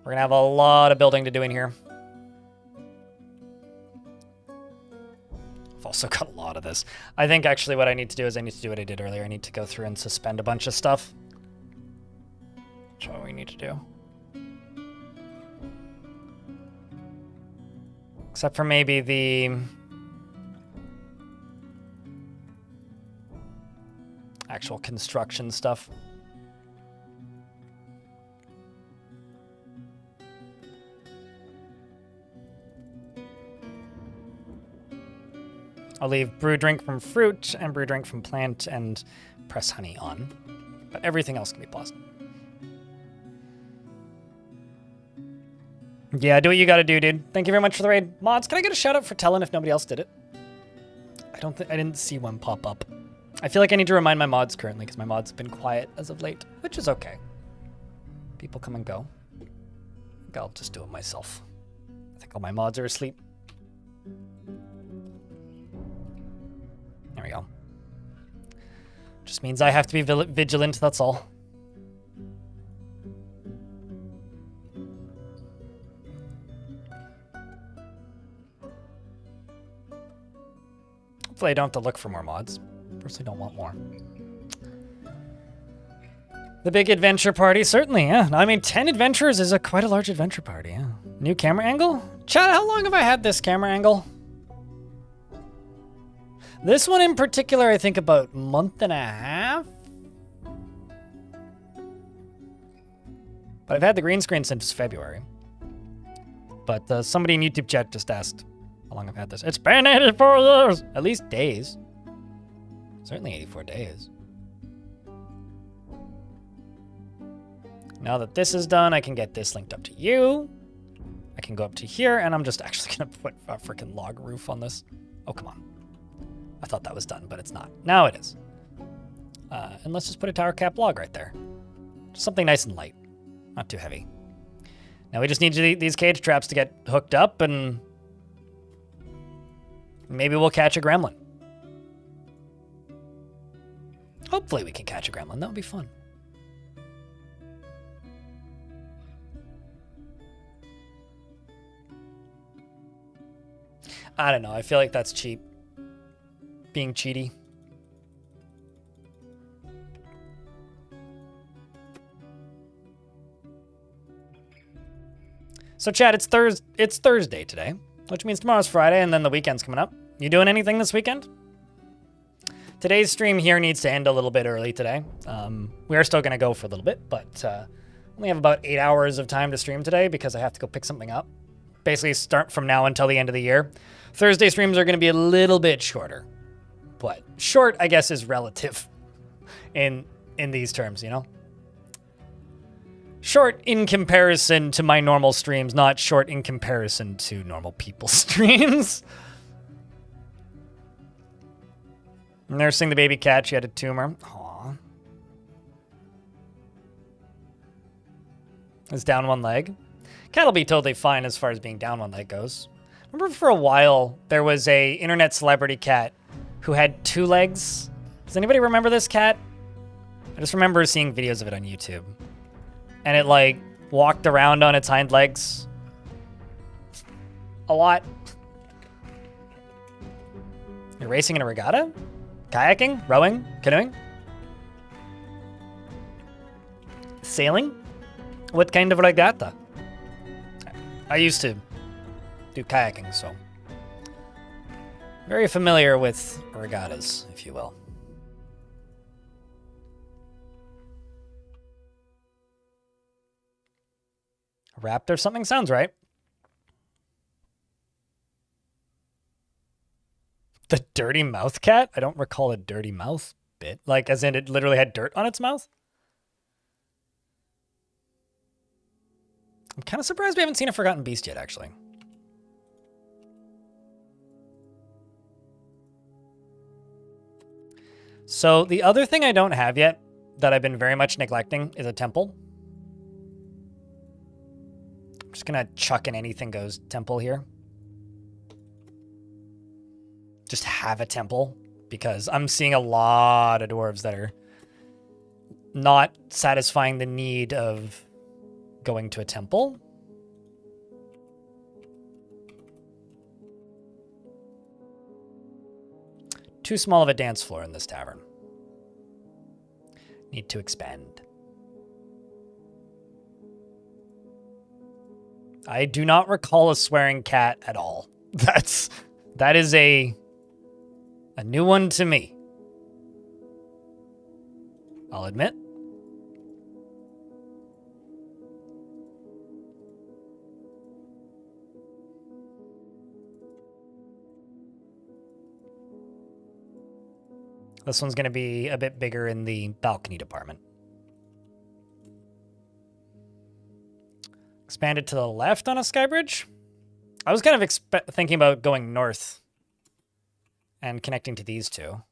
Speaker 1: We're gonna have a lot of building to do in here. I've also got a lot of this. I think actually what I need to do is I need to do what I did earlier. I need to go through and suspend a bunch of stuff. That's what we need to do. Except for maybe the actual construction stuff. I'll leave brew drink from fruit and brew drink from plant and press honey on. But everything else can be paused. Yeah, do what you gotta do, dude. Thank you very much for the raid. Mods, can I get a shout out for Telling if nobody else did it? I didn't see one pop up. I feel like I need to remind my mods currently because my mods have been quiet as of late, which is okay. People come and go. I think I'll just do it myself. I think all my mods are asleep. There we go. Just means I have to be vigilant, that's all. Hopefully I don't have to look for more mods. Personally don't want more. The big adventure party, certainly, yeah. I mean, 10 adventurers is quite a large adventure party, yeah. New camera angle? Chad, how long have I had this camera angle? This one in particular, I think about a month and a half. But I've had the green screen since February. But somebody in YouTube chat just asked how long I've had this. It's been 84 years! At least days. Certainly 84 days. Now that this is done, I can get this linked up to you. I can go up to here, and I'm just actually gonna put a freaking log roof on this. Oh, come on. I thought that was done, but it's not. Now it is. And let's just put a tower cap log right there. Just something nice and light. Not too heavy. Now we just need these cage traps to get hooked up, and maybe we'll catch a gremlin. Hopefully we can catch a gremlin. That would be fun. I don't know. I feel like that's cheap. Being cheaty. So Chad, it's Thursday today, which means tomorrow's Friday and then the weekend's coming up. You doing anything this weekend? Today's stream here needs to end a little bit early today. We are still going to go for a little bit, but only have about 8 hours of time to stream today because I have to go pick something up. Basically start from now until the end of the year. Thursday streams are going to be a little bit shorter. But short, I guess, is relative in these terms, you know? Short in comparison to my normal streams, not short in comparison to normal people's streams. Nursing the baby cat, she had a tumor. Aww. Is down one leg. Cat'll be totally fine as far as being down one leg goes. Remember for a while, there was a internet celebrity cat who had 2 legs. Does anybody remember this cat? I just remember seeing videos of it on YouTube. And it, like, walked around on its hind legs a lot. You're racing in a regatta? Kayaking? Rowing? Canoeing? Sailing? What kind of regatta? I used to do kayaking, so very familiar with regattas, if you will. A raptor something sounds right. The dirty mouth cat? I don't recall a dirty mouth bit. Like, as in it literally had dirt on its mouth? I'm kind of surprised we haven't seen a Forgotten Beast yet, actually. So the other thing I don't have yet that I've been very much neglecting is a temple. I'm just going to chuck an anything goes temple here. Just have a temple, because I'm seeing a lot of dwarves that are not satisfying the need of going to a temple. Too small of a dance floor in this tavern. Need to expand. I do not recall a swearing cat at all. That is a new one to me, I'll admit. This one's going to be a bit bigger in the balcony department. Expanded to the left on a sky bridge. I was kind of thinking about going north and connecting to these two.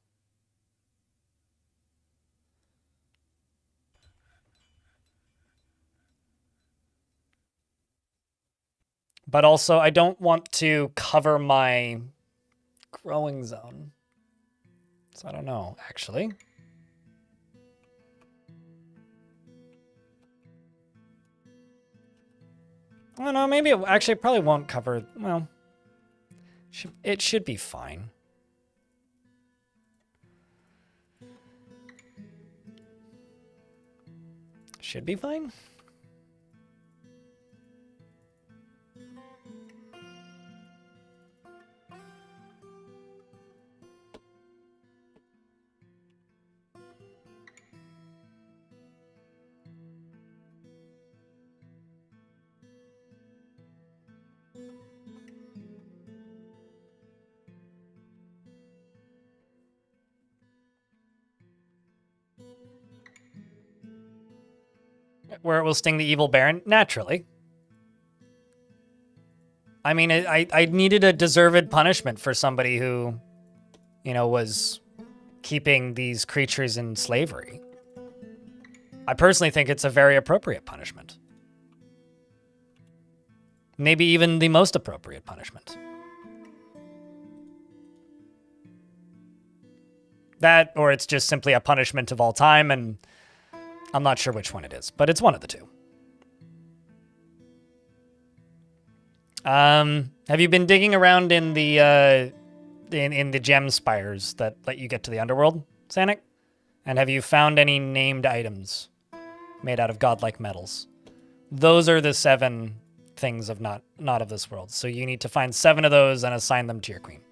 Speaker 1: But also, I don't want to cover my growing zone. So I don't know, actually. I don't know, maybe it actually probably won't cover, well, it should be fine. Should be fine. Where it will sting the evil baron? Naturally. I mean, I needed a deserved punishment for somebody who, you know, was keeping these creatures in slavery. I personally think it's a very appropriate punishment. Maybe even the most appropriate punishment. That, or it's just simply a punishment of all time, and I'm not sure which one it is, but it's one of the two. Have you been digging around in the in the gem spires that let you get to the underworld, Sanic? And have you found any named items made out of godlike metals? Those are the 7 things of not of this world. So you need to find 7 of those and assign them to your queen.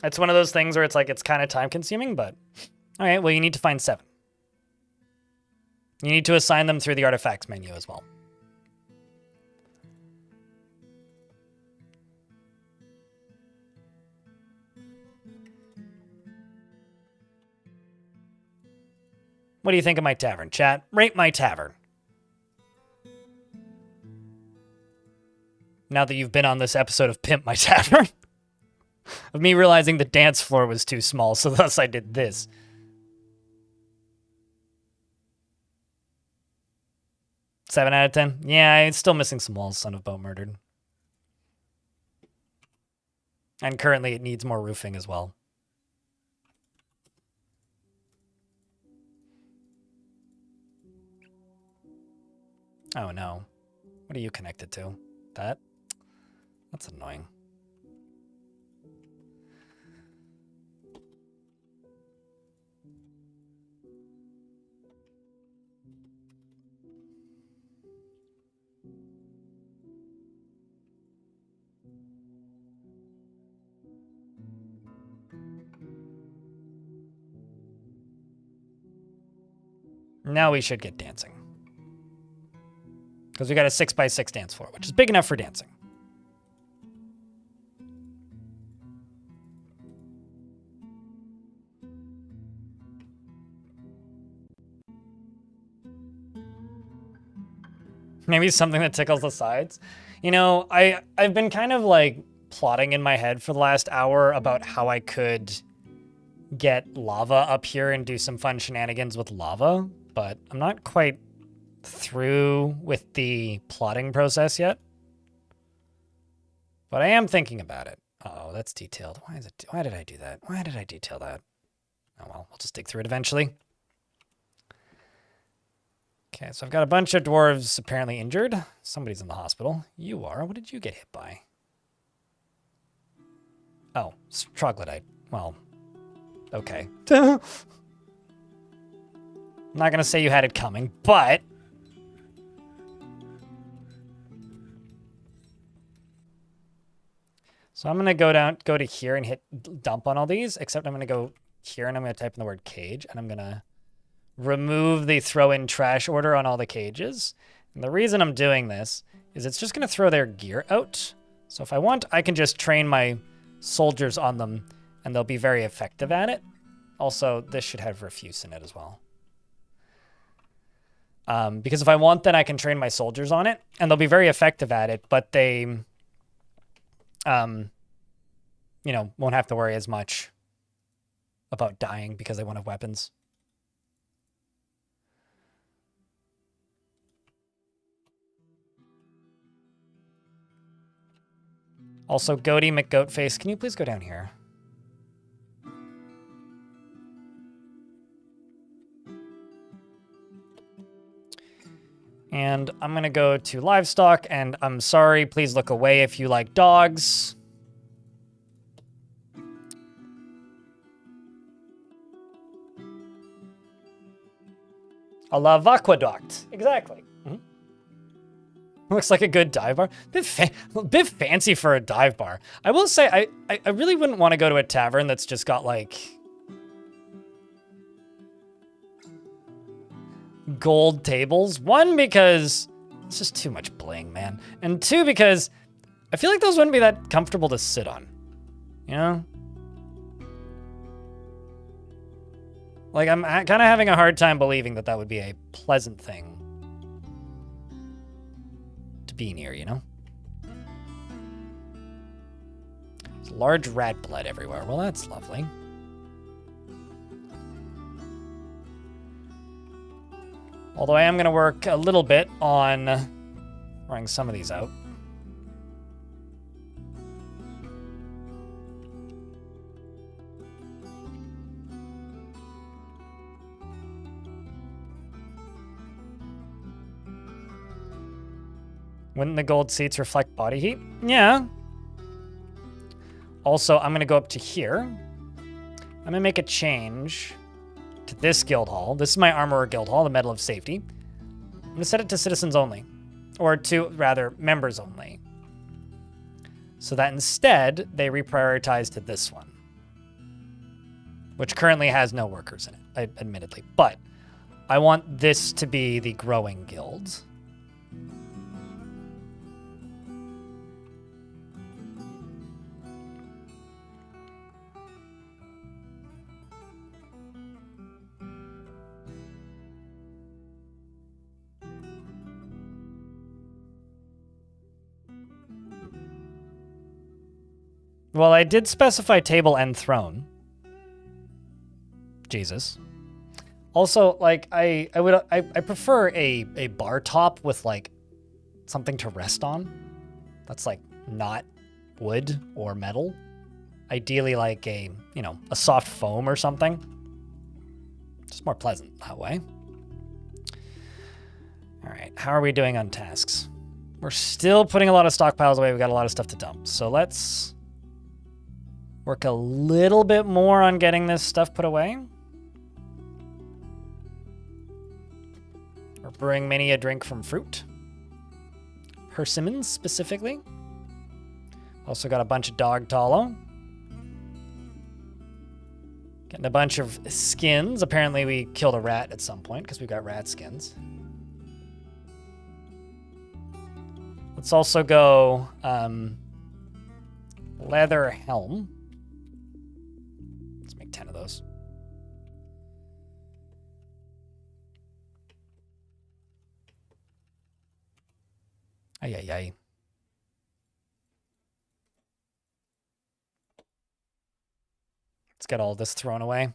Speaker 1: It's one of those things where it's like, it's kind of time consuming, but all right, well, you need to find 7. You need to assign them through the artifacts menu as well. What do you think of my tavern, chat? Rate my tavern. Now that you've been on this episode of Pimp My Tavern. Of me realizing the dance floor was too small, so thus I did this. Seven out of 10? Yeah, it's still missing some walls, Son of Boat Murdered. And currently it needs more roofing as well. Oh no. What are you connected to? That? That's annoying. Now we should get dancing. Because we got a 6x6 dance floor, which is big enough for dancing. Maybe something that tickles the sides. You know, I've been kind of like plotting in my head for the last hour about how I could get lava up here and do some fun shenanigans with lava, but I'm not quite through with the plotting process yet. But I am thinking about it. Uh-oh, that's detailed. Why did I do that? Why did I detail that? Oh well, we'll just dig through it eventually. Okay, so I've got a bunch of dwarves apparently injured. Somebody's in the hospital. You are. What did you get hit by? Oh, troglodyte. Well, okay. I'm not going to say you had it coming, but... So I'm going to go to here and hit dump on all these, except I'm going to go here and I'm going to type in the word cage, and I'm going to remove the throw in trash order on all the cages. And the reason I'm doing this is it's just going to throw their gear out. So if I want, I can just train my soldiers on them and they'll be very effective at it. Also, this should have refuse in it as well. Because if I want, then I can train my soldiers on it and they'll be very effective at it, but they, you know, won't have to worry as much about dying because they won't have weapons. Also, Goaty McGoatface, can you please go down here? And I'm going to go to livestock, and I'm sorry, please look away if you like dogs. A love aqueduct. Exactly. Looks like a good dive bar. Bit fancy for a dive bar. I will say, I really wouldn't want to go to a tavern that's just got, like, gold tables. One, because it's just too much bling, man. And two, because I feel like those wouldn't be that comfortable to sit on. You know? Like, I'm kind of having a hard time believing that that would be a pleasant thing be near, you know? There's large rat blood everywhere. Well, that's lovely. Although I am going to work a little bit on throwing some of these out. Wouldn't the gold seats reflect body heat? Yeah. Also, I'm going to go up to here. I'm going to make a change to this guild hall. This is my armorer guild hall, the Medal of Safety. I'm going to set it to citizens only. Or to, rather, members only. So that instead, they reprioritize to this one. Which currently has no workers in it, admittedly. But I want this to be the growing guild. Well, I did specify table and throne. Jesus. Also, like, I prefer a bar top with, like, something to rest on. That's, like, not wood or metal. Ideally, like a, you know, a soft foam or something. Just more pleasant that way. All right, how are we doing on tasks? We're still putting a lot of stockpiles away. We've got a lot of stuff to dump. So let's work a little bit more on getting this stuff put away. We're brewing many a drink from fruit. Persimmons, specifically. Also got a bunch of dog tallow. Getting a bunch of skins. Apparently we killed a rat at some point because we've got rat skins. Let's also go leather helm. Let's make 10 of those. Ay, ay, ay. Let's get all this thrown away.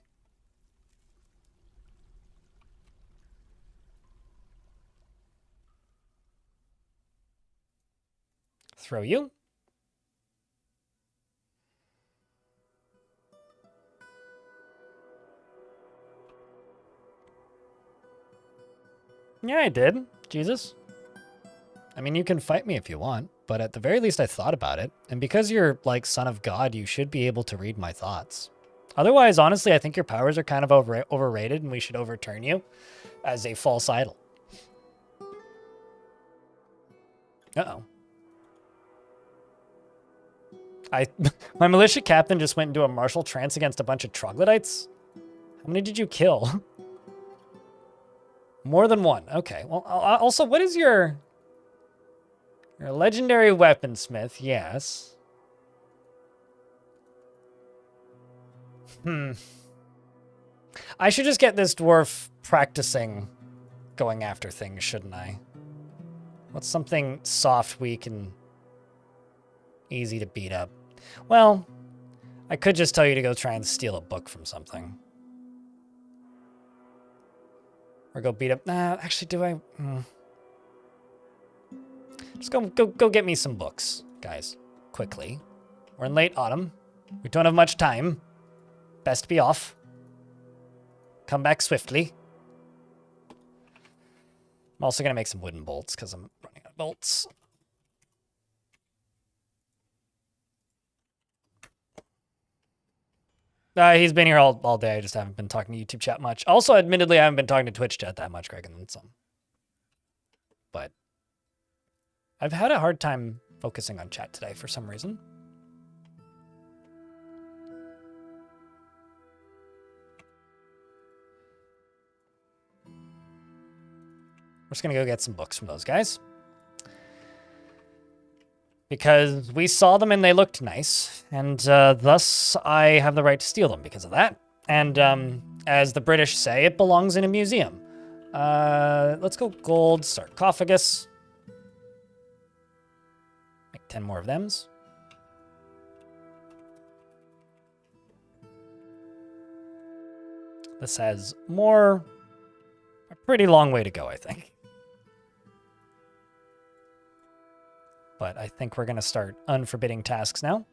Speaker 1: Throw you. Yeah, I did. Jesus. I mean, you can fight me if you want, but at the very least I thought about it. And because you're like son of God, you should be able to read my thoughts. Otherwise, honestly, I think your powers are kind of overrated and we should overturn you as a false idol. Uh-oh. My militia captain just went into a martial trance against a bunch of troglodytes. How many did you kill? More than one. Okay. Well, also, what is your... You're a legendary weaponsmith, yes. I should just get this dwarf practicing going after things, shouldn't I? What's something soft, weak, and easy to beat up? Well, I could just tell you to go try and steal a book from something. Or go beat up... Nah, actually, do I... Just go get me some books, guys. Quickly. We're in late autumn. We don't have much time. Best be off. Come back swiftly. I'm also going to make some wooden bolts because I'm running out of bolts. He's been here all day. I just haven't been talking to YouTube chat much. Also, admittedly, I haven't been talking to Twitch chat that much, Greg, and then some. But I've had a hard time focusing on chat today for some reason. We're just going to go get some books from those guys. Because we saw them and they looked nice. And thus I have the right to steal them because of that. And as the British say, it belongs in a museum. Let's go gold sarcophagus. Make 10 more of thems. This has a pretty long way to go, I think. But I think we're going to start unforbidding tasks now.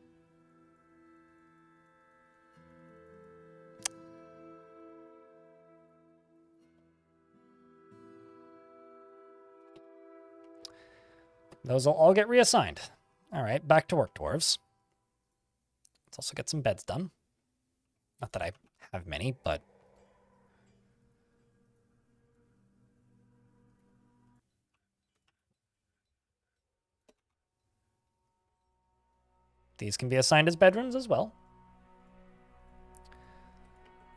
Speaker 1: Those will all get reassigned. All right, back to work, dwarves. Let's also get some beds done. Not that I have many, but... These can be assigned as bedrooms as well.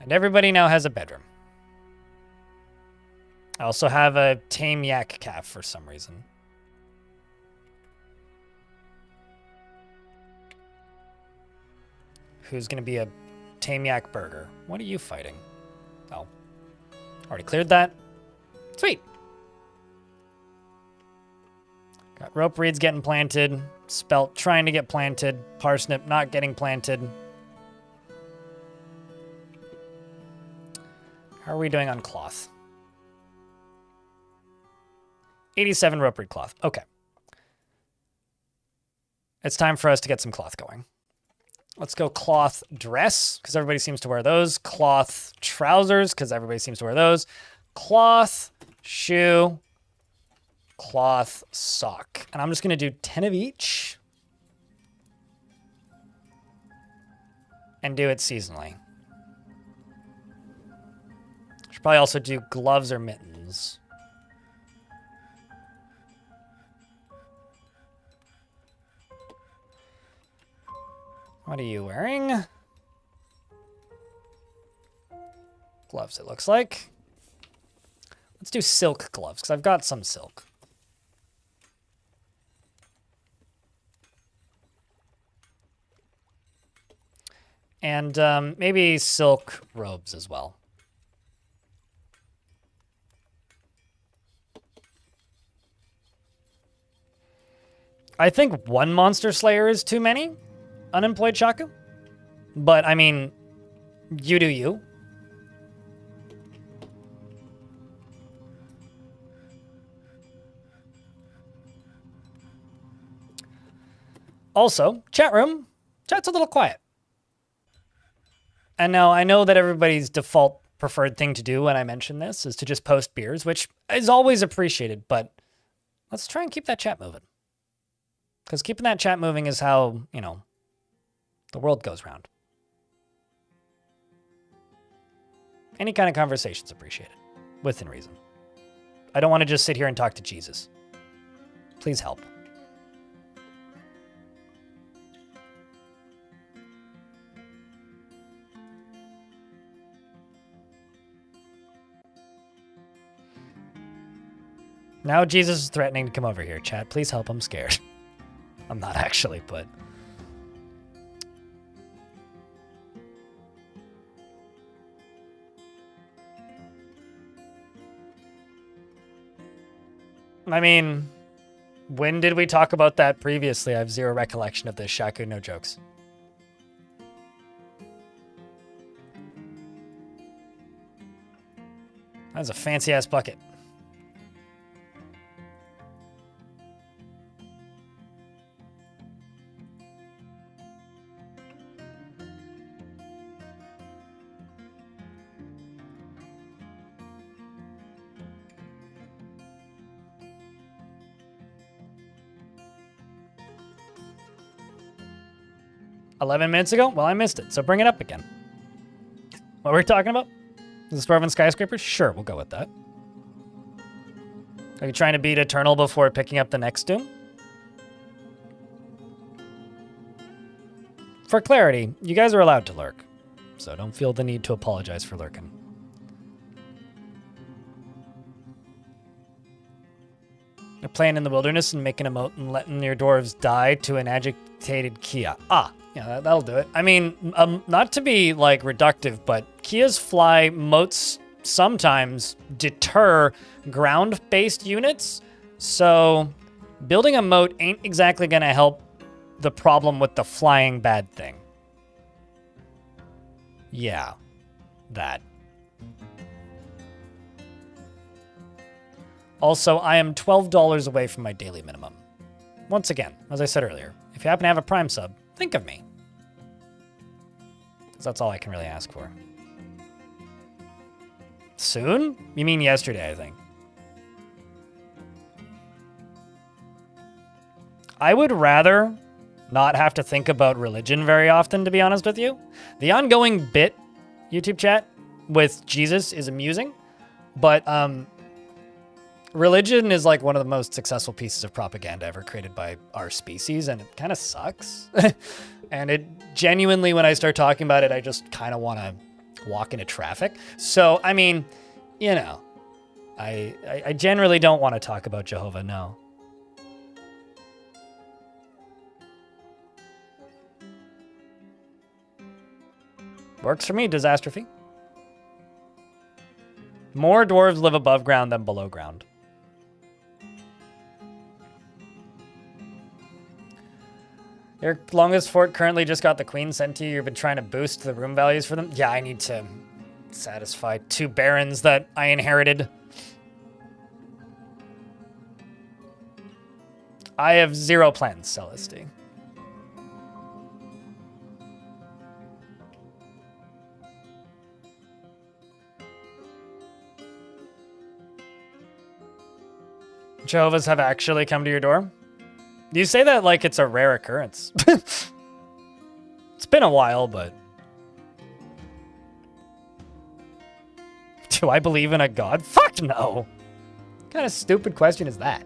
Speaker 1: And everybody now has a bedroom. I also have a tame yak calf for some reason. Who's going to be a tame yak burger? What are you fighting? Oh. Already cleared that. Sweet. Got rope reeds getting planted. Spelt trying to get planted. Parsnip not getting planted. How are we doing on cloth? 87 rope reed cloth. Okay. It's time for us to get some cloth going. Let's go cloth dress, because everybody seems to wear those. Cloth trousers, because everybody seems to wear those. Cloth shoe. Cloth sock. And I'm just going to do 10 of each. And do it seasonally. Should probably also do gloves or mittens. What are you wearing? gloves, it looks like. Let's do silk gloves, because I've got some silk. And maybe silk robes as well. I think one Monster Slayer is too many, unemployed Shaku. But, I mean, you do you. Also, chat room, chat's a little quiet. And now I know that everybody's default preferred thing to do when I mention this is to just post beers, which is always appreciated, but let's try and keep that chat moving. Because keeping that chat moving is how, you know, the world goes round. Any kind of conversation's appreciated, within reason. I don't want to just sit here and talk to Jesus. Please help. Now Jesus is threatening to come over here. Chat, please help. I'm scared. I'm not actually, but... I mean, when did we talk about that previously? I have zero recollection of this, Shaku, no jokes. That's a fancy-ass bucket. $11 minutes ago? Well, I missed it, so bring it up again. What were we talking about? The Dwarven Skyscrapers? Sure, we'll go with that. Are you trying to beat Eternal before picking up the next Doom? For clarity, you guys are allowed to lurk, so don't feel the need to apologize for lurking. You're playing in the wilderness and making a moat and letting your dwarves die to an agitated Kia. Ah, yeah, that'll do it. I mean, not to be, like, reductive, but Kia's fly moats sometimes deter ground-based units, so building a moat ain't exactly going to help the problem with the flying bad thing. Yeah, that. Also, I am $12 away from my daily minimum. Once again, as I said earlier, if you happen to have a Prime sub, think of me. Because that's all I can really ask for. Soon? You mean yesterday, I think. I would rather not have to think about religion very often, to be honest with you. The ongoing bit, YouTube chat, with Jesus is amusing, but religion is like one of the most successful pieces of propaganda ever created by our species, and it kind of sucks. And it genuinely, when I start talking about it, I just kind of want to walk into traffic. So, I mean, you know, I generally don't want to talk about Jehovah, no. Works for me, Disastrophe. More dwarves live above ground than below ground. Your longest fort currently just got the queen sent to you. You've been trying to boost the room values for them. Yeah, I need to satisfy 2 barons that I inherited. I have 0 plans, Celesty. Jehovah's have actually come to your door? You say that like it's a rare occurrence. It's been a while, but... Do I believe in a god? Fuck no! What kind of stupid question is that?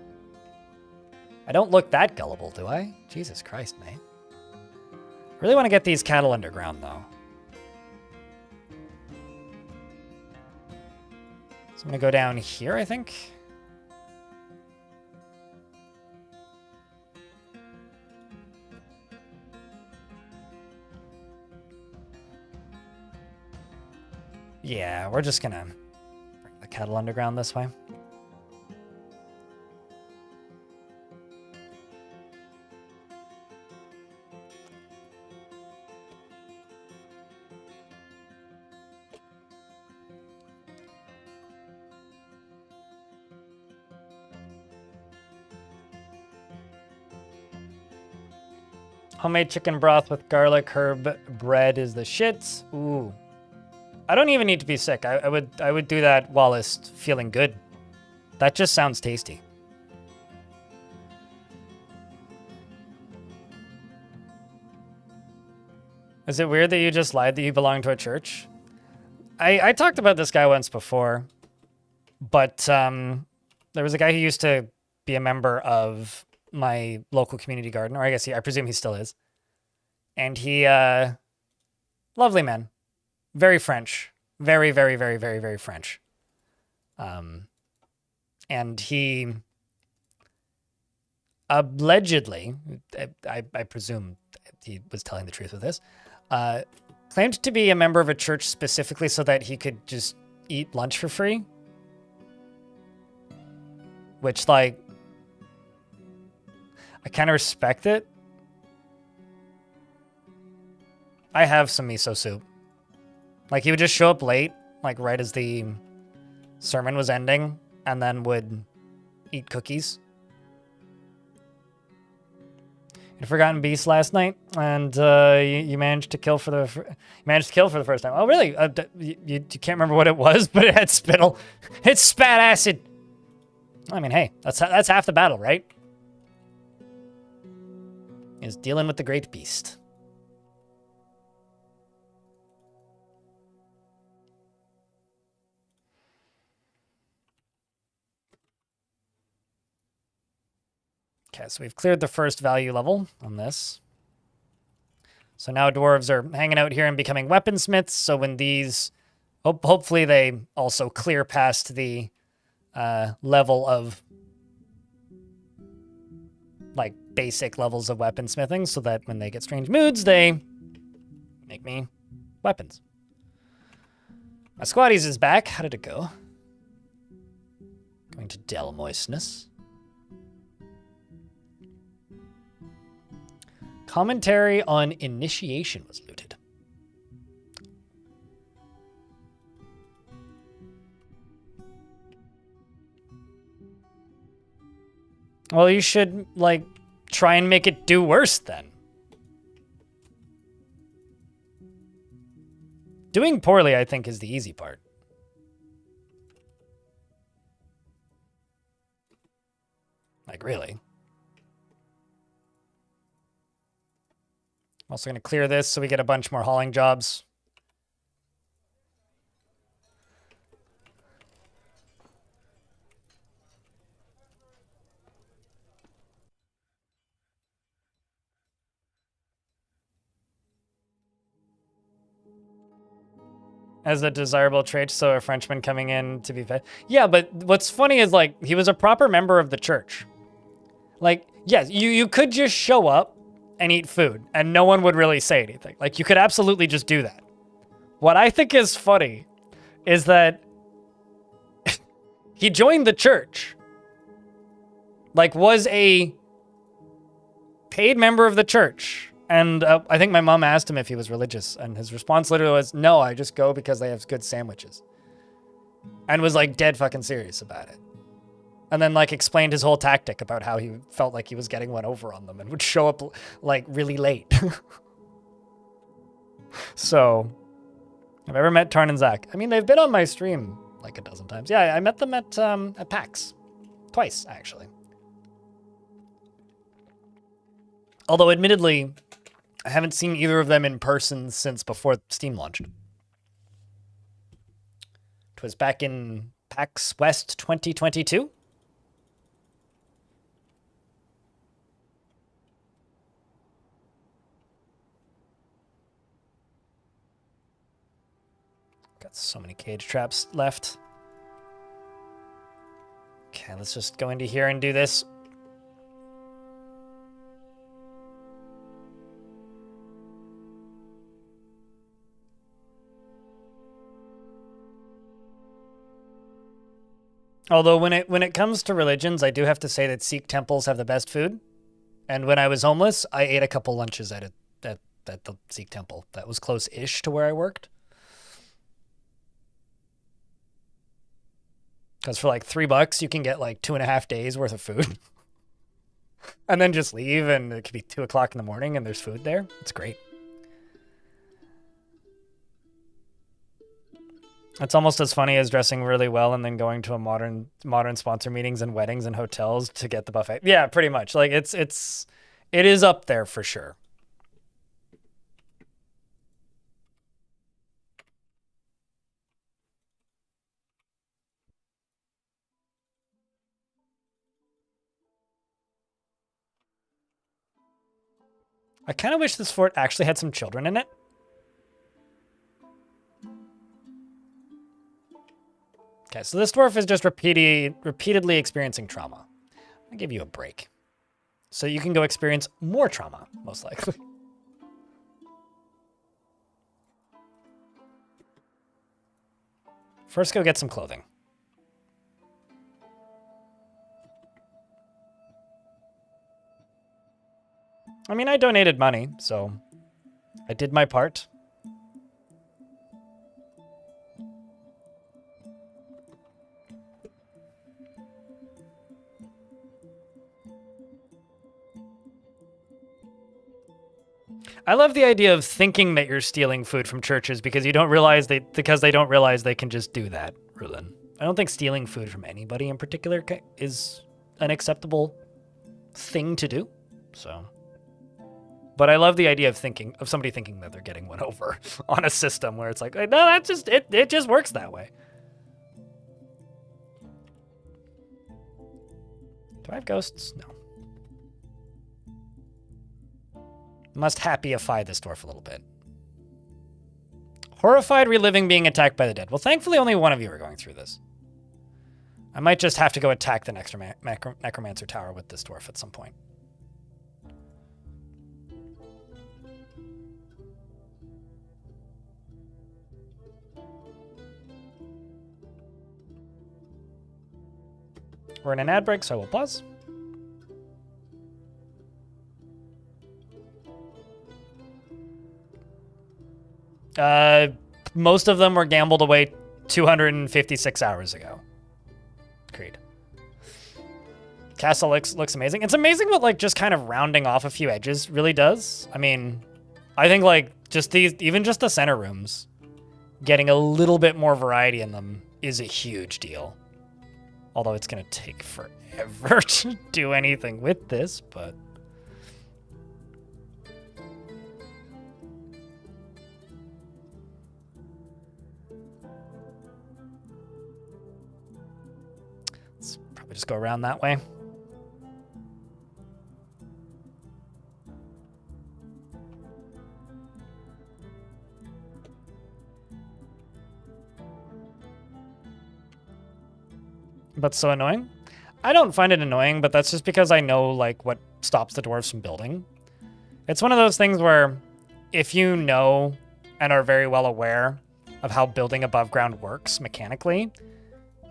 Speaker 1: I don't look that gullible, do I? Jesus Christ, mate. I really want to get these cattle underground, though. I'm gonna go down here, I think. Yeah, we're just gonna bring the cattle underground this way. Homemade chicken broth with garlic herb bread is the shit. Ooh. I don't even need to be sick. I would do that whilst feeling good. That just sounds tasty. Is it weird that you just lied that you belong to a church? I talked about this guy once before, but there was a guy who used to be a member of my local community garden, or I guess I presume he still is. And he, lovely man. Very French. Very, very, very, very, very French. And he allegedly, I presume he was telling the truth with this, claimed to be a member of a church specifically so that he could just eat lunch for free. Which, like, I kind of respect it. I have some miso soup. Like, he would just show up late, like right as the sermon was ending, and then would eat cookies. You'd forgotten Beast last night, and you managed to kill for the first time. Oh, really? You can't remember what it was, but it had spittle. It spat acid. I mean, hey, that's half the battle, right? Is dealing with the great beast. Okay, so we've cleared the first value level on this. So now dwarves are hanging out here and becoming weaponsmiths. So when these, hopefully they also clear past the level of like basic levels of weaponsmithing, so that when they get strange moods, they make me weapons. My squatties is back. How did it go? Going to Del Moistness. Commentary on initiation was looted. Well, you should, like, try and make it do worse then. Doing poorly, I think, is the easy part. Like, really. I'm also going to clear this so we get a bunch more hauling jobs. As a desirable trait, so a Frenchman coming in to be fed. Yeah, but what's funny is, like, he was a proper member of the church. Like, yes, you could just show up and eat food, and no one would really say anything. Like, you could absolutely just do that. What I think is funny is that he joined the church. Like, was a paid member of the church. And I think my mom asked him if he was religious, and his response literally was, no, I just go because they have good sandwiches. And was, like, dead fucking serious about it. And then, like, explained his whole tactic about how he felt like he was getting one over on them and would show up, like, really late. So, I've ever met Tarn and Zach. I mean, they've been on my stream, like, a dozen times. Yeah, I met them at PAX. Twice, actually. Although, admittedly, I haven't seen either of them in person since before Steam launched. It was back in PAX West 2022. Got so many cage traps left. Okay, let's just go into here and do this. Although when it comes to religions, I do have to say that Sikh temples have the best food. And when I was homeless, I ate a couple lunches at the Sikh temple. That was close-ish to where I worked. Because for like $3, you can get like 2.5 days worth of food. And then just leave, and it could be 2 o'clock in the morning, and there's food there. It's great. It's almost as funny as dressing really well and then going to a modern sponsor meetings and weddings and hotels to get the buffet. Yeah, pretty much. Like it is up there for sure. I kind of wish this fort actually had some children in it. Okay, so this dwarf is just repeatedly experiencing trauma. I'll give you a break. So you can go experience more trauma, most likely. First, go get some clothing. I mean, I donated money, so I did my part. I love the idea of thinking that you're stealing food from churches because they don't realize they can just do that, Rulin. I don't think stealing food from anybody in particular is an acceptable thing to do. So, but I love the idea of somebody thinking that they're getting one over on a system where it's like, no, that's just it just works that way. Do I have ghosts? No. Must happyify this dwarf a little bit. Horrified reliving being attacked by the dead. Well, thankfully only one of you are going through this. I might just have to go attack the necromancer tower with this dwarf at some point. We're in an ad break, so I will pause. Most of them were gambled away 256 hours ago. Agreed. Castle looks amazing. It's amazing what like just kind of rounding off a few edges really does. I mean, I think like even just the center rooms, getting a little bit more variety in them is a huge deal. Although it's gonna take forever to do anything with this, but. Just go around that way. But so annoying? I don't find it annoying, but that's just because I know like what stops the dwarves from building. It's one of those things where if you know and are very well aware of how building above ground works mechanically,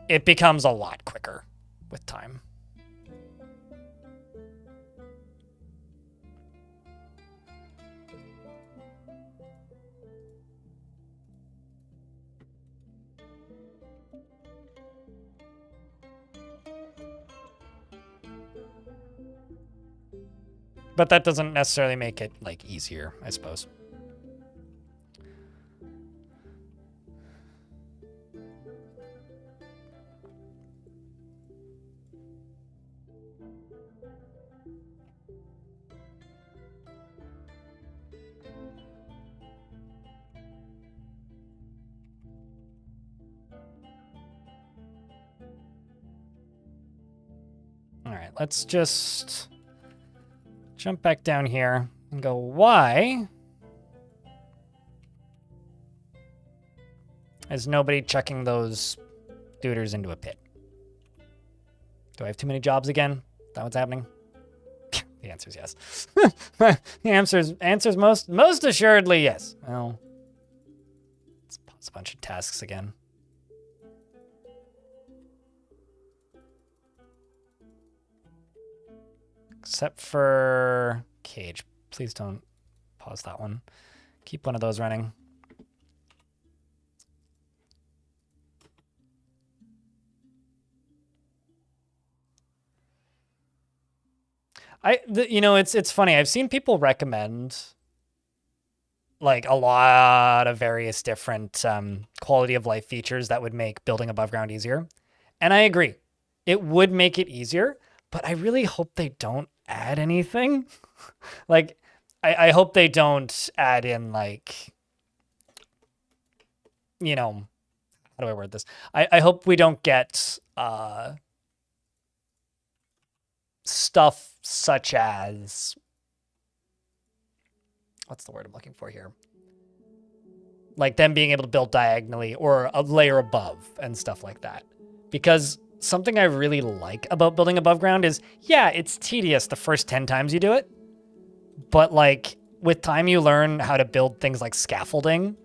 Speaker 1: it becomes a lot quicker with time. But that doesn't necessarily make it like easier, I suppose. All right, let's just jump back down here and go, why is nobody chucking those duders into a pit? Do I have too many jobs again? Is that what's happening? The answer is yes. The answer's most assuredly yes. Well, let's pause a bunch of tasks again. Except for Cage. Please don't pause that one. Keep one of those running. You know, it's funny. I've seen people recommend like a lot of various different quality of life features that would make building above ground easier. And I agree. It would make it easier, but I really hope they don't add anything. Like, I hope they don't add in like, you know, how do I word this? I hope we don't get stuff such as, what's the word I'm looking for here? Like them being able to build diagonally or a layer above and stuff like that. Because something I really like about building above ground is, yeah, it's tedious the first 10 times you do it. But like with time you learn how to build things like scaffolding.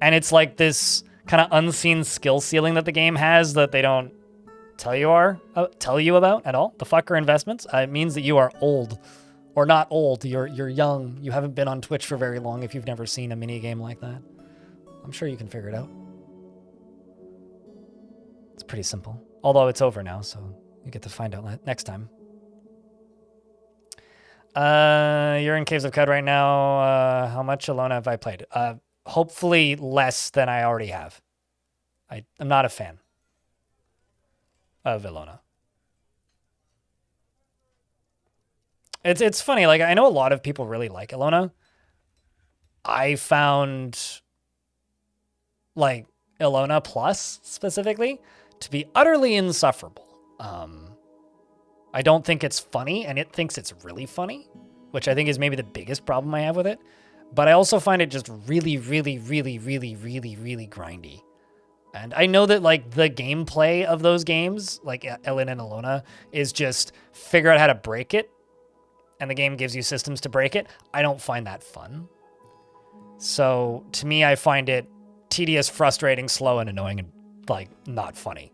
Speaker 1: And it's like this kind of unseen skill ceiling that the game has that they don't tell you about at all. The fucker investments. It means that you are old, or not old. You're young. You haven't been on Twitch for very long if you've never seen a mini game like that. I'm sure you can figure it out. It's pretty simple. Although it's over now, so you get to find out next time. You're in Caves of Cud right now. How much Elona have I played? Hopefully less than I already have. I'm not a fan of Elona. It's funny, like I know a lot of people really like Elona. I found like Elona Plus specifically to be utterly insufferable. I don't think it's funny, and it thinks it's really funny, which I think is maybe the biggest problem I have with it. But I also find it just really, really, really, really, really, really grindy. And I know that like the gameplay of those games, like Ellen and Elona, is just figure out how to break it, and the game gives you systems to break it. I don't find that fun. So to me, I find it tedious, frustrating, slow, and annoying, and like not funny,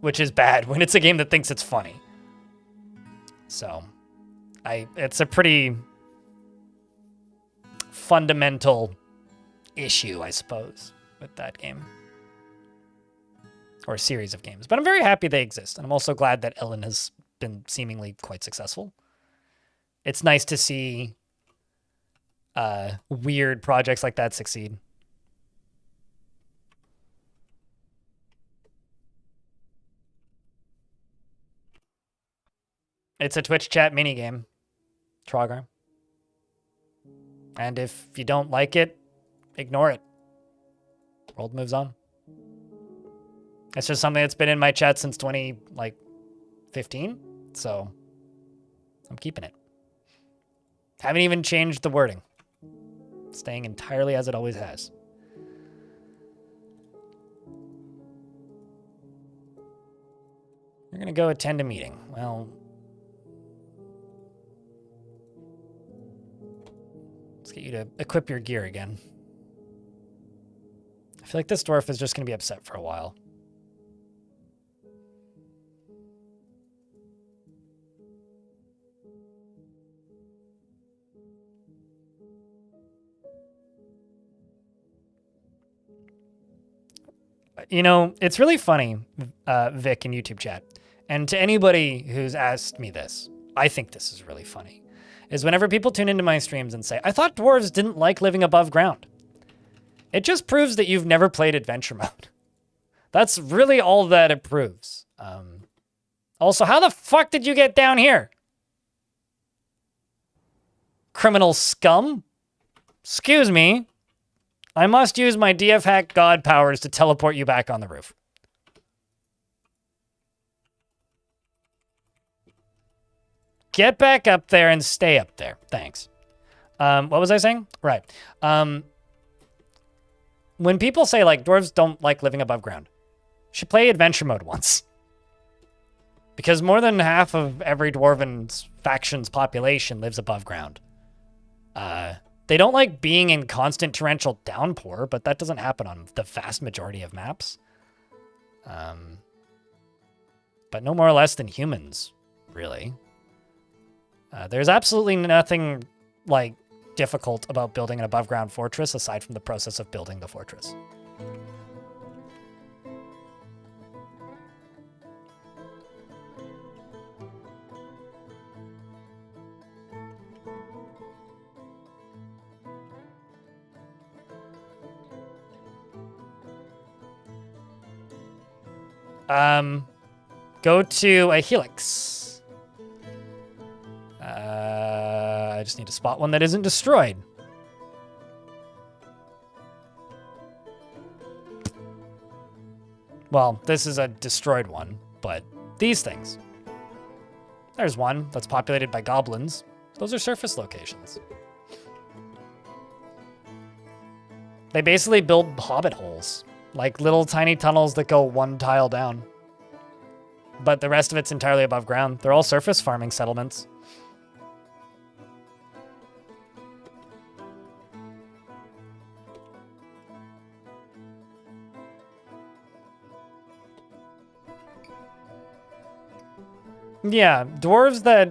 Speaker 1: which is bad when it's a game that thinks it's funny. So it's a pretty fundamental issue, I suppose, with that game. Or a series of games. But I'm very happy they exist. And I'm also glad that Ellen has been seemingly quite successful. It's nice to see weird projects like that succeed. It's a Twitch chat minigame, Trogar. And if you don't like it, ignore it. The world moves on. It's just something that's been in my chat since 2015, so I'm keeping it. Haven't even changed the wording. Staying entirely as it always has. You're gonna go attend a meeting. Well, let's get you to equip your gear again. I feel like this dwarf is just gonna be upset for a while. You know, it's really funny, Vic in YouTube chat, and to anybody who's asked me this, I think this is really funny, is whenever people tune into my streams and say, I thought dwarves didn't like living above ground. It just proves that you've never played adventure mode. That's really all that it proves. Also, how the fuck did you get down here? Criminal scum? Excuse me. I must use my DF hack god powers to teleport you back on the roof. Get back up there and stay up there. Thanks. What was I saying? Right. When people say, like, dwarves don't like living above ground, you should play adventure mode once. Because more than half of every Dwarven faction's population lives above ground. They don't like being in constant torrential downpour, but that doesn't happen on the vast majority of maps. But no more or less than humans, really. There's absolutely nothing, like, difficult about building an above-ground fortress aside from the process of building the fortress. Go to a helix. I just need to spot one that isn't destroyed. Well, this is a destroyed one, but these things. There's one that's populated by goblins. Those are surface locations. They basically build hobbit holes, like little tiny tunnels that go one tile down. But the rest of it's entirely above ground. They're all surface farming settlements. Yeah, dwarves that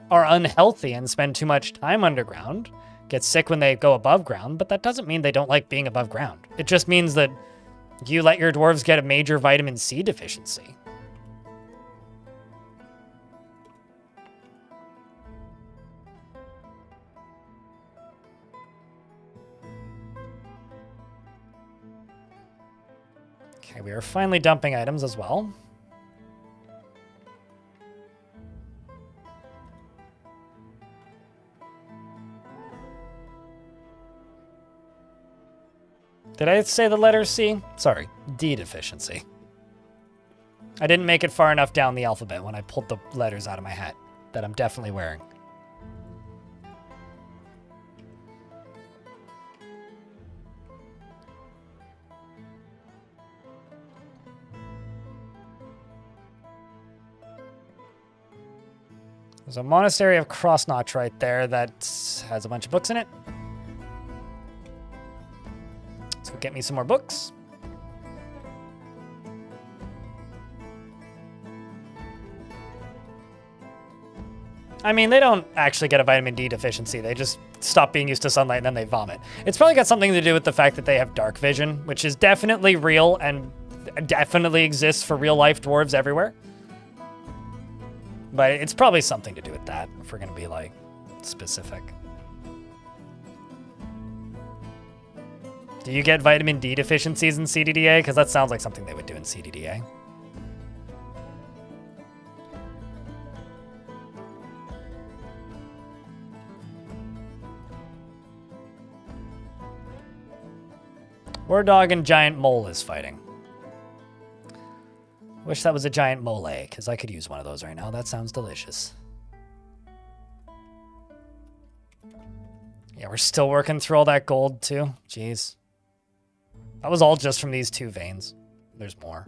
Speaker 1: are unhealthy and spend too much time underground get sick when they go above ground, but that doesn't mean they don't like being above ground. It just means that you let your dwarves get a major vitamin C deficiency. Okay, we are finally dumping items as well. Did I say the letter C? Sorry, D deficiency. I didn't make it far enough down the alphabet when I pulled the letters out of my hat that I'm definitely wearing. There's a monastery of Crossnotch right there that has a bunch of books in it. Let's go get me some more books. I mean, they don't actually get a vitamin D deficiency. They just stop being used to sunlight and then they vomit. It's probably got something to do with the fact that they have dark vision, which is definitely real and definitely exists for real life dwarves everywhere. But it's probably something to do with that, if we're going to be, like, specific. Do you get vitamin D deficiencies in CDDA? Because that sounds like something they would do in CDDA. War dog and giant mole is fighting. Wish that was a giant mole, because I could use one of those right now. That sounds delicious. Yeah, we're still working through all that gold, too. Jeez. That was all just from these 2 veins. There's more.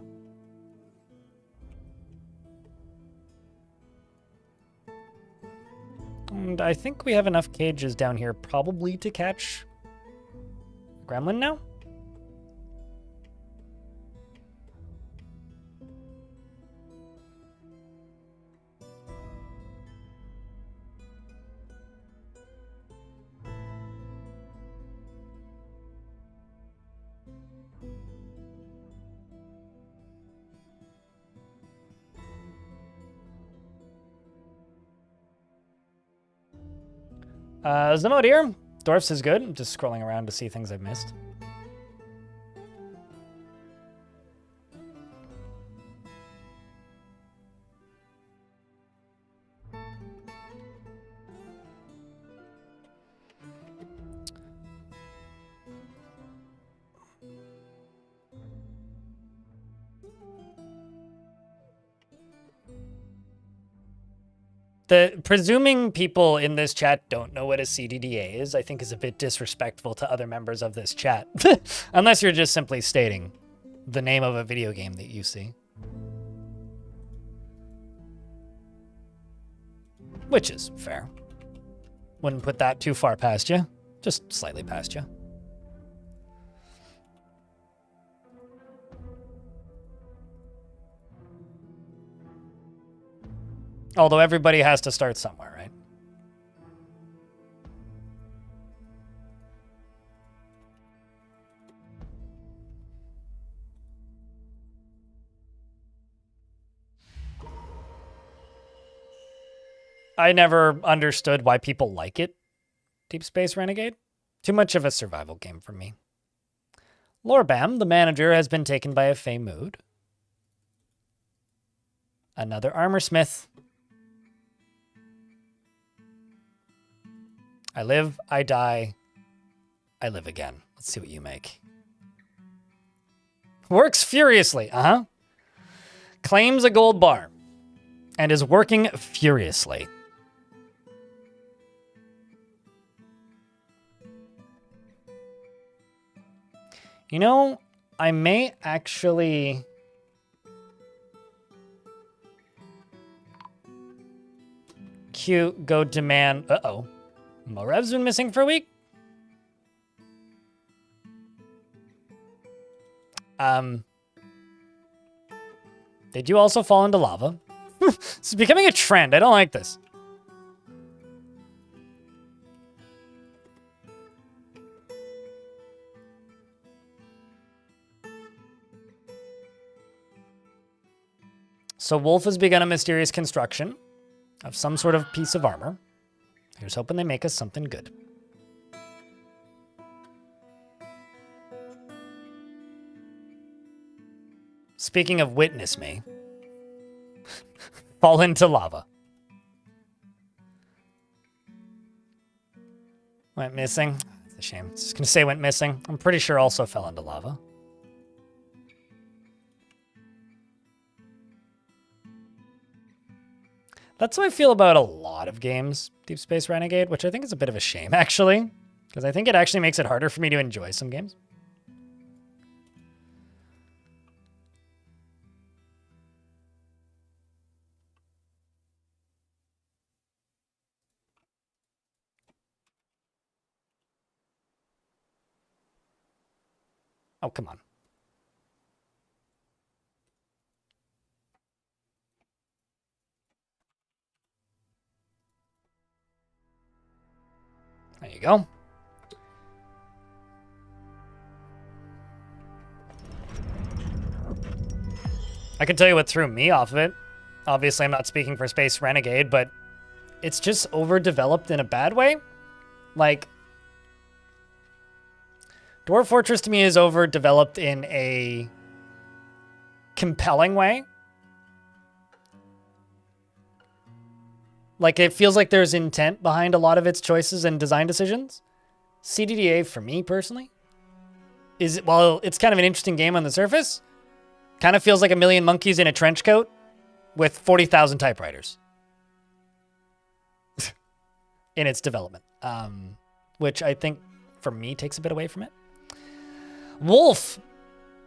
Speaker 1: And I think we have enough cages down here probably to catch gremlin now? Zemo dear, Dwarfs is good. I'm just scrolling around to see things I've missed. Presuming people in this chat don't know what a CDDA is, I think is a bit disrespectful to other members of this chat. Unless you're just simply stating the name of a video game that you see. which is fair. Wouldn't put that too far past you, just slightly past you. Although everybody has to start somewhere, right? I never understood why people like it, Deep Space Renegade. Too much of a survival game for me. Lorbam, the manager, has been taken by a Fey mood. Another armor smith. I live, I die, I live again. Let's see what you make. Works furiously, Claims a gold bar and is working furiously. You know, I may actually... go demand... Uh-oh. Morev's been missing for a week? Did you also fall into lava? This is becoming a trend. I don't like this. So Wolf has begun a mysterious construction of some sort of piece of armor. Here's hoping they make us something good. Speaking of witness me, fall into lava. Went missing. That's a shame. I was just gonna say went missing. I'm pretty sure also fell into lava. That's how I feel about a lot of games, Deep Space Renegade, which I think is a bit of a shame, actually, because I think it actually makes it harder for me to enjoy some games. Oh, come on. There you go. I can tell you what threw me off of it. Obviously, I'm not speaking for Space Renegade, but it's just overdeveloped in a bad way. Like, Dwarf Fortress to me is overdeveloped in a compelling way. Like, it feels like there's intent behind a lot of its choices and design decisions. CDDA, for me personally, is, while it's kind of an interesting game on the surface, kind of feels like a million monkeys in a trench coat with 40,000 typewriters in its development, which I think, for me, takes a bit away from it. Wolf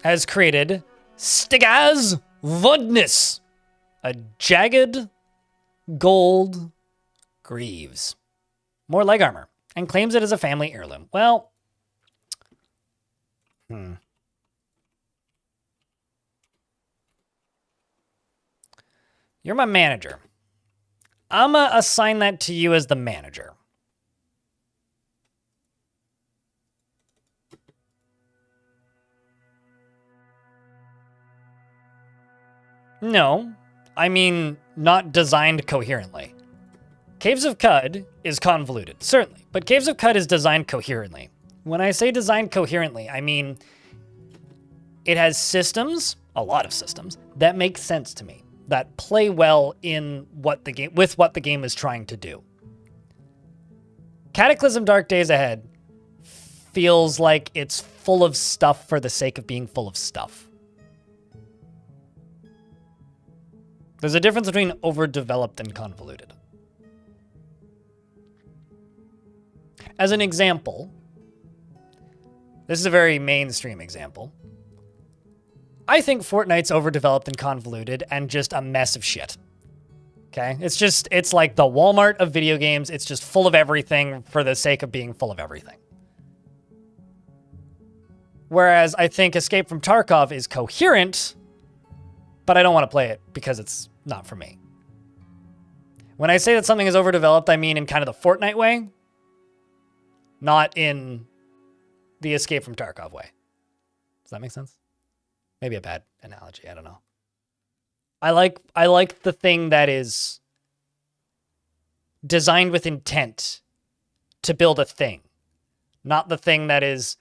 Speaker 1: has created Stigaz Vodnis, a jagged gold greaves. More leg armor, and claims it as a family heirloom. Well, You're my manager. I'm gonna assign that to you as the manager. No, I mean not designed coherently. Caves of Qud is convoluted, certainly, but Caves of Qud is designed coherently. When I say designed coherently, I mean it has systems, a lot of systems, that make sense to me, that play well in what the game, with what the game is trying to do. Cataclysm Dark Days Ahead feels like it's full of stuff for the sake of being full of stuff. There's a difference between overdeveloped and convoluted. As an example, this is a very mainstream example. I think Fortnite's overdeveloped and convoluted and just a mess of shit. Okay? It's like the Walmart of video games. It's just full of everything for the sake of being full of everything. Whereas I think Escape from Tarkov is coherent, but I don't want to play it because it's not for me. When I say that something is overdeveloped, I mean in kind of the Fortnite way, not in the Escape from Tarkov way. Does that make sense? Maybe a bad analogy. I don't know. I like the thing that is designed with intent to build a thing, not the thing that is,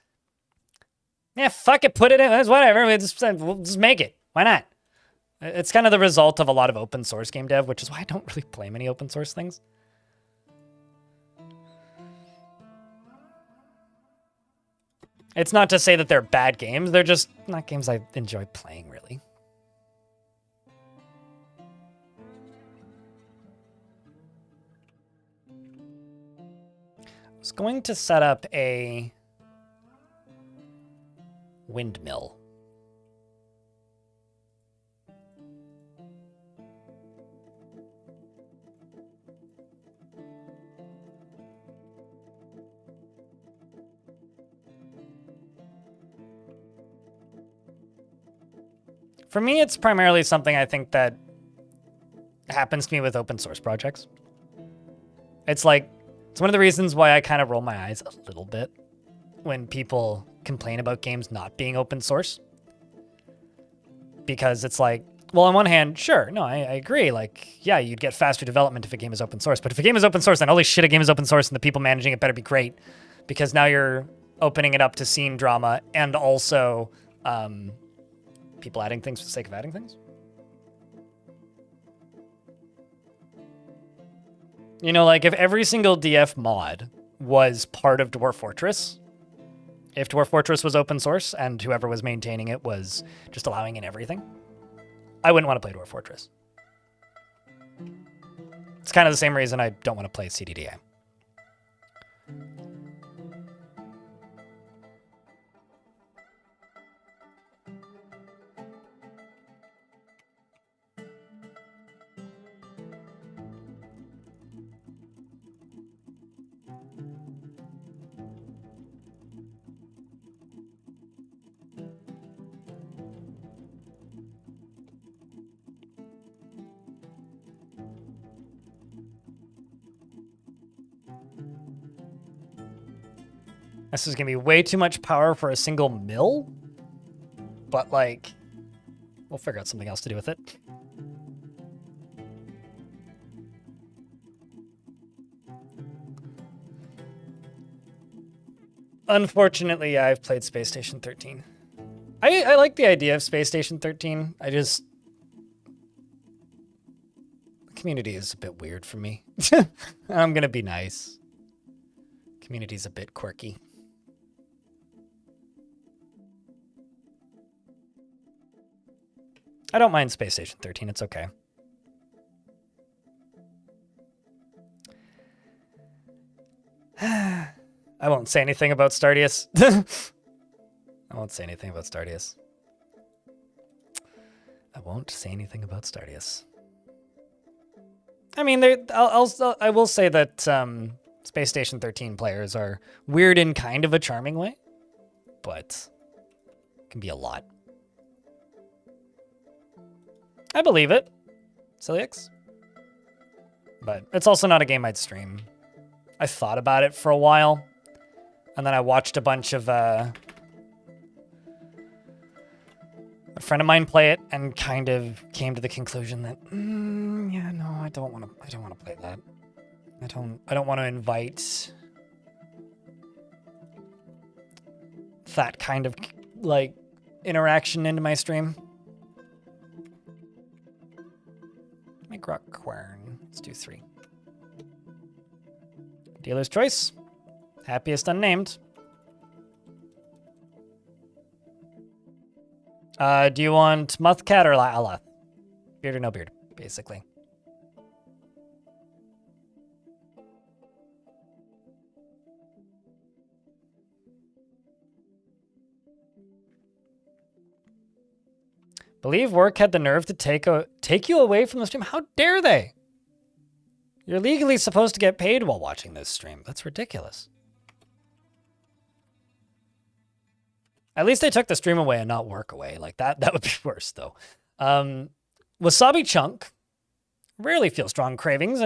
Speaker 1: yeah, fuck it, put it in, it's whatever, we'll just make it. Why not? It's kind of the result of a lot of open source game dev, which is why I don't really play many open source things. It's not to say that they're bad games. They're just not games I enjoy playing, really. I was going to set up a windmill. For me, it's primarily something I think that happens to me with open source projects. It's one of the reasons why I kind of roll my eyes a little bit when people complain about games not being open source. Because it's like, well, on one hand, sure, no, I agree. Like, yeah, you'd get faster development if a game is open source. But if a game is open source, then holy shit, a game is open source and the people managing it better be great. Because now you're opening it up to scene drama and also people adding things for the sake of adding things. You know, like if every single DF mod was part of Dwarf Fortress, if Dwarf Fortress was open source and whoever was maintaining it was just allowing in everything, I wouldn't want to play Dwarf Fortress. It's kind of the same reason I don't want to play CDDA. This is going to be way too much power for a single mill, but like, we'll figure out something else to do with it. Unfortunately, yeah, I've played Space Station 13. I like the idea of Space Station 13. The community is a bit weird for me. I'm going to be nice. Community's a bit quirky. I don't mind Space Station 13, it's okay. I won't say anything about Stardeus. I won't say anything about Stardeus. I won't say anything about Stardeus. I mean, I will say that Space Station 13 players are weird in kind of a charming way, but it can be a lot. I believe it, Silix. But it's also not a game I'd stream. I thought about it for a while, and then I watched a bunch of a friend of mine play it, and kind of came to the conclusion that, yeah, no, I don't want to play that. I don't want to invite that kind of like interaction into my stream. Make rock quern. Let's do 3. Dealer's choice. Happiest unnamed. Do you want Muthcat or La'alath? Beard or no beard, basically. Believe work had the nerve to take you away from the stream. How dare they? You're legally supposed to get paid while watching this stream. That's ridiculous. At least they took the stream away and not work away. Like that would be worse though. Wasabi Chunk rarely feels strong cravings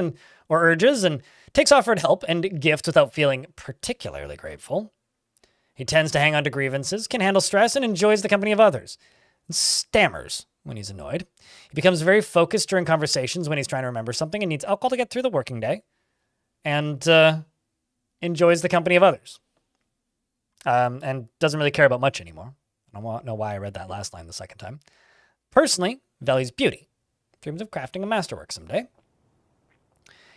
Speaker 1: or urges and takes offered help and gift without feeling particularly grateful. He tends to hang on to grievances, can handle stress, and enjoys the company of others. And stammers when he's annoyed. He becomes very focused during conversations when he's trying to remember something and needs alcohol to get through the working day. And enjoys the company of others. And doesn't really care about much anymore. I don't know why I read that last line the second time. Personally, values beauty. Dreams of crafting a masterwork someday.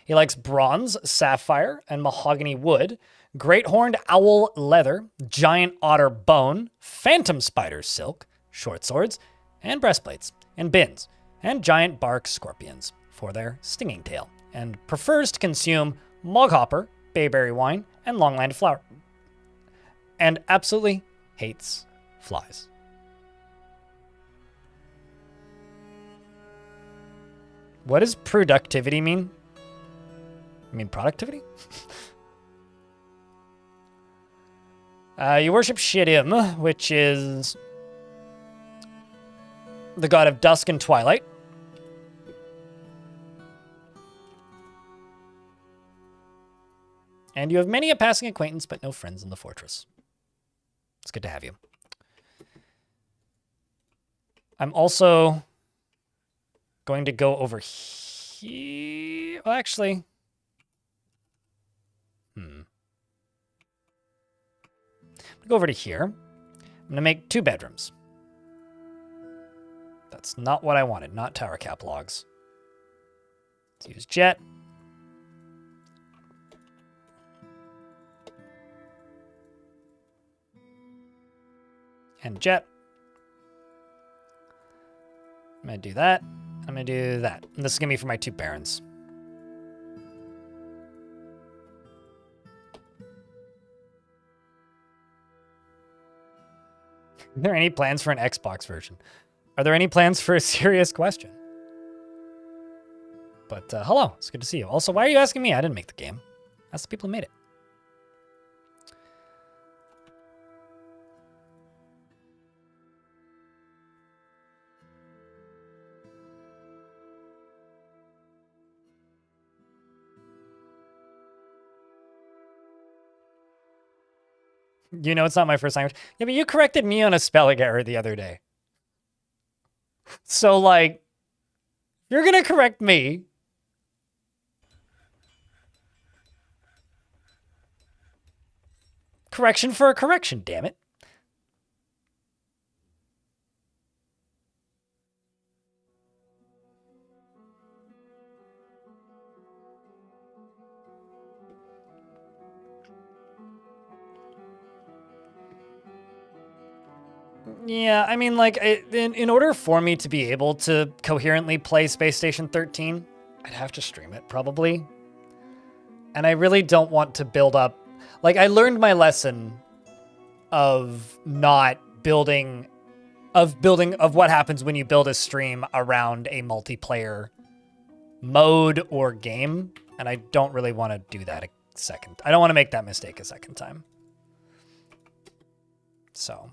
Speaker 1: He likes bronze, sapphire, and mahogany wood, great horned owl leather, giant otter bone, phantom spider silk, short swords, and breastplates, and bins, and giant bark scorpions for their stinging tail, and prefers to consume moghopper, bayberry wine, and longland flower. And absolutely hates flies. What does productivity mean? I mean productivity? You worship Shiddim, which is the god of dusk and twilight. And you have many a passing acquaintance, but no friends in the fortress. It's good to have you. I'm also going to go over here. Well, actually, go over to here. I'm going to make 2 bedrooms. That's not what I wanted, not tower cap logs. Let's use jet. And jet. I'm going to do that. I'm going to do that. And this is going to be for my 2 barons. Are there any plans for an Xbox version? Are there any plans for a serious question? But hello, it's good to see you. Also, why are you asking me? I didn't make the game. That's the people who made it. You know it's not my first language. Yeah, but you corrected me on a spelling error the other day. So, like, you're going to correct me. Correction for a correction, damn it. Yeah, I mean, like, in order for me to be able to coherently play Space Station 13, I'd have to stream it, probably. And I really don't want to build up... Like, I learned my lesson of not building... Of what happens when you build a stream around a multiplayer mode or game. And I don't really want to do that a second. I don't want to make that mistake a second time. So...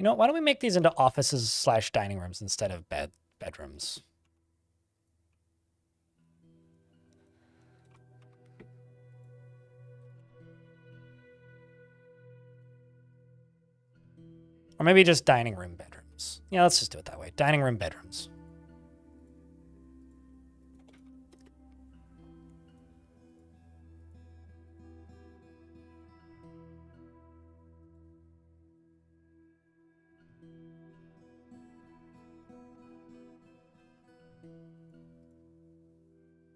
Speaker 1: You know, why don't we make these into offices / dining rooms instead of bedrooms? Or maybe just dining room bedrooms. Yeah, let's just do it that way. Dining room bedrooms.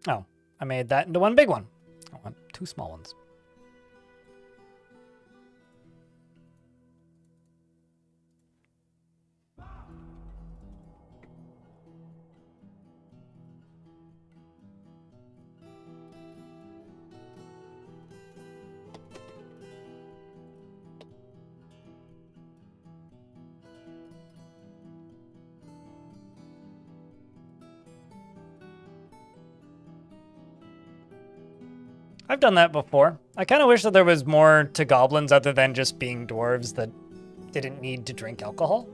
Speaker 1: Oh, I made that into one big one. I want 2 small ones. I've done that before. I kind of wish that there was more to goblins other than just being dwarves that didn't need to drink alcohol.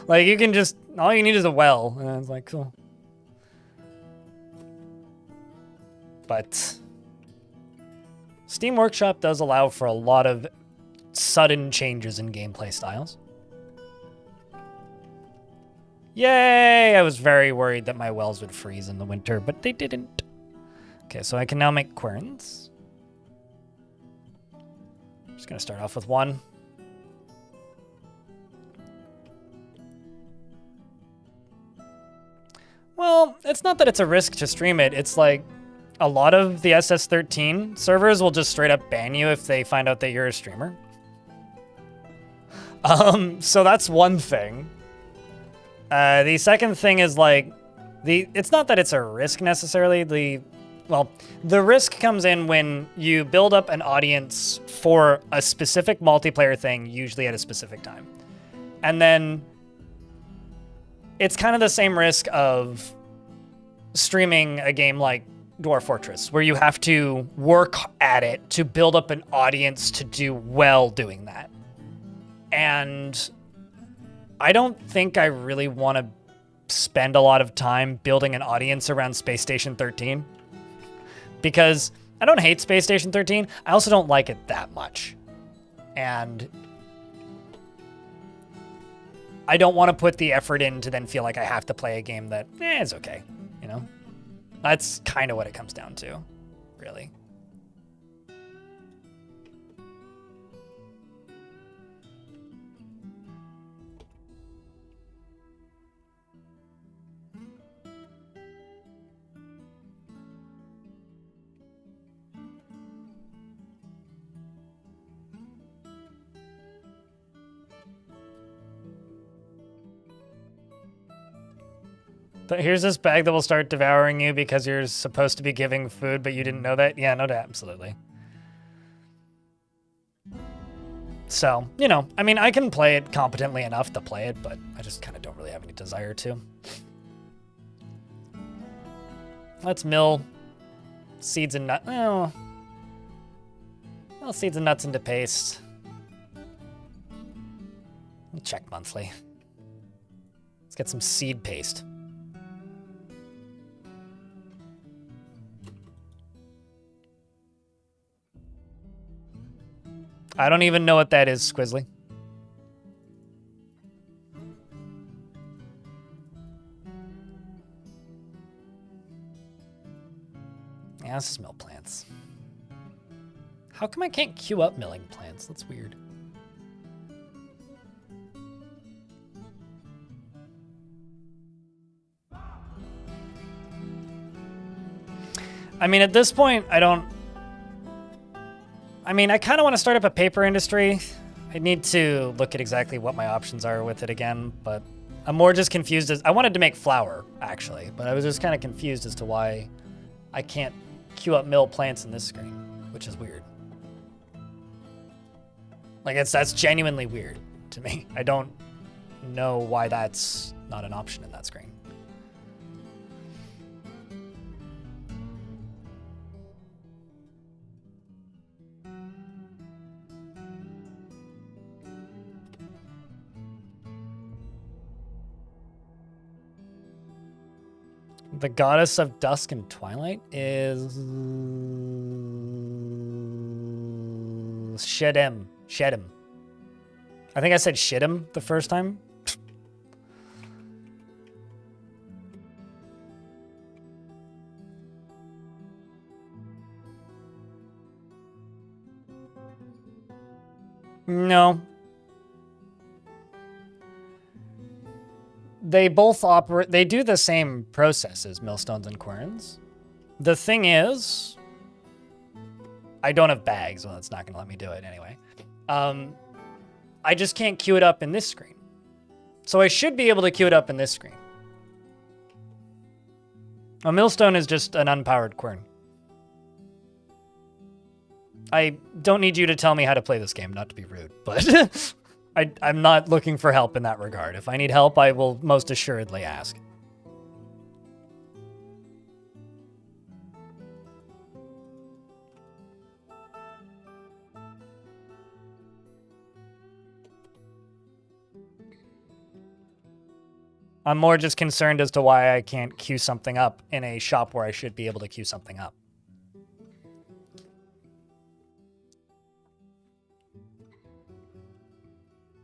Speaker 1: Like, you can just, all you need is a well. And it's like, cool. But Steam Workshop does allow for a lot of sudden changes in gameplay styles. Yay! I was very worried that my wells would freeze in the winter, but they didn't. Okay, so I can now make querns. Just gonna start off with one. Well, it's not that it's a risk to stream it. It's like a lot of the SS13 servers will just straight up ban you if they find out that you're a streamer. So that's one thing. The second thing is like, it's not that it's a risk necessarily. The risk comes in when you build up an audience for a specific multiplayer thing, usually at a specific time. And then it's kind of the same risk of streaming a game like Dwarf Fortress, where you have to work at it to build up an audience to do well doing that. And I don't think I really want to spend a lot of time building an audience around Space Station 13. Because I don't hate Space Station 13, I also don't like it that much. And I don't want to put the effort in to then feel like I have to play a game that, is okay, you know? That's kind of what it comes down to, really. But here's this bag that will start devouring you because you're supposed to be giving food, but you didn't know that? Yeah, no doubt, absolutely. So, you know, I mean, I can play it competently enough to play it, but I just kind of don't really have any desire to. Let's mill seeds and nuts. Oh. Well, seeds and nuts into paste. We'll check monthly. Let's get some seed paste. I don't even know what that is, Squizzly. Yeah, this is mill plants. How come I can't queue up milling plants? That's weird. I mean, at this point, I kind of want to start up a paper industry. I need to look at exactly what my options are with it again, but I'm more just confused as I wanted to make flour, actually, but I was just kind of confused as to why I can't queue up mill plants in this screen, which is weird. Like, that's genuinely weird to me. I don't know why that's not an option in that screen. The goddess of dusk and twilight is Shedem. Shedem. I think I said Shedem the first time. No. They both operate, they do the same process as millstones and querns. The thing is, I don't have bags, well, it's not gonna let me do it anyway. I just can't queue it up in this screen. So I should be able to queue it up in this screen. A millstone is just an unpowered quern. I don't need you to tell me how to play this game, not to be rude, but I'm not looking for help in that regard. If I need help, I will most assuredly ask. I'm more just concerned as to why I can't queue something up in a shop where I should be able to queue something up.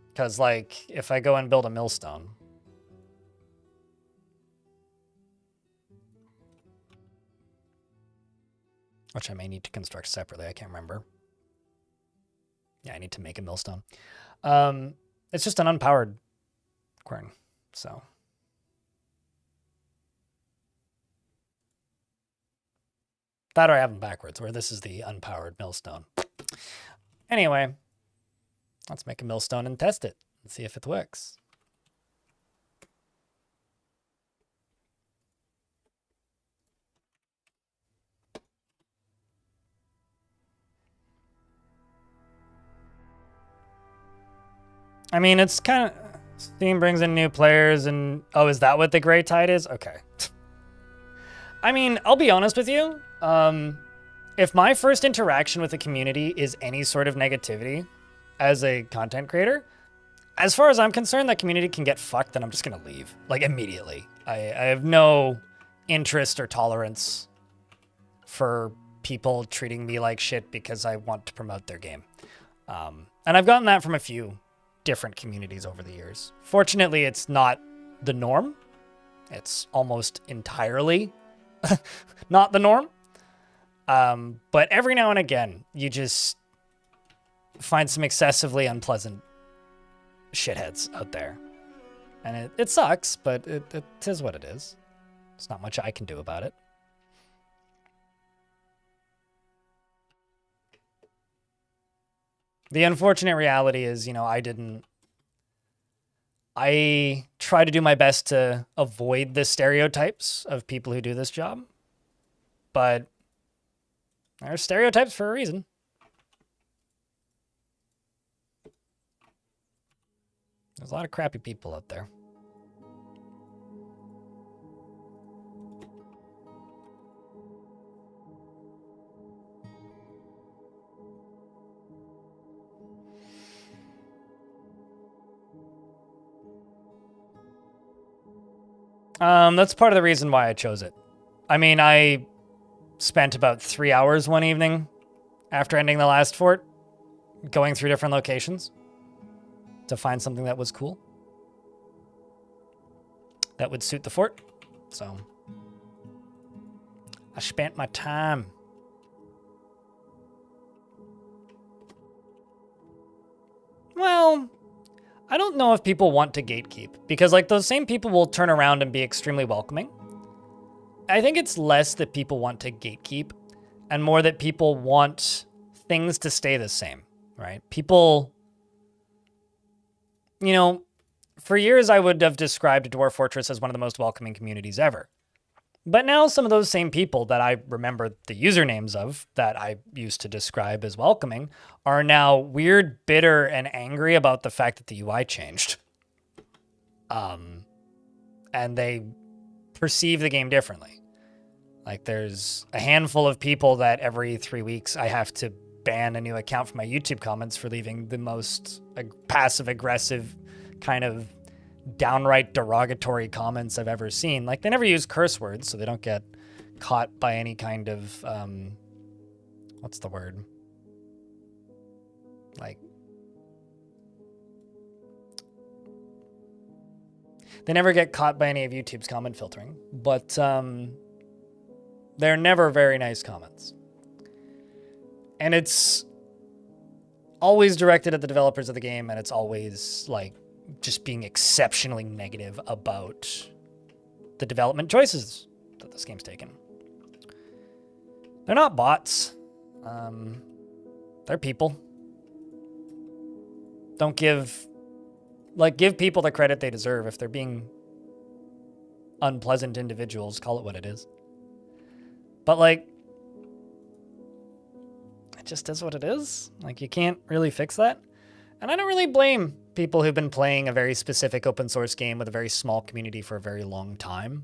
Speaker 1: Because, like, if I go and build a millstone... which I may need to construct separately, I can't remember. Yeah, I need to make a millstone. It's just an unpowered quern, so... that or I have them backwards, where this is the unpowered millstone. Anyway, let's make a millstone and test it and see if it works. I mean, it's kind of... Steam brings in new players and... oh, is that what the gray tide is? Okay. I mean, I'll be honest with you. If my first interaction with the community is any sort of negativity as a content creator, as far as I'm concerned, that community can get fucked and I'm just going to leave. Like, immediately. I have no interest or tolerance for people treating me like shit because I want to promote their game. And I've gotten that from a few different communities over the years. Fortunately, it's not the norm. It's almost entirely not the norm. But every now and again, you just find some excessively unpleasant shitheads out there. And it sucks, but it is what it is. There's not much I can do about it. The unfortunate reality is, you know, I try to do my best to avoid the stereotypes of people who do this job, but there are stereotypes for a reason. There's a lot of crappy people out there. That's part of the reason why I chose it. I mean, I spent about 3 hours one evening after ending the last fort going through different locations to find something that was cool, that would suit the fort. So I spent my time. Well, I don't know if people want to gatekeep, because like those same people will turn around and be extremely welcoming. I think it's less that people want to gatekeep and more that people want things to stay the same, right? People, you know, for years I would have described Dwarf Fortress as one of the most welcoming communities ever. But now some of those same people that I remember the usernames of that I used to describe as welcoming are now weird, bitter, and angry about the fact that the UI changed. And they perceive the game differently. Like there's a handful of people that every 3 weeks I have to ban a new account from my YouTube comments for leaving the most passive-aggressive kind of downright derogatory comments I've ever seen. Like they never use curse words, so they don't get caught by any kind of what's the word? Like they never get caught by any of YouTube's comment filtering, but they're never very nice comments. And it's always directed at the developers of the game, and it's always like just being exceptionally negative about the development choices that this game's taken. They're not bots. They're people. Don't give people the credit they deserve. If they're being unpleasant individuals, call it what it is. But like, it just is what it is. Like, you can't really fix that. And I don't really blame people who've been playing a very specific open source game with a very small community for a very long time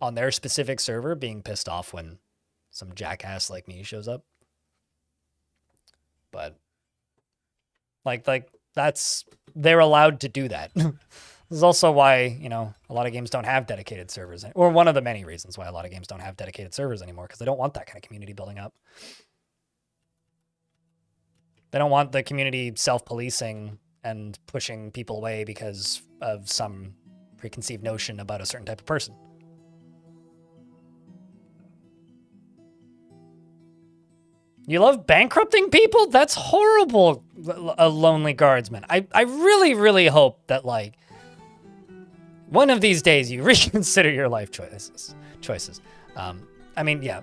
Speaker 1: on their specific server being pissed off when some jackass like me shows up. But like they're allowed to do that. This is also why, you know, a lot of games don't have dedicated servers, or one of the many reasons why a lot of games don't have dedicated servers anymore, because they don't want that kind of community building up. They don't want the community self-policing and pushing people away because of some preconceived notion about a certain type of person. You love bankrupting people? That's horrible, a lonely guardsman. I really, really hope that, like, one of these days you reconsider your life choices. I mean, yeah,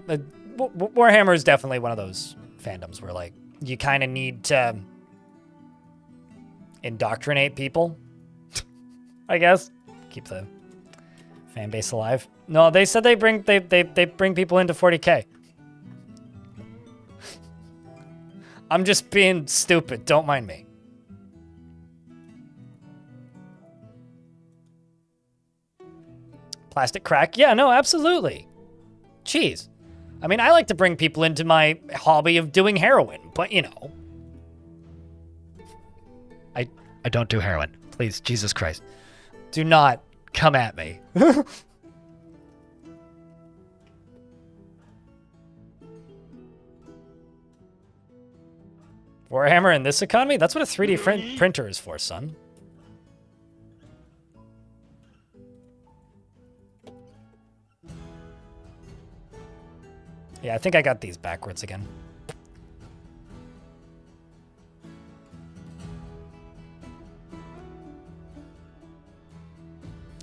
Speaker 1: Warhammer is definitely one of those fandoms where, like, you kind of need to indoctrinate people, I guess. Keep the fan base alive. No, they said they bring people into 40K. I'm just being stupid. Don't mind me. Plastic crack? Yeah, no, absolutely. Jeez. I mean, I like to bring people into my hobby of doing heroin, but you know. I don't do heroin. Please, Jesus Christ. Do not come at me. Warhammer in this economy? That's what a 3D printer is for, son. Yeah, I think I got these backwards again.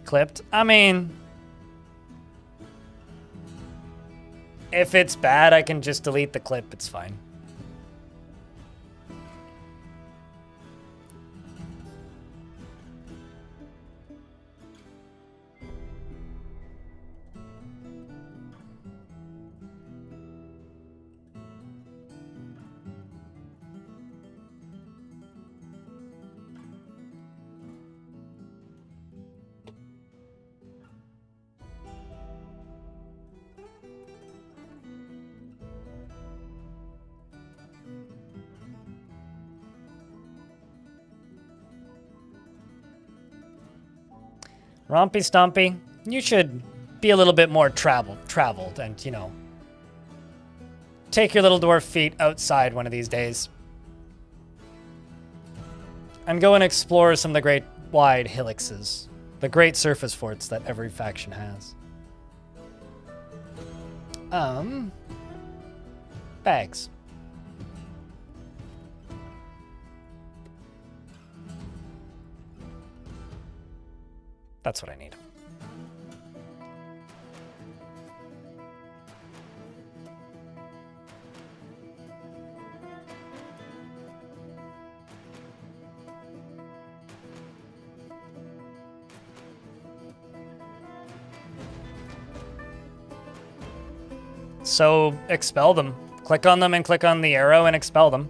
Speaker 1: Clipped? I mean, if it's bad, I can just delete the clip. It's fine. Rompy Stompy, you should be a little bit more traveled and, you know, take your little dwarf feet outside one of these days. And go and explore some of the great wide hillixes, the great surface forts that every faction has. Bags. That's what I need. So, expel them. Click on them and click on the arrow and expel them.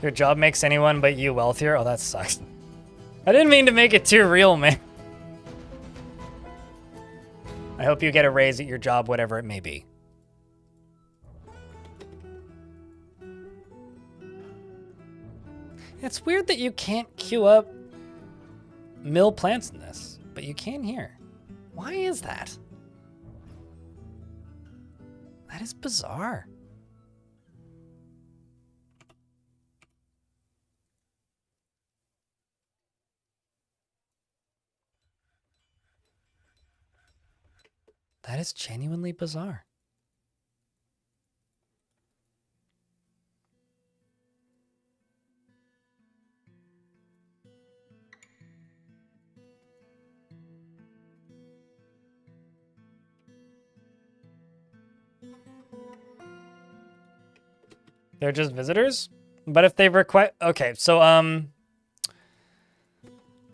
Speaker 1: Your job makes anyone but you wealthier? Oh, that sucks. I didn't mean to make it too real, man. I hope you get a raise at your job, whatever it may be. It's weird that you can't queue up mill plants in this, but you can here. Why is that? That is bizarre. That is genuinely bizarre. They're just visitors? But if they request... Okay, so,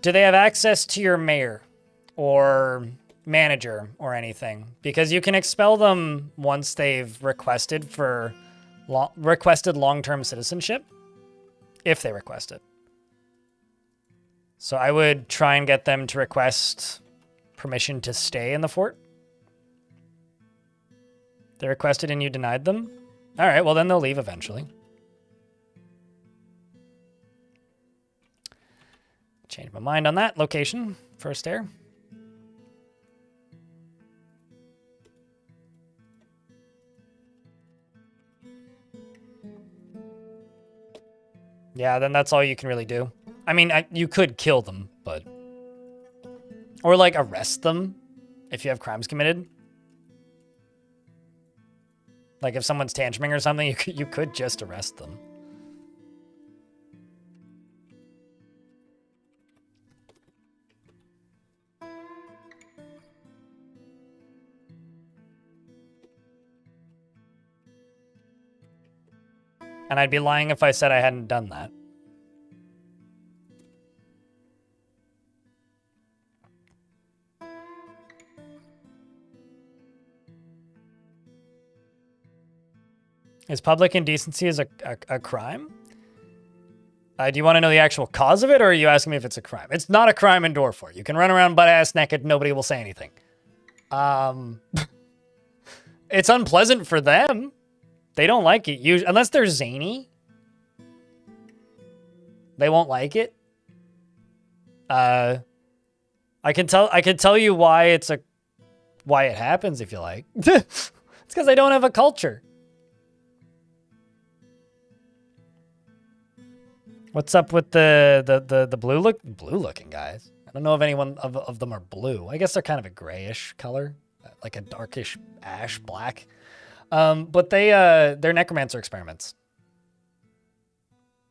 Speaker 1: do they have access to your mayor? Or manager or anything? Because you can expel them once they've requested for long-term citizenship, if they request it. So I would try and get them to request permission to stay in the fort. They requested and you denied them? All right, well, then they'll leave eventually. Change my mind on that location. First air. Yeah, then that's all you can really do. I mean, you could kill them, but... Or, like, arrest them if you have crimes committed. Like, if someone's tantruming or something, you could just arrest them. And I'd be lying if I said I hadn't done that. Is public indecency a crime? Do you want to know the actual cause of it, or are you asking me if it's a crime? It's not a crime in Dorfort. You can run around butt-ass naked, nobody will say anything. It's unpleasant for them. They don't like it. Unless they're zany. They won't like it. I can tell you why it happens if you like. It's because they don't have a culture. What's up with the blue looking guys? I don't know if anyone of them are blue. I guess they're kind of a grayish color, like a darkish ash black. But they're necromancer experiments.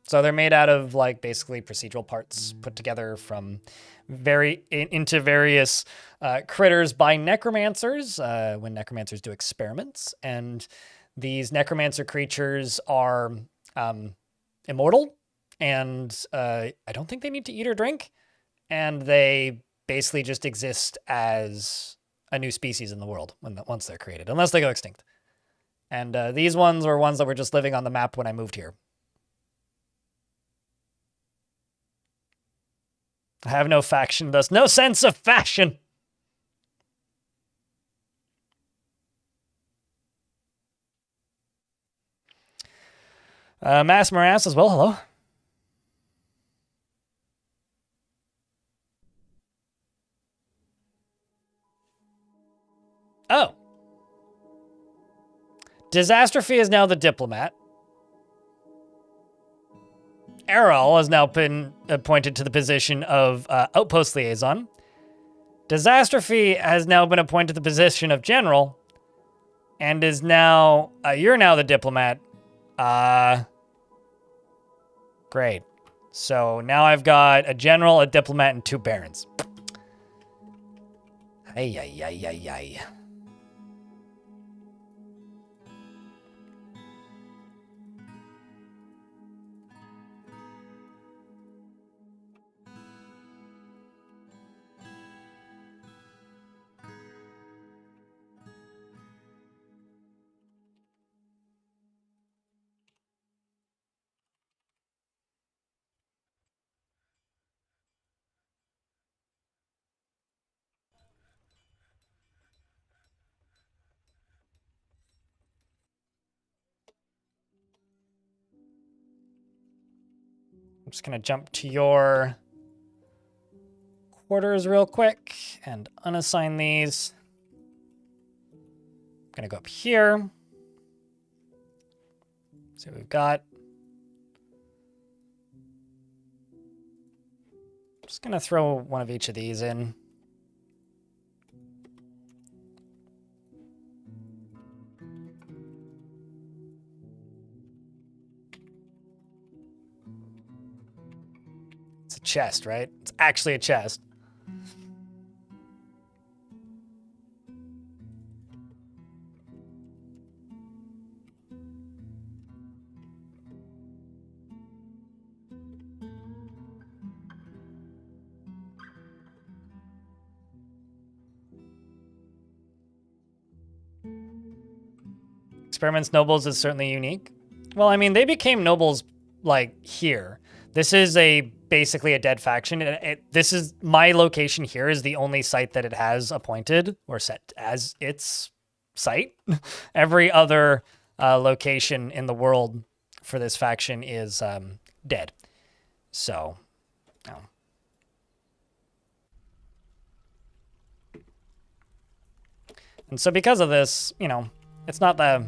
Speaker 1: So they're made out of like basically procedural parts put together from into various critters by necromancers when necromancers do experiments. And these necromancer creatures are immortal, and I don't think they need to eat or drink. And they basically just exist as a new species in the world once they're created, unless they go extinct. And these ones were ones that were just living on the map when I moved here. I have no faction, thus no sense of fashion. Mass Morass as well, hello. Oh. Disastrophe is now the diplomat. Errol has now been appointed to the position of outpost liaison. Disastrophe has now been appointed to the position of general, and is now you're now the diplomat. Great. So now I've got a general, a diplomat, and 2 barons. Ay ay ay ay ay. I'm just going to jump to your quarters real quick and unassign these. I'm going to go up here. See what we've got. Just going to throw one of each of these in. Chest, right? It's actually a chest. Experiments Nobles is certainly unique. Well, I mean, they became nobles like here. This is a basically a dead faction. This is my location here is the only site that it has appointed or set as its site. Every other location in the world for this faction is dead. So, no. And so because of this, you know, it's not the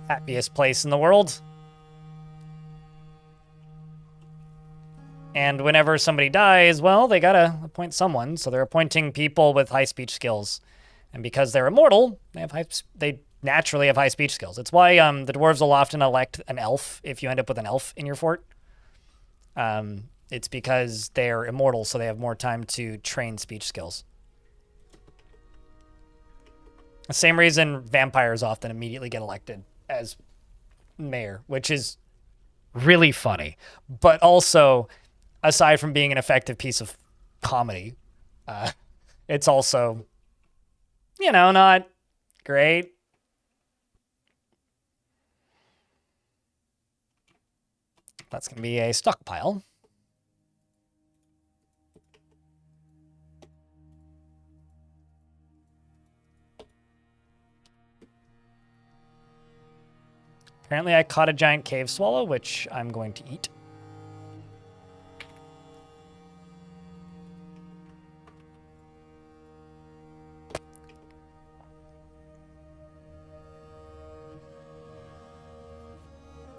Speaker 1: happiest place in the world. And whenever somebody dies, well, they gotta appoint someone. So they're appointing people with high speech skills. And because they're immortal, they naturally have high speech skills. It's why the dwarves will often elect an elf if you end up with an elf in your fort. It's because they're immortal, so they have more time to train speech skills. The same reason vampires often immediately get elected as mayor, which is really funny. But also, aside from being an effective piece of comedy, it's also, you know, not great. That's going to be a stockpile. Apparently I caught a giant cave swallow, which I'm going to eat.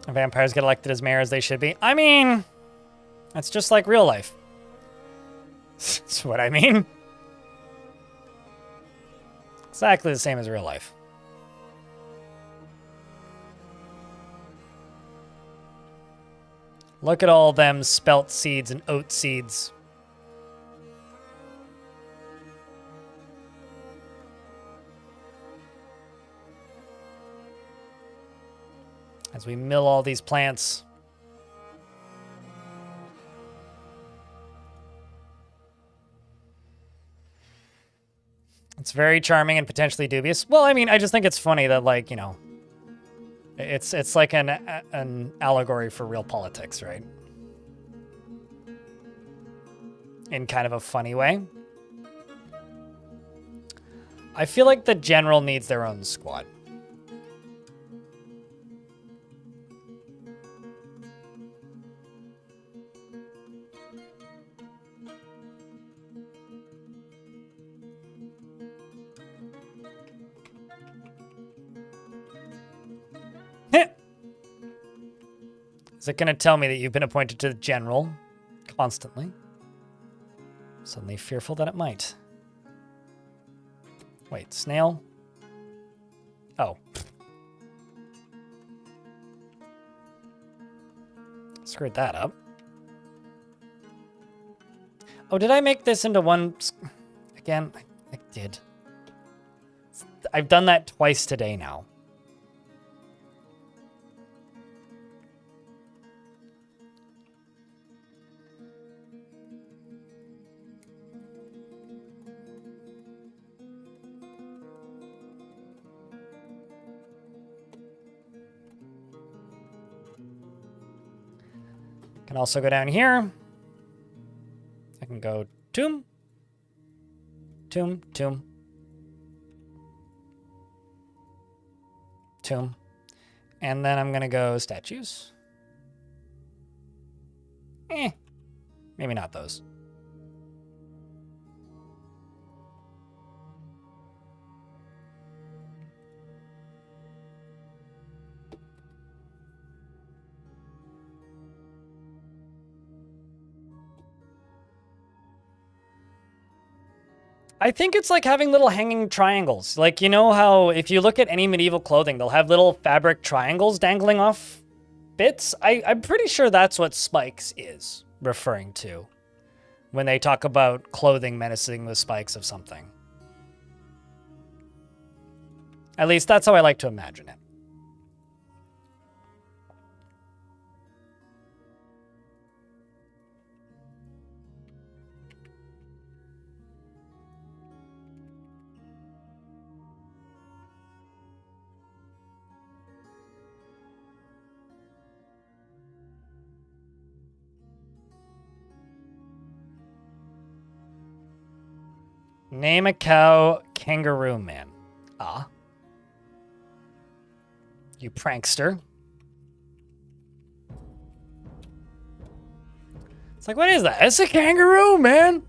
Speaker 1: Vampires get elected as mayor as they should be. I mean, that's just like real life. That's what I mean. Exactly the same as real life. Look at all them spelt seeds and oat seeds. As we mill all these plants. It's very charming and potentially dubious. Well, I mean, I just think it's funny that, like, you know, it's like an allegory for real politics, right? In kind of a funny way. I feel like the general needs their own squad. Is it going to tell me that you've been appointed to the general constantly? Suddenly fearful that it might. Wait, snail? Oh. Screwed that up. Oh, did I make this into one? Again, I did. I've done that twice today now. Can also go down here. I can go tomb, tomb, tomb, tomb. And then I'm going to go statues. Maybe not those. I think it's like having little hanging triangles. Like, you know how if you look at any medieval clothing, they'll have little fabric triangles dangling off bits? I'm pretty sure that's what spikes is referring to when they talk about clothing menacing the spikes of something. At least that's how I like to imagine it. Name a cow Kangaroo Man. Ah. You prankster. It's like, what is that? It's a kangaroo, man.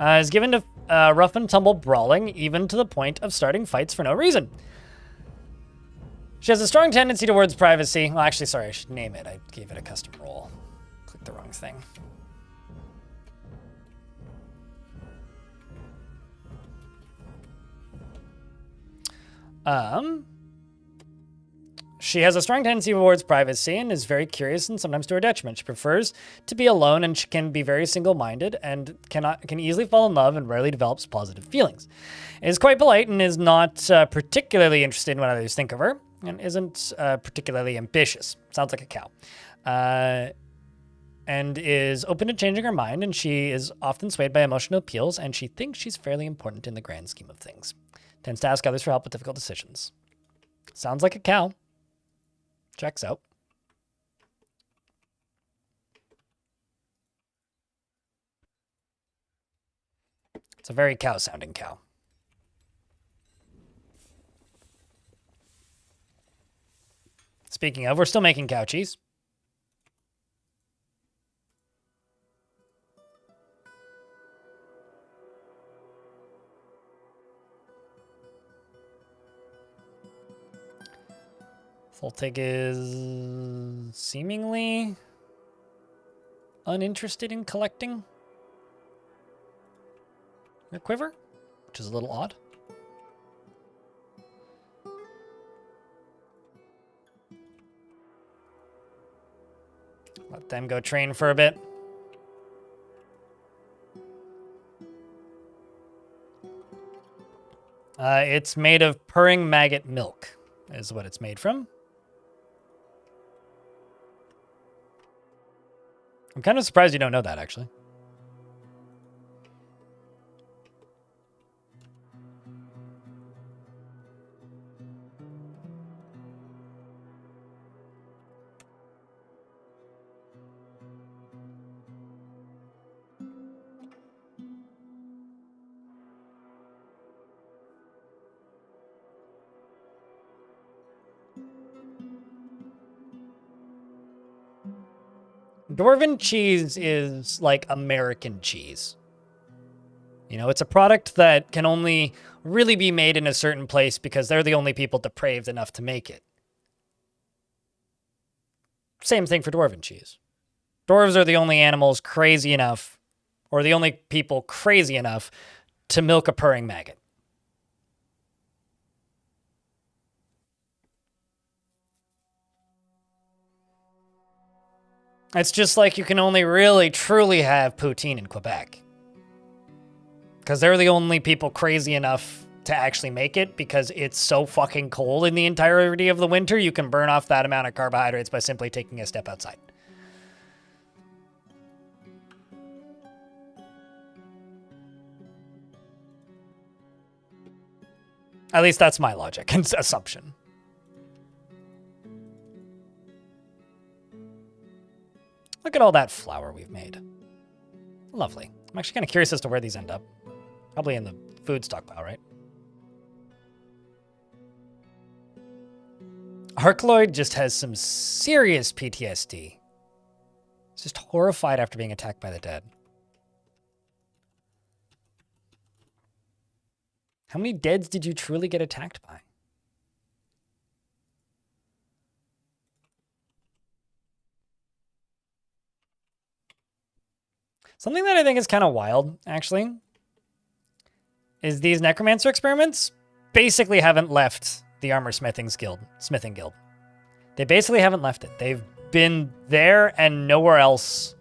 Speaker 1: Is given to rough and tumble brawling, even to the point of starting fights for no reason. She has a strong tendency towards privacy. Well, actually, sorry, I should name it. I gave it a custom role. Clicked the wrong thing. She has a strong tendency towards privacy and is very curious and sometimes to her detriment. She prefers to be alone and she can be very single-minded and can easily fall in love and rarely develops positive feelings. Is quite polite and is not particularly interested in what others think of her and isn't particularly ambitious. Sounds like a cow. And is open to changing her mind, and she is often swayed by emotional appeals, and she thinks she's fairly important in the grand scheme of things. Tends to ask others for help with difficult decisions. Sounds like a cow. Checks out. It's a very cow-sounding cow. Speaking of, we're still making cow cheese. Voltig is seemingly uninterested in collecting a quiver, which is a little odd. Let them go train for a bit. It's made of purring maggot milk, is what it's made from. I'm kind of surprised you don't know that, actually. Dwarven cheese is like American cheese. You know, it's a product that can only really be made in a certain place because they're the only people depraved enough to make it. Same thing for Dwarven cheese. Dwarves are the only animals crazy enough, or the only people crazy enough to milk a purring maggot. It's just like you can only really, truly have poutine in Quebec. Because they're the only people crazy enough to actually make it because it's so fucking cold in the entirety of the winter, you can burn off that amount of carbohydrates by simply taking a step outside. At least that's my logic and assumption. Look at all that flour we've made. Lovely. I'm actually kind of curious as to where these end up. Probably in the food stockpile, right? Arkloyd just has some serious PTSD. He's just horrified after being attacked by the dead. How many deads did you truly get attacked by? Something that I think is kind of wild, actually, is these necromancer experiments basically haven't left the armor smithing guild. They basically haven't left it. They've been there and nowhere else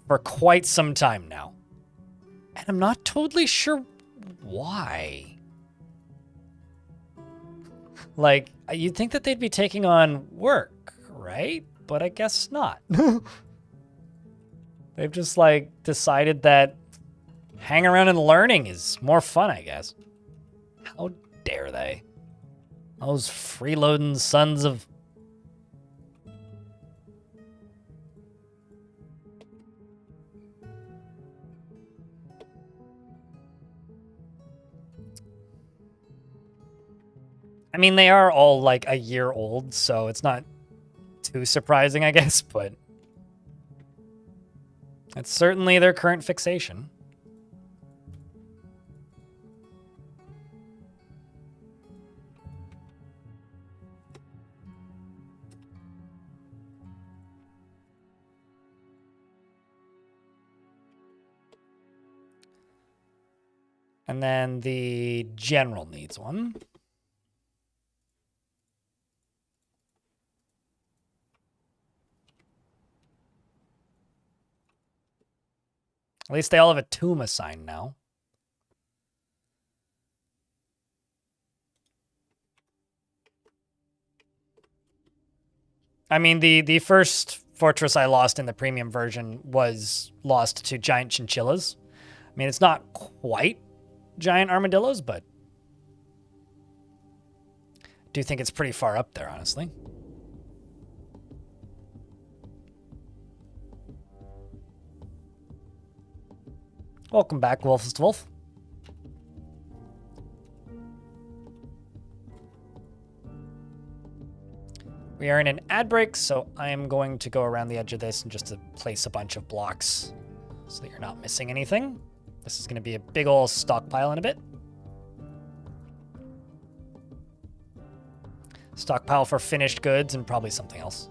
Speaker 1: for quite some time now. And I'm not totally sure why. Like, you'd think that they'd be taking on work, right? But I guess not. They've just, like, decided that hanging around and learning is more fun, I guess. How dare they? Those freeloading sons of... mean, they are all like a year old, so it's not too surprising, I guess, but it's certainly their current fixation. And then the general needs one. At least they all have a tomb assigned now. I mean, the first fortress I lost in the premium version was lost to giant chinchillas. I mean, it's not quite giant armadillos, but I do think it's pretty far up there, honestly. Welcome back, Wolfest Wolf. We are in an ad break, so I am going to go around the edge of this and just to place a bunch of blocks so that you're not missing anything. This is going to be a big old stockpile in a bit. Stockpile for finished goods and probably something else.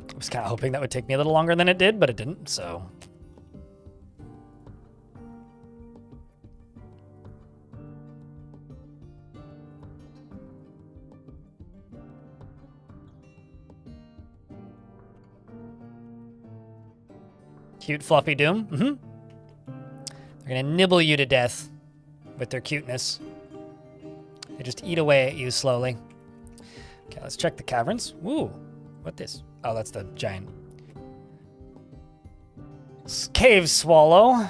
Speaker 1: I was kind of hoping that would take me a little longer than it did, but it didn't, so. Cute fluffy Doom. They're gonna nibble you to death with their cuteness. They just eat away at you slowly. Okay, let's check the caverns. Ooh, what this? Oh, that's the giant cave swallow.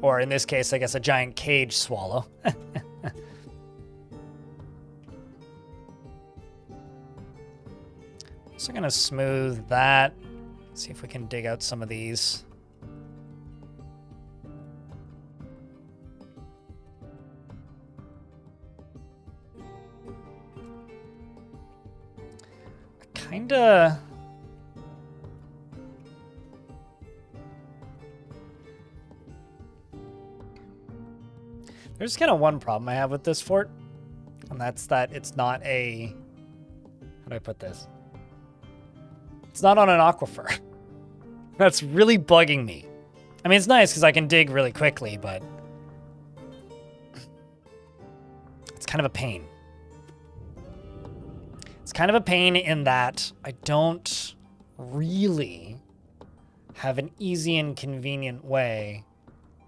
Speaker 1: Or in this case, I guess a giant cage swallow. So I'm gonna smooth that. See if we can dig out some of these. Kinda. There's kind of one problem I have with this fort, and that's that it's not a. How do I put this? It's not on an aquifer. That's really bugging me. I mean, it's nice because I can dig really quickly, but it's kind of a pain. It's kind of a pain in that I don't really have an easy and convenient way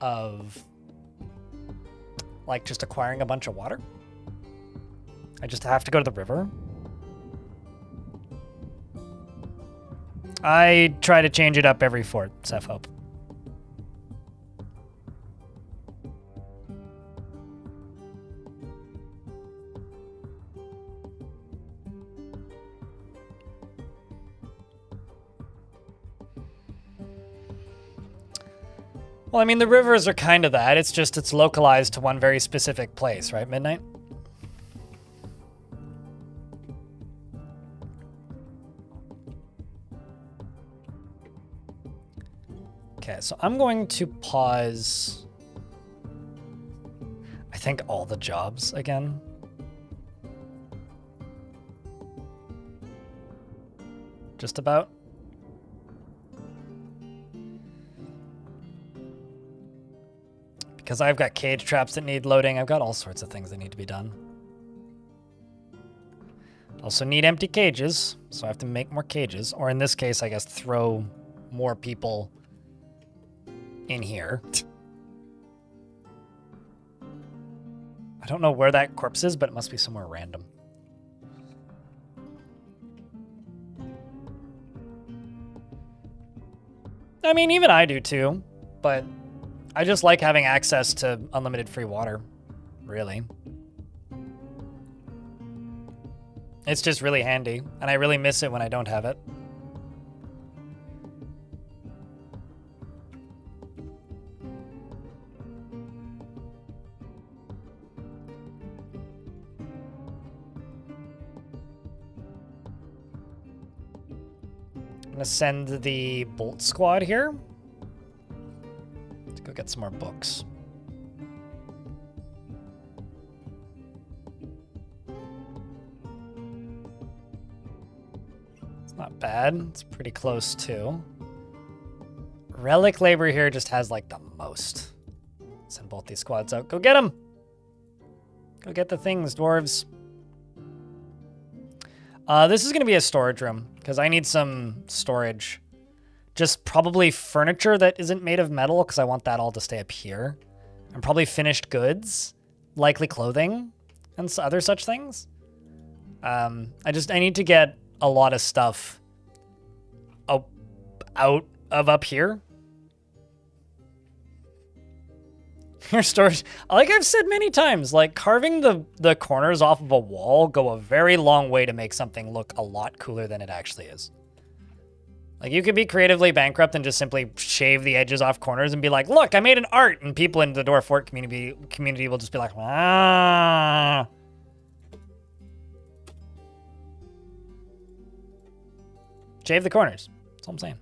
Speaker 1: of like just acquiring a bunch of water. I just have to go to the river. I try to change it up every fort, Seth Hope. Well, I mean, the rivers are kind of that. It's just it's localized to one very specific place, right, Midnight? Okay, so I'm going to pause, I think, all the jobs again. Just about. Because I've got cage traps that need loading. I've got all sorts of things that need to be done. Also need empty cages, so I have to make more cages. Or in this case, I guess throw more people in here. I don't know where that corpse is, but it must be somewhere random. I mean, even I do too, but I just like having access to unlimited free water, really. It's just really handy, and I really miss it when I don't have it. gonna send the Bolt Squad here to go get some more books. It's not bad. It's pretty close too. Relic Labor here just has like the most. Send both these squads out. Go get them! Go get the things, dwarves. This is going to be a storage room, because I need some storage. Just probably furniture that isn't made of metal, because I want that all to stay up here. And probably finished goods, likely clothing, and other such things. I need to get a lot of stuff out of up here. Your storage, like I've said many times, like carving the corners off of a wall go a very long way to make something look a lot cooler than it actually is. Like you could be creatively bankrupt and just simply shave the edges off corners and be like, look, I made an art, and people in the Dwarf Fort community will just be like, ah. Shave the corners. That's all I'm saying.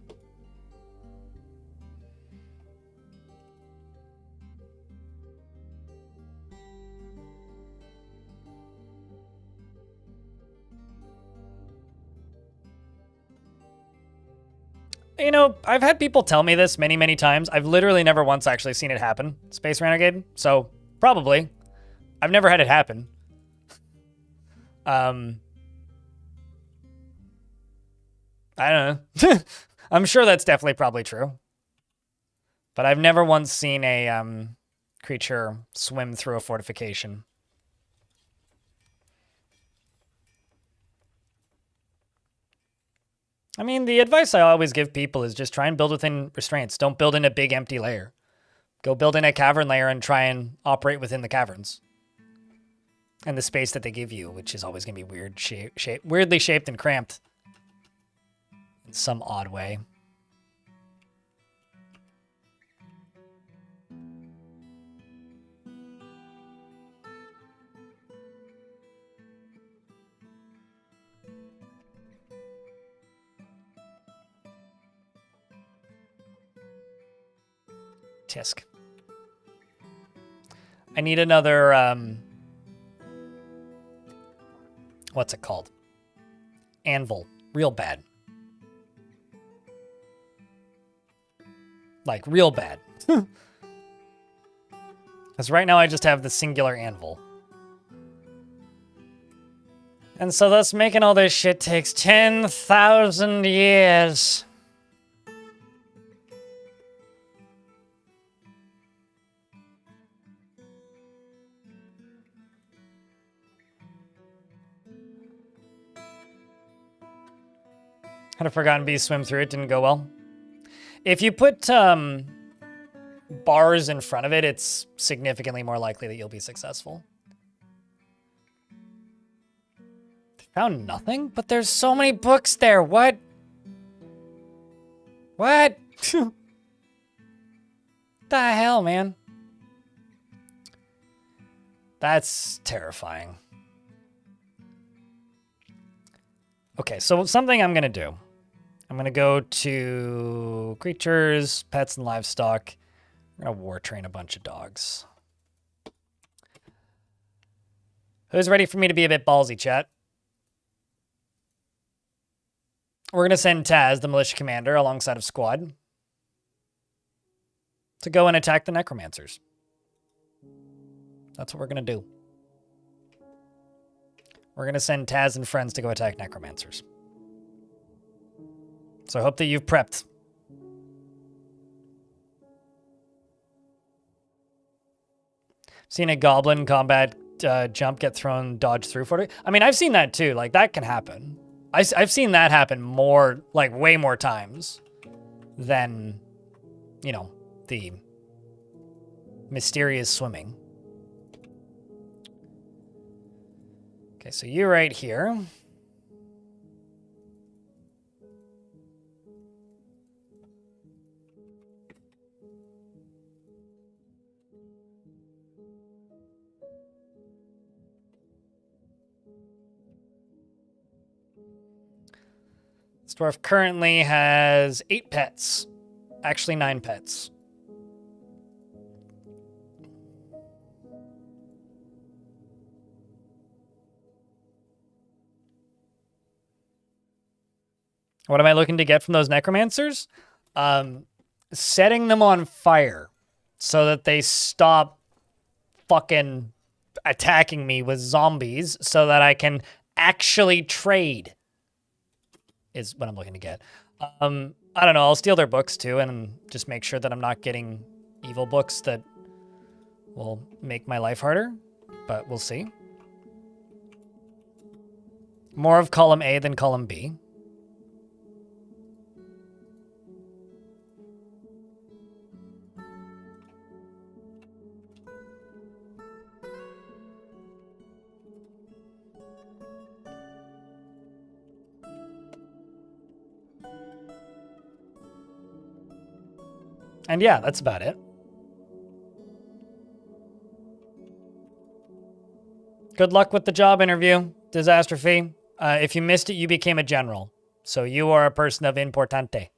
Speaker 1: You know, I've had people tell me this many, many times. I've literally never once actually seen it happen, Space Renegade. So, probably. I've never had it happen. I don't know. I'm sure that's definitely probably true. But I've never once seen a creature swim through a fortification. I mean, the advice I always give people is just try and build within restraints. Don't build in a big empty layer. Go build in a cavern layer and try and operate within the caverns. And the space that they give you, which is always going to be weirdly shaped and cramped. In some odd way. Tisk. I need another, what's it called? Anvil. Real bad. Like, real bad. Because right now I just have the singular anvil. And so thus making all this shit takes 10,000 years. Had a Forgotten Beast swim through it, didn't go well. If you put bars in front of it, it's significantly more likely that you'll be successful. Found nothing? But there's so many books there. What? What? The hell, man? That's terrifying. Okay, so something I'm going to do. I'm going to go to creatures, pets, and livestock. I'm going to war train a bunch of dogs. Who's ready for me to be a bit ballsy, chat? We're going to send Taz, the militia commander, alongside of squad to go and attack the necromancers. That's what we're going to do. We're going to send Taz and friends to go attack necromancers. So I hope that you've prepped. Seen a goblin combat jump get thrown, dodge through for it. I mean, I've seen that too. Like, that can happen. I've seen that happen more, like, way more times than, you know, the mysterious swimming. Okay, so you're right here. Dwarf currently has 8 pets. Actually, 9 pets. What am I looking to get from those necromancers? Setting them on fire so that they stop fucking attacking me with zombies so that I can actually trade is what I'm looking to get. I don't know. I'll steal their books too and just make sure that I'm not getting evil books that will make my life harder, but we'll see. More of column A than column B. And yeah, that's about it. Good luck with the job interview, Disastrophe. If you missed it, you became a general. So you are a person of importante.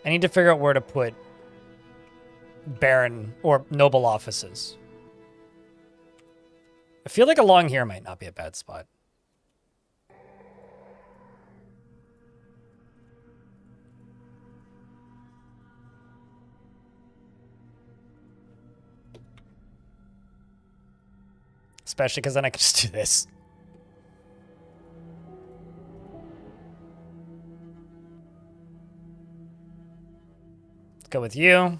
Speaker 1: I need to figure out where to put Baron or noble offices. I feel like along here might not be a bad spot. Especially because then I can just do this. Let's go with you.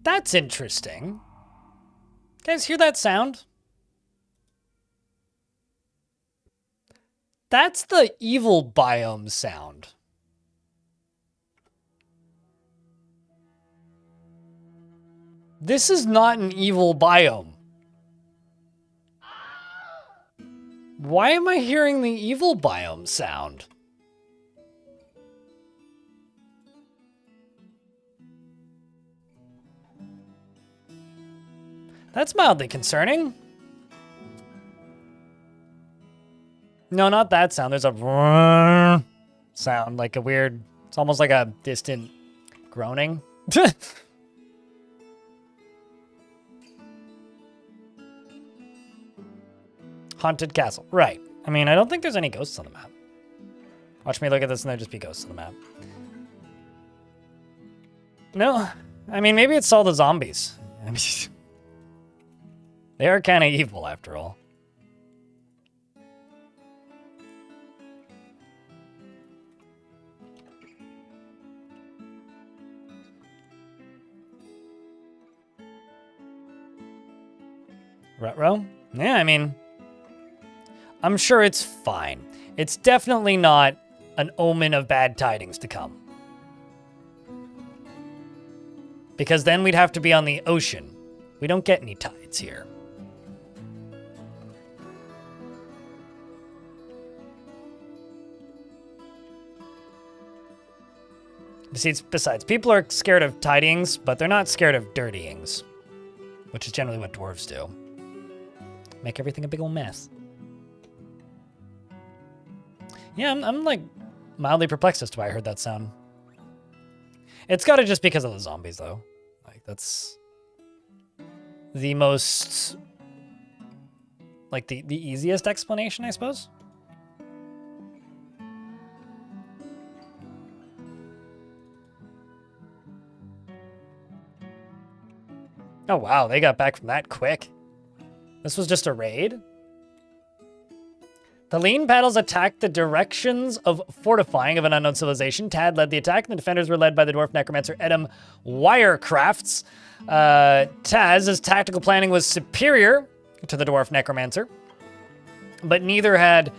Speaker 1: That's interesting. Guys, hear that sound? That's the evil biome sound. This is not an evil biome. Why am I hearing the evil biome sound? That's mildly concerning. No, not that sound. There's a sound, like a weird, it's almost like a distant groaning. Haunted castle. Right. I mean, I don't think there's any ghosts on the map. Watch me look at this and there'll just be ghosts on the map. No. I mean, maybe it's all the zombies. I mean, they are kind of evil after all. Ruh-roh? Yeah, I mean, I'm sure it's fine. It's definitely not an omen of bad tidings to come. Because then we'd have to be on the ocean. We don't get any tides here. Besides, people are scared of tidings, but they're not scared of dirtyings. Which is generally what dwarves do. Make everything a big old mess. Yeah, I'm like mildly perplexed as to why I heard that sound. It's gotta just because of the zombies, though. Like, that's the most, like, the easiest explanation, I suppose. Oh, wow, they got back from that quick. This was just a raid? The lean paddles attacked the directions of fortifying of an unknown civilization. Tad led the attack, and the defenders were led by the dwarf necromancer Edom Wirecrafts. Taz's tactical planning was superior to the dwarf necromancer, but neither had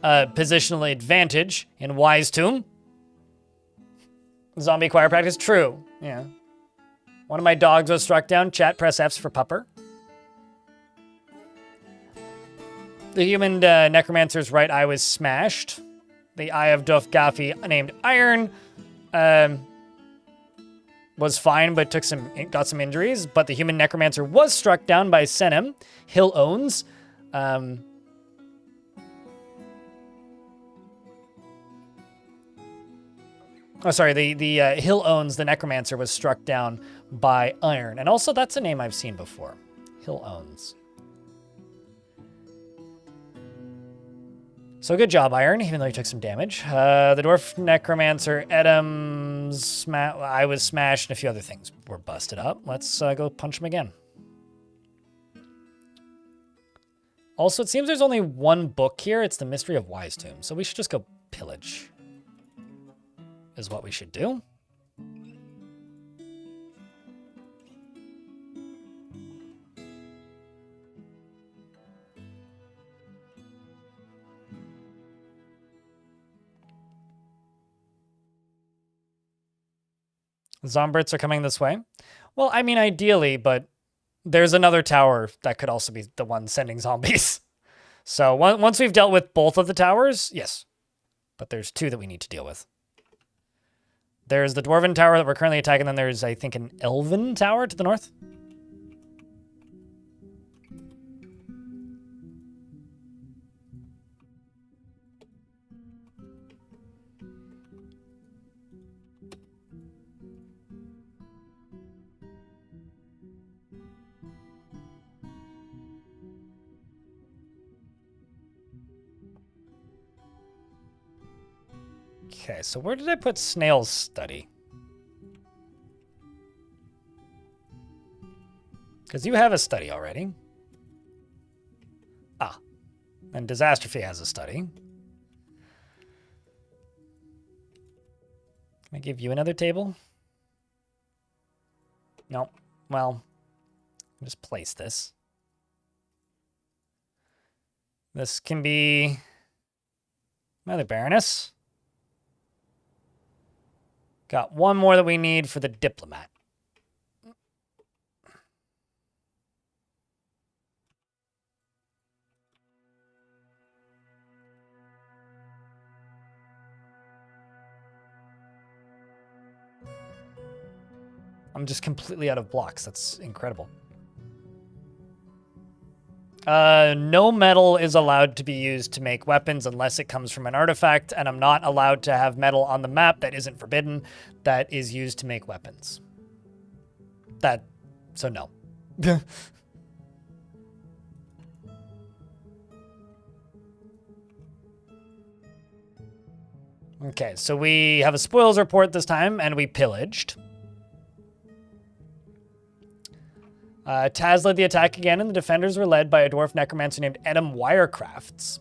Speaker 1: positional advantage in Wise Tomb. Zombie choir practice. True. Yeah. One of my dogs was struck down. Chat, press Fs for pupper. The human necromancer's right eye was smashed. The eye of Dofgafi, named Iron, was fine, but got some injuries. But the human necromancer was struck down by Senem. Hill owns. Oh, sorry. The Hill owns, the necromancer, was struck down by Iron. And also, that's a name I've seen before. Hill owns. So good job, Iron, even though you took some damage. The dwarf necromancer, Edam's eye was smashed, and a few other things were busted up. Let's go punch him again. Also, it seems there's only one book here. It's the Mystery of Wise Tomb. So we should just go pillage. Is what we should do. Zombrits are coming this way. Well, I mean, ideally, but there's another tower that could also be the one sending zombies. So once we've dealt with both of the towers, yes. But there's two that we need to deal with. There's the Dwarven Tower that we're currently attacking, then there's, I think, an Elven Tower to the north. Okay, so where did I put Snail's study? Because you have a study already. Ah, and Disastrophe has a study. Can I give you another table? No. Well, I'll just place this. This can be Mother Baroness. Got one more that we need for the diplomat. I'm just completely out of blocks. That's incredible. No metal is allowed to be used to make weapons unless it comes from an artifact, and I'm not allowed to have metal on the map that isn't forbidden that is used to make weapons. So no. Okay, so we have a spoils report this time, and we pillaged. Taz led the attack again, and the defenders were led by a dwarf necromancer named Edam Wirecrafts.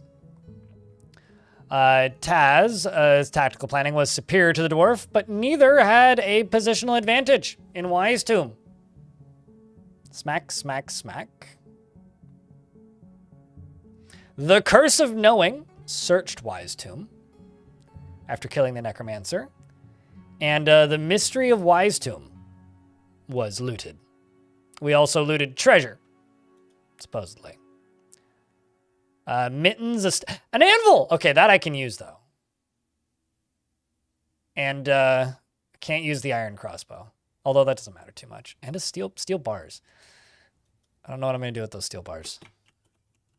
Speaker 1: Taz's tactical planning was superior to the dwarf, but neither had a positional advantage in Wise Tomb. Smack, smack, smack. The Curse of Knowing searched Wise Tomb after killing the necromancer, and the Mystery of Wise Tomb was looted. We also looted treasure, supposedly. Mittens, an anvil! Okay, that I can use, though. And can't use the iron crossbow, although that doesn't matter too much. And a steel bars. I don't know what I'm going to do with those steel bars.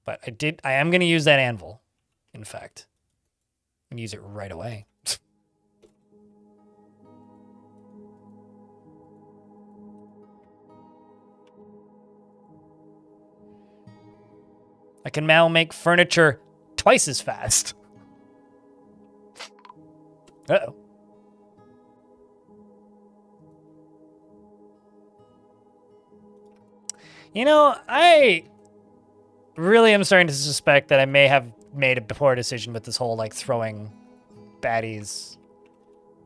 Speaker 1: But I am going to use that anvil, in fact. And use it right away. I can now make furniture twice as fast. Uh-oh. You know, I really am starting to suspect that I may have made a poor decision with this whole, like, throwing baddies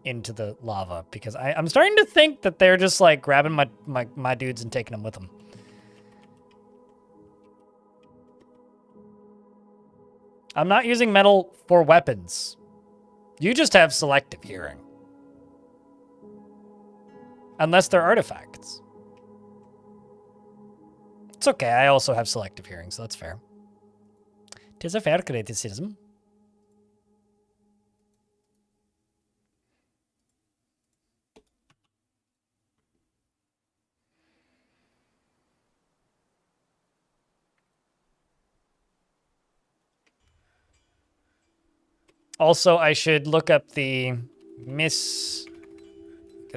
Speaker 1: into the lava. Because I'm starting to think that they're just, like, grabbing my dudes and taking them with them. I'm not using metal for weapons. You just have selective hearing. Unless they're artifacts. It's okay, I also have selective hearing, so that's fair. 'Tis a fair criticism. Also, I should look up the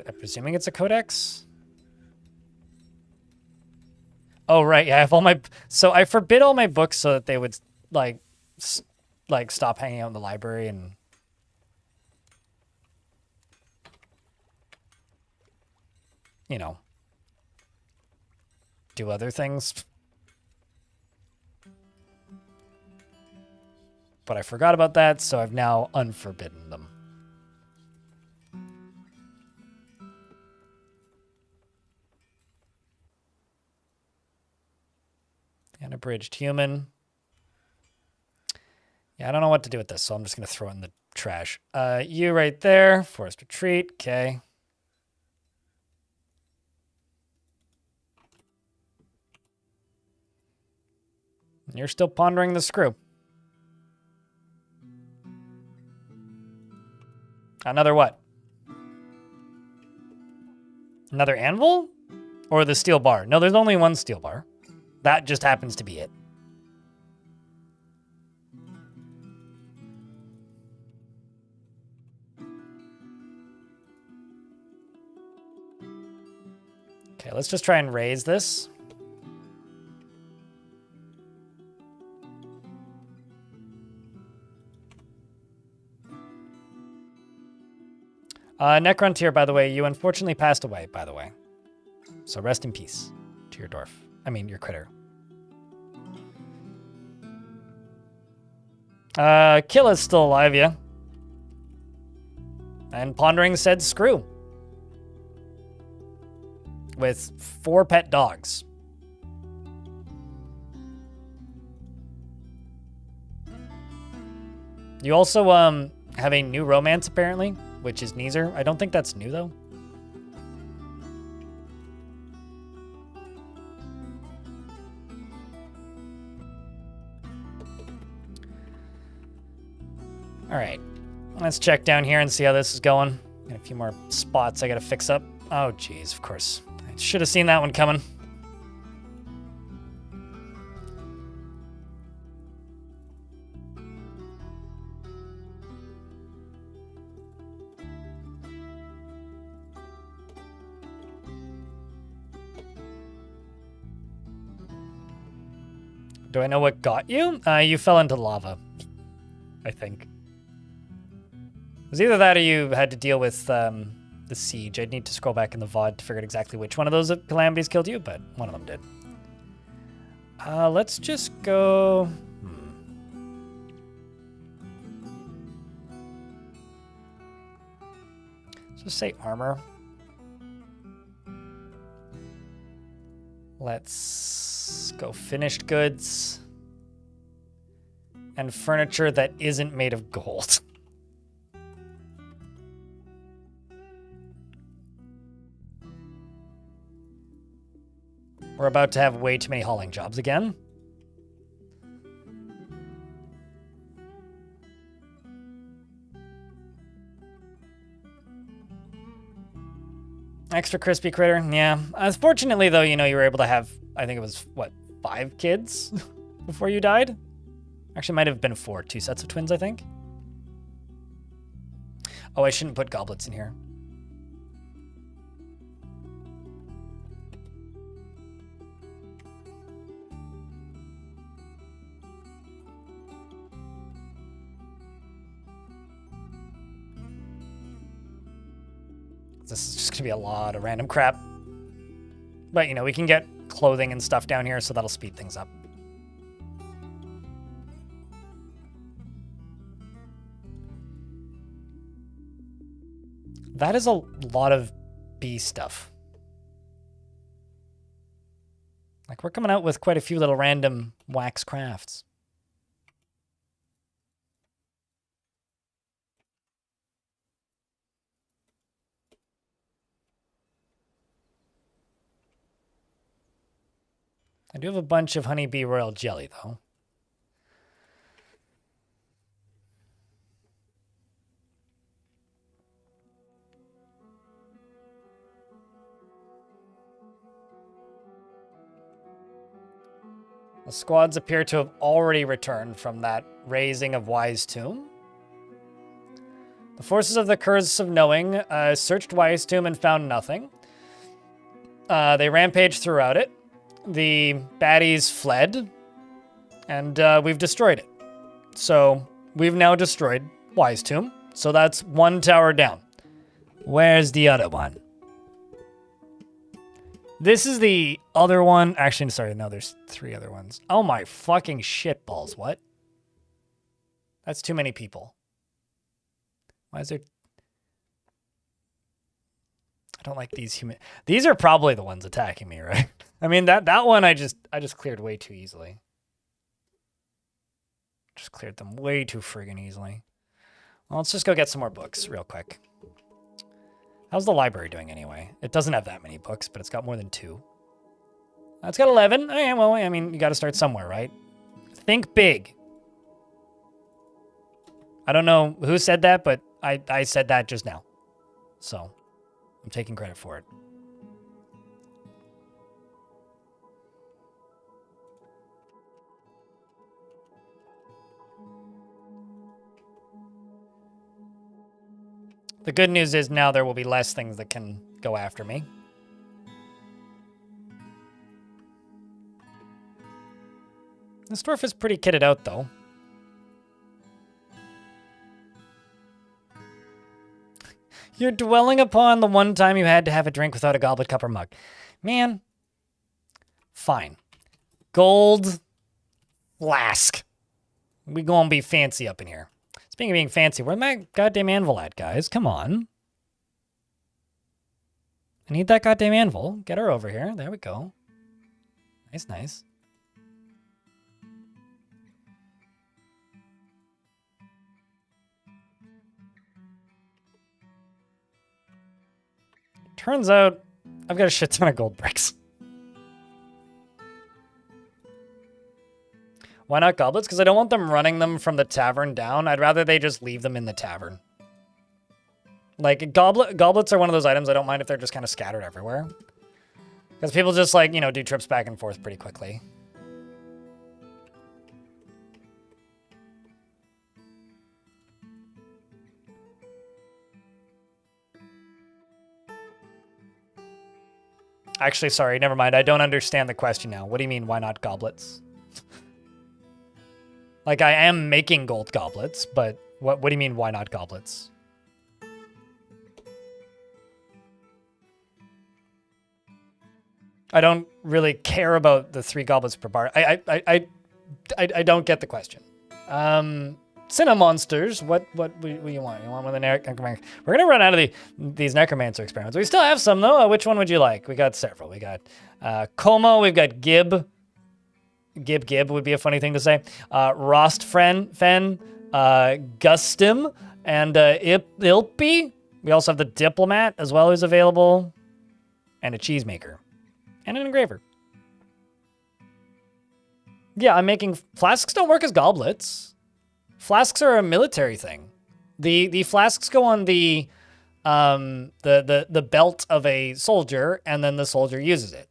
Speaker 1: I'm presuming it's a codex? Oh, right, yeah, I have all my... So I forbid all my books so that they would, like stop hanging out in the library and... You know. Do other things. But I forgot about that, so I've now unforbidden them. Unabridged human. Yeah, I don't know what to do with this, so I'm just going to throw it in the trash. You right there. Forced retreat. Okay. You're still pondering the screw. Another what? Another anvil? Or the steel bar? No, there's only one steel bar. That just happens to be it. Okay, let's just try and raise this. Necrontyr, by the way, you unfortunately passed away, by the way. So rest in peace to your dwarf. I mean, your critter. Killa's still alive, yeah. And Pondering said screw. With 4 pet dogs. You also, have a new romance, apparently, which is Neezer. I don't think that's new, though. All right, let's check down here and see how this is going. Got a few more spots I gotta fix up. Oh, geez, of course. I should have seen that one coming. Do I know what got you? You fell into lava, I think. It was either that or you had to deal with the siege. I'd need to scroll back in the VOD to figure out exactly which one of those calamities killed you, but one of them did. Let's just go... Let's just say armor. Let's go finished goods. And furniture that isn't made of gold. We're about to have way too many hauling jobs again. Extra crispy critter, yeah. Fortunately, though, you know, you were able to have, I think it was, what, 5 kids before you died? Actually, might have been 4. 2 sets of twins, I think. Oh, I shouldn't put goblets in here. This is just gonna be a lot of random crap. But, you know, we can get clothing and stuff down here, so that'll speed things up. That is a lot of bee stuff. Like, we're coming out with quite a few little random wax crafts. I do have a bunch of Honeybee Royal Jelly, though. The squads appear to have already returned from that raising of Wise Tomb. The forces of the Curse of Knowing searched Wise Tomb and found nothing. They rampaged throughout it. The baddies fled, and we've destroyed it. So we've now destroyed Wise Tomb. So that's one tower down. Where's the other one? This is the other one. Actually, sorry, no, there's 3 other ones. Oh my fucking shitballs, what? That's too many people. Why is there... I don't like these human... These are probably the ones attacking me, right? I mean, that one I just cleared way too easily. Just cleared them way too friggin' easily. Well, let's just go get some more books real quick. How's the library doing anyway? It doesn't have that many books, but it's got more than 2. It's got 11. Okay, well, I mean, you got to start somewhere, right? Think big. I don't know who said that, but I said that just now. So, I'm taking credit for it. The good news is now there will be less things that can go after me. This dwarf is pretty kitted out, though. You're dwelling upon the one time you had to have a drink without a goblet, cup, or mug. Man. Fine. Gold flask. We gonna be fancy up in here. Speaking of being fancy, where's my goddamn anvil at, guys? Come on. I need that goddamn anvil. Get her over here. There we go. Nice, nice. Turns out I've got a shit ton of gold bricks. Why not goblets? Because I don't want them running them from the tavern down. I'd rather they just leave them in the tavern. Like, goblets are one of those items I don't mind if they're just kind of scattered everywhere. Because people just, like, you know, do trips back and forth pretty quickly. Actually, sorry, never mind. I don't understand the question now. What do you mean, why not goblets? Like, I am making gold goblets, but what do you mean, why not goblets? I don't really care about the 3 goblets per bar. I don't get the question. Cinemonsters, what do you want? You want one of the necromancer? We're gonna run out of these necromancer experiments. We still have some though. Which one would you like? We got several. We got Como. We've got Gib. Gib would be a funny thing to say. Rostfen, Gustim, and Ilpi. We also have the Diplomat as well, who's available, and a cheesemaker, and an engraver. Yeah, I'm making flasks. Don't work as goblets. Flasks are a military thing. The flasks go on the belt of a soldier, and then the soldier uses it.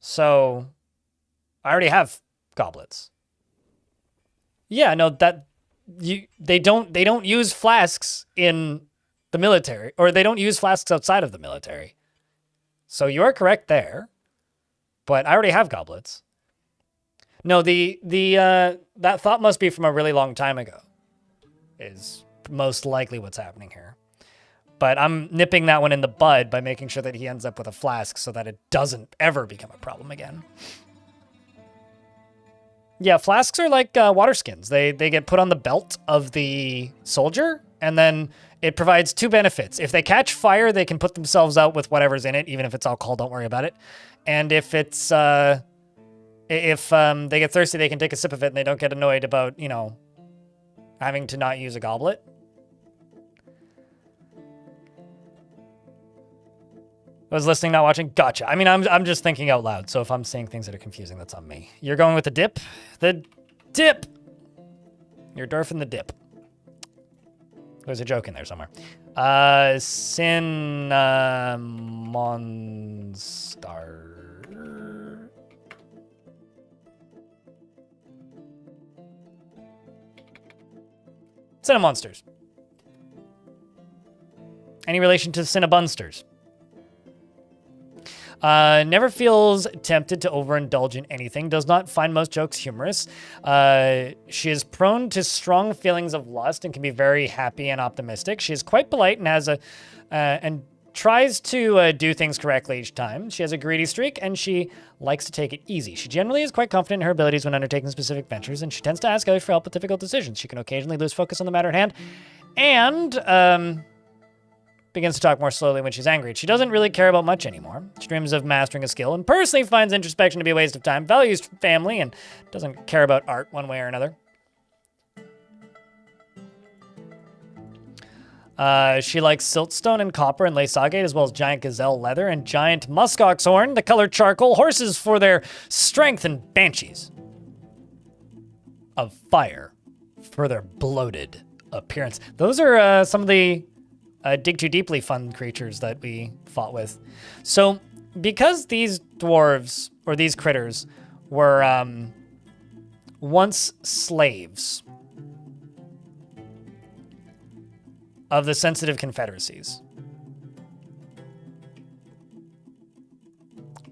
Speaker 1: So, I already have goblets. Yeah, no, they don't use flasks in the military, or they don't use flasks outside of the military. So you are correct there, but I already have goblets. No, that thought must be from a really long time ago, is most likely what's happening here. But I'm nipping that one in the bud by making sure that he ends up with a flask so that it doesn't ever become a problem again. Yeah, flasks are like water skins. They get put on the belt of the soldier, and then it provides 2 benefits. If they catch fire, they can put themselves out with whatever's in it, even if it's alcohol, don't worry about it. And if it's if they get thirsty, they can take a sip of it and they don't get annoyed about, you know, having to not use a goblet. I was listening, not watching. Gotcha. I mean, I'm just thinking out loud. So if I'm saying things that are confusing, that's on me. You're going with the dip? The dip! You're Dorfin the dip. There's a joke in there somewhere. Monster. Cinemonsters. Any relation to Cinnabunsters? Never feels tempted to overindulge in anything. Does not find most jokes humorous. She is prone to strong feelings of lust and can be very happy and optimistic. She is quite polite and has and tries to do things correctly each time. She has a greedy streak and she likes to take it easy. She generally is quite confident in her abilities when undertaking specific ventures, and she tends to ask others for help with difficult decisions. She can occasionally lose focus on the matter at hand, and begins to talk more slowly when she's angry. She doesn't really care about much anymore. She dreams of mastering a skill and personally finds introspection to be a waste of time, values family, and doesn't care about art one way or another. She likes siltstone and copper and lace agate, as well as giant gazelle leather and giant muskox horn, the color charcoal, horses for their strength, and banshees of fire for their bloated appearance. Those are some of the Dig Too Deeply fun creatures that we fought with. So, because these dwarves, or these critters, were once slaves of the sensitive confederacies.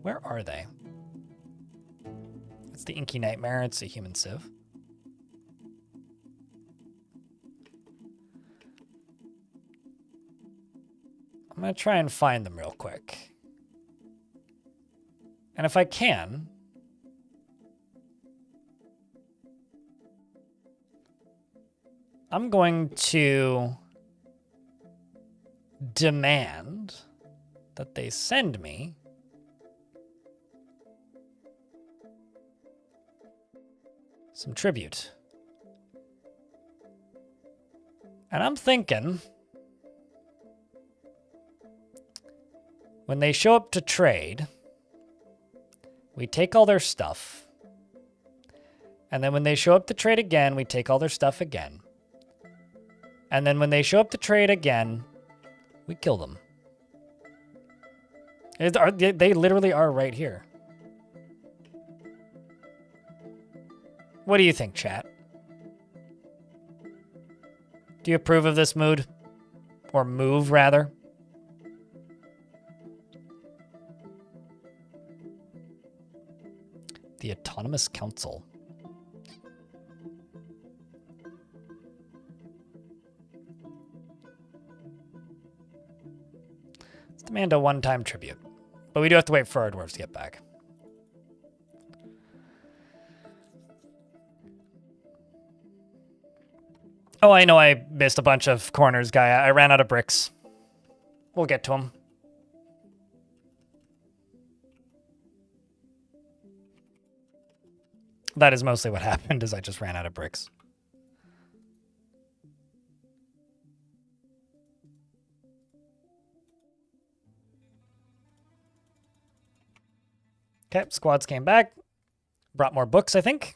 Speaker 1: Where are they? It's the Inky Nightmare, it's a human civ. I'm gonna try and find them real quick. And if I can, I'm going to demand that they send me some tribute. And I'm thinking, when they show up to trade, we take all their stuff. And then when they show up to trade again, we take all their stuff again. And then when they show up to trade again, we kill them. They literally are right here. What do you think, chat? Do you approve of this mood? Or move, rather? The Autonomous Council. Let's demand a one-time tribute. But we do have to wait for our dwarves to get back. Oh, I know I missed a bunch of corners, guy. I ran out of bricks. We'll get to them. That is mostly what happened, is I just ran out of bricks. Okay, squads came back. Brought more books, I think.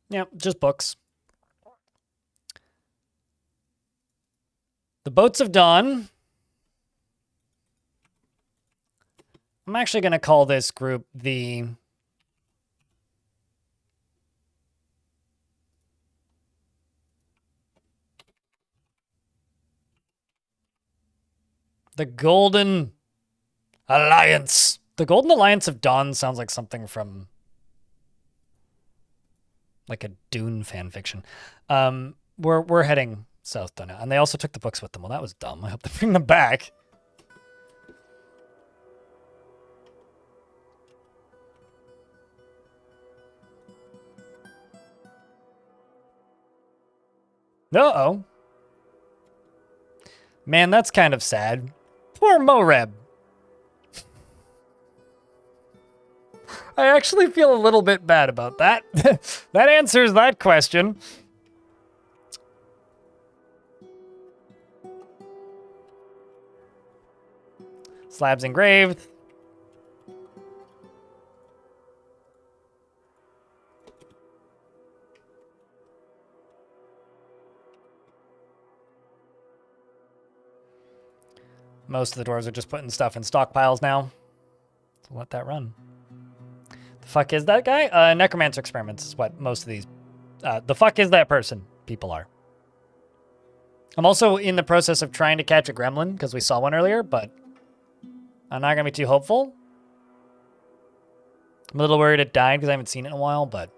Speaker 1: Yeah, just books. The Boats of Dawn. I'm actually going to call this group the Golden Alliance. The Golden Alliance of Dawn sounds like something from like a Dune fan fiction. We're heading south though now, and they also took the books with them. Well, that was dumb. I hope they bring them back. Uh-oh. Man, that's kind of sad. Poor Moreb. I actually feel a little bit bad about that. That answers that question. Slabs engraved. Most of the dwarves are just putting stuff in stockpiles now. So let that run. The fuck is that guy? Necromancer experiments is what most of these... the fuck is that person people are. I'm also in the process of trying to catch a gremlin, because we saw one earlier, but I'm not going to be too hopeful. I'm a little worried it died because I haven't seen it in a while, but...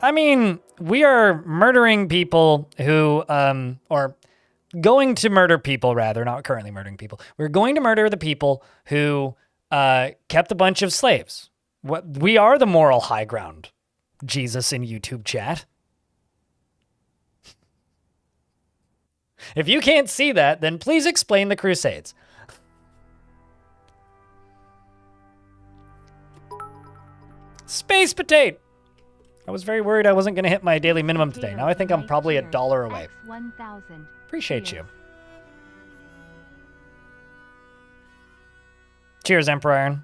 Speaker 1: I mean, we are murdering people who, or going to murder people, rather, not currently murdering people. We're going to murder the people who kept a bunch of slaves. We are the moral high ground, Jesus in YouTube chat. If you can't see that, then please explain the Crusades. Space Potato! I was very worried I wasn't going to hit my daily minimum today. Now I think I'm probably $1 away.
Speaker 8: X1000.
Speaker 1: Appreciate you. Cheers, Emperor Iron.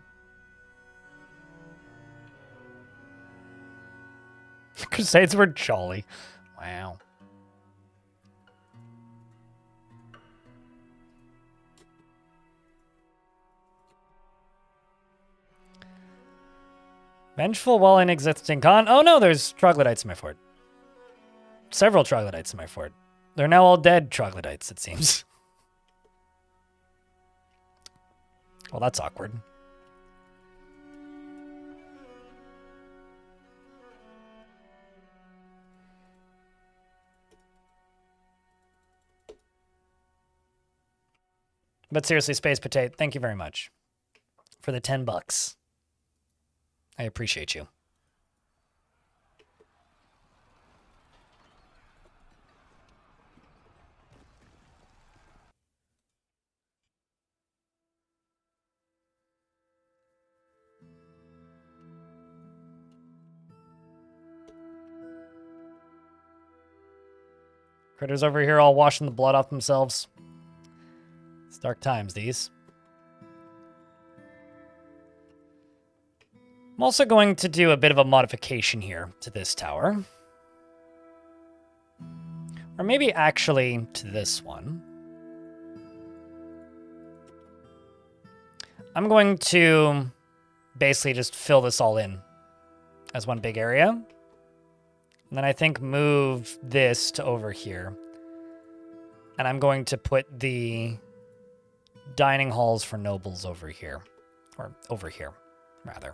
Speaker 1: Crusades were jolly. Wow. Vengeful while in existing con. Oh no, there's troglodytes in my fort. Several troglodytes in my fort. They're now all dead troglodytes, it seems. Well, that's awkward. But seriously, Space Potato, thank you very much for the $10. I appreciate you. Critters over here all washing the blood off themselves. It's dark times, these. I'm also going to do a bit of a modification here to this tower. Or maybe actually to this one. I'm going to basically just fill this all in as one big area. And then I think move this to over here. And I'm going to put the dining halls for nobles over here. Or over here, rather.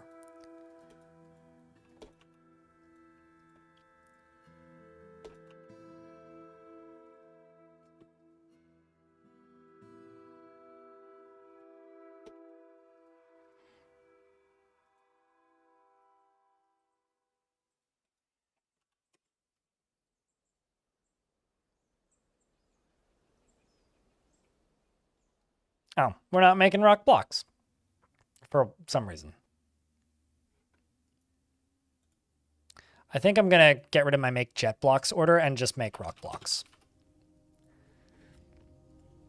Speaker 1: Oh, we're not making rock blocks for some reason. I think I'm going to get rid of my make jet blocks order and just make rock blocks.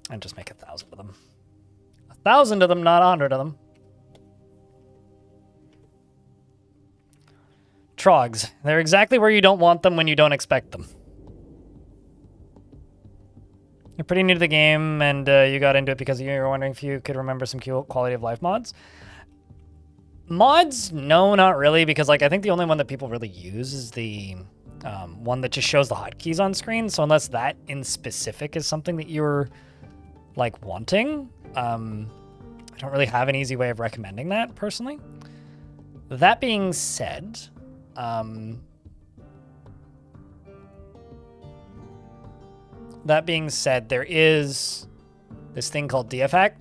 Speaker 1: And just make 1,000 of them. 1,000 of them, not 100 of them. Trogs. They're exactly where you don't want them when you don't expect them. You're pretty new to the game, and you got into it because you were wondering if you could remember some cool quality of life mods. Mods? No, not really, because like I think the only one that people really use is the one that just shows the hotkeys on screen. So unless that in specific is something that you're like wanting, I don't really have an easy way of recommending that personally. That being said, there is this thing called DFHack.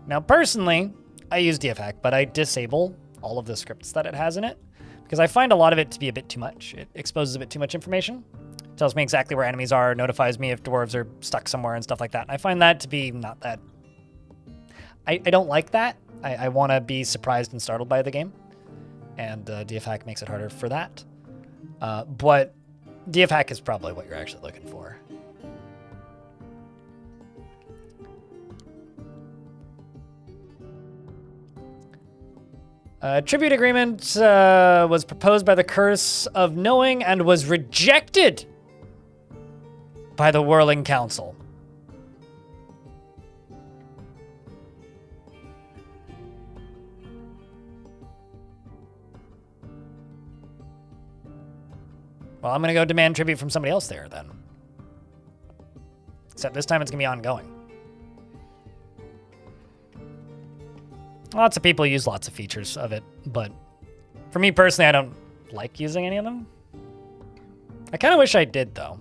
Speaker 1: Now, personally, I use DFHack, but I disable all of the scripts that it has in it because I find a lot of it to be a bit too much. It exposes a bit too much information. It tells me exactly where enemies are, notifies me if dwarves are stuck somewhere and stuff like that. And I find that to be not that... I don't like that. I want to be surprised and startled by the game. and DFHack makes it harder for that. But DFHack is probably what you're actually looking for. Tribute agreement was proposed by the Curse of Knowing and was rejected by the Whirling Council. Well, I'm going to go demand tribute from somebody else there then. Except this time it's going to be ongoing. Lots of people use lots of features of it, but for me personally, I don't like using any of them. I kind of wish I did, though.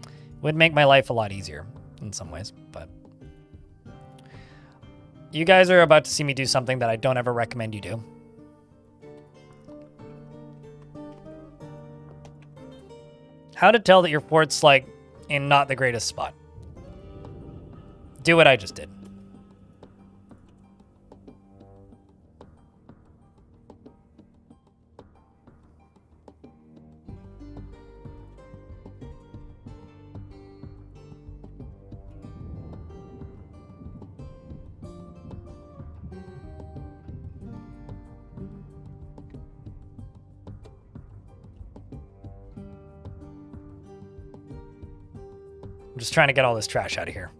Speaker 1: It would make my life a lot easier in some ways, but you guys are about to see me do something that I don't ever recommend you do. How to tell that your port's, like, in not the greatest spot. Do what I just did. I'm just trying to get all this trash out of here.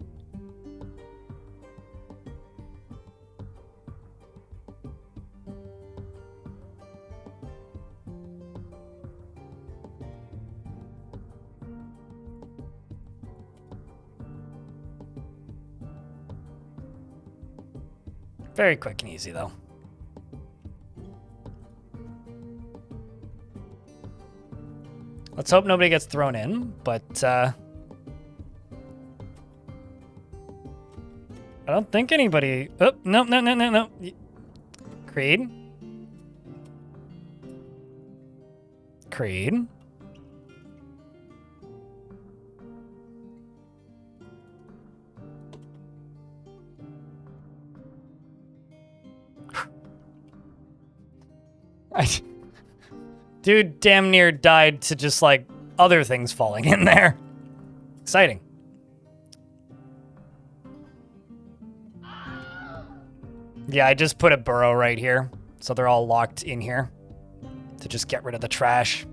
Speaker 1: Very quick and easy, though. Let's hope nobody gets thrown in, but I don't think anybody... Oh, no. Creed? Creed? Dude damn near died to just, like, other things falling in there. Exciting. Yeah, I just put a burrow right here, so they're all locked in here to just get rid of the trash.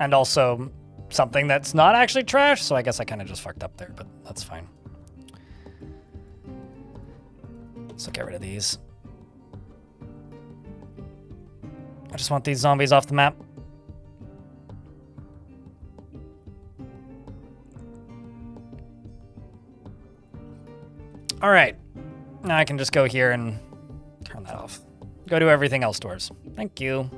Speaker 1: And also something that's not actually trash, so I guess I kind of just fucked up there, but that's fine. So get rid of these. I just want these zombies off the map. All right, now I can just go here and turn that off. Go to everything else doors. Thank you.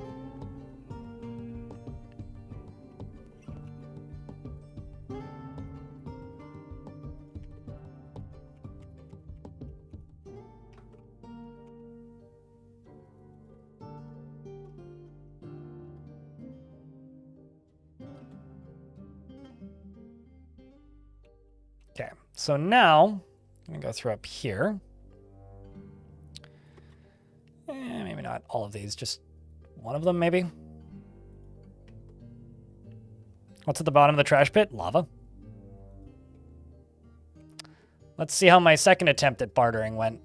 Speaker 1: Okay, so now I'm gonna go through up here. Maybe not all of these, just one of them maybe. What's at the bottom of the trash pit? Lava. Let's see how my second attempt at bartering went.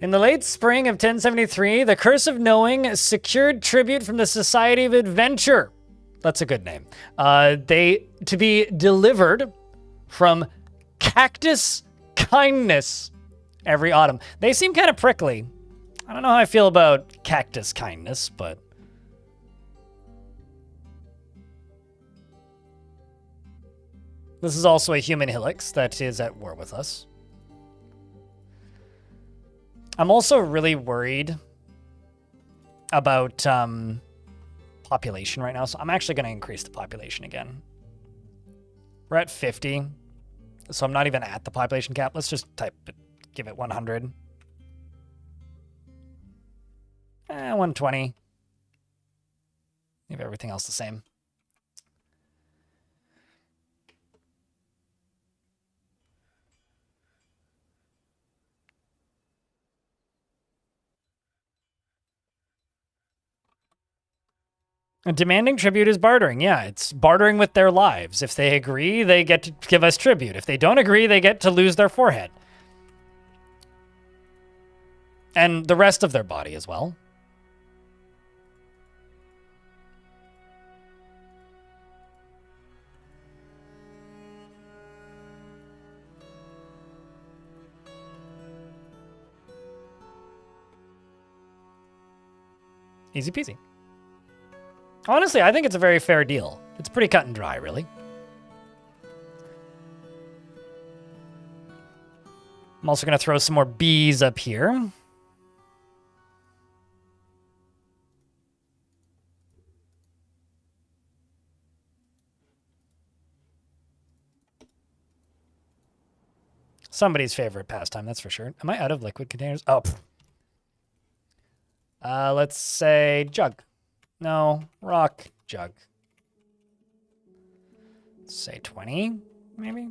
Speaker 1: In the late spring of 1073, the Curse of Knowing secured tribute from the Society of Adventure. That's a good name. To be delivered from Cactus Kindness every autumn. They seem kind of prickly. I don't know how I feel about Cactus Kindness, but... This is also a human Helix that is at war with us. I'm also really worried about population right now, so I'm actually going to increase the population again. We're at 50, so I'm not even at the population cap. Let's just give it 100. 120. Leave everything else the same. And demanding tribute is bartering. Yeah, it's bartering with their lives. If they agree, they get to give us tribute. If they don't agree, they get to lose their forehead. And the rest of their body as well. Easy peasy. Honestly, I think it's a very fair deal. It's pretty cut and dry, really. I'm also going to throw some more bees up here. Somebody's favorite pastime, that's for sure. Am I out of liquid containers? Oh. Let's say jug. No, rock jug. Let's say 20, maybe?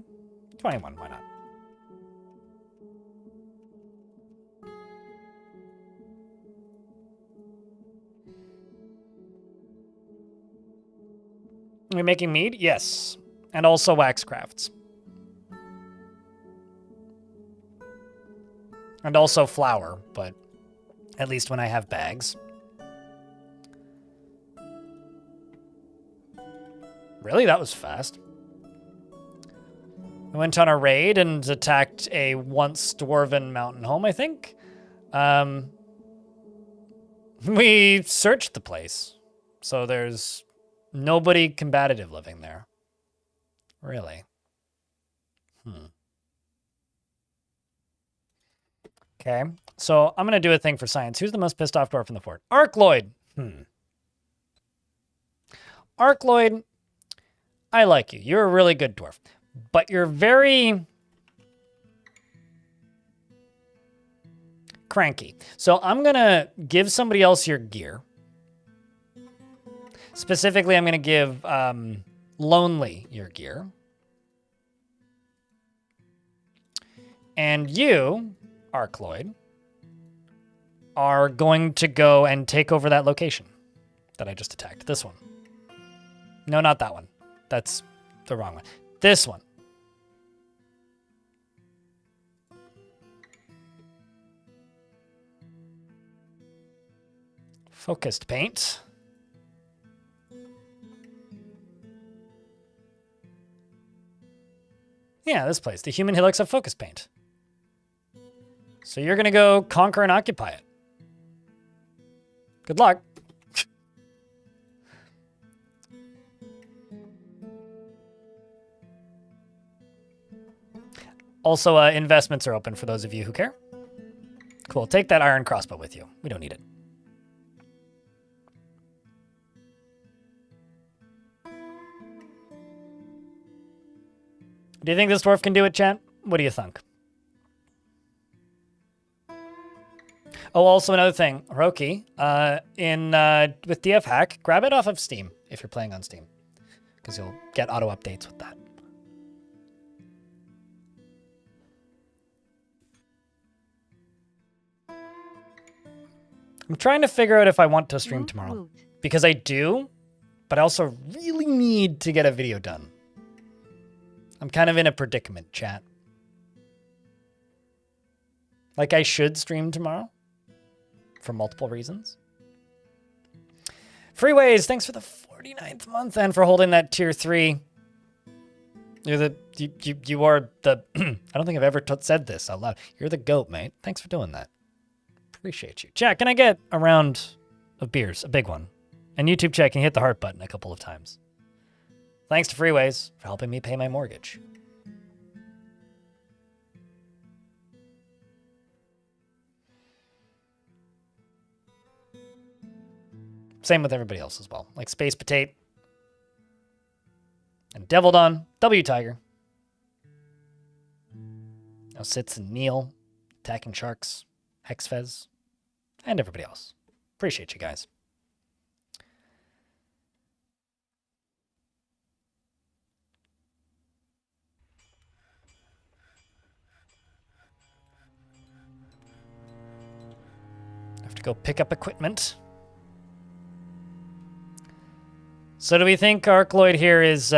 Speaker 1: 21, why not? Are we making mead? Yes. And also wax crafts. And also flour, but at least when I have bags. Really? That was fast. We went on a raid and attacked a once dwarven mountain home, I think. We searched the place. So there's nobody combative living there. Really? Okay, so I'm going to do a thing for science. Who's the most pissed off dwarf in the fort? Arkloyd! Arkloyd, I like you. You're a really good dwarf. But you're very cranky. So I'm going to give somebody else your gear. Specifically, I'm going to give Lonely your gear. And you, Arkloyd, are going to go and take over that location that I just attacked. This one. No, not that one. That's the wrong one. This one. Focused paint. Yeah, this place. The human hillocks of focus paint. So you're going to go conquer and occupy it. Good luck. Also, investments are open for those of you who care. Cool. Take that iron crossbow with you. We don't need it. Do you think this dwarf can do it, chat? What do you think? Oh, also another thing, Hiroki, with DF Hack, grab it off of Steam if you're playing on Steam, because you'll get auto updates with that. I'm trying to figure out if I want to stream tomorrow, because I do, but I also really need to get a video done. I'm kind of in a predicament, chat. Like, I should stream tomorrow for multiple reasons. Freeways, thanks for the 49th month and for holding that tier 3. You are the I don't think I've ever said this out loud. You're the GOAT, mate. Thanks for doing that. Appreciate you. Chat, can I get a round of beers? A big one. And YouTube chat, can you hit the heart button a couple of times? Thanks to Freeways for helping me pay my mortgage. Same with everybody else as well. Like Space Potato. And Devil'Dawn. W Tiger. Now Sits and Neil. Attacking Sharks. Hexfez. And everybody else. Appreciate you guys. to go pick up equipment. So do we think Arcloid here is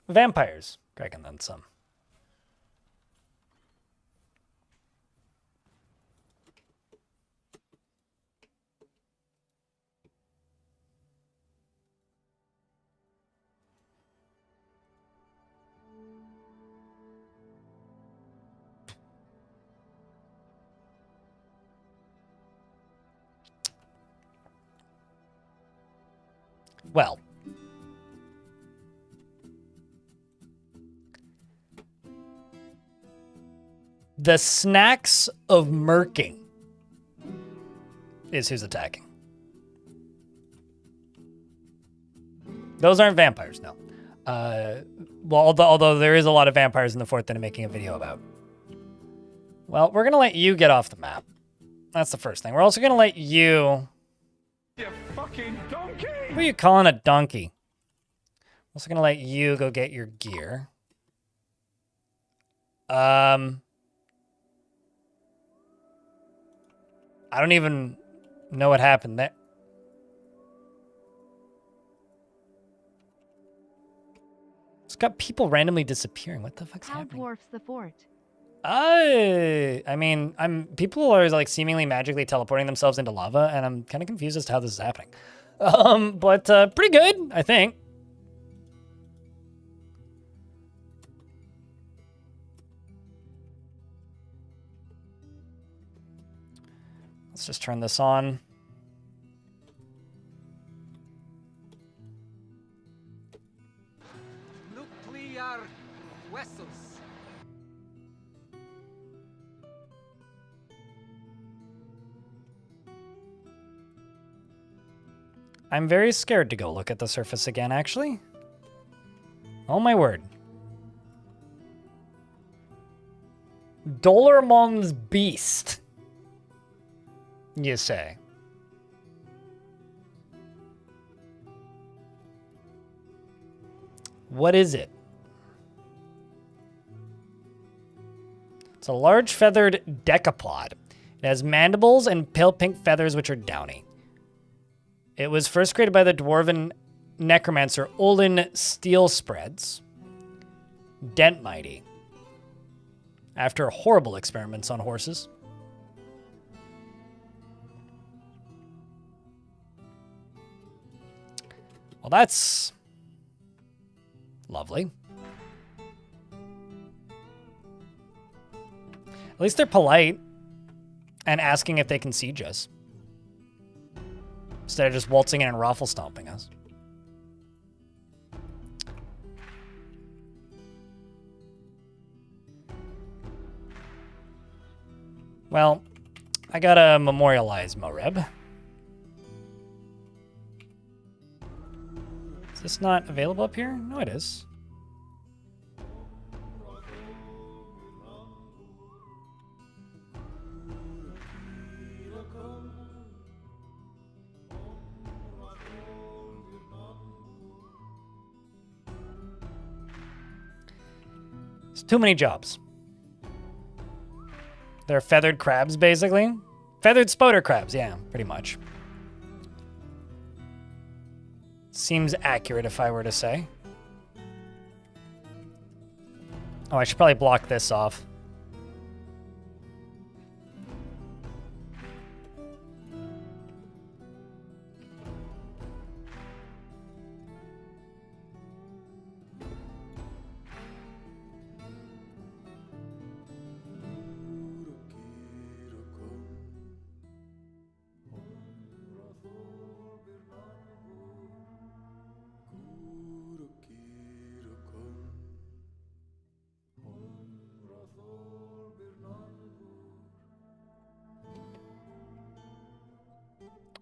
Speaker 1: vampires, Greg, and then some. Well, the snacks of murking is who's attacking. Those aren't vampires, no. Well, although there is a lot of vampires in the fort that I'm making a video about. Well, we're going to let you get off the map. That's the first thing. We're also going to let you...
Speaker 2: You fucking donkey!
Speaker 1: Who are you calling a donkey? I'm also going to let you go get your gear. I don't even know what happened there. It's got people randomly disappearing. What the fuck's
Speaker 8: How
Speaker 1: happening?
Speaker 8: dwarfs the fort?
Speaker 1: I mean, people are like seemingly magically teleporting themselves into lava, and I'm kind of confused as to how this is happening. But pretty good, I think. Let's just turn this on.
Speaker 4: Nuclear vessels.
Speaker 1: I'm very scared to go look at the surface again, actually. Oh my word. Dolormon's Beast, you say? What is it? It's a large feathered decapod. It has mandibles and pale pink feathers which are downy. It was first created by the dwarven necromancer Olin Steelspreads, Dentmighty, after horrible experiments on horses. Well, that's lovely. At least they're polite and asking if they can siege us, instead of just waltzing in and raffle stomping us. Well, I gotta memorialize Moreb. Is this not available up here? No, it is. It's too many jobs. They're feathered crabs, basically. Feathered spoder crabs, yeah, pretty much. Seems accurate if I were to say. Oh, I should probably block this off.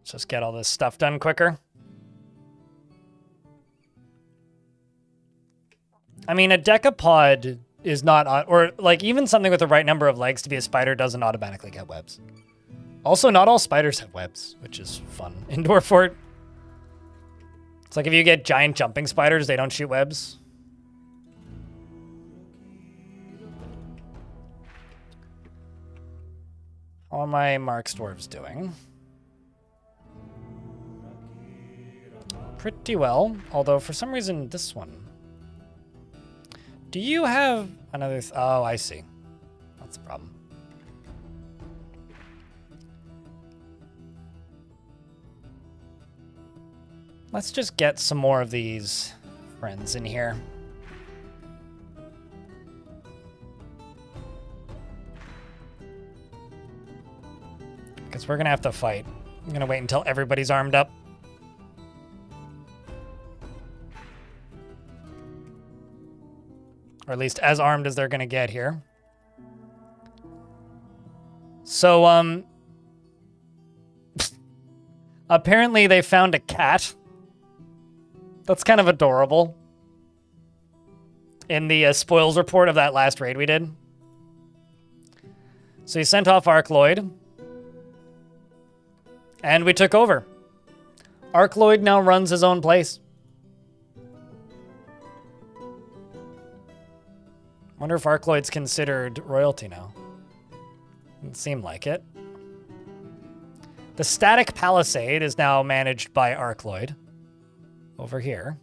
Speaker 1: Let's just get all this stuff done quicker. I mean, a decapod is not, or like even something with the right number of legs to be a spider doesn't automatically get webs. Also, not all spiders have webs, which is fun. Indoor fort. It's like if you get giant jumping spiders, they don't shoot webs. How are my Mark's dwarves doing? Pretty well, although for some reason this one. Do you have another? Oh, I see. That's the problem. Let's just get some more of these friends in here. Because we're going to have to fight. I'm going to wait until everybody's armed up. Or at least as armed as they're going to get here. So, apparently they found a cat. That's kind of adorable. In the spoils report of that last raid we did. So he sent off Arkloyd. And we took over. Arkloyd now runs his own place. Wonder if Arkloyd's considered royalty now. Doesn't seem like it. The Static Palisade is now managed by Arkloyd. Over here.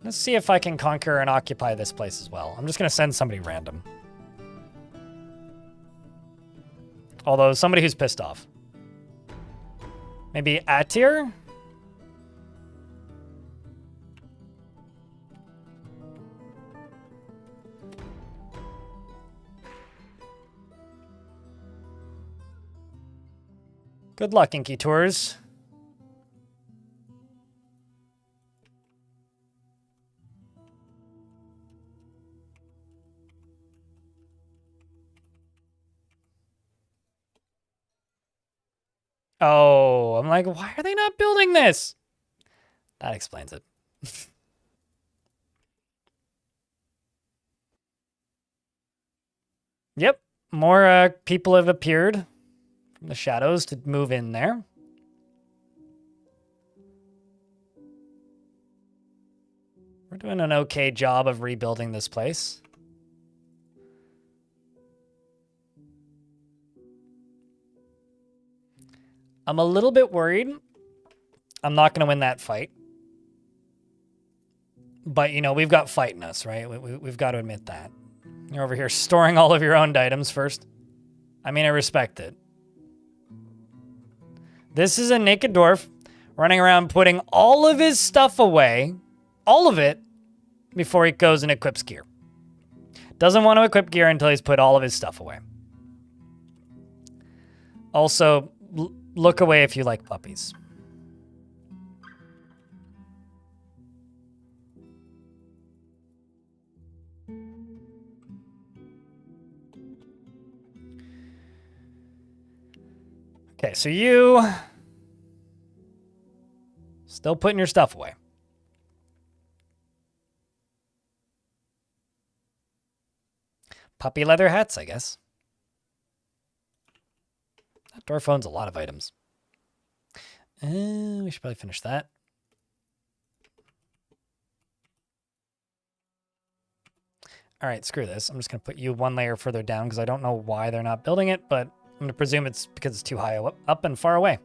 Speaker 1: Let's see if I can conquer and occupy this place as well. I'm just going to send somebody random. Although, somebody who's pissed off. Maybe Atir? Good luck, Inky Tours. Oh, I'm like, why are they not building this? That explains it. Yep, more people have appeared from the shadows to move in there. We're doing an okay job of rebuilding this place. I'm a little bit worried. I'm not going to win that fight. But, you know, we've got fight in us, right? We've got to admit that. You're over here storing all of your owned items first. I mean, I respect it. This is a naked dwarf running around putting all of his stuff away, all of it, before he goes and equips gear. Doesn't want to equip gear until he's put all of his stuff away. Also, look away if you like puppies. Okay, so you still putting your stuff away. Puppy leather hats, I guess. That dwarf owns a lot of items. We should probably finish that. All right, screw this. I'm just going to put you one layer further down because I don't know why they're not building it, but I'm going to presume it's because it's too high up and far away.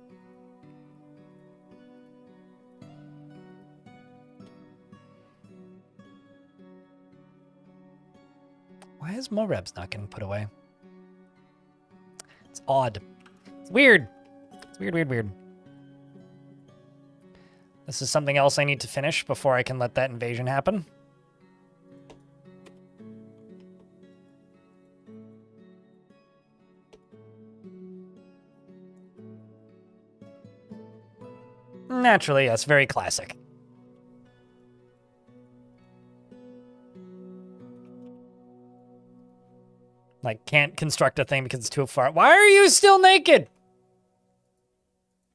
Speaker 1: Why is Moreb's not getting put away? It's odd. It's weird. It's weird, weird, weird. This is something else I need to finish before I can let that invasion happen. Naturally, yes, very classic. Like, can't construct a thing because it's too far. Why are you still naked?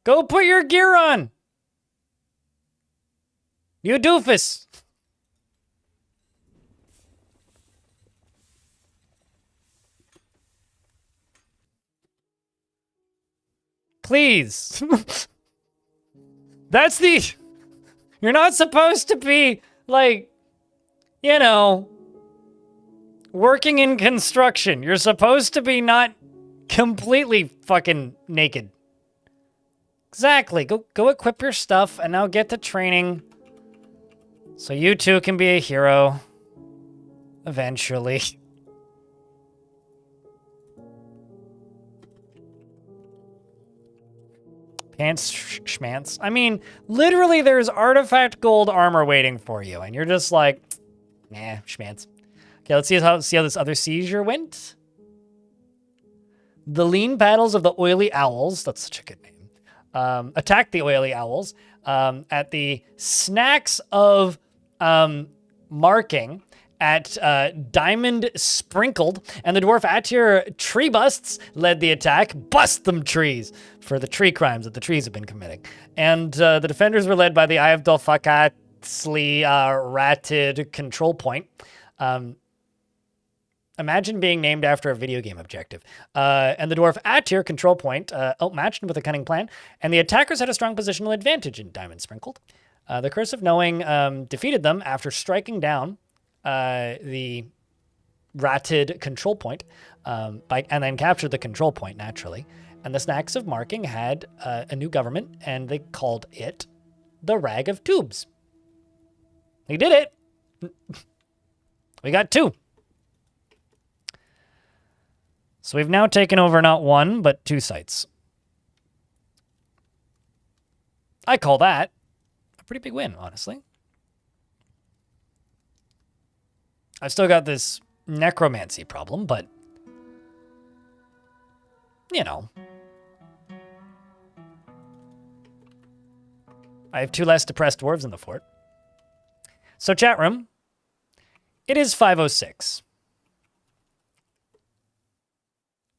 Speaker 1: Go put your gear on. You doofus. Please. That's the... You're not supposed to be, like, you know, working in construction. You're supposed to be not completely fucking naked. Exactly. Go equip your stuff and now get to training so you too can be a hero eventually. Pants schmance. I mean, literally there's artifact gold armor waiting for you and you're just like, nah, schmance. Okay, let's see how this other seizure went. The lean paddles of the oily owls, that's such a good name, attack the oily owls at the snacks of marking at Diamond Sprinkled, and the dwarf Atir Tree Busts led the attack. Bust them trees for the tree crimes that the trees have been committing. And the defenders were led by the Eye of Dolfakatsli Ratted Control Point. Imagine being named after a video game objective. And the dwarf Atir Control Point outmatched with a cunning plan, and the attackers had a strong positional advantage in Diamond Sprinkled. The Curse of Knowing defeated them after striking down the ratted control point, and then captured the control point naturally. And the Snacks of Marking had a new government, and they called it the Rag of Tubes. They did it. We got 2. So we've now taken over not 1, but 2 sites. I call that a pretty big win, honestly. I've still got this necromancy problem, but, you know. I have 2 less depressed dwarves in the fort. So chat room, it is 5:06.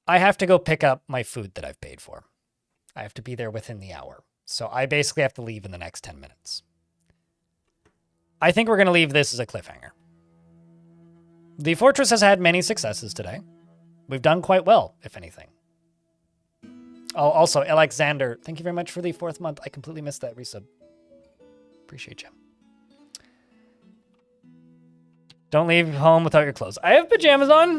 Speaker 1: I have to go pick up my food that I've paid for. I have to be there within the hour. So I basically have to leave in the next 10 minutes. I think we're going to leave this as a cliffhanger. The fortress has had many successes today. We've done quite well, if anything. Oh, also, Alexander, thank you very much for the 4th month. I completely missed that resub. Appreciate you. Don't leave home without your clothes. I have pajamas on.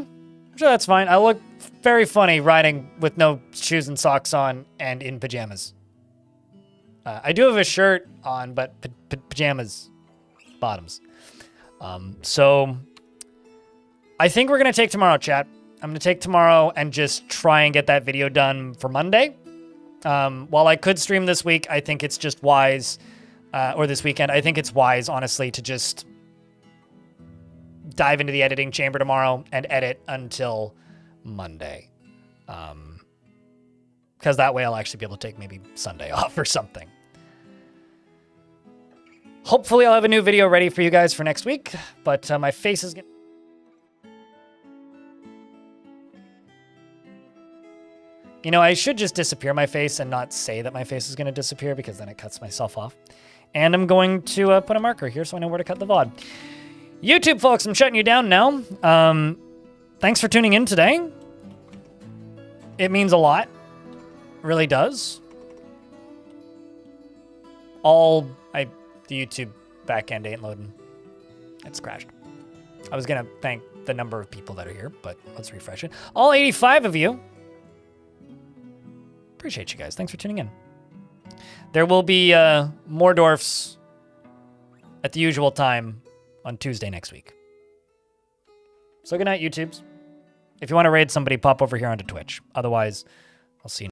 Speaker 1: I'm sure that's fine. I look very funny riding with no shoes and socks on and in pajamas. I do have a shirt on, but pajamas, bottoms. So I think we're going to take tomorrow, chat. I'm going to take tomorrow and just try and get that video done for Monday. While I could stream this week, I think it's just wise, or this weekend, I think it's wise, honestly, to just dive into the editing chamber tomorrow and edit until Monday. Because that way I'll actually be able to take maybe Sunday off or something. Hopefully I'll have a new video ready for you guys for next week, but my face is getting... You know, I should just disappear my face and not say that my face is going to disappear because then it cuts myself off. And I'm going to put a marker here so I know where to cut the VOD. YouTube folks, I'm shutting you down now. Thanks for tuning in today. It means a lot. It really does. The YouTube backend ain't loading. It's crashed. I was going to thank the number of people that are here, but let's refresh it. All 85 of you. Appreciate you guys. Thanks for tuning in. There will be more dwarfs at the usual time on Tuesday next week. So good night, YouTubes. If you want to raid somebody, pop over here onto Twitch. Otherwise, I'll see you.